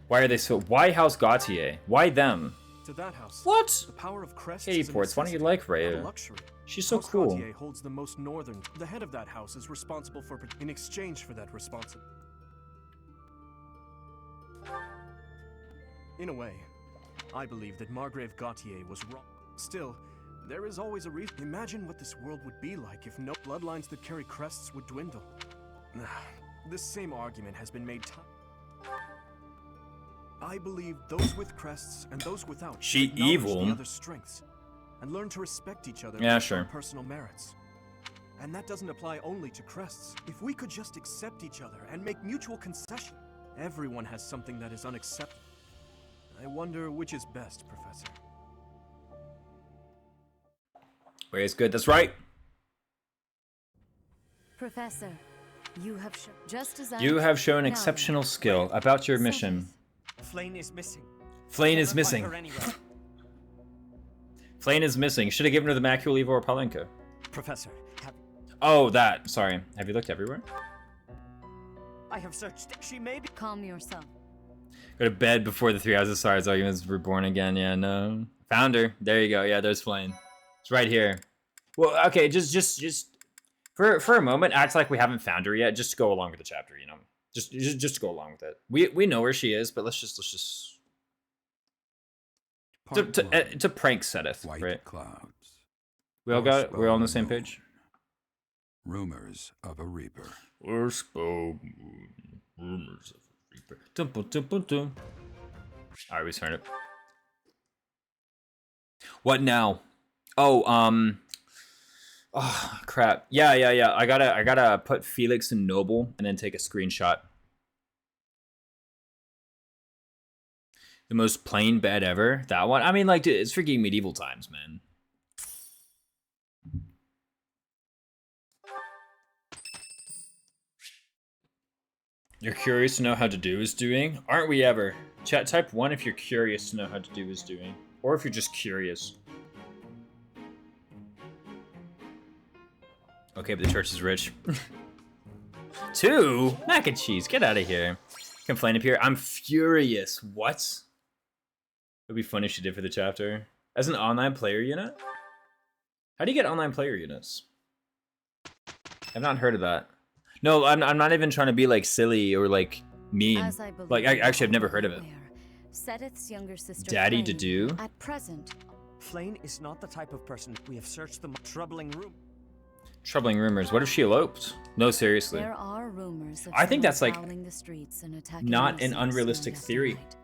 Why are they so? Why House Gautier? Why them? to that house. What? The power of crests Katie is a Ports, why don't you necessity, like not a Rhea? luxury. She's so House cool. Gautier holds the most northern. The head of that house is responsible for in exchange for that responsibility. In a way, I believe that Margrave Gautier was wrong. Still, there is always a reason. Imagine what this world would be like if no bloodlines that carry crests would dwindle. This same argument has been made time. I believe those with crests and those without She should acknowledge evil. the other's strengths and learn to respect each other Yeah, based on sure. personal merits. And that doesn't apply only to crests. If we could just accept each other and make mutual concession, everyone has something that is unacceptable. I wonder which is best, Professor. Rhea's good. That's right. Professor, You have just as I You have shown Now exceptional then. skill. About your mission. Flame is missing. Flame is Cannot find missing. her anywhere. Flame is missing. Should have given her the Macula Evo or Palenka. Professor, Oh, that. Sorry. Have you looked everywhere? I have searched. She may be. Calm yourself. Go to bed before the 3 Hours of Stars arguments were born again. Yeah, no. Found her. There you go. Yeah, there's Flame. It's right here. Well, okay, just for a moment, act like we haven't found her yet. Just to go along with the chapter, you know. Just go along with it. We know where she is, but let's just to prank Seth, White right? clouds. We're all on the same page. Rumors of a reaper. Or spoken rumors of a reaper. Dum. All right, we start it. What now? Oh, oh crap. Yeah. I gotta put Felix in Noble and then take a screenshot. The most plain bed ever. That one. I mean, like, dude, it's freaking medieval times, man. You're curious to know how to do is doing? Aren't we ever? Chat, type 1 if you're curious to know how to do is doing. Or if you're just curious. Okay, but the church is rich. 2? Mac and cheese, get out of here. Complain up here. I'm furious. What? It would be funny if she did for the chapter. As an online player unit? How do you get online player units? I've not heard of that. No, I'm not even trying to be like silly or like mean. Like actually I've never heard of it. Seth's younger sister Daddy Flame, to do? At present, Flame is not the type of person we have searched the troubling room. Troubling rumors. What if she eloped? No, seriously. there are rumors of I think someone that's, like, prowling the streets and attacking not an innocents unrealistic night after theory. night.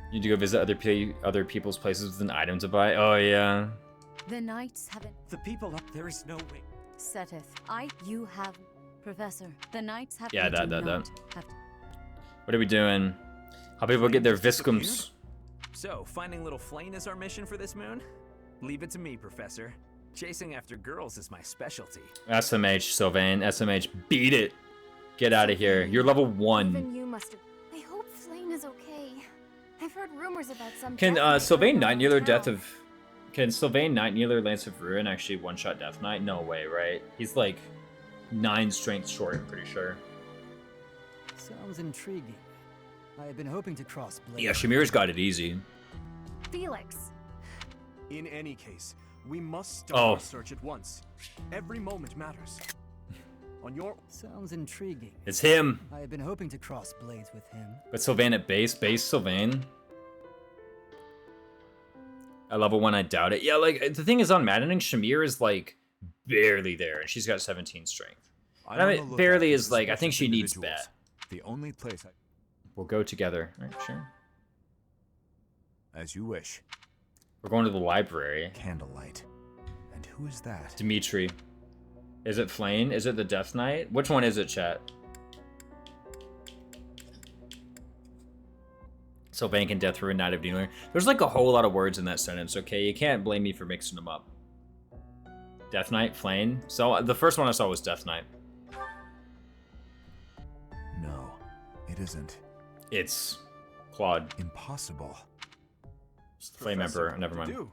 You need to go visit other people's places with an item to buy. Oh yeah. The knights haven't. The people up there is no way. Seth, you have, Professor. The knights have. Yeah, do that. not have- What are we doing? How people get their viscums? So, finding little Flame is our mission for this moon? Leave it to me, Professor. Chasing after girls is my specialty. SMH, Sylvain. SMH, beat it. Get out of here. You're level 1. Even you must have. I hope Flame is okay. I've heard rumors about some. Can death knight Sylvain going Nightkneeler around Death town. of... Can Sylvain Nightkneeler Lance of Ruin actually one-shot Death Knight? No way, right? He's like 9 strength short, I'm pretty sure. Sounds intriguing. I have been hoping to cross blades. Yeah, Shamir's got it easy. Felix. In any case, we must start our search at once. Every moment matters. On your... Sounds intriguing. It's him. I have been hoping to cross blades with him. But Sylvain at base Sylvain. At level 1, I doubt it. Yeah, like, the thing is on Maddening, Shamir is like barely there, and she's got 17 strength. And I mean, barely is like, I think she needs bet. The only place We'll go together. All right, sure. as you wish. We're going to the library. Candlelight. And who is that? Dimitri. Is it Flame? Is it the Death Knight? Which one is it, chat? Sylvain can Death Ruin Knight of Dealer. There's like a whole lot of words in that sentence, okay? You can't blame me for mixing them up. Death Knight, Flame. So the first one I saw was Death Knight. No, it isn't. It's Claude. Impossible. Flame Emperor. Never mind. Do.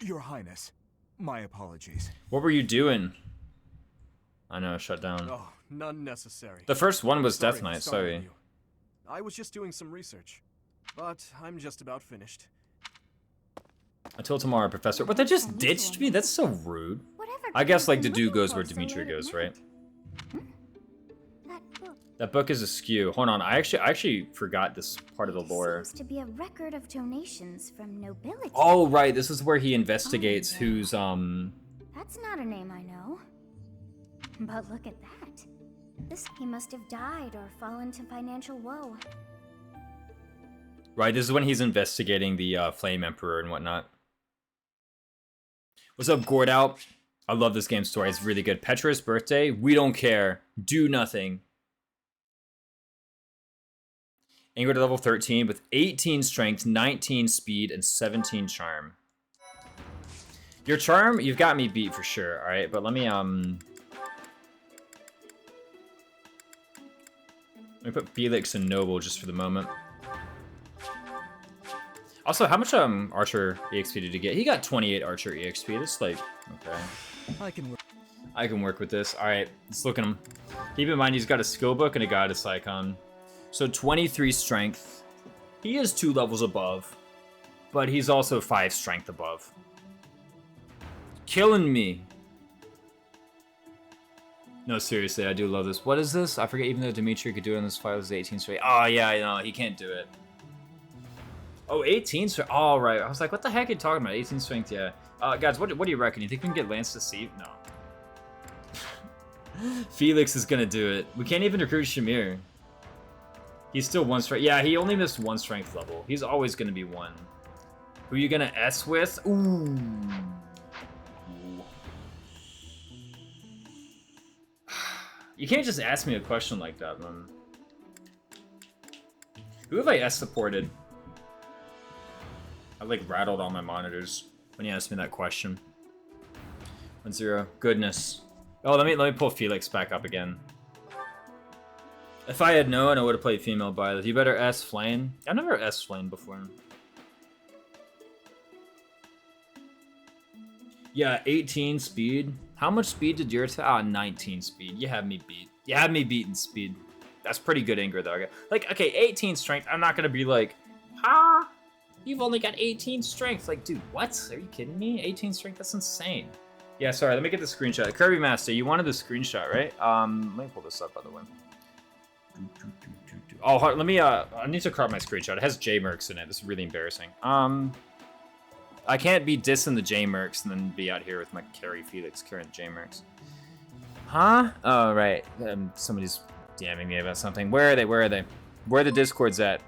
Your Highness, my apologies. What were you doing? I know, shut down. Oh, none necessary. The first one was Sorry Death to Knight, startle sorry. you. I was just doing some research, but I'm just about finished. Until tomorrow, Professor. What, they just ditched me? That's so rude. Whatever I guess like Crimson Dedu goes looking where for so Dimitri late at goes, night? right? That book That book is askew. Hold on, I actually forgot this part of the lore. seems to be a record of donations from nobility. Oh right, this is where he investigates who's That's not a name I know. But look at that. He must have died or fallen to financial woe. Right, this is when he's investigating the Flame Emperor and whatnot. What's up, Gordout? I love this game story. It's really good. Petra's birthday. We don't care. Do nothing. And you go to level 13 with 18 strength, 19 speed, and 17 charm. Your charm, you've got me beat for sure. All right, but let me put Felix and Noble just for the moment. Also, how much Archer EXP did he get? He got 28 Archer EXP. That's like okay. I can work with this. All right, let's look at him. Keep in mind he's got a skill book and a goddess icon. So 23 strength. He is 2 levels above, but he's also 5 strength above. Killing me. No, seriously, I do love this. What is this? I forget. Even though Dimitri could do it in this file, it was 18 straight. Oh yeah, I know he can't do it. Oh, 18 strength. All right. I was like, what the heck are you talking about? 18 strength. Yeah. Guys, what do you reckon? You think we can get Lance to see? No. Felix is gonna do it. We can't even recruit Shamir. He's still 1 strength. Yeah, he only missed 1 strength level. He's always gonna be 1. Who are you gonna S with? Ooh. You can't just ask me a question like that, man. Who have I S supported? I like rattled all my monitors when you asked me that question. 1-0. Goodness. Oh, let me pull Felix back up again. If I had known, I would have played female Violet. You better S Flame. I've never S Flame before. Yeah, 18 speed. How much speed did yours have? 19 speed. You have me beat. You have me beat in speed. That's pretty good Ingrid, though. Like, okay, 18 strength. I'm not gonna be like, ha! You've only got 18 strength. Like, dude, what? Are you kidding me? 18 strength? That's insane. Yeah, sorry. Let me get the screenshot. Kirby Master, you wanted the screenshot, right? Let me pull this up, by the way. Oh, let me. I need to crop my screenshot. It has J-Mercs in it. This is really embarrassing. I can't be dissing the J-Mercs and then be out here with my carry Felix carrying the J-Mercs. Huh? Oh, right. Somebody's DMing me about something. Where are they? Where are they? Where are the Discords at?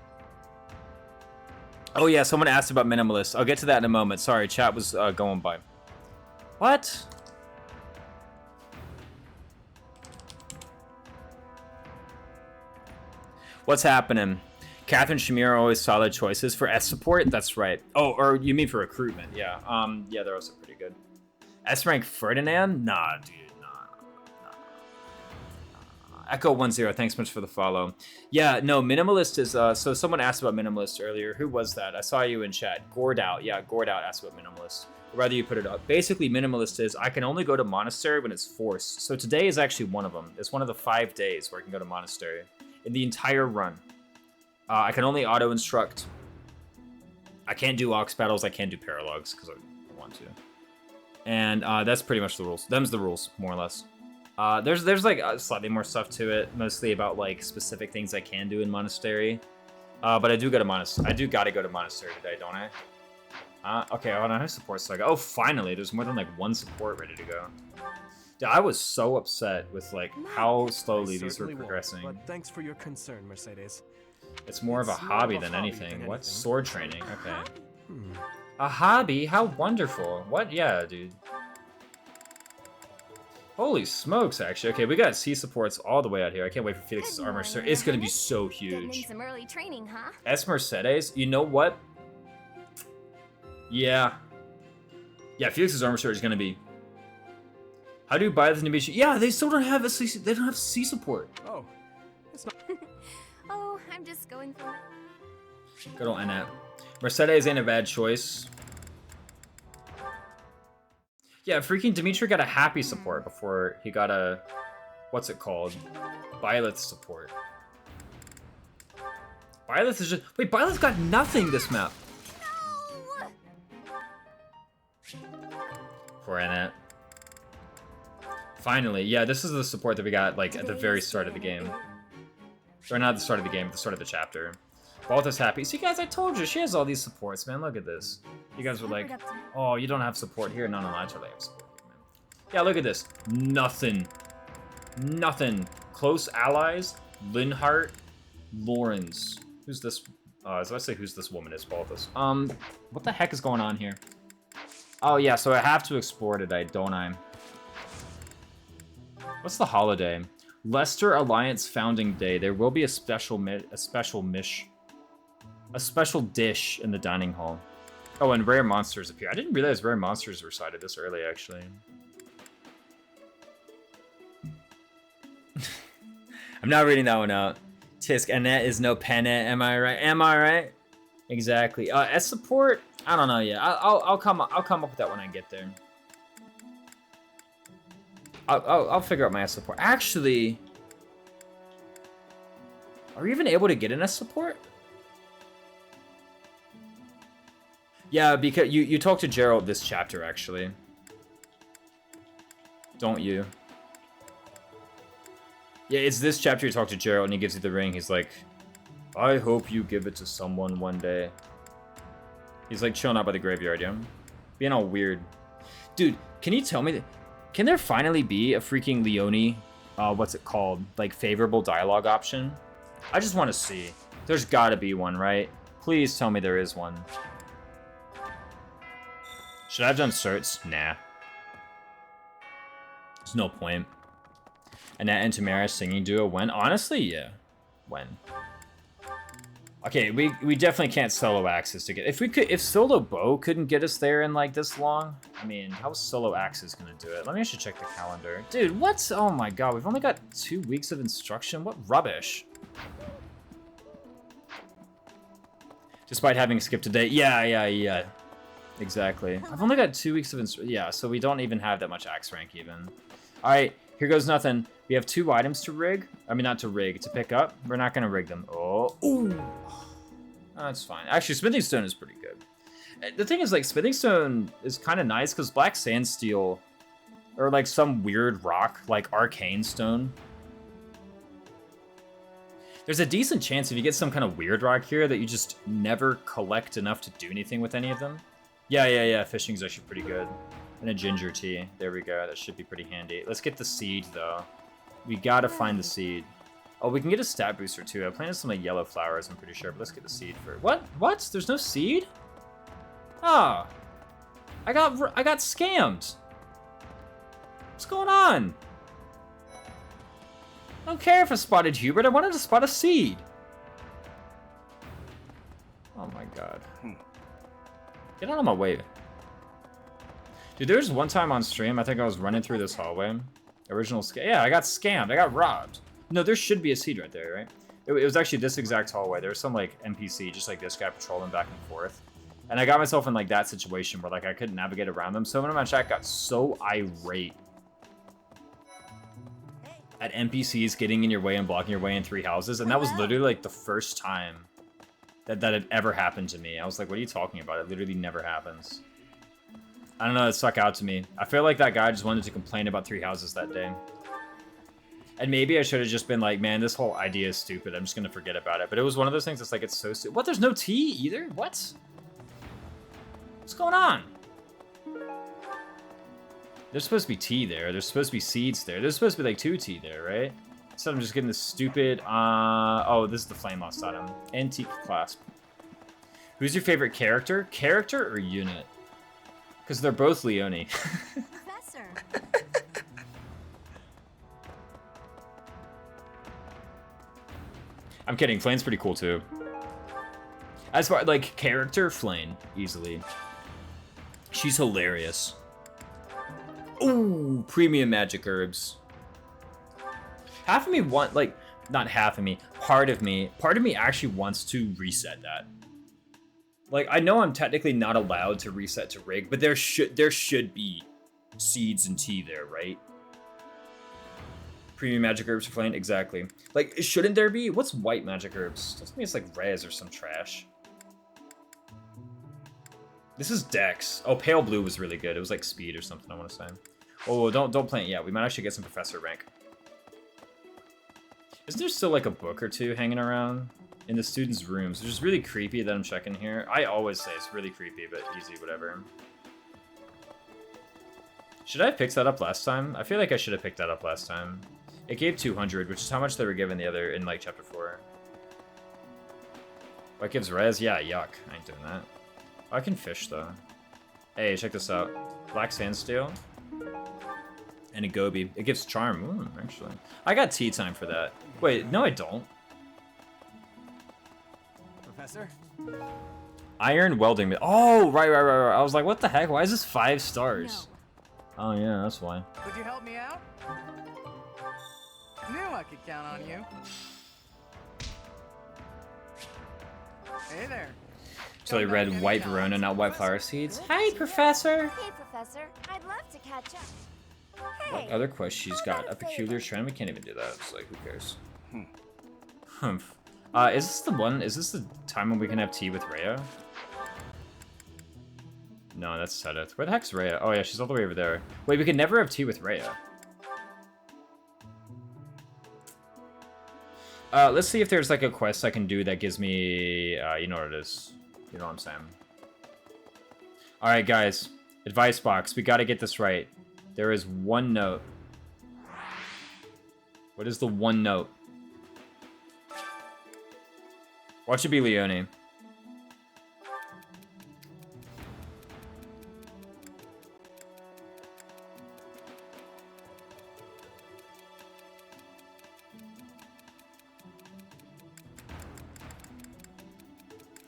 Oh, yeah. Someone asked about Minimalist. I'll get to that in a moment. Sorry, chat was going by. What? What's happening? Catherine Shamir are always solid choices for S support. That's right. Oh, or you mean for recruitment? Yeah. Yeah, they're also pretty good. S rank Ferdinand? Nah, dude. Nah. Echo 10. Thanks much for the follow. Yeah, no. Minimalist is. So someone asked about Minimalist earlier. Who was that? I saw you in chat. Gordout. Yeah, Gordout asked about Minimalist. Or rather, you put it up. Basically, Minimalist is I can only go to Monastery when it's forced. So today is actually one of them. It's one of the 5 days where I can go to Monastery in the entire run. I can only auto-instruct. I can't do aux battles. I can't do paralogs because I want to. And that's pretty much the rules. Them's the rules, more or less. There's like slightly more stuff to it, mostly about like specific things I can do in Monastery. But I do go to Monastery. I do gotta go to Monastery today, don't I? Okay, hold on. How support so I go? Oh, finally! There's more than like 1 support ready to go. Dude, I was so upset with like how slowly these were progressing. But thanks for your concern, Mercedes. It's more of a hobby than anything. What? Sword training. Okay. A hobby? How wonderful. What? Yeah, dude. Holy smokes, actually. Okay, we got C supports all the way out here. I can't wait for Felix's armor. It's going to be so huge. Some early training, huh? S Mercedes? You know what? Yeah. Yeah, Felix's armor surge is going to be... How do you buy this to be... Yeah, they still don't have a C... They don't have C support. Oh, it's not... Oh, I'm just going for it. Good old Annette. Mercedes ain't a bad choice. Yeah, freaking Dimitri got a happy support before he got a... What's it called? Byleth support. Byleth is just... Wait, Byleth got nothing this map. No! For Annette. Finally, yeah, this is the support that we got, like, at the very start of the game. Or not at the start of the game, at the start of the chapter. Balthus happy. See, guys, I told you, she has all these supports, man. Look at this. You guys were like, oh, you don't have support here. No, I totally have support here, man. Yeah, look at this. Nothing. Nothing. Close allies. Linhart. Lawrence. Who's this? I was about to say who's this woman is, Balthus. What the heck is going on here? Oh, yeah, so I have to explore today, don't I? What's the holiday? Leicester Alliance Founding Day. There will be a special dish in the dining hall. Oh, and rare monsters appear. I didn't realize rare monsters were cited this early, actually. I'm not reading that one out. Tisk, Annette is no penne, am I right? Am I right? Exactly. S support? I don't know yet. I'll come up with that when I get there. I'll figure out my S support. Actually, are we even able to get an S support? Yeah, because you talk to Gerald this chapter, actually. Don't you? Yeah, it's this chapter you talk to Gerald and he gives you the ring. He's like, I hope you give it to someone one day. He's like chilling out by the graveyard, yeah? Being all weird. Dude, can you tell me, can there finally be a freaking Leone, what's it called? Like favorable dialogue option? I just want to see. There's gotta be one, right? Please tell me there is one. Should I have done certs? Nah. There's no point. Annette and Tamara singing duo when? Honestly, yeah. When? Okay, we definitely can't solo Axis to get. If solo Bo couldn't get us there in like this long, I mean, how's solo Axis gonna do it? Let me actually check the calendar. Dude, what's? Oh my god, we've only got 2 weeks of instruction. What rubbish. Despite having skipped a day. Yeah. Exactly. I've only got 2 weeks of instruction. Yeah, so we don't even have that much Axe rank even. All right, here goes nothing. We have 2 items to rig. I mean, not to rig, to pick up. We're not gonna rig them. Oh, ooh. That's fine. Actually, Smithing Stone is pretty good. The thing is, like, Smithing Stone is kind of nice because Black Sandsteel, or like some weird rock, like Arcane Stone. There's a decent chance if you get some kind of weird rock here that you just never collect enough to do anything with any of them. Yeah. Fishing's actually pretty good. And a ginger tea. There we go. That should be pretty handy. Let's get the seed, though. We gotta find the seed. Oh, we can get a stat booster, too. I planted some like yellow flowers, I'm pretty sure. But let's get the seed first. What? What? There's no seed? Ah. I got scammed. What's going on? I don't care if I spotted Hubert. I wanted to spot a seed. Oh, my God. Get out of my way. Dude, there was one time on stream, I think I was running through this hallway. Original scam. Yeah, I got scammed. I got robbed. No, there should be a seed right there, right? It was actually this exact hallway. There was some, like, NPC, just like this guy patrolling back and forth. And I got myself in, like, that situation where, like, I couldn't navigate around them. Someone in my chat got so irate at NPCs getting in your way and blocking your way in 3 houses. And that was literally, like, the first time that had ever happened to me. I was like, what are you talking about? It literally never happens. I don't know, it stuck out to me. I feel like that guy just wanted to complain about 3 houses that day. And maybe I should have just been like, man, this whole idea is stupid. I'm just going to forget about it. But it was one of those things that's like, it's so stupid. What? There's no tea either? What? What's going on? There's supposed to be tea there. There's supposed to be seeds there. There's supposed to be like 2 tea there, right? So I'm just getting this stupid, oh, this is the Flame Lost item. Antique clasp. Who's your favorite character? Character or unit? Because they're both Leone. Professor. I'm kidding. Flane's pretty cool too. As far like character, Flane easily. She's hilarious. Ooh, premium magic herbs. Half of me want not half of me. Part of me actually wants to reset that. Like, I know I'm technically not allowed to reset to rig, but there should be seeds and tea there, right? Premium magic herbs for Flame, exactly. Like, shouldn't there be? What's white magic herbs? Doesn't mean it's like res or some trash. This is Dex. Oh, pale blue was really good. It was like speed or something, I want to say. Oh, don't plant yet. We might actually get some professor rank. Isn't there still like a book or 2 hanging around in the students' rooms? It's just really creepy that I'm checking here. I always say it's really creepy, but easy, whatever. Should I have picked that up last time? I feel like I should have picked that up last time. It gave 200, which is how much they were given the other in like chapter 4. What gives res? Yeah, yuck. I ain't doing that. Oh, I can fish though. Hey, check this out. Black Sandsteel. And a Gobi. It gives charm, actually. I got tea time for that. Wait, no I don't. Professor? Iron welding. Oh, right. I was like, what the heck? Why is this 5 stars? Oh, yeah, that's why. Would you help me out? Knew I could count on you. Hey there. So I read white Verona, not white flower seeds. Hi, Professor. Hey, Professor. I'd love to catch up. What Hey. other quest she's got? A peculiar trend? We can't even do that. It's like, who cares? Humph. Is this the one? Is this the time when we can have tea with Rhea? No, that's Sedith. Where the heck's Rhea? Oh yeah, she's all the way over there. Wait, we could never have tea with Rhea. Let's see if there's like a quest I can do that gives me, you know what it is. You know what I'm saying. Alright guys, advice box. We gotta get this right. There is one note. What is the one note? Watch it be Leone.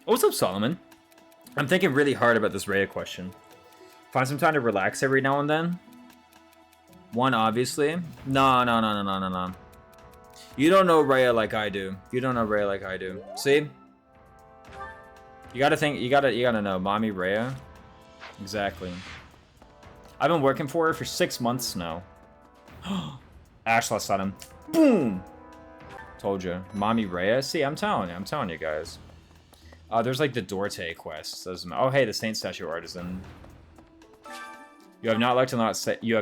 Oh, what's up, Solomon? I'm thinking really hard about this Rhea question. Find some time to relax every now and then. One, obviously. No. You don't know Rhea like I do. You don't know Rhea like I do. See? You gotta think, you gotta know. Mommy Rhea? Exactly. I've been working for her for 6 months now. Ashla on him. Boom! Told you. Mommy Rhea? See, I'm telling you guys. There's like the Dorte quest. Oh, hey, the Saint Statue Artisan. You have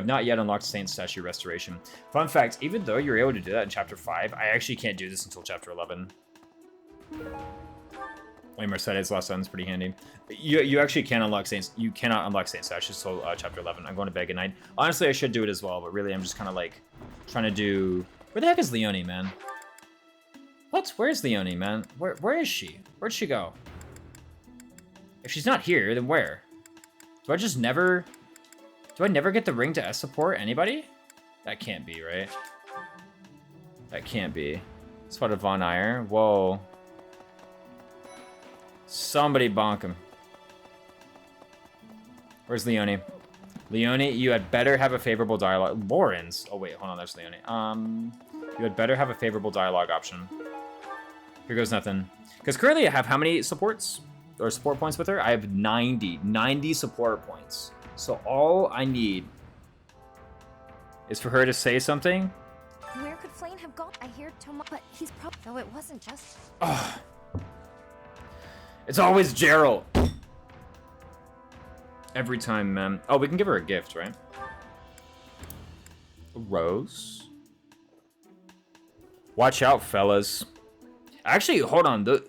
not yet unlocked Saint Statue Restoration. Fun fact, even though you're able to do that in Chapter 5, I actually can't do this until Chapter 11. Wait, Mercedes last sentence pretty handy. You actually can't unlock Saints. You cannot unlock Saint Statues until Chapter 11. I'm going to beg at night. Honestly, I should do it as well, but really, I'm just kind of like trying to do. Where the heck is Leone, man? What? Where's Leone, man? Where is she? Where'd she go? If she's not here, then where? Do I never get the ring to S support anybody? That can't be, right? That can't be. Spotted Von Iyer. Whoa. Somebody bonk him. Where's Leone? Leone, you had better have a favorable dialogue. Lawrence. Oh wait, hold on, there's Leone. You had better have a favorable dialogue option. Here goes nothing. Because currently I have how many supports? Or support points with her? I have 90 support points. So all I need is for her to say something. Where could Flame have gone? I hear Toma, but he's probably. Though it wasn't just. Ugh. It's always Gerald. Every time, man. Oh, we can give her a gift, right? A rose. Watch out, fellas. Actually, hold on. The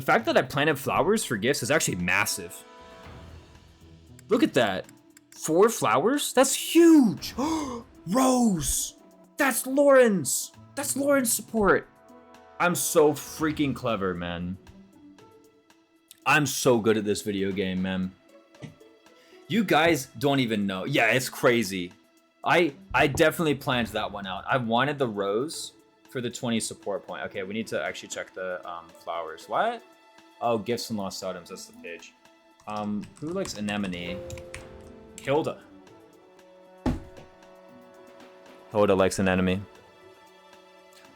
fact that I planted flowers for gifts is actually massive. Look at that. 4 flowers? That's huge. Rose. That's Lauren's. That's Lauren's support. I'm so freaking clever, man. I'm so good at this video game, man. You guys don't even know. Yeah, it's crazy. I definitely planned that one out. I wanted the rose for the 20 support point. Okay, we need to actually check the flowers. What? Oh, gifts and lost items. That's the page. Who likes anemone? Hilda. Hilda likes an enemy.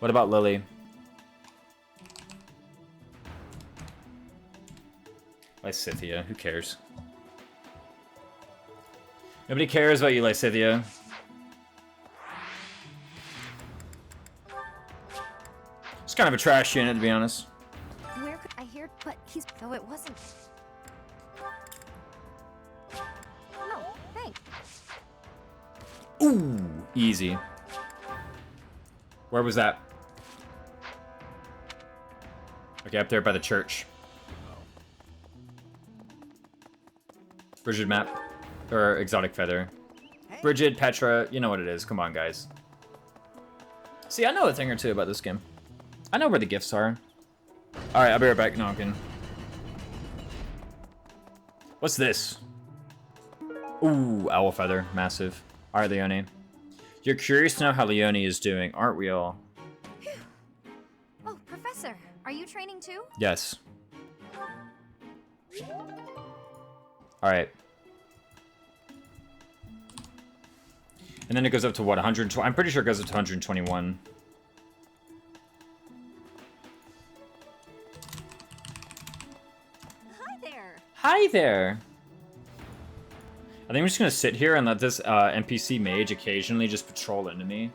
What about Lily? Lysithia. Who cares? Nobody cares about you, Lysithia. It's kind of a trash unit, to be honest. Where could I hear? But he's. Though it wasn't. No, thanks. Ooh, easy. Where was that? Okay, up there by the church. Brigid map. Or exotic feather. Brigid, Petra, you know what it is. Come on, guys. See, I know a thing or two about this game. I know where the gifts are. Alright, I'll be right back. No, I'm kidding. What's this? Ooh, owl feather. Massive. Alright, Leone. You're curious to know how Leone is doing, aren't we all? Oh, Professor, are you training too? Yes. Alright. And then it goes up to what, 120? I'm pretty sure it goes up to 121. Hi there. Hi there. I think I'm just gonna sit here and let this NPC mage occasionally just patrol into me.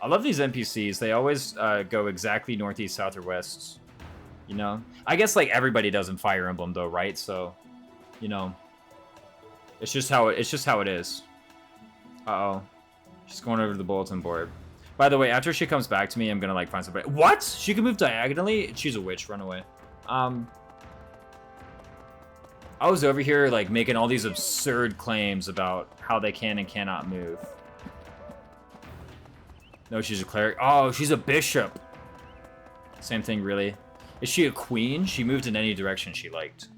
I love these NPCs. They always go exactly northeast, south, or west. You know? I guess like everybody does in Fire Emblem though, right? So, you know, it's just how it is. Uh-oh. She's going over to the bulletin board. By the way, after she comes back to me, I'm gonna like find somebody. What? She can move diagonally? She's a witch. Run away. I was over here like making all these absurd claims about how they can and cannot move. No, she's a cleric. Oh, she's a bishop. Same thing, really. Is she a queen? She moved in any direction she liked.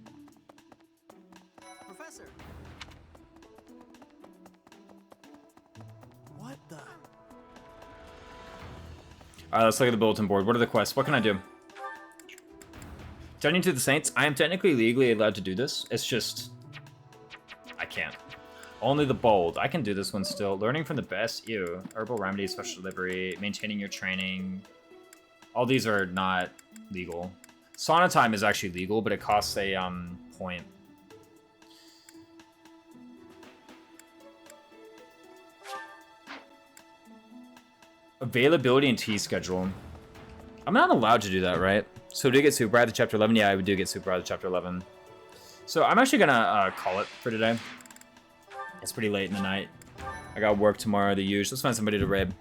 Professor. What the? Alright, let's look at the bulletin board. What are the quests? What can I do? Tending to the Saints. I am technically legally allowed to do this. It's just... I can't. Only the bold. I can do this one still. Learning from the best. Ew. Herbal remedies, special delivery, maintaining your training. All these are not legal. Sauna time is actually legal, but it costs a point. Availability and tea schedule. I'm not allowed to do that, right? So do you get Super Ride to Chapter 11? Yeah, I do get Super Ride to Chapter 11. So I'm actually gonna call it for today. It's pretty late in the night. I got work tomorrow, the usual. Let's find somebody to raid.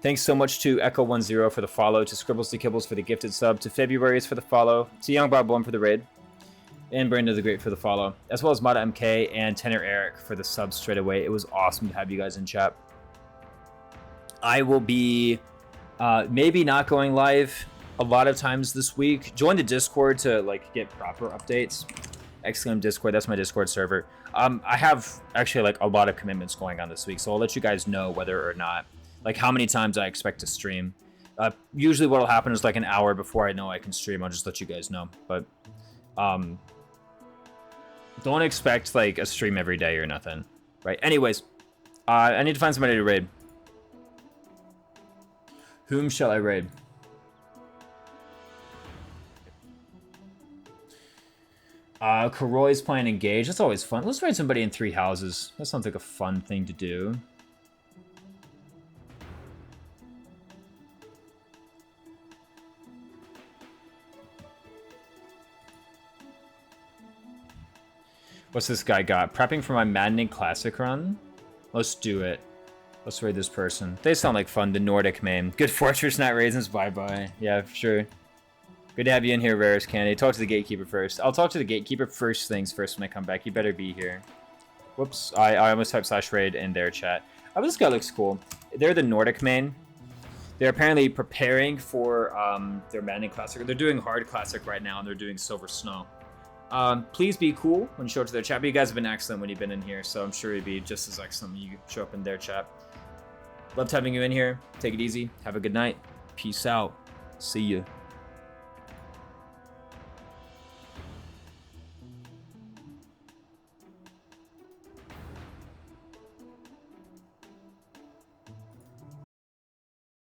Thanks so much to Echo10 for the follow, to Scribbles to Kibbles for the gifted sub, to February's for the follow, to Young Bob 1 for the raid, and Brenda the Great for the follow, as well as Mata MK and Tenor Eric for the subs straight away. It was awesome to have you guys in chat. I will be maybe not going live a lot of times this week. Join the Discord to like get proper updates. Exclaim Discord, that's my Discord server. I have actually like a lot of commitments going on this week, so I'll let you guys know whether or not, like how many times I expect to stream. Usually what'll happen is like an hour before I know I can stream, I'll just let you guys know. But don't expect like a stream every day or nothing, right? Anyways, I need to find somebody to raid. Whom shall I raid? Karoy's playing Engage. That's always fun. Let's raid somebody in 3 houses. That sounds like a fun thing to do. What's this guy got? Prepping for my Maddening Classic run? Let's do it. Let's raid this person. They sound like fun. The Nordic main. Good Fortress, not Raisins. Bye-bye. Yeah, for sure. Good to have you in here, Rarest Candy. Talk to the Gatekeeper first. I'll talk to the Gatekeeper first things first when I come back. You better be here. Whoops. I almost typed /raid in their chat. Oh, this guy looks cool. They're the Nordic main. They're apparently preparing for their Maddening Classic. They're doing Hard Classic right now, and they're doing Silver Snow. Please be cool when you show up to their chat. But you guys have been excellent when you've been in here, so I'm sure you'd be just as excellent when you show up in their chat. Loved having you in here. Take it easy. Have a good night. Peace out. See you.